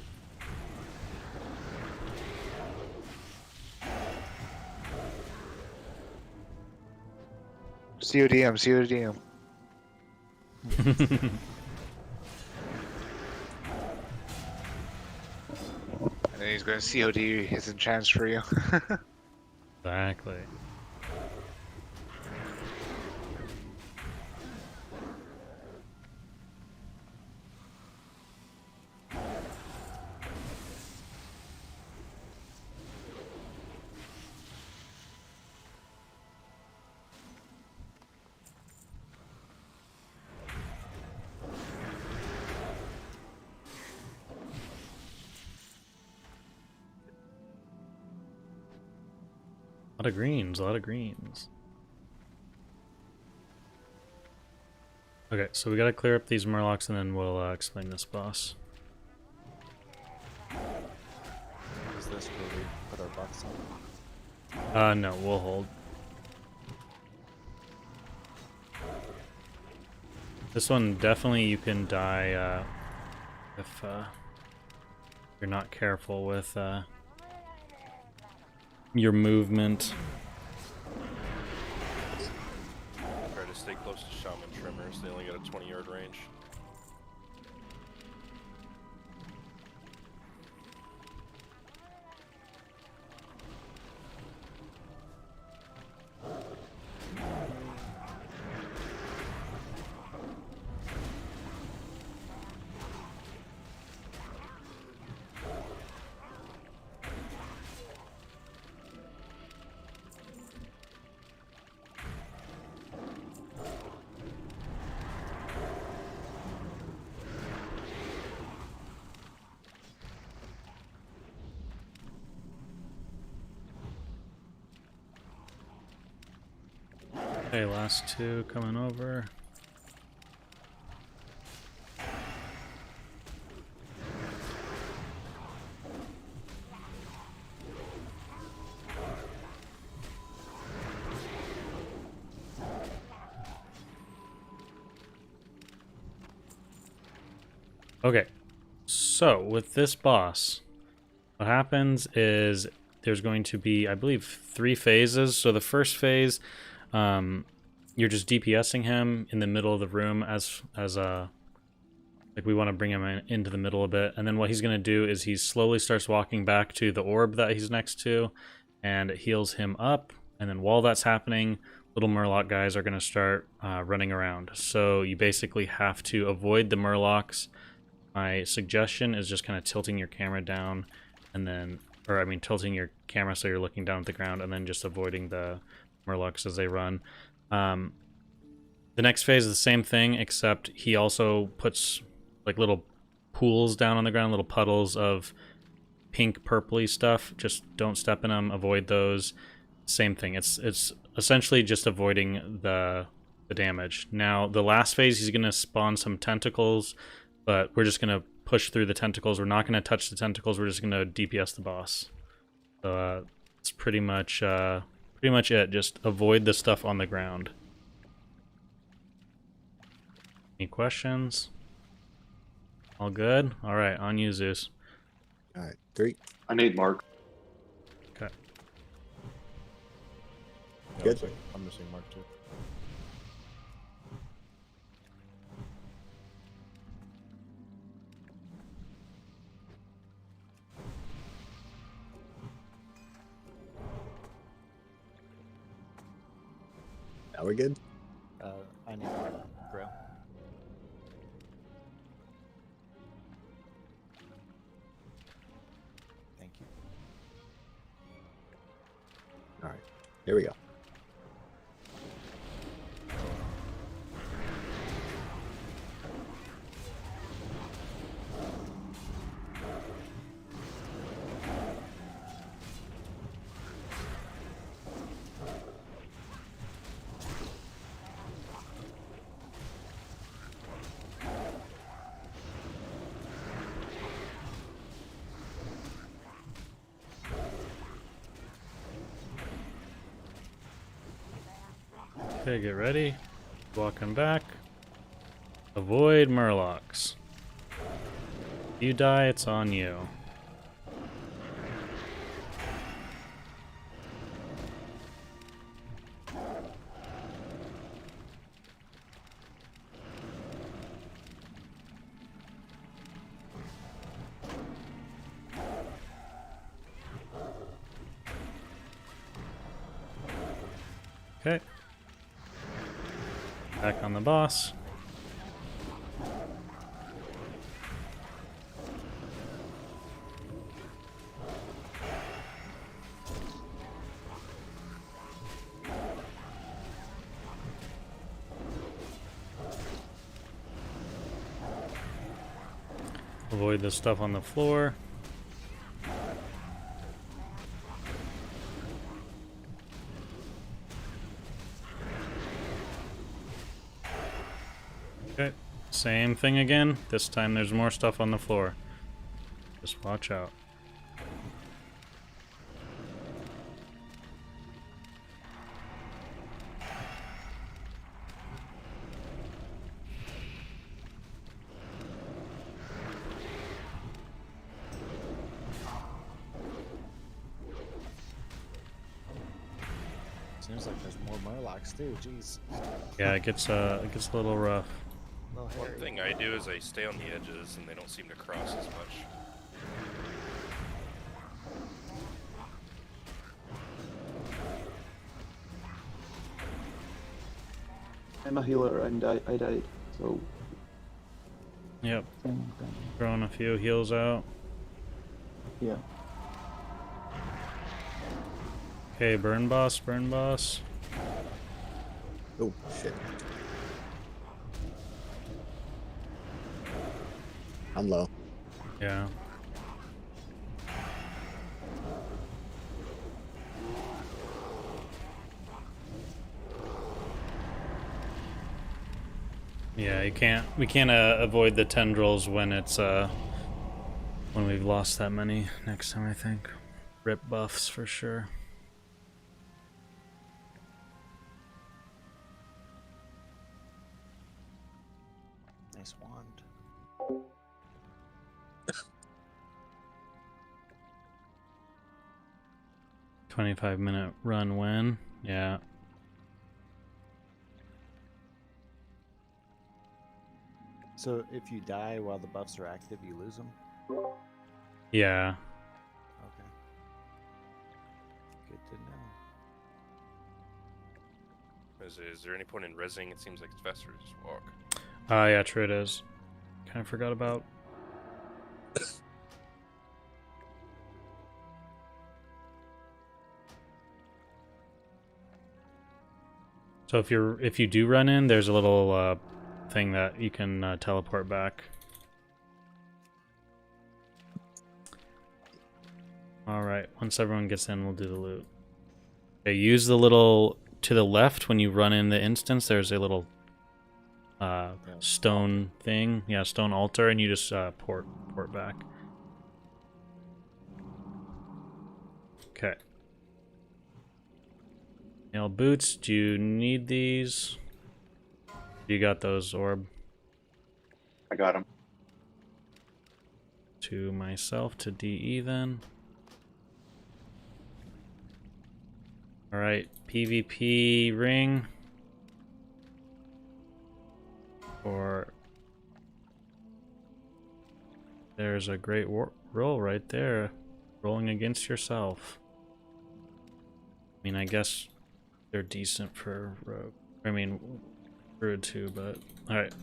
CODM, CODM. And then he's going to COD his enchants for you. Exactly. A lot of greens, a lot of greens. Okay, so we gotta clear up these murlocs and then we'll explain this boss. Is this where we put our bucks on? No, we'll hold. This one, definitely you can die if you're not careful with your movement. Try to stay close to Shaman Trimmers, they only got a 20-yard range. Okay, last two coming over. Okay, so with this boss, what happens is there's going to be, I believe, 3 phases. So the first phase, you're just DPSing him in the middle of the room as like we want to bring him into the middle a bit. And then what he's going to do is he slowly starts walking back to the orb that he's next to, and it heals him up. And then while that's happening, little Murloc guys are going to start running around. So you basically have to avoid the Murlocs. My suggestion is just kind of tilting your camera down and then, or I mean tilting your camera so you're looking down at the ground and then just avoiding the Murlocs as they run. The next phase is the same thing, except he also puts like little pools down on the ground, little puddles of pink purpley stuff. Just don't step in them, avoid those. Same thing. It's essentially just avoiding the damage. Now the last phase he's gonna spawn some tentacles, but we're just gonna push through the tentacles. We're not gonna touch the tentacles, we're just gonna DPS the boss. So it's pretty much it. Just avoid the stuff on the ground. Any questions? All good? Alright, on you, Zeus. Alright, 3. I need Mark. Okay. Yeah, Good. I'm missing Mark too. Now we're good. I need Grail. Thank you. Alright, here we go. Okay, get ready. Walking back. Avoid murlocs. If you die, it's on you. Okay. Back on the boss. Avoid the stuff on the floor. Okay, same thing again. This time there's more stuff on the floor. Just watch out. Seems like there's more Murlocs too. Jeez. Yeah, it gets a little rough. One thing I do is I stay on the edges and they don't seem to cross as much. I'm a healer and I died, so... Yep. Throwing a few heals out. Yeah. Okay, burn boss, burn boss. Oh, shit. I'm low. Yeah. Yeah, we can't avoid the tendrils when it's when we've lost that many. Next time, I think. Rip buffs for sure. Nice wand. 25-minute run win. Yeah. So if you die while the buffs are active, you lose them? Yeah. Okay. Good to know. Is there any point in rezzing? It seems like it's faster to just walk. Yeah, true it is. Kind of forgot about. So if you do run in, there's a little thing that you can teleport back. All right, once everyone gets in, we'll do the loot. Okay, use the little to the left when you run in the instance. There's a little stone thing, yeah, stone altar, and you just port back. Okay. Nail boots. Do you need these? You got those, Orb? I got them. To myself to DE then. All right, PvP ring. Or there's a great roll right there, rolling against yourself. I mean, I guess they're decent for rogue. I mean, Druid too, but all right.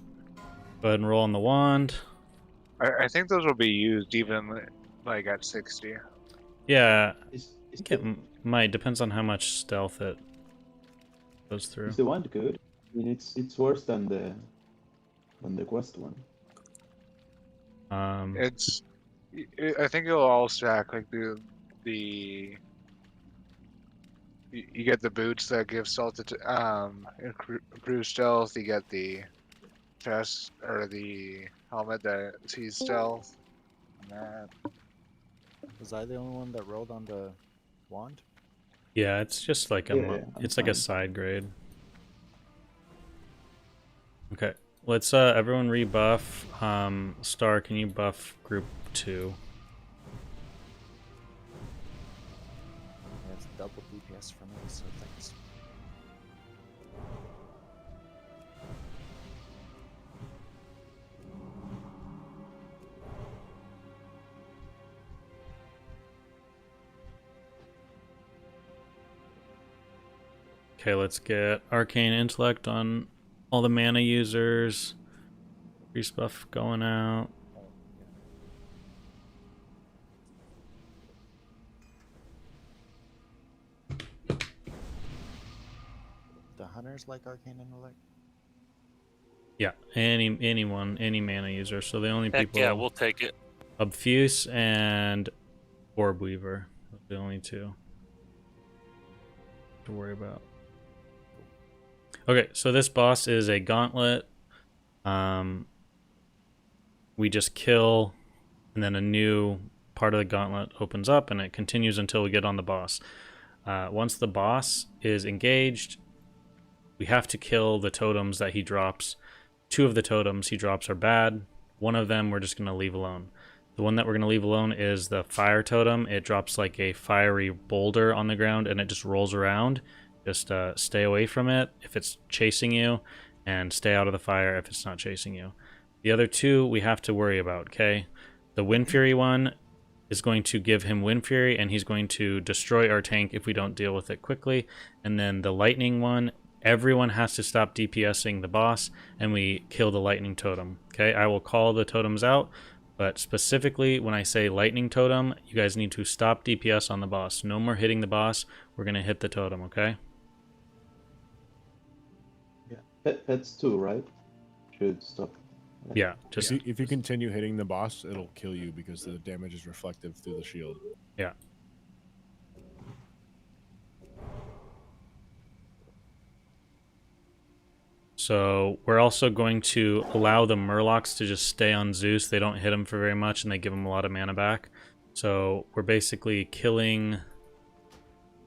Go ahead and roll on the wand. I think those will be used even like at 60. Yeah, I think it might. Depends on how much stealth it goes through. Is the wand good? I mean, it's worse than the quest one. It's. I think it'll all stack like you get the boots that give stealth improve stealth. You get the chest or the helmet that sees stealth. Was I the only one that rolled on the wand? Yeah, it's just like it's like a side grade. Okay, let's everyone rebuff. Star, can you buff group 2? That's double DPS for me, so thanks. Okay, let's get Arcane Intellect on all the mana users. Priest buff going out. The hunters like Arcane Intellect? Yeah, any mana user. So the only Heck people. yeah, we'll take it. Obfuse and Orb Weaver. The only two to worry about. Okay, so this boss is a gauntlet. We just kill, and then a new part of the gauntlet opens up, and it continues until we get on the boss. Once the boss is engaged, we have to kill the totems that he drops. 2 of the totems he drops are bad. 1 of them we're just going to leave alone. The one that we're going to leave alone is the fire totem. It drops like a fiery boulder on the ground, and it just rolls around. Just stay away from it if it's chasing you, and stay out of the fire if it's not chasing you. The other 2 we have to worry about, okay? The Wind Fury one is going to give him Wind Fury, and he's going to destroy our tank if we don't deal with it quickly. And then the Lightning one, everyone has to stop DPSing the boss, and we kill the Lightning Totem, okay? I will call the totems out, but specifically when I say Lightning Totem, you guys need to stop DPS on the boss. No more hitting the boss. We're going to hit the totem, okay? Yeah, pets too, right? Should stop. Yeah, just if you continue hitting the boss, it'll kill you because the damage is reflective through the shield. Yeah. So we're also going to allow the Murlocs to just stay on Zeus. They don't hit him for very much, and they give him a lot of mana back. So we're basically killing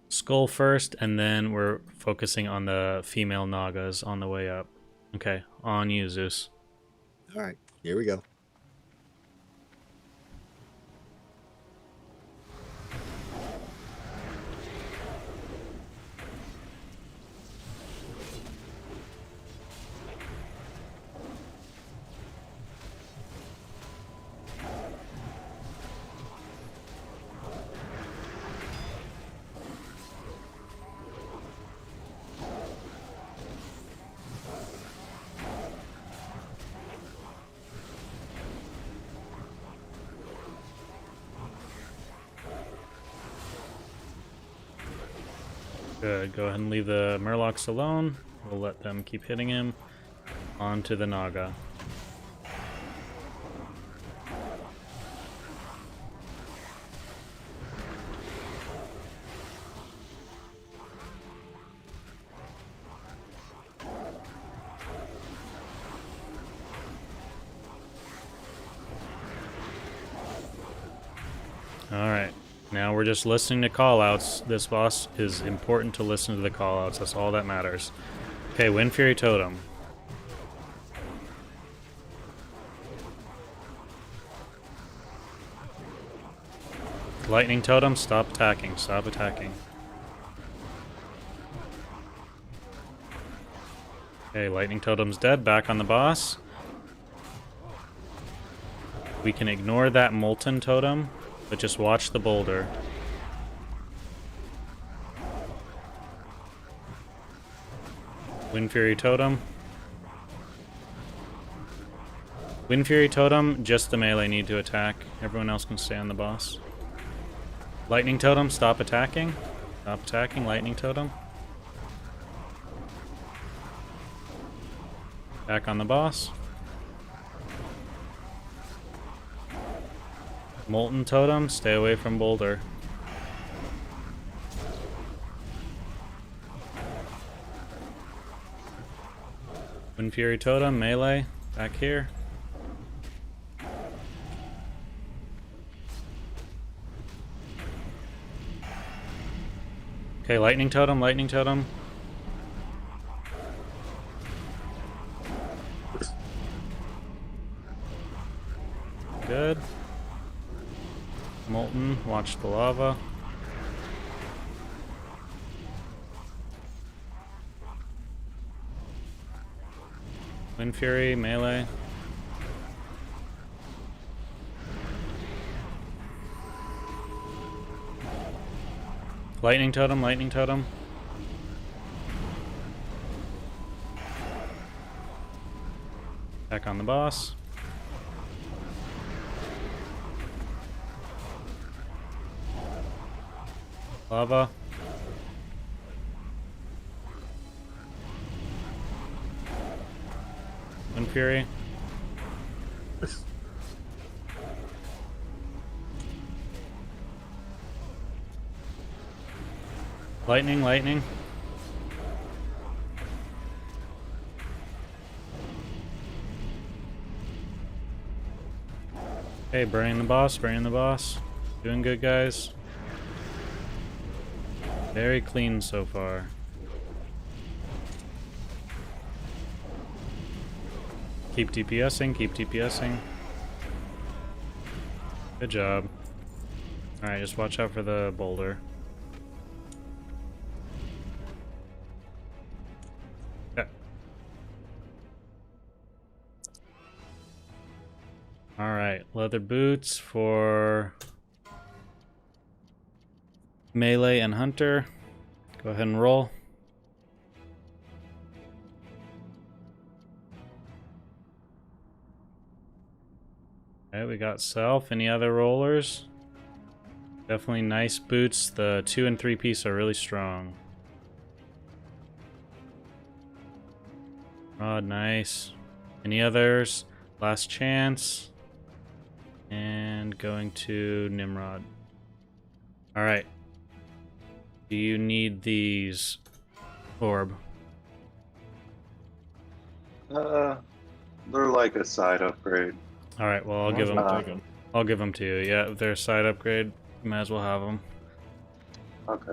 Skull first, and then we're focusing on the female Nagas on the way up. Okay, on you, Zeus. All right, here we go. Good, go ahead and leave the Murlocs alone. We'll let them keep hitting him. Onto the Naga. Alright, now we're just listening to callouts. This boss is important to listen to the callouts. That's all that matters. Okay, Wind Fury Totem. Lightning Totem, stop attacking, stop attacking. Okay, Lightning Totem's dead, back on the boss. We can ignore that Molten Totem, but just watch the boulder. Wind Fury Totem. Wind Fury Totem, just the melee need to attack. Everyone else can stay on the boss. Lightning Totem, stop attacking. Stop attacking, Lightning Totem. Back on the boss. Molten Totem, stay away from boulder. Wind Fury Totem, melee, back here. Okay, Lightning Totem, Lightning Totem. Good. Molten, watch the lava. Wind Fury, melee. Lightning Totem, Lightning Totem. Back on the boss. Lava. Wind Fury. Lightning, lightning. Okay, burning the boss, burning the boss. Doing good, guys. Very clean so far. Keep DPSing, keep DPSing. Good job. Alright, just watch out for the boulder. Okay. Alright, leather boots for melee and hunter. Go ahead and roll. Okay, we got self. Any other rollers? Definitely nice boots. The 2 and 3 piece are really strong. Rod, nice. Any others? Last chance. And going to Nimrod. Alright. Do you need these, Orb? They're like a side upgrade. All right, well I'll give them. I'll give them to you. Yeah, if they're a side upgrade, you might as well have them. Okay.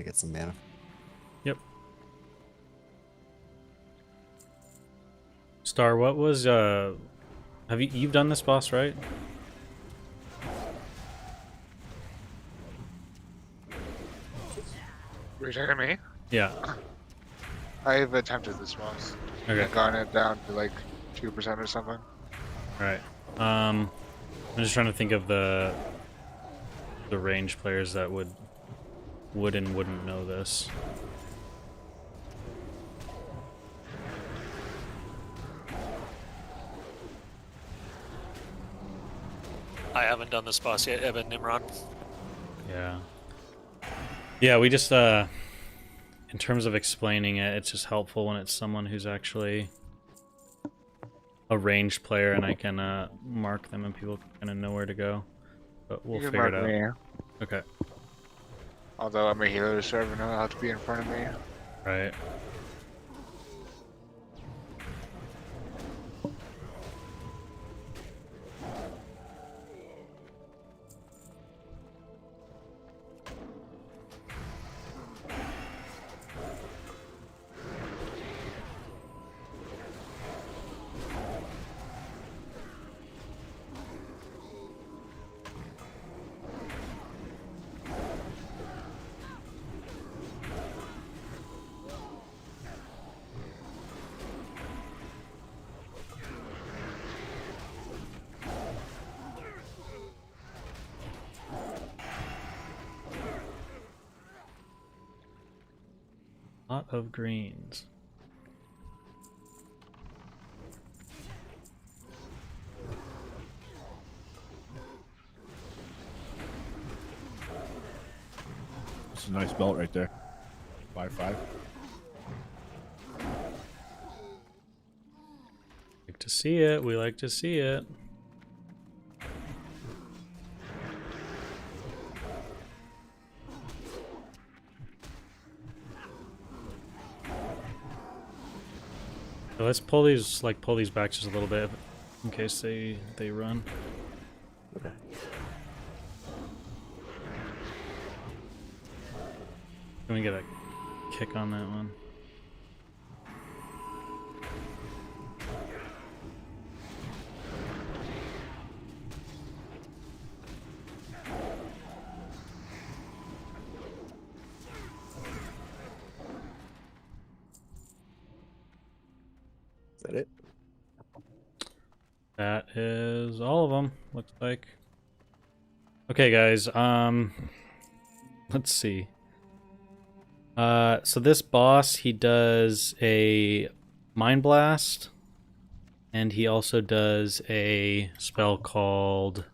to get some mana. Yep. Star, what was have you've done this boss, right? Were you talking to me? Yeah. I've attempted this boss. Okay. And gotten it down to like 2% or something. Alright. I'm just trying to think of the range players that would and wouldn't know this. I haven't done this boss yet, Evan Nimrod. Yeah. Yeah, we just in terms of explaining it, it's just helpful when it's someone who's actually a ranged player and I can mark them and people kind of know where to go. But we'll You can figure it mark out. me. Okay. Although I'm a healer, so everyone will have to be in front of me. Right. Lot of greens. It's a nice belt right there. 5-5. Like to see it. We like to see it. So let's pull these back just a little bit in case they run. Okay. Can we get a kick on that one? Is that it? That is all of them, looks like. Okay, guys, let's see. So this boss, he does a Mind Blast, and he also does a spell called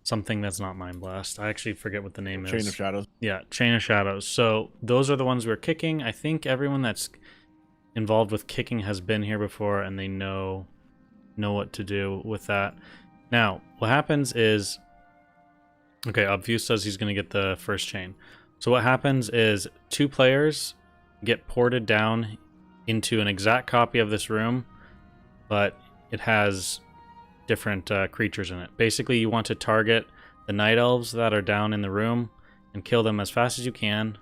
something that's not Mind Blast. I actually forget what the name is. Chain of Shadows. Yeah, Chain of Shadows. So those are the ones we're kicking. I think everyone that's involved with kicking has been here before, and they know what to do with that. Now, what happens is, okay, Obfuse says he's going to get the first chain. So what happens is 2 players get ported down into an exact copy of this room, but it has different creatures in it. Basically, you want to target the night elves that are down in the room and kill them as fast as you can.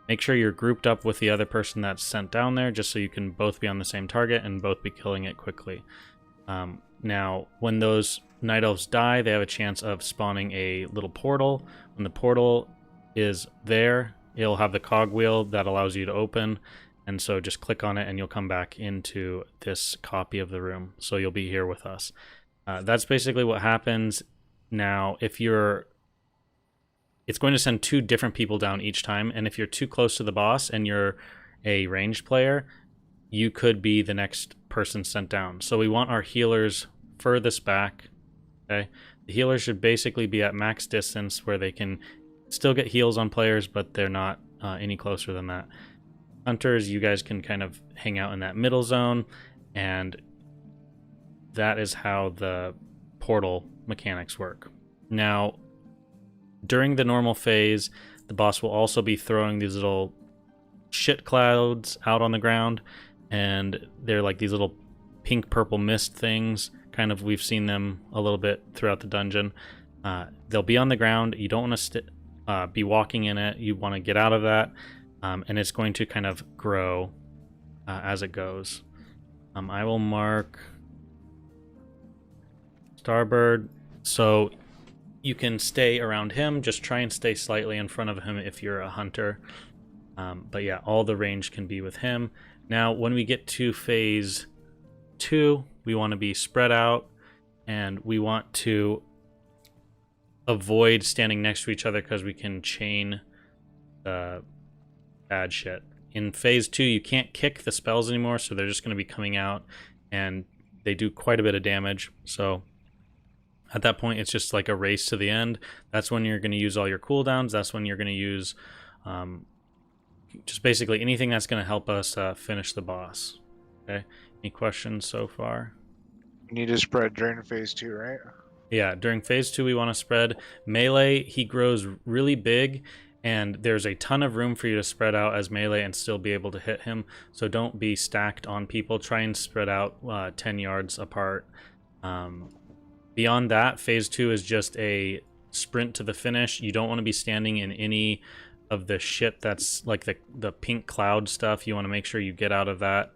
Make sure you're grouped up with the other person that's sent down there, just so you can both be on the same target and both be killing it quickly. Now, when those night elves die, they have a chance of spawning a little portal. When the portal is there, it'll have the cogwheel that allows you to open, and so just click on it and you'll come back into this copy of the room. So you'll be here with us. That's basically what happens. Now, if you're... It's going to send 2 different people down each time, and if you're too close to the boss and you're a ranged player, you could be the next person sent down. So we want our healers furthest back. Okay, the healers should basically be at max distance where they can still get heals on players, but they're not any closer than that. Hunters, you guys can kind of hang out in that middle zone, and that is how the portal mechanics work. Now, during the normal phase, the boss will also be throwing these little shit clouds out on the ground, and they're like these little pink-purple mist things. Kind of, we've seen them a little bit throughout the dungeon. They'll be on the ground. You don't want to be walking in it. You want to get out of that, and it's going to kind of grow as it goes. I will mark Starbird, so you can stay around him. Just try and stay slightly in front of him if you're a hunter. But yeah, all the range can be with him. Now, when we get to phase 2, we want to be spread out, and we want to avoid standing next to each other because we can chain the bad shit. In phase 2, you can't kick the spells anymore, so they're just going to be coming out, and they do quite a bit of damage. So at that point, it's just like a race to the end. That's when you're going to use all your cooldowns. That's when you're going to use just basically anything that's going to help us finish the boss. Okay. Any questions so far? You need to spread during phase 2, right? Yeah, during phase 2, we want to spread. Melee, he grows really big, and there's a ton of room for you to spread out as melee and still be able to hit him. So don't be stacked on people. Try and spread out 10 yards apart. Beyond that, phase 2 is just a sprint to the finish. You don't want to be standing in any of the shit that's like the pink cloud stuff. You want to make sure you get out of that.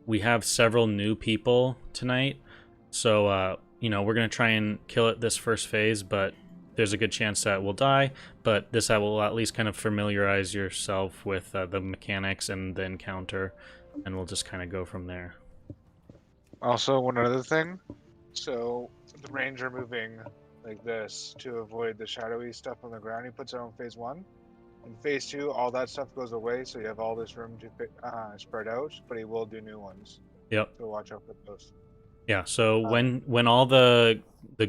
We have several new people tonight, so you know, we're going to try and kill it this first phase, but there's a good chance that we'll die. But this will at least kind of familiarize yourself with the mechanics and the encounter, and we'll just kind of go from there. Also, one other thing. So the ranger moving like this to avoid the shadowy stuff on the ground he puts out in phase 1. In phase 2, all that stuff goes away, so you have all this room to spread out, but he will do new ones. Yep. So watch out for those. Yeah, so when all the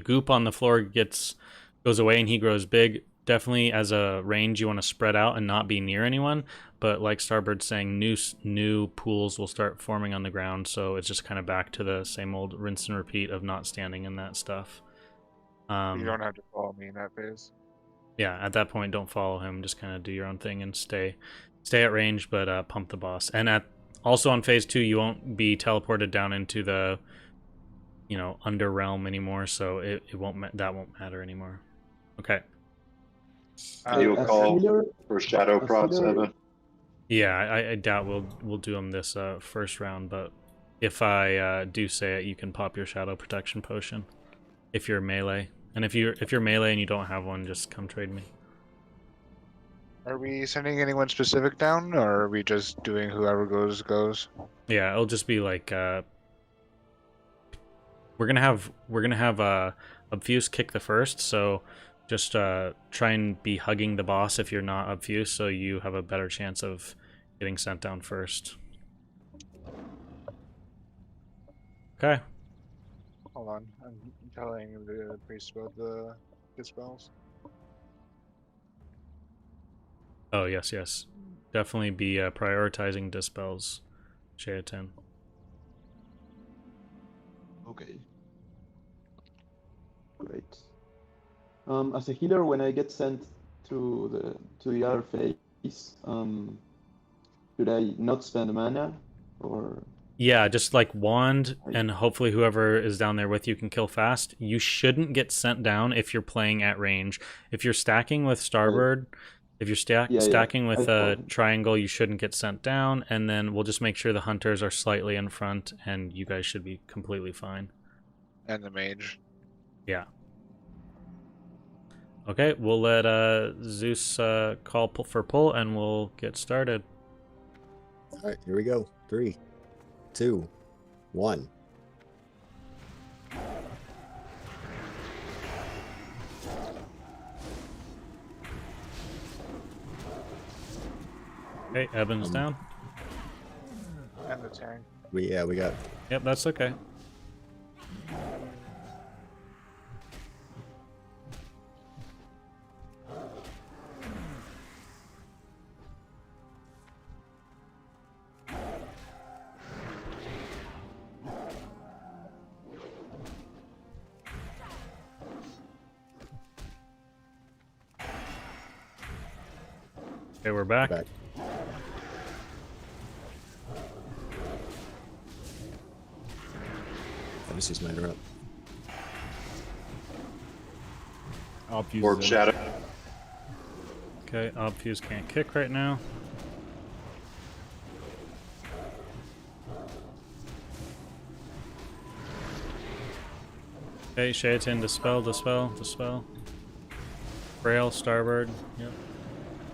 goop on the floor goes away and he grows big, definitely as a range you want to spread out and not be near anyone. But like Starbird's saying, new pools will start forming on the ground, so it's just kind of back to the same old rinse and repeat of not standing in that stuff. You don't have to follow me in that phase. Yeah, at that point, don't follow him. Just kind of do your own thing and stay at range, but pump the boss. And also on phase 2, you won't be teleported down into the under realm anymore, so that won't matter anymore. Okay. You'll call for shadow procs, Evan? Yeah, I doubt we'll do them this first round, but if I do say it, you can pop your shadow protection potion if you're melee. And if you're melee and you don't have one, just come trade me. Are we sending anyone specific down, or are we just doing whoever goes? Yeah, it'll just be like we're gonna have Obfuse kick the first, so just try and be hugging the boss if you're not Obfuse, so you have a better chance of getting sent down first. Okay. Hold on, I'm telling the priest about the spells. Oh yes. Definitely be prioritizing dispels, Shayatan. Okay. Great. As a healer, when I get sent to the other phase, should I not spend mana, or? Yeah, just like wand, and hopefully whoever is down there with you can kill fast. You shouldn't get sent down if you're playing at range. If you're stacking with Starbird, if you're stacking with a triangle, you shouldn't get sent down, and then we'll just make sure the hunters are slightly in front, and you guys should be completely fine. And the mage. Yeah. Okay, we'll let Zeus call for pull, and we'll get started. All right, here we go. 3, 2, 1. Okay, Evan's down. And the tank. We got. Yep, that's okay. Okay, we're back. Fantasy's mine are up. I'll use Orb shadow. Okay, Obfuse can't kick right now. Okay, Shaitan, dispel, dispel, dispel. Frail, starboard. Yep.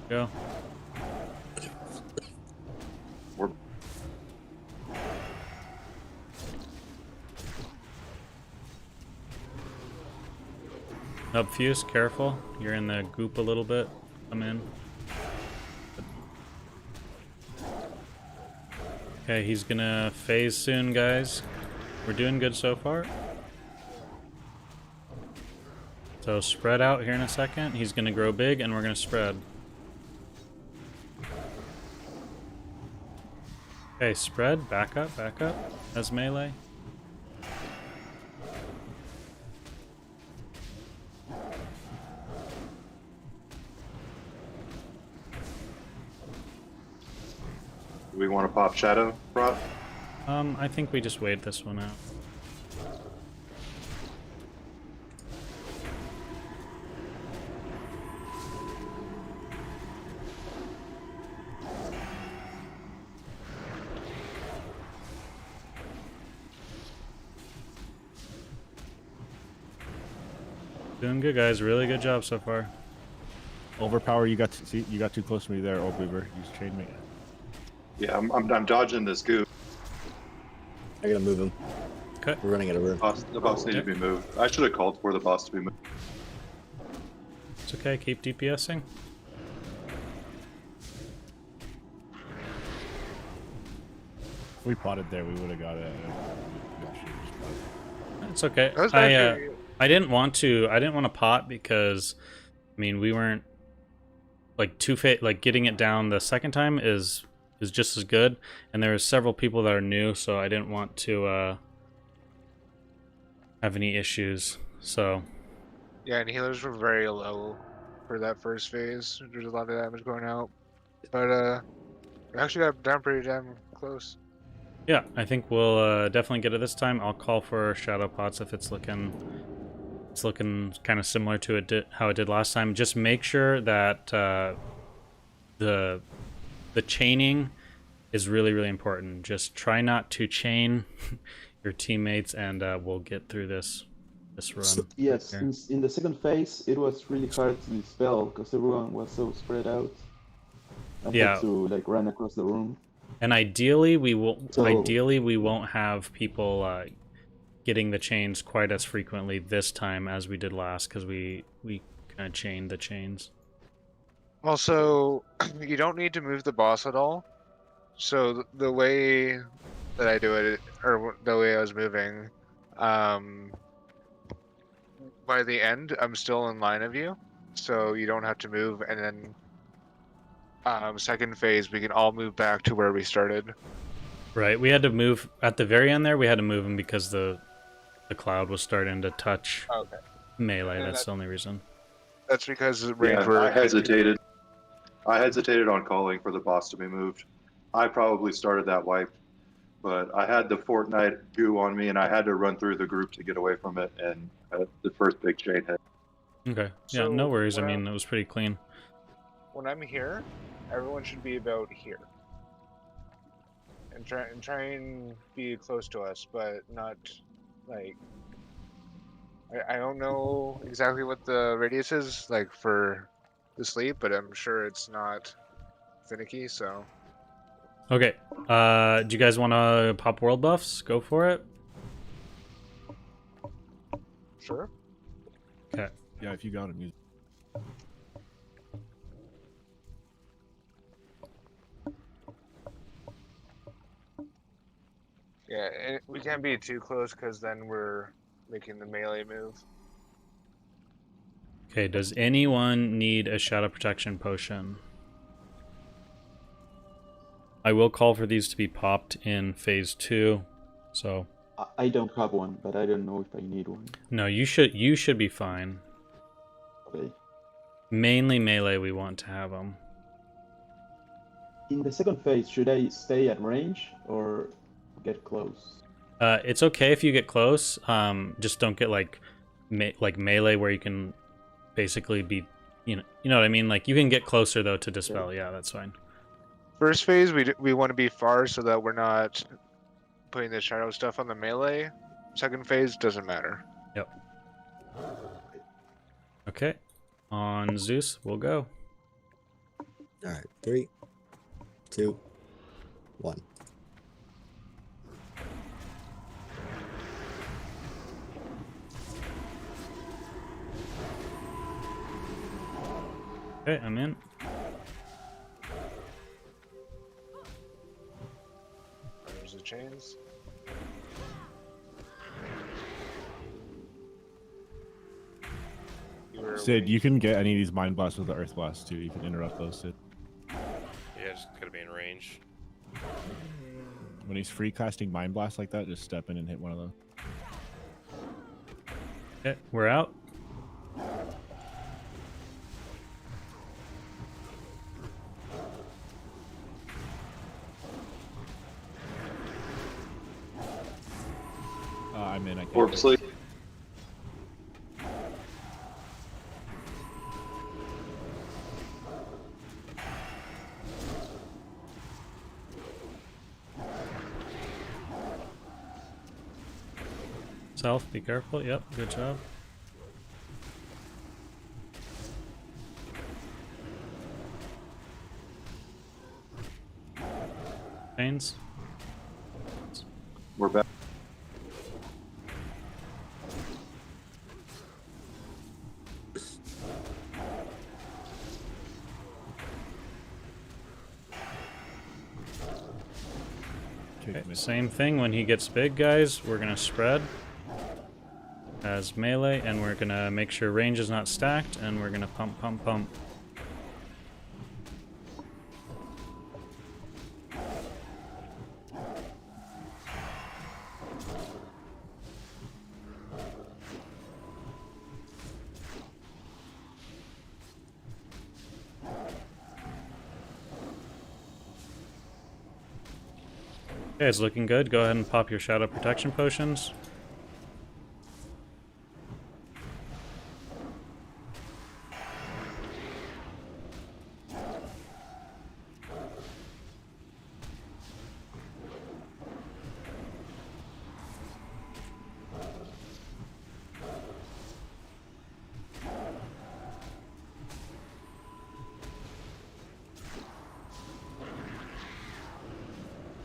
Go. Obfuse, careful. You're in the goop a little bit. Come in. Okay, he's gonna phase soon, guys. We're doing good so far. So spread out here in a second. He's gonna grow big and we're gonna spread. Okay, spread, back up, as melee. Do we want to pop Shadow, Rot? I think we just wait this one out. Doing good, guys. Really good job so far. Overpower, you got too close to me there, Old Beaver. You just chained me. Yeah, I'm dodging this goop. I gotta move him. Okay. We're running out of room. The boss needs to be moved. I should have called for the boss to be moved. It's okay. Keep DPSing. If we potted there, we would have got it. It's okay. That was actually- I didn't want to pot because, I mean, we weren't like like getting it down the second time is just as good, and there are several people that are new, so I didn't want to have any issues. So Yeah, and healers were very low for that first phase. There's a lot of damage going out, but we actually got down pretty damn close. yeah, I think we'll definitely get it this time. I'll call for shadow pots if it's looking kind of similar to how it did last time. Just make sure that the chaining is really, really important. Just try not to chain your teammates, and we'll get through this run. Yes, here. in the second phase, it was really hard to dispel because everyone was so spread out. I Yeah. had to like run across the room. And ideally, we So- won't have people getting the chains quite as frequently this time as we did last, because we kind of chained the chains. Also, you don't need to move the boss at all. So the way that I do it, or the way I was moving, by the end, I'm still in line of you, so you don't have to move. And then, second phase, we can all move back to where we started. Right, we had to move at the very end there. We had to move him because the cloud was starting to touch Okay. melee. And That's the only reason. That's because the Yeah, range were. I hesitated. I hesitated on calling for the boss to be moved. I probably started that wipe, but I had the Fortnite goo on me, and I had to run through the group to get away from it, and the first big chain hit. Okay, yeah, So no worries. I when mean, it was pretty clean. When I'm here, everyone should be about here. And try and be close to us, but not like I don't know exactly what the radius is like for the sleep, but I'm sure it's not finicky, so Okay, do you guys want to pop world buffs? Go for it. sure. Okay. Yeah, if you got him, use. Yeah, and we can't be too close because then we're making the melee move. Okay, does anyone need a shadow protection potion? I will call for these to be popped in phase 2. So I don't have one, but I don't know if I need one. no, you should be fine. Okay. Mainly melee, we want to have them. In the second phase, should I stay at range or get close? It's okay if you get close. Just don't get like melee where you can basically be you know what I mean. Like you can get closer though to dispel. Yeah, that's fine. First phase, we want to be far so that we're not putting the shadow stuff on the melee. Second phase doesn't matter. Yep. Okay. On Zeus, we'll go. All right, 3, 2, 1. Okay, I'm in. There's the chains. Sid, you can get any of these mind blasts with the earth blast too. You can interrupt those, Sid. Yeah, just gotta be in range. When he's free casting mind blast like that, just step in and hit one of those. Okay, we're out. I'm in. I can't. Orb sleep. South, be careful. Yep, good job. Chains. We're back. Okay, same thing when he gets big, guys. We're gonna spread as melee, and we're gonna make sure range is not stacked, and we're gonna pump, pump, pump. Okay, it's looking good. Go ahead and pop your shadow protection potions.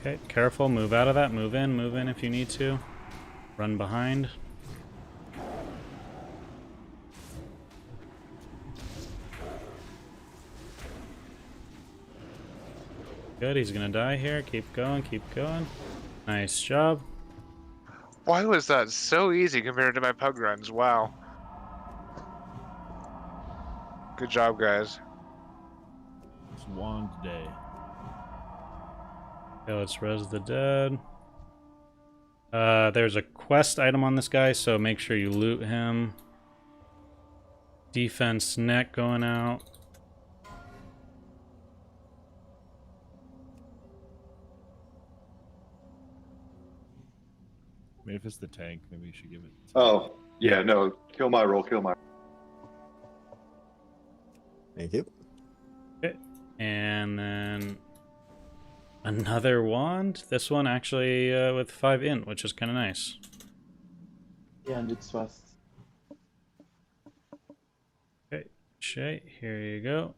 Okay, careful, move out of that, move in if you need to. Run behind. Good, he's gonna die here. Keep going, keep going. Nice job. Why was that so easy compared to my pug runs? Wow. Good job, guys. It's wand day. Okay, let's res the dead. There's a quest item on this guy, so make sure you loot him. Defense neck going out. Maybe if it's the tank, maybe you should give it. Oh, yeah, no. Kill my roll, kill my. Thank you. Okay, and then another wand. This one actually with 5 int, which is kind of nice. Yeah, and it's fast. Okay, Shay, here you go.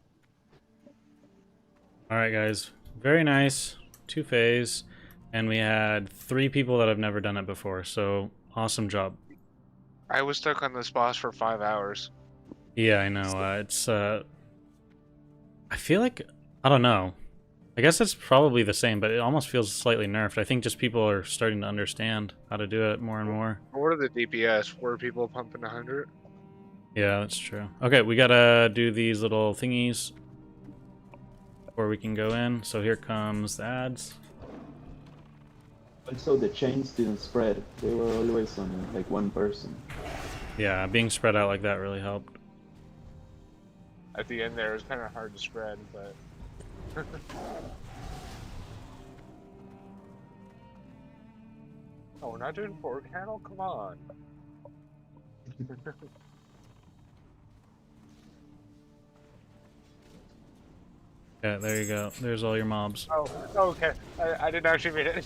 Alright guys, very nice. 2 phase, and we had 3 people that have never done it before, so awesome job. I was stuck on this boss for 5 hours. Yeah, I know. It's I feel like, I don't know. I guess it's probably the same, but it almost feels slightly nerfed. I think just people are starting to understand how to do it more and more. What are the DPS? 4 people pumping 100? Yeah, that's true. Okay, we gotta do these little thingies before we can go in. So here comes the ads. Also, the chains didn't spread. They were always on like one person. Yeah, being spread out like that really helped. At the end there, it was kind of hard to spread, but... Oh, we're not doing 4 candle? Come on. Yeah, there you go. There's all your mobs. Oh, okay. I didn't actually mean it.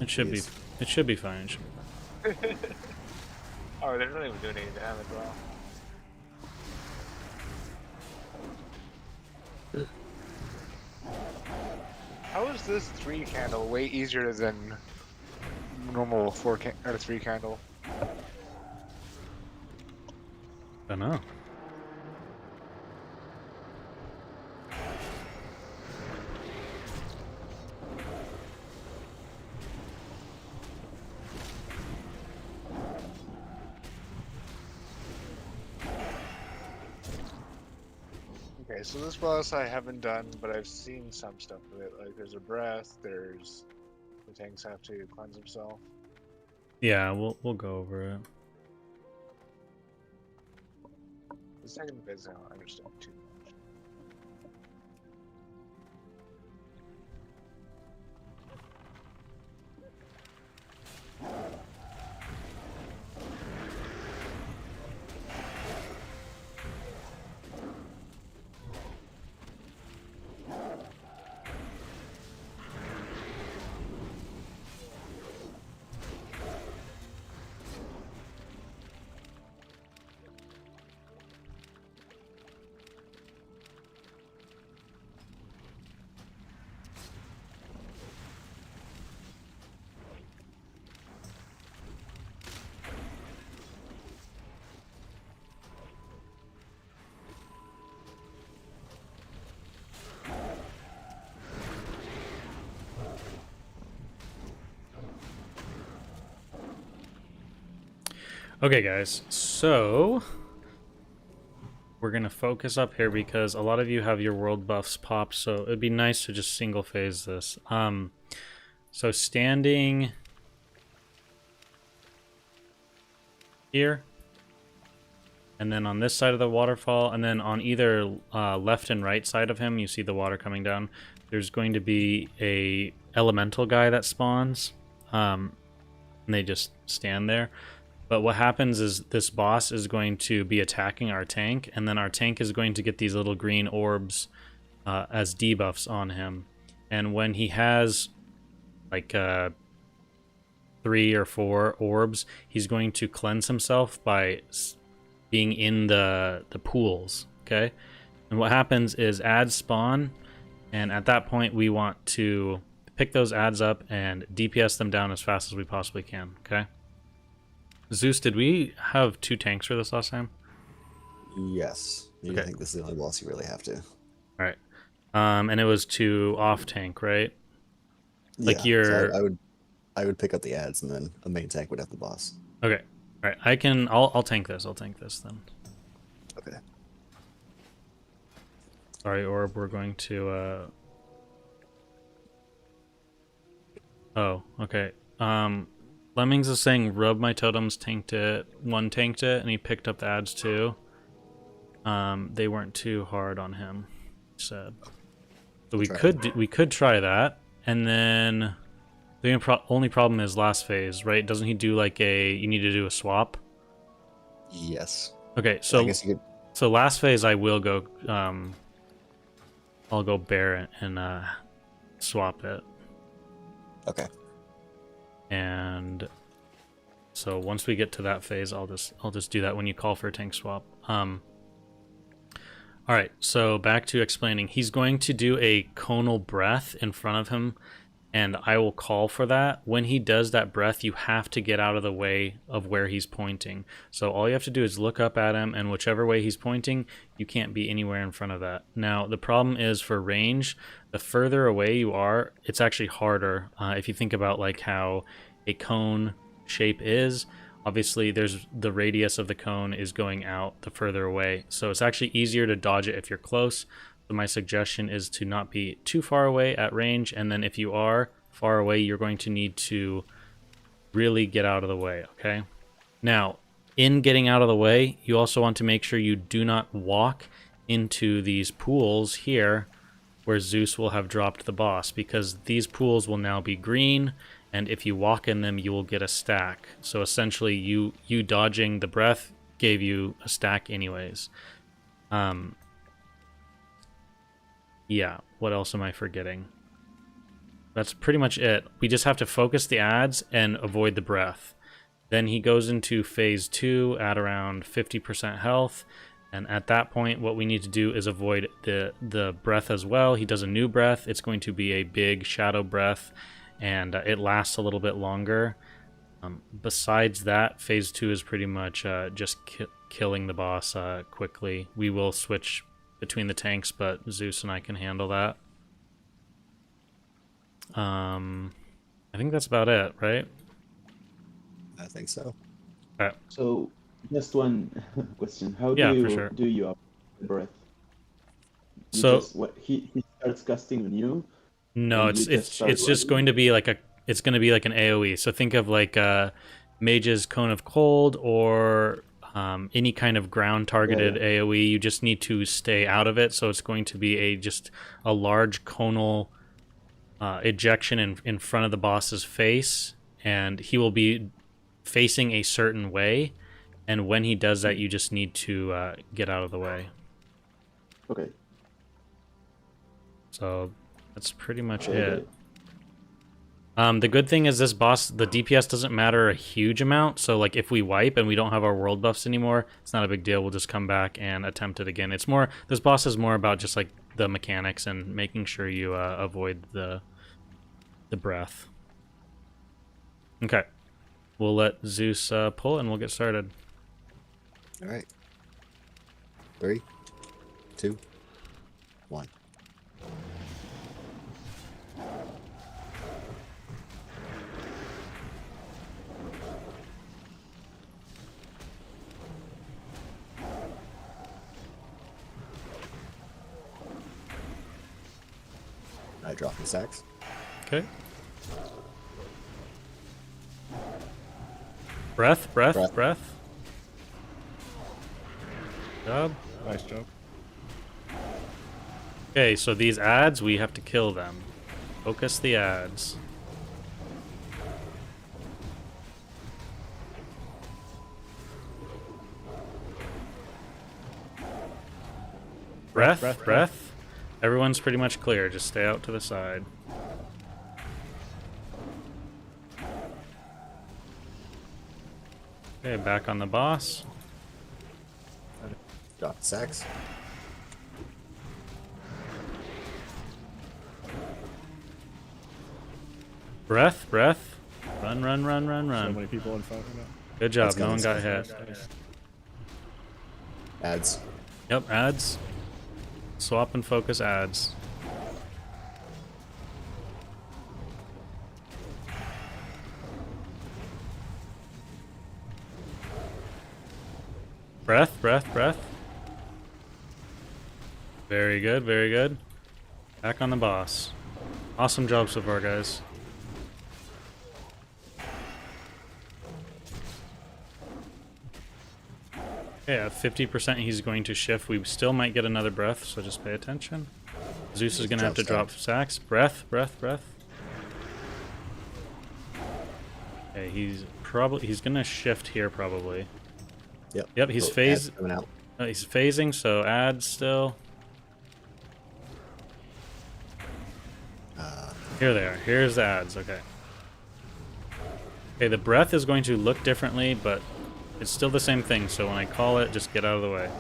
It should be. It should be fine. It should be. Oh, they're not even doing any damage, well. How is this 3 candle way easier than normal 3 candle? I don't know. Okay, so this boss I haven't done, but I've seen some stuff of it. Like, there's a breath, there's... The tanks have to cleanse himself. Yeah, we'll go over it. The second phase I don't understand too much. Okay, guys, so we're gonna focus up here because a lot of you have your world buffs popped, so it'd be nice to just single phase this. So standing here, and then on this side of the waterfall, and then on either left and right side of him, you see the water coming down. There's going to be a elemental guy that spawns, and they just stand there. But what happens is this boss is going to be attacking our tank, and then our tank is going to get these little green orbs as debuffs on him. And when he has like 3 or 4 orbs, he's going to cleanse himself by being in the pools, okay? And what happens is ads spawn, and at that point we want to pick those ads up and DPS them down as fast as we possibly can, okay? Zeus, did we have 2 tanks for this last time? Yes. I think this is the only boss you really have to. Alright. And it was 2 off tank, right? Like yeah, so I would pick up the ads and then a main tank would have the boss. Okay. Alright, I'll tank this. I'll tank this then. Okay. Sorry, Orb, we're going to Oh, okay. Lemmings is saying rub my totems, tanked it. One tanked it, and he picked up the ads too. They weren't too hard on him, he said. So we could try that, and then the only problem is last phase, right? Doesn't he do like you need to do a swap? Yes. Okay, so I guess you could... so last phase I will go. I'll go bear and swap it. Okay. And so once we get to that phase, I'll just do that when you call for a tank swap. All right, so back to explaining. He's going to do a conal breath in front of him, and I will call for that. When he does that breath, you have to get out of the way of where he's pointing. So all you have to do is look up at him, and whichever way he's pointing, you can't be anywhere in front of that. Now, the problem is for range, the further away you are, it's actually harder. If you think about like how a cone shape is, obviously there's the radius of the cone is going out the further away. So it's actually easier to dodge it if you're close. So my suggestion is to not be too far away at range, and then if you are far away, you're going to need to really get out of the way, okay? Now, in getting out of the way, you also want to make sure you do not walk into these pools here where Zeus will have dropped the boss, because these pools will now be green, and if you walk in them, you will get a stack. So essentially, you dodging the breath gave you a stack anyways. Yeah, what else am I forgetting? That's pretty much it. We just have to focus the ads and avoid the breath. Then he goes into phase 2 at around 50% health. And at that point, what we need to do is avoid the breath as well. He does a new breath. It's going to be a big shadow breath, and it lasts a little bit longer. Besides that, phase 2 is pretty much just killing the boss quickly. We will switch between the tanks, but Zeus and I can handle that. I think that's about it, right? I think so. Okay. So, just one question: How Yeah, do you for sure. avoid the breath? You So just, what, he starts casting on you. no, and you it's start just going to be like an AoE. So think of like Mage's Cone of Cold or any kind of ground targeted AoE. You just need to stay out of it. So it's going to be just a large conal ejection in front of the boss's face, and he will be facing a certain way. And when he does that, you just need to get out of the way. Okay. So that's pretty much Okay. it. The good thing is this boss, the DPS doesn't matter a huge amount. So like if we wipe and we don't have our world buffs anymore, it's not a big deal. We'll just come back and attempt it again. It's more, this boss is more about just like the mechanics and making sure you avoid the breath. Okay. We'll let Zeus pull and we'll get started. All right. 3, 2, 1. I drop the sacks. Okay. Breath. Job. Nice job. Okay, so these ads, we have to kill them. Focus the ads. Breath. Everyone's pretty much clear. Just stay out to the side. Okay, back on the boss. Drop the sacks. Breath. Run. So many people in front of me. Good job. Let's go, No one let's got go. hit. Ads. Yep, ads. Swap and focus ads. Breath. Very good. Back on the boss. Awesome job so far, guys. Okay, at 50% he's going to shift. We still might get another breath, so just pay attention. Zeus is going to have to drop sacks. Breath. Okay, he's going to shift here probably. Yep, he's he's phasing, so ads still. Here they are. Here's the ads. Okay. Okay, the breath is going to look differently, but it's still the same thing. So when I call it, just get out of the way.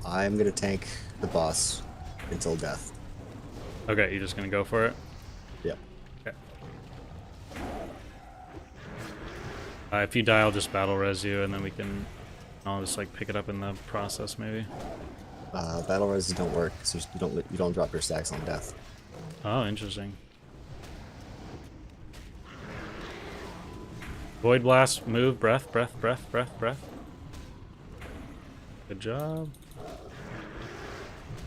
I'm gonna tank the boss until death. Okay, you're just gonna go for it? Yep. Okay. If you die, I'll just battle res you, and then I'll just like pick it up in the process, maybe. Battle reses don't work, so you don't drop your stacks on death. Oh, interesting. Void blast, move, breath. Good job.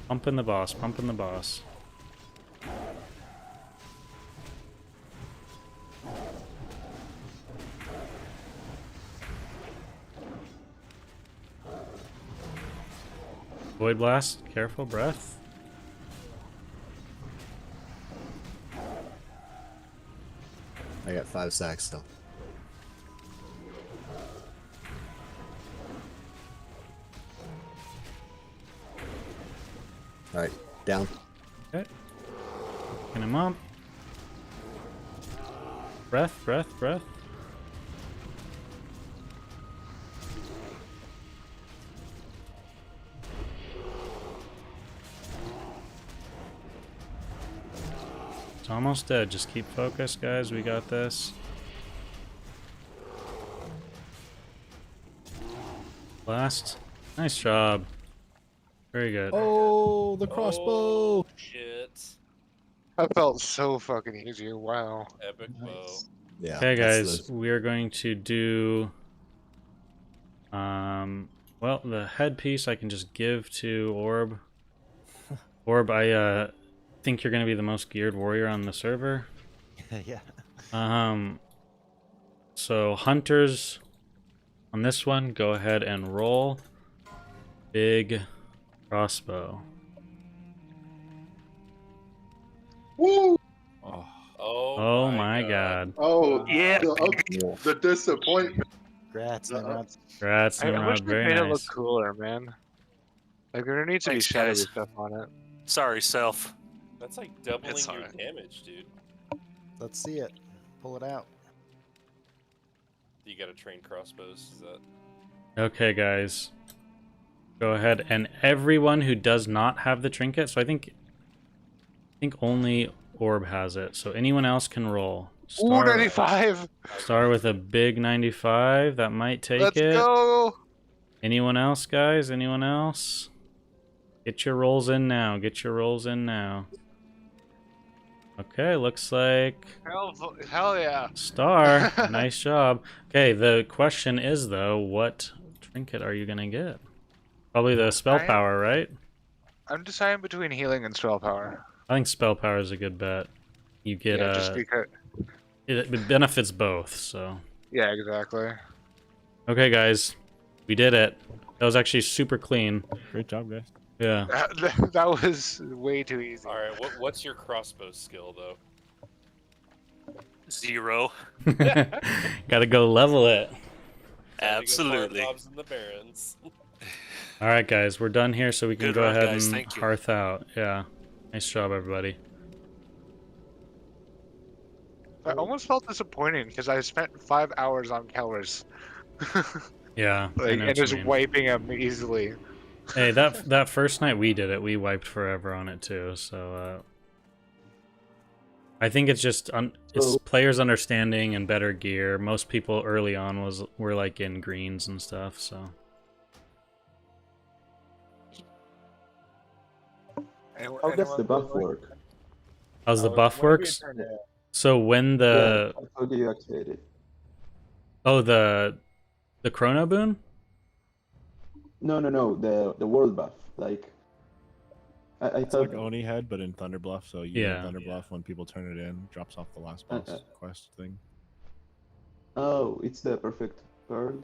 Pumping the boss. Void blast, careful, breath. I got 5 stacks still. Alright, down. Okay. Picking him up. Breath, breath, breath. It's almost dead. Just keep focused, guys. We got this. Blast. Nice job. Very good. Oh, the crossbow! Oh, shit. That felt so fucking easy. Wow. Epic bow. Yeah. Okay, that's guys, we are going to do. Well, the headpiece I can just give to Orb. Orb, I think you're going to be the most geared warrior on the server. Yeah. So hunters on this one, go ahead and roll. Big crossbow. Woo! Oh, Oh my god. Oh, Yeah. the disappointment. Congrats, Nimrod. Congrats, I wish Nimrod. they Very made it look nice. cooler, man. Like there needs to Thanks, be shadowy guys. stuff on it. Sorry, self. That's like doubling It's your alright. damage, dude. Let's see it. Pull it out. You gotta train crossbows. Is that? Okay, guys. Go ahead, and everyone who does not have the trinket, so I think only Orb has it, so anyone else can roll. Ooh, 95! Start with a big 95. That might take Let's it. go! Anyone else, guys? Anyone else? Get your rolls in now. Get your rolls in now. Okay, looks like Hell yeah. Star. Nice job. Okay, the question is, though, what trinket are you going to get? Probably the spell power, right? I'm deciding between healing and spell power. I think spell power is a good bet. You get Yeah, just because. it benefits both, so. Yeah, exactly. Okay, guys. We did it. That was actually super clean. great job, guys. Yeah. That was way too easy. All right. What's your crossbow skill though? 0. Gotta go level it. Absolutely. Bobs and the Barons. All right, guys, we're done here, so we can Good go run, ahead guys. and Thank you. hearth out. Yeah, nice job, everybody. I almost felt disappointing because I spent 5 hours on Kellers. Yeah, I Like, know and what you just mean. wiping them easily. Hey, that first night we did it, we wiped forever on it too. So I think it's just it's players understanding and better gear. Most people early on were like in greens and stuff. So How does the buff work? how's the buff works? So when the How do you activate it? the chrono boon. No, the world buff. Like, I It's thought. like Oni head, but in Thunderbluff. So you Yeah. get Thunderbluff when people turn it in, drops off the last boss quest thing. Oh, it's the perfect pearl.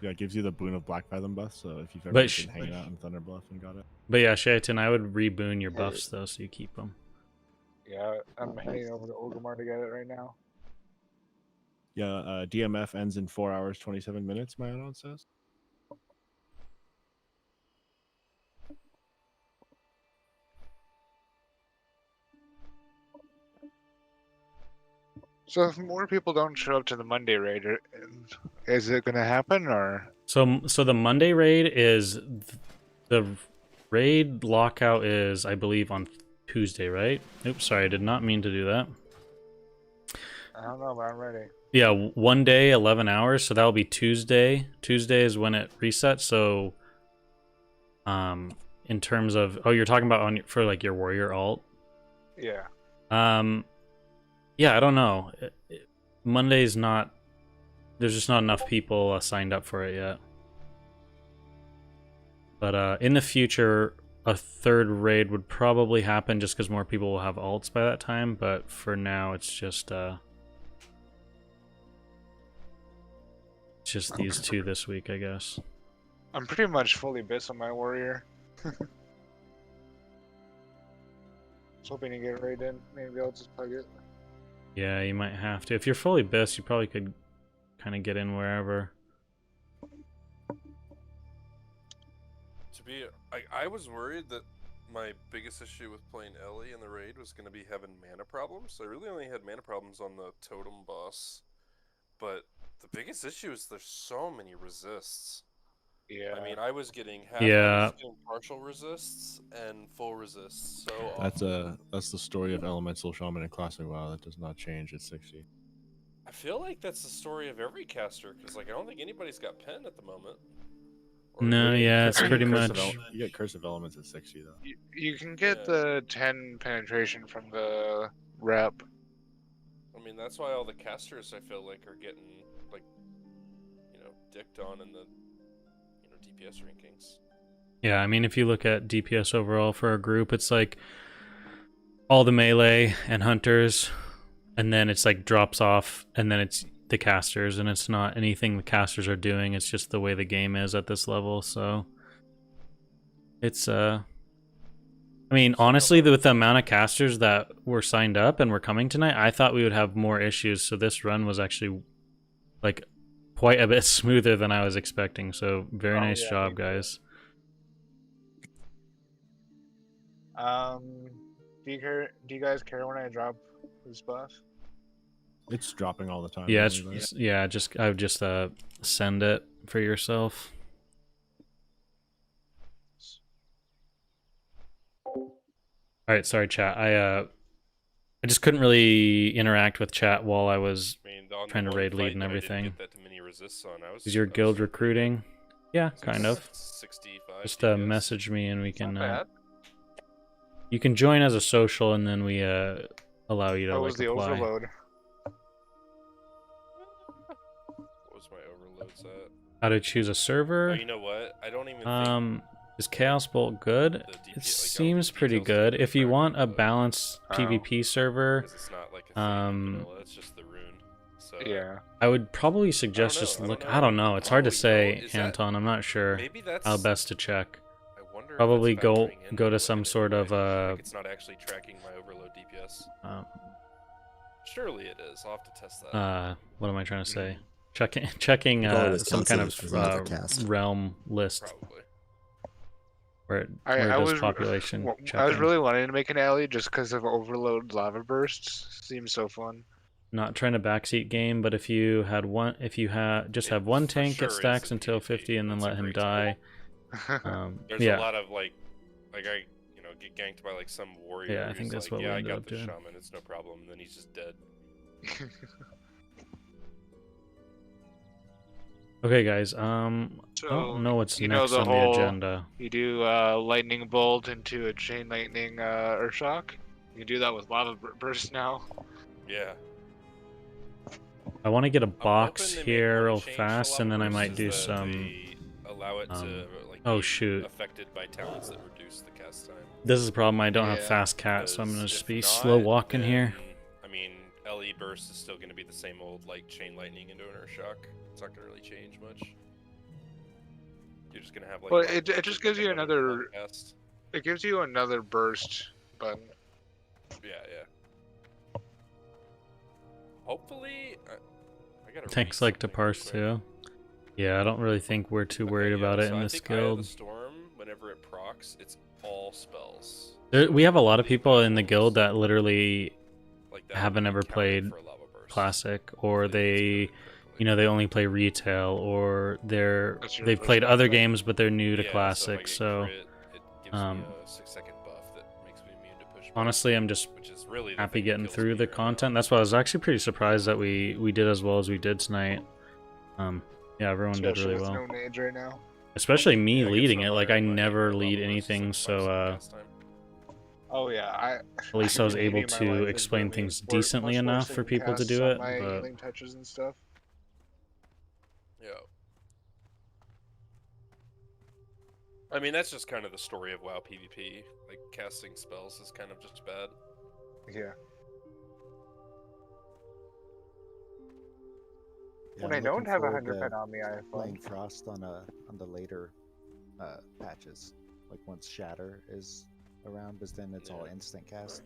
Yeah, it gives you the boon of Black Fathom buff. So if you've ever But been hanging out in Thunderbluff and got it, But yeah, Shaitan, I would reboon your buffs though, so you keep them. Yeah, I'm heading over to Orgrimmar to get it right now. yeah, DMF ends in 4 hours 27 minutes. My add-on says. So if more people don't show up to the Monday raid, is it going to happen or? So the Monday raid is the raid lockout is, I believe, on Tuesday, right? Oops, sorry, I did not mean to do that. I don't know, but I'm ready. Yeah, 1 day, 11 hours, so that'll be Tuesday. Tuesday is when it resets. So, in terms of you're talking about for like your warrior alt. Yeah. Yeah, I don't know. Monday's not. There's just not enough people signed up for it yet. But in the future, a third raid would probably happen just because more people will have alts by that time. But for now, it's just these two this week, I guess. I'm pretty much fully bis on my warrior. Was hoping to get raid in. Maybe I'll just plug it. Yeah, you might have to. If you're fully bis, you probably could kind of get in wherever. I was worried that my biggest issue with playing Ellie in the raid was going to be having mana problems. I really only had mana problems on the totem boss, but the biggest issue is there's so many resists. Yeah. I mean, I was getting partial resists and full resists so often. That's the story of Elemental Shaman in Classic WoW. That does not change at 60. I feel like that's the story of every caster, because like I don't think anybody's got pen at the moment. No, yeah, it's pretty Curse much. You get Curse of Elements at 60 though. You can get the 10 penetration from the rep. I mean, that's why all the casters I feel like are getting like, dicked on in the, DPS rankings. Yeah, I mean, if you look at DPS overall for a group, it's like all the melee and hunters, and then it's like drops off, and then it's the casters, and it's not anything the casters are doing, it's just the way the game is at this level. So it's I mean, honestly, with the amount of casters that were signed up and were coming tonight, I thought we would have more issues, so this run was actually like quite a bit smoother than I was expecting. So very nice job, guys. Do you guys care when I drop this buff? It's dropping all the time. Yeah, I would just send it for yourself. All right, sorry, chat. I just couldn't really interact with chat while I was trying to raid lead and everything. Is your guild recruiting? Yeah, kind of. 65 Just message me and we can. You can join as a social, and then we allow you to like the apply. overload? What was my overloads at? How to choose a server? Oh, you know what? I don't even think is Chaos Bolt good? It seems pretty good. If you want a balanced PvP server, it's not like a vanilla, it's just the rune. So yeah. I would probably suggest just look. I don't know. It's hard to say, Anton. I'm not sure how best to check. Probably go to some sort of like it's not actually tracking my overload DPS. Surely it is. I'll have to test that. What am I trying to say? Checking some kind of realm list. Probably. Where does population checking. I was really wanting to make an alley just because of overload lava bursts. Seems so fun. Not trying to backseat game, but if you have one tank, it stacks until 50 and then let him die. There's a lot of like I get ganked by like some warrior. Yeah, I think that's what we ended up doing. Shaman, it's no problem. And then he's just dead. Okay, guys. I don't know what's next on the agenda. You do lightning bolt into a chain lightning Earthshock. You can do that with lava burst now. Yeah. I want to get a box here real fast, and then I might do some. Allow it to oh shoot! Affected by talents that reduce the cast time. This is the problem. I don't have fast cat, so I'm gonna just be slow walking here. I mean, LE burst is still gonna be the same old like chain lightning into an Earthshock. It's not gonna really change much. You're just gonna have like. Well, it just gives you another. It gives you another burst button. Yeah. Hopefully, I gotta. Tanks like to parse too. Yeah, I don't really think we're too worried about it in this guild. The storm, whenever it procs, it's all spells. We have a lot of people in the guild that literally haven't ever played Classic, or they only play retail, or they've played other games but they're new to Classic. So, honestly, I'm just happy getting through the content. That's why I was actually pretty surprised that we did as well as we did tonight. Yeah, everyone did really well. No nades right now. Especially me leading it. Like I never lead anything, so oh yeah, at least I was able to explain things decently enough for people to do it. But touches and stuff. Yeah. I mean, that's just kind of the story of WoW PvP. Like casting spells is kind of just bad. Yeah. Yeah, when I don't have 100% on me, I have playing Frost on the later patches, like once Shatter is around, but then it's all instant cast.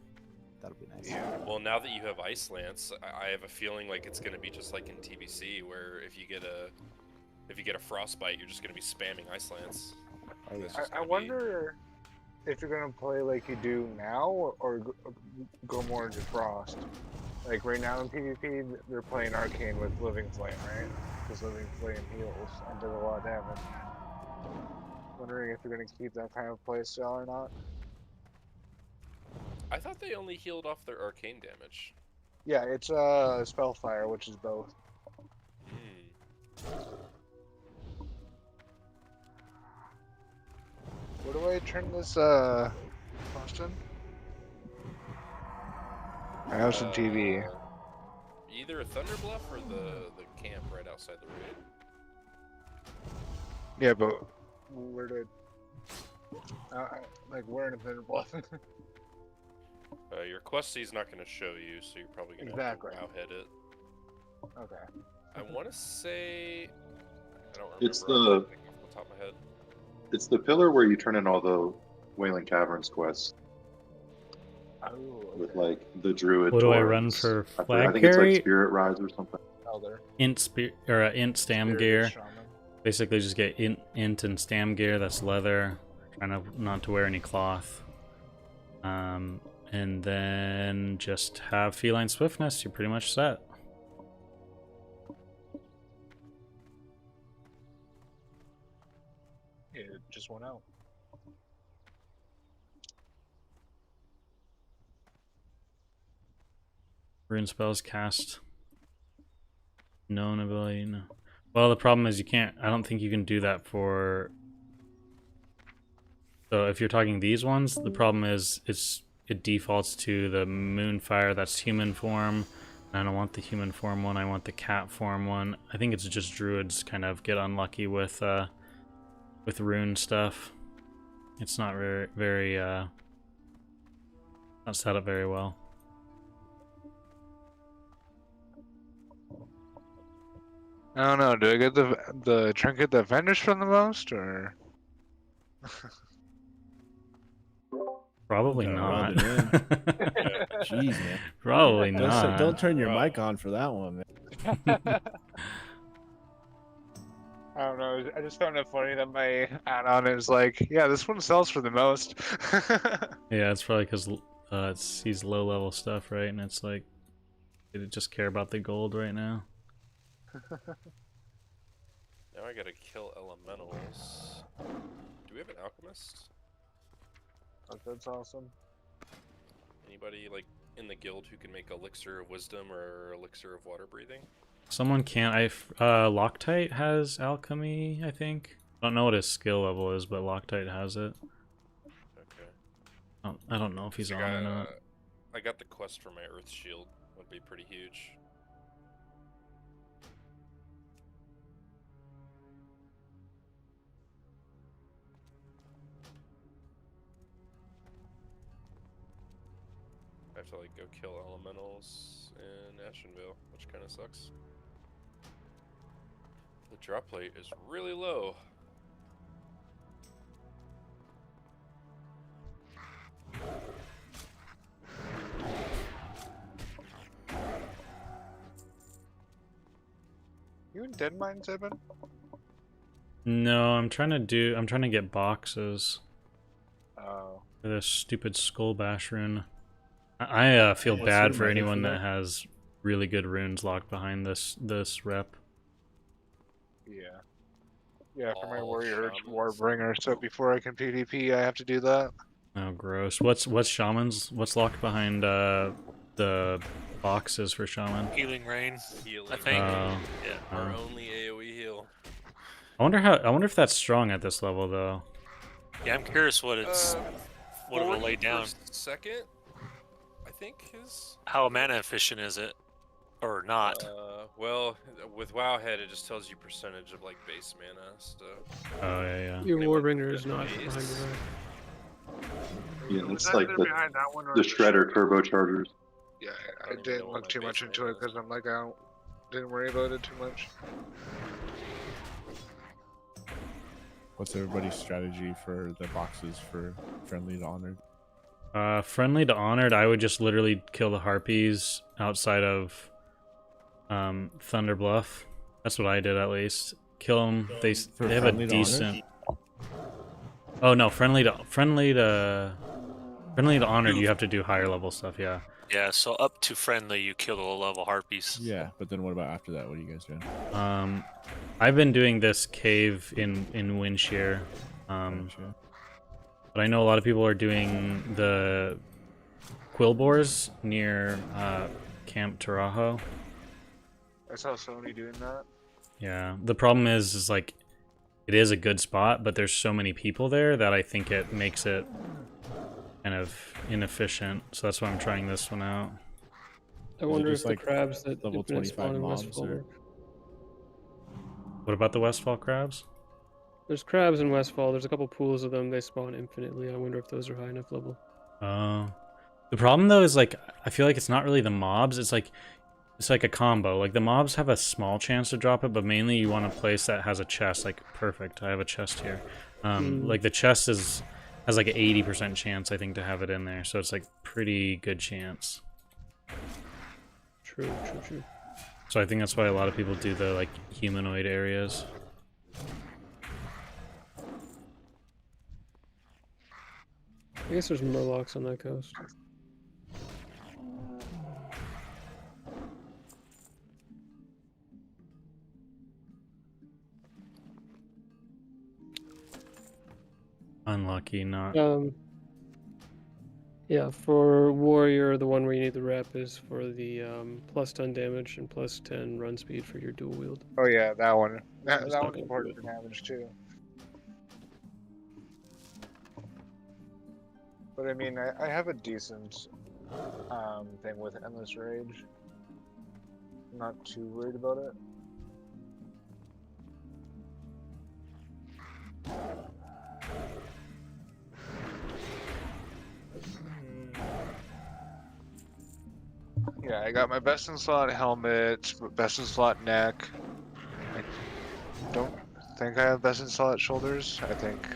That'll be nice. Yeah. Well, now that you have Ice Lance, I have a feeling like it's gonna be just like in TBC, where if you get a frostbite, you're just gonna be spamming Ice Lance. Oh, yeah. I wonder if you're gonna play like you do now, or go more into Frost. Like right now in PvP, they're playing Arcane with Living Flame, right? Because Living Flame heals and does a lot of damage. Wondering if you're gonna keep that kind of playstyle or not. I thought they only healed off their arcane damage. Yeah, it's Spellfire, which is both. Where do I turn this Austin? I have some TV. Either Thunderbluff or the camp right outside the raid. Yeah, but where did like where in the bluff? Your questie's not going to show you, so you're probably going to Exactly. have to wowhead it. Okay. I want to say, I don't remember It's off the top of my head. It's the pillar where you turn in all the Wailing Caverns quests. Oh, okay. With like the Druid. What do I Taurens. run for I flag think it's carry? like Spirit Rise or something. Elder. Int stam Spirit gear. Shaman. Basically, just get int and stam gear. That's leather. Trying not to wear any cloth. And then just have feline swiftness. You're pretty much set. Yeah, it just went out. Rune spells cast. Known ability. No. Well, the problem is you can't. I don't think you can do that for. So if you're talking these ones, the problem is it defaults to the Moonfire. That's human form. I don't want the human form one. I want the cat form one. I think it's just druids kind of get unlucky with rune stuff. It's not very not set up very well. I don't know. Do I get the trinket that vendors from the most, or? Probably Got not. rubbed it in. Jeez, man. Probably not. Don't turn your mic on for that one, man. I don't know. I just found it funny that my add-on is like, yeah, this one sells for the most. Yeah, it's probably because it's these low-level stuff, right? And it's like they just care about the gold right now. Now I gotta kill elementals. Do we have an alchemist? Oh, that's awesome. Anybody like in the guild who can make elixir of wisdom or elixir of water breathing? Someone can't. Loctite has alchemy, I think. I don't know what his skill level is, but Loctite has it. Okay. I don't know if he's on or not. I got the quest for my earth shield. Would be pretty huge. I have to like go kill elementals in Ashenvale, which kind of sucks. The drop rate is really low. You in Dead Mines, Evan? No, I'm trying to get boxes. Oh. For this stupid skull bash rune. I feel What's bad your for method anyone for that that? has really good runes locked behind this rep. Yeah. Yeah, for my All warrior shamans. warbringer. So before I can PvP, I have to do that. Oh, gross. What's shamans? What's locked behind the boxes for shaman? Healing rain, Healing. I think. Oh. Yeah. Our Oh. only AoE heal. I wonder if that's strong at this level though. Yeah, I'm curious what it's what it will 40 lay per down. second, I think is. How mana efficient is it, or not? Well, with Wowhead, it just tells you percentage of like base mana. So. Oh yeah. Your Anyone Warbringer can is get not base. behind the rack. Yeah, Was it's that like either the behind that one or Shredder turbochargers. Yeah, I I don't even know didn't what look my too much base into mana it because I'm like, didn't worry about it too much. What's everybody's strategy for the boxes for friendly to honored? Friendly to honored, I would just literally kill the harpies outside of Thunder Bluff. That's what I did at least. Kill them. They have a friendly to decent. Oh no, friendly to honored. You have to do higher level stuff. Yeah. Yeah, so up to friendly, you kill the low-level harpies. Yeah, but then what about after that? What are you guys doing? I've been doing this cave in Windshear, Gotcha. but I know a lot of people are doing the Quillbores near Camp Tarajo. I saw Sony doing that. Yeah, the problem is like it is a good spot, but there's so many people there that I think it makes it kind of inefficient. So that's why I'm trying this one out. I wonder if the crabs that level infinite spawn 25 in mobs Westfall or... work. What about the Westfall crabs? There's crabs in Westfall. There's a couple pools of them. They spawn infinitely. I wonder if those are high enough level. The problem though is like I feel like it's not really the mobs. It's like a combo. Like the mobs have a small chance to drop it, but mainly you want a place that has a chest. Like perfect. I have a chest here. Like the chest has like an 80% chance I think to have it in there. So it's like pretty good chance. True. So I think that's why a lot of people do the like humanoid areas. I guess there's murlocs on that coast. Unlucky, not. Yeah, for warrior, the one where you need the rep is for the plus 10 damage and plus 10 run speed for your dual wield. Oh yeah, that one. That Just one's not gonna important do for damage too. But I mean, I have a decent thing with Endless Rage. I'm not too worried about it. Yeah, I got my best in slot helmet, best in slot neck. I don't think I have best in slot shoulders. I think,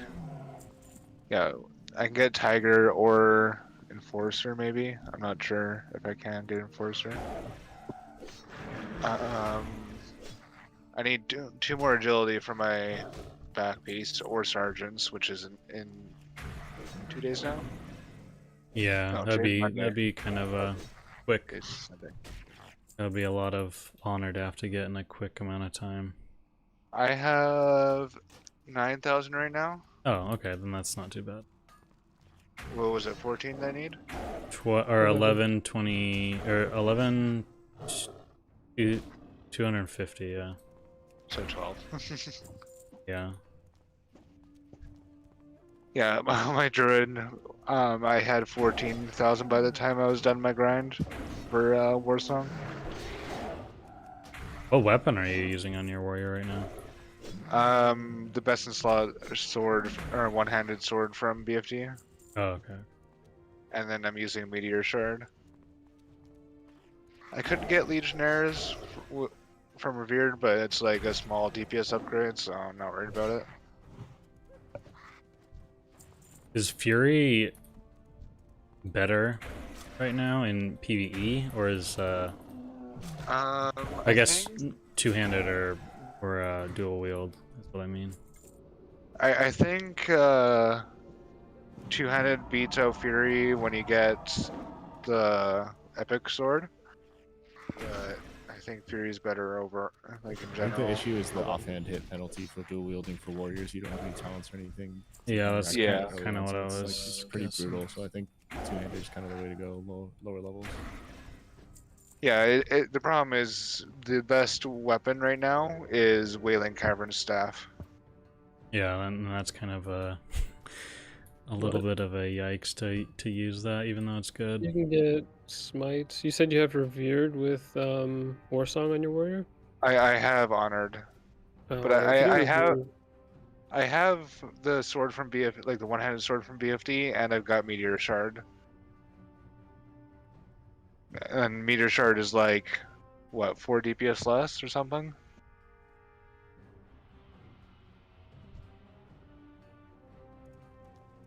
yeah, I can get Tiger or Enforcer maybe. I'm not sure if I can get Enforcer. I need two more agility for my back piece or Sergeants, which is in 2 days now. Yeah, No, that'd today's be kind of a quick. It's Sunday. That'd be a lot of honor to have to get in a quick amount of time. I have 9,000 right now. Oh, okay, then that's not too bad. What was it, 14 I need? Or 11, 20, or 11, 250, yeah. So 12. Yeah. Yeah, my Druid, I had 14,000 by the time I was done my grind for Warsong. What weapon are you using on your warrior right now? The best in slot sword, or one-handed sword from BFD. Oh, okay. And then I'm using Meteor Shard. I couldn't get Legionnaires from Revered, but it's like a small DPS upgrade, so I'm not worried about it. Is Fury better right now in PvE, or is I guess two-handed or dual wield is what I mean. I think two-handed beats out Fury when you get the epic sword. But I think Fury's better over, like in I general. think the issue is the offhand hit penalty for dual wielding for warriors. You don't have any talents or anything. Yeah, that's Yeah. kind of what I It's, was. like, it's pretty guessing. brutal. So I think two-handed is kind of the way to go. Lower levels. Yeah, the problem is the best weapon right now is Wailing Cavern Staff. Yeah, and that's kind of a little bit of a yikes to use that, even though it's good. You can get smites. You said you have revered with Warsong on your warrior. I have honored, but I have the sword from BF, like the one-handed sword from BFD, and I've got Meteor Shard. And Meteor Shard is like, what, 4 DPS less or something?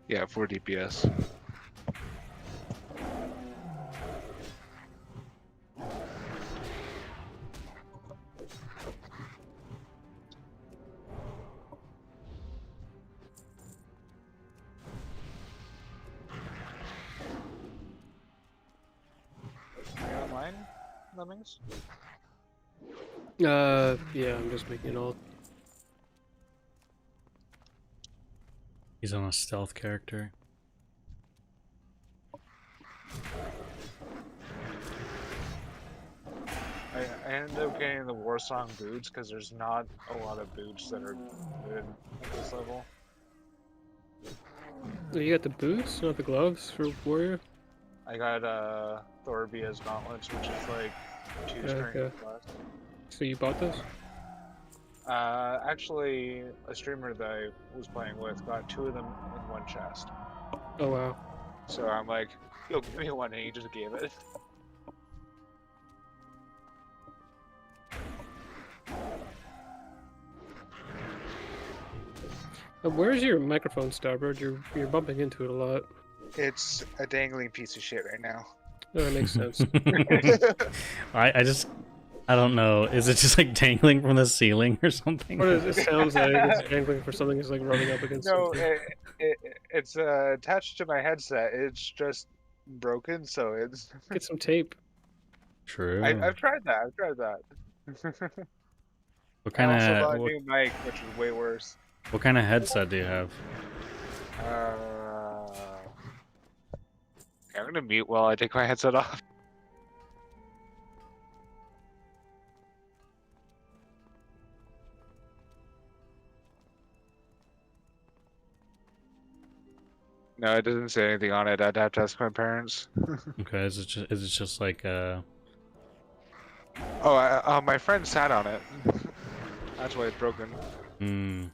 Yeah, 4 DPS. Lemmings? Yeah, I'm just making it all. He's on a stealth character. I ended up getting the Warsong boots because there's not a lot of boots that are good at this level. Oh, you got the boots, not the gloves for warrior. I got Thorbia's gauntlets, which is like 2 strength Okay. plus. So you bought those? Actually, a streamer that I was playing with got 2 of them in one chest. Oh wow. So I'm like, yo, give me one, and he just gave it. Where's your microphone, Starbird? You're bumping into it a lot. It's a dangling piece of shit right now. Oh, that makes sense. I don't know. Is it just like dangling from the ceiling or something? What is it? Sounds like it's dangling for something that's like rubbing up against No, something. it's attached to my headset. It's just broken, so it's. Get some tape. True. I've tried that. I've tried that. What I kind also bought of a new mic, which was way worse. what kind of headset do you have? I'm gonna mute while I take my headset off. No, it doesn't say anything on it. I'd have to ask my parents. Okay, is it just like Oh, my friend sat on it. That's why it's broken. Hmm.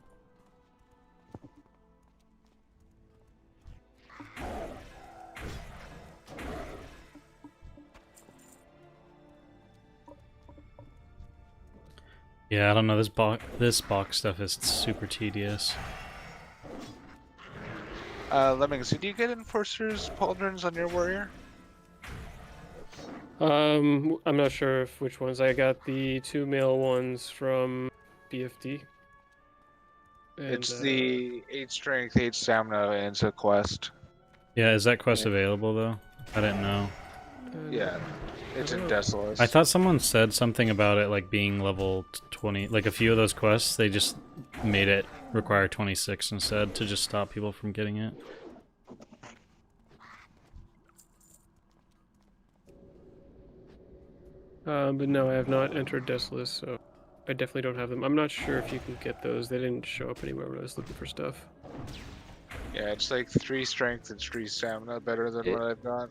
Yeah, I don't know. This box stuff is super tedious. Lemmings, did you get Enforcer's pauldrons on your warrior? I'm not sure which ones. I got the 2 male ones from BFD. And, It's the 8 strength, 8 stamina, and it's a quest. Yeah, is that quest available though? I didn't know. Yeah, it's in Desolus. I thought someone said something about it like being level 20. Like a few of those quests, they just made it require 26 instead to just stop people from getting it. But no, I have not entered Desolus, so I definitely don't have them. I'm not sure if you can get those. They didn't show up anywhere when I was looking for stuff. Yeah, it's like 3 strength and 3 stamina, better than what I've got.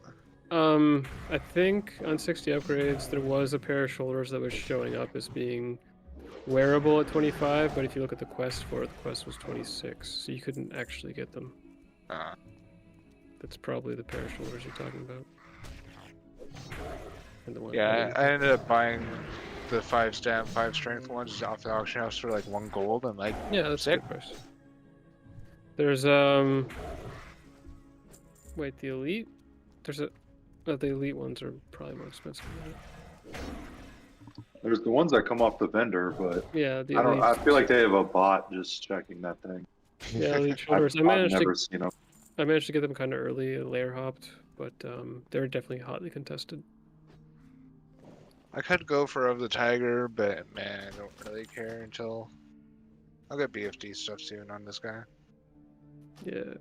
I think on 60 upgrades there was a pair of shoulders that was showing up as being wearable at 25, but if you look at the quest for it, the quest was 26, so you couldn't actually get them. That's probably the pair of shoulders you're talking about. And the one Yeah, I ended up buying the 5 stam, 5 strength ones off the auction house for like 1 gold. I'm like, yeah, that's a sick. good price. There's wait, the elite? There's a the elite ones are probably more expensive than that. There's the ones that come off the vendor, but Yeah, the I don't. I elite. feel like they have a bot just checking that thing. Yeah, elite shoulders. I've never seen them. I managed to get them kind of early, layer hopped, but they're definitely hotly contested. I could go for Of the Tiger, but man, I don't really care until I'll get BFD stuff soon on this guy. Yeah.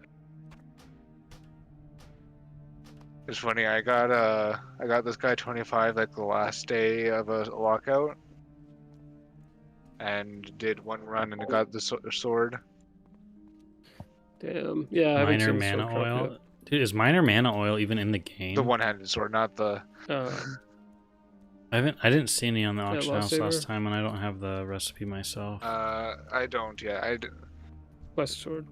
It's funny. I got this guy 25 like the last day of a lockout, and did 1 run and got the sword. Damn. Yeah. I haven't Minor seen the mana sword drop oil. yet. Dude, is minor mana oil even in the game? The one-handed sword, not the. I didn't see any on the auction Lost house last Saber? time, and I don't have the recipe myself. I don't. Yeah, Quest sword.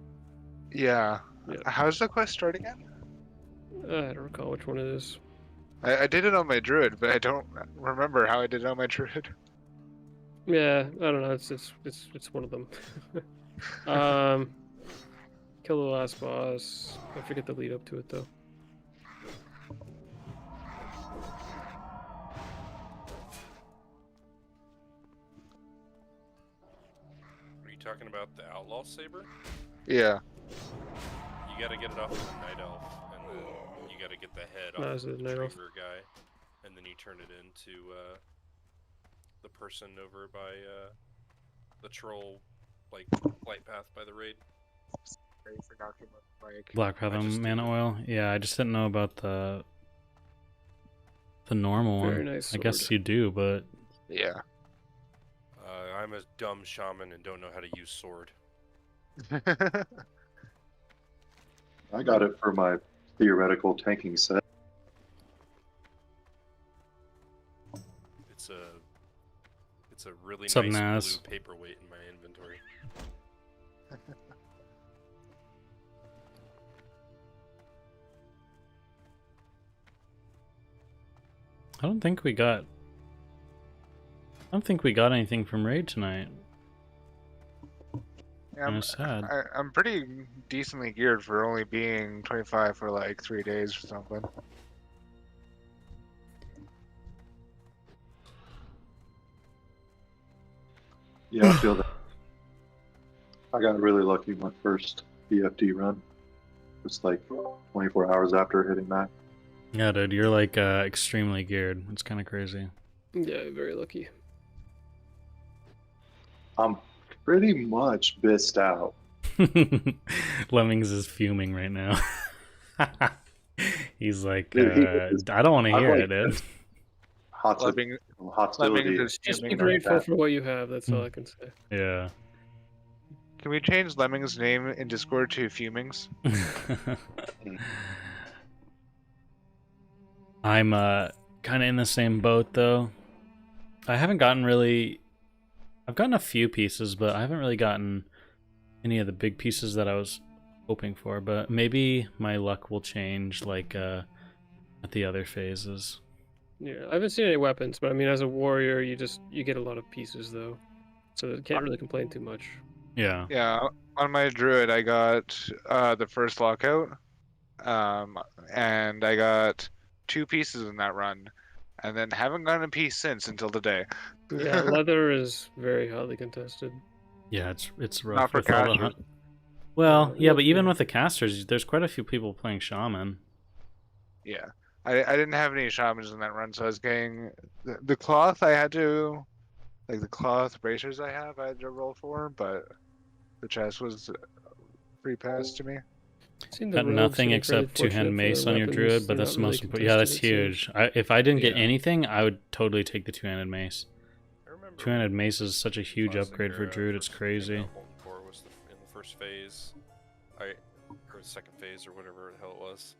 Yeah. Yeah. How's the quest start again? I don't recall which one it is. I did it on my druid, but I don't remember how I did it on my druid. Yeah, I don't know. It's one of them. Kill the last boss. I forget the lead up to it though. Are you talking about the Outlaw Saber? Yeah. You gotta get it off of the Night Elf, and then you gotta get the head No, off is it the Night Elf? Trigger guy. and then you turn it into the person over by the troll, like flight path by the raid. Black Fathom mana oil. Yeah, I just didn't know about the normal Very one. nice I guess sword. you do, but Yeah. I'm a dumb shaman and don't know how to use sword. I got it for my theoretical tanking set. It's a really What's up, nice Naz? blue paperweight in my inventory. I don't think we got anything from raid tonight. Yeah, Kinda sad. I'm pretty decently geared for only being 25 for like 3 days or something. Yeah, I feel that. I got really lucky my first BFD run. It's like 24 hours after hitting max. Yeah, dude, you're like extremely geared. It's kind of crazy. Yeah, very lucky. I'm pretty much bissed out. Lemmings is fuming right now. He's like, Dude, I don't want to I've, hear like, it, dude. just hostility. Lemmings Just be fuming grateful right for what you have. That's all I can say. Yeah. Can we change Lemmings' name in Discord to Fumings? I'm kind of in the same boat though. I haven't gotten really. I've gotten a few pieces, but I haven't really gotten any of the big pieces that I was hoping for. But maybe my luck will change, like at the other phases. Yeah, I haven't seen any weapons, but I mean, as a warrior, you get a lot of pieces though, so you can't really complain too much. Yeah. Yeah, on my Druid, I got the first lockout, and I got 2 pieces in that run, and then haven't gotten a piece since until today. Yeah, leather is very hotly contested. Yeah, it's rough Not for with all the casters. Well, yeah, but even with the casters, there's quite a few people playing shaman. Yeah, I didn't have any shamans in that run, so I was getting the cloth. I had to, like the cloth bracers I had to roll for, but the chest was free pass to me. Got nothing except two-hand mace on your druid, but that's the most important. Yeah, that's huge. If I didn't get anything, I would totally take the two-handed mace. Two-handed mace is such a huge upgrade for druid. It's crazy. Core was in the first phase, or the second phase, or whatever the hell it was.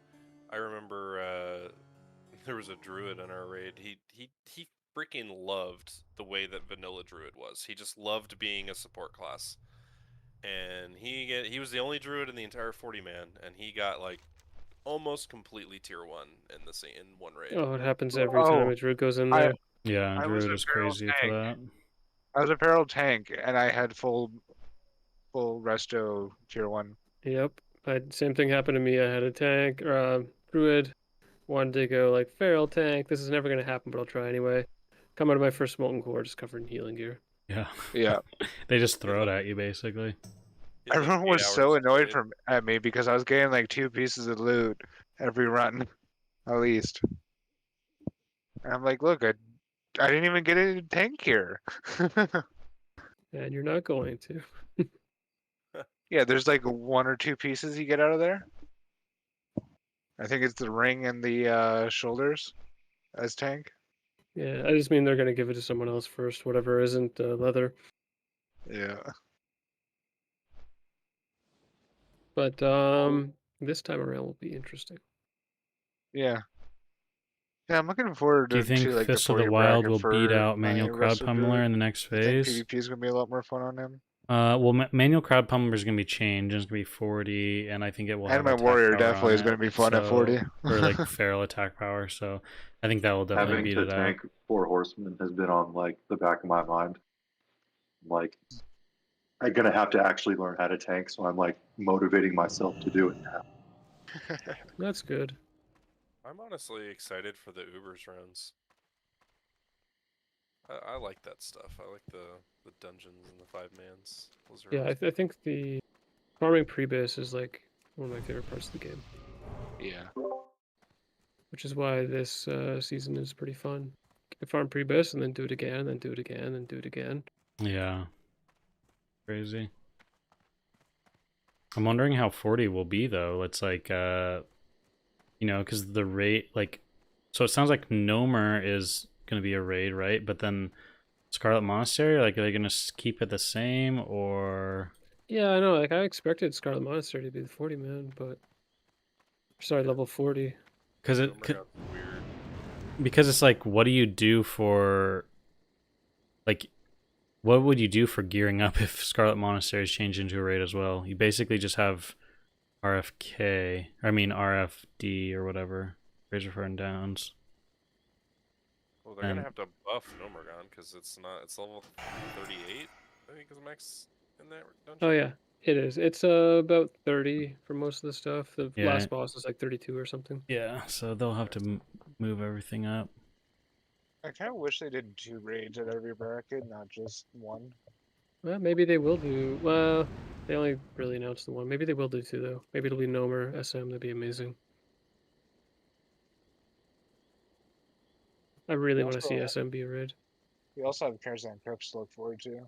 I remember there was a druid in our raid. He freaking loved the way that vanilla druid was. He just loved being a support class. And he was the only druid in the entire 40 man, and he got like almost completely tier 1 in one raid. Oh, it happens every time a druid goes in there. Yeah, druid is crazy for that. I was a feral tank, and I had full resto tier 1. Yep, same thing happened to me. I had a tank or druid, wanted to go like feral tank. This is never gonna happen, but I'll try anyway. Come out of my first molten core, just covered in healing gear. Yeah. Yeah. They just throw it at you, basically. Everyone was so annoyed at me because I was getting like 2 pieces of loot every run, at least. And I'm like, look, I didn't even get a tank here. And you're not going to. Yeah, there's like 1 or 2 pieces you get out of there. I think it's the ring and the shoulders as tank. Yeah, I just mean they're gonna give it to someone else first, whatever isn't leather. Yeah. But this time around will be interesting. Yeah. Yeah, I'm looking forward Do you to think like Fist the of the 40 Wild bracket will for beat out my Manual Crowd Resto Pummeler Druid. in the next I think phase? PvP is gonna be a lot more fun on him. Well, Manual Crowd Pummeler is gonna be changed. It's gonna be 40, and I think it will. And have my attack warrior power definitely on is gonna it, be fun at 40. or like feral attack power. So I think that will definitely Having beat to it out. tank 4 horsemen has been on like the back of my mind. Like, I'm gonna have to actually learn how to tank, so I'm like motivating myself to do it now. That's good. I'm honestly excited for the Ubers rounds. I like that stuff. I like the dungeons and the 5-mans. Those are Yeah, I think the farming pre-base is like one of my favorite parts of the game. Yeah. which is why this season is pretty fun. You can farm pre-bus and then do it again, then do it again, and do it again. Yeah. Crazy. I'm wondering how 40 will be though. It's like you know, because the rate, like, so it sounds like Nomer is gonna be a raid, right? But then Scarlet Monastery, like, are they gonna keep it the same, or? Yeah, I know. Like, I expected Scarlet Monastery to be the 40 man, but sorry, level 40. Because Nomer got weird. because it's like, what do you do for, like, what would you do for gearing up if Scarlet Monasteries change into a raid as well? You basically just have RFK, I mean RFD or whatever, Razor Fern Downs. Well, they're gonna have to buff Nomergon because it's level 38. I think is max in that dungeon. Oh yeah, it is. It's about 30 for most of the stuff. The Yeah. last boss is like 32 or something. Yeah, so they'll have to move everything up. I kind of wish they did 2 raids at every bracket, not just 1. Well, maybe they will do. Well, they only really announced the one. Maybe they will do 2 though. Maybe it'll be Nomer SM. That'd be amazing. I really want to see SM be a raid. We also have Karazhan Crypts to look forward to,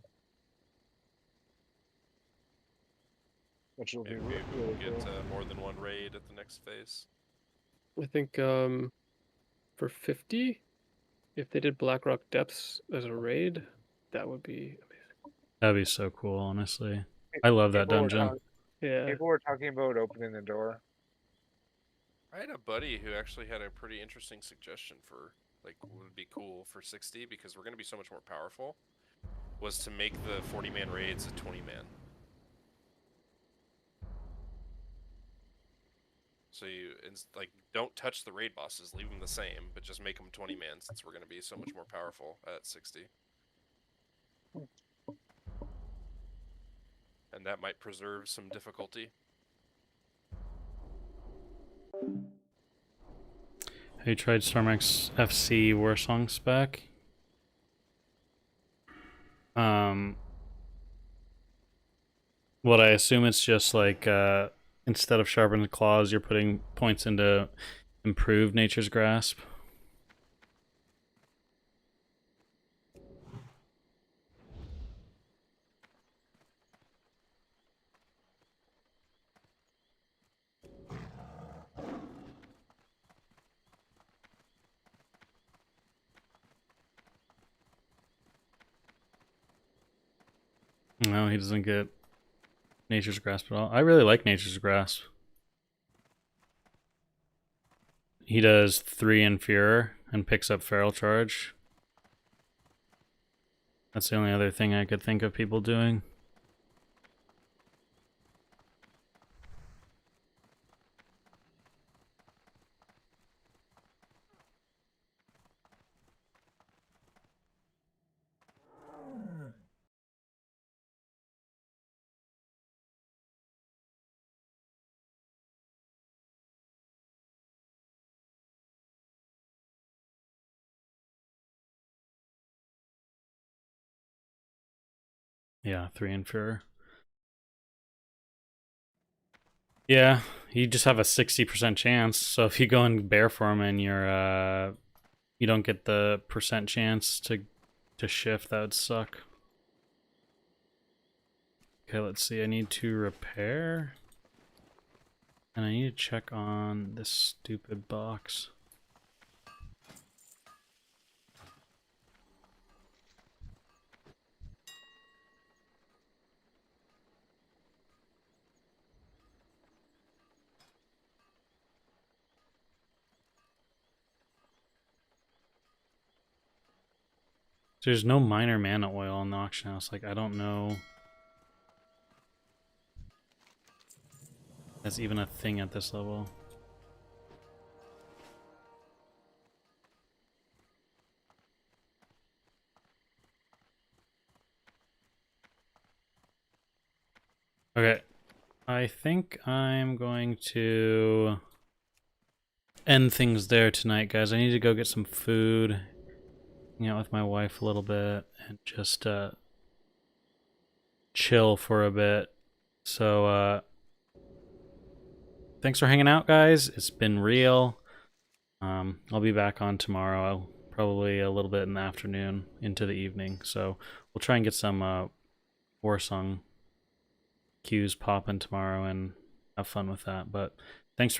which will Maybe be really we'll get cool. more than one raid at the next phase. I think for 50, if they did Blackrock Depths as a raid, that would be amazing. That'd be so cool, honestly. I love that dungeon. Yeah. People were talking about opening the door. I had a buddy who actually had a pretty interesting suggestion for like what would be cool for 60 because we're going to be so much more powerful. Was to make the 40-man raids a 20-man. So you like don't touch the raid bosses, leave them the same, but just make them 20-man since we're going to be so much more powerful at 60. And that might preserve some difficulty. Have you tried Stormax FC Warsong spec? What I assume it's just like instead of sharpened claws, you're putting points into improved Nature's Grasp. No, he doesn't get Nature's Grasp at all. I really like Nature's Grasp. He does 3 in Furor and picks up Feral Charge. That's the only other thing I could think of people doing. Yeah, 3 in Furor. Yeah, you just have a 60% chance. So if you go and bear form and you're you don't get the percent chance to shift, that would suck. Okay, let's see. I need to repair. And I need to check on this stupid box. There's no minor mana oil in the auction house. Like, I don't know. That's even a thing at this level. Okay. I think I'm going to end things there tonight, guys. I need to go get some food, hang out with my wife a little bit, and just chill for a bit. So thanks for hanging out, guys. It's been real. I'll be back on tomorrow, probably a little bit in the afternoon into the evening. So we'll try and get some Warsong queues popping tomorrow and have fun with that. But thanks for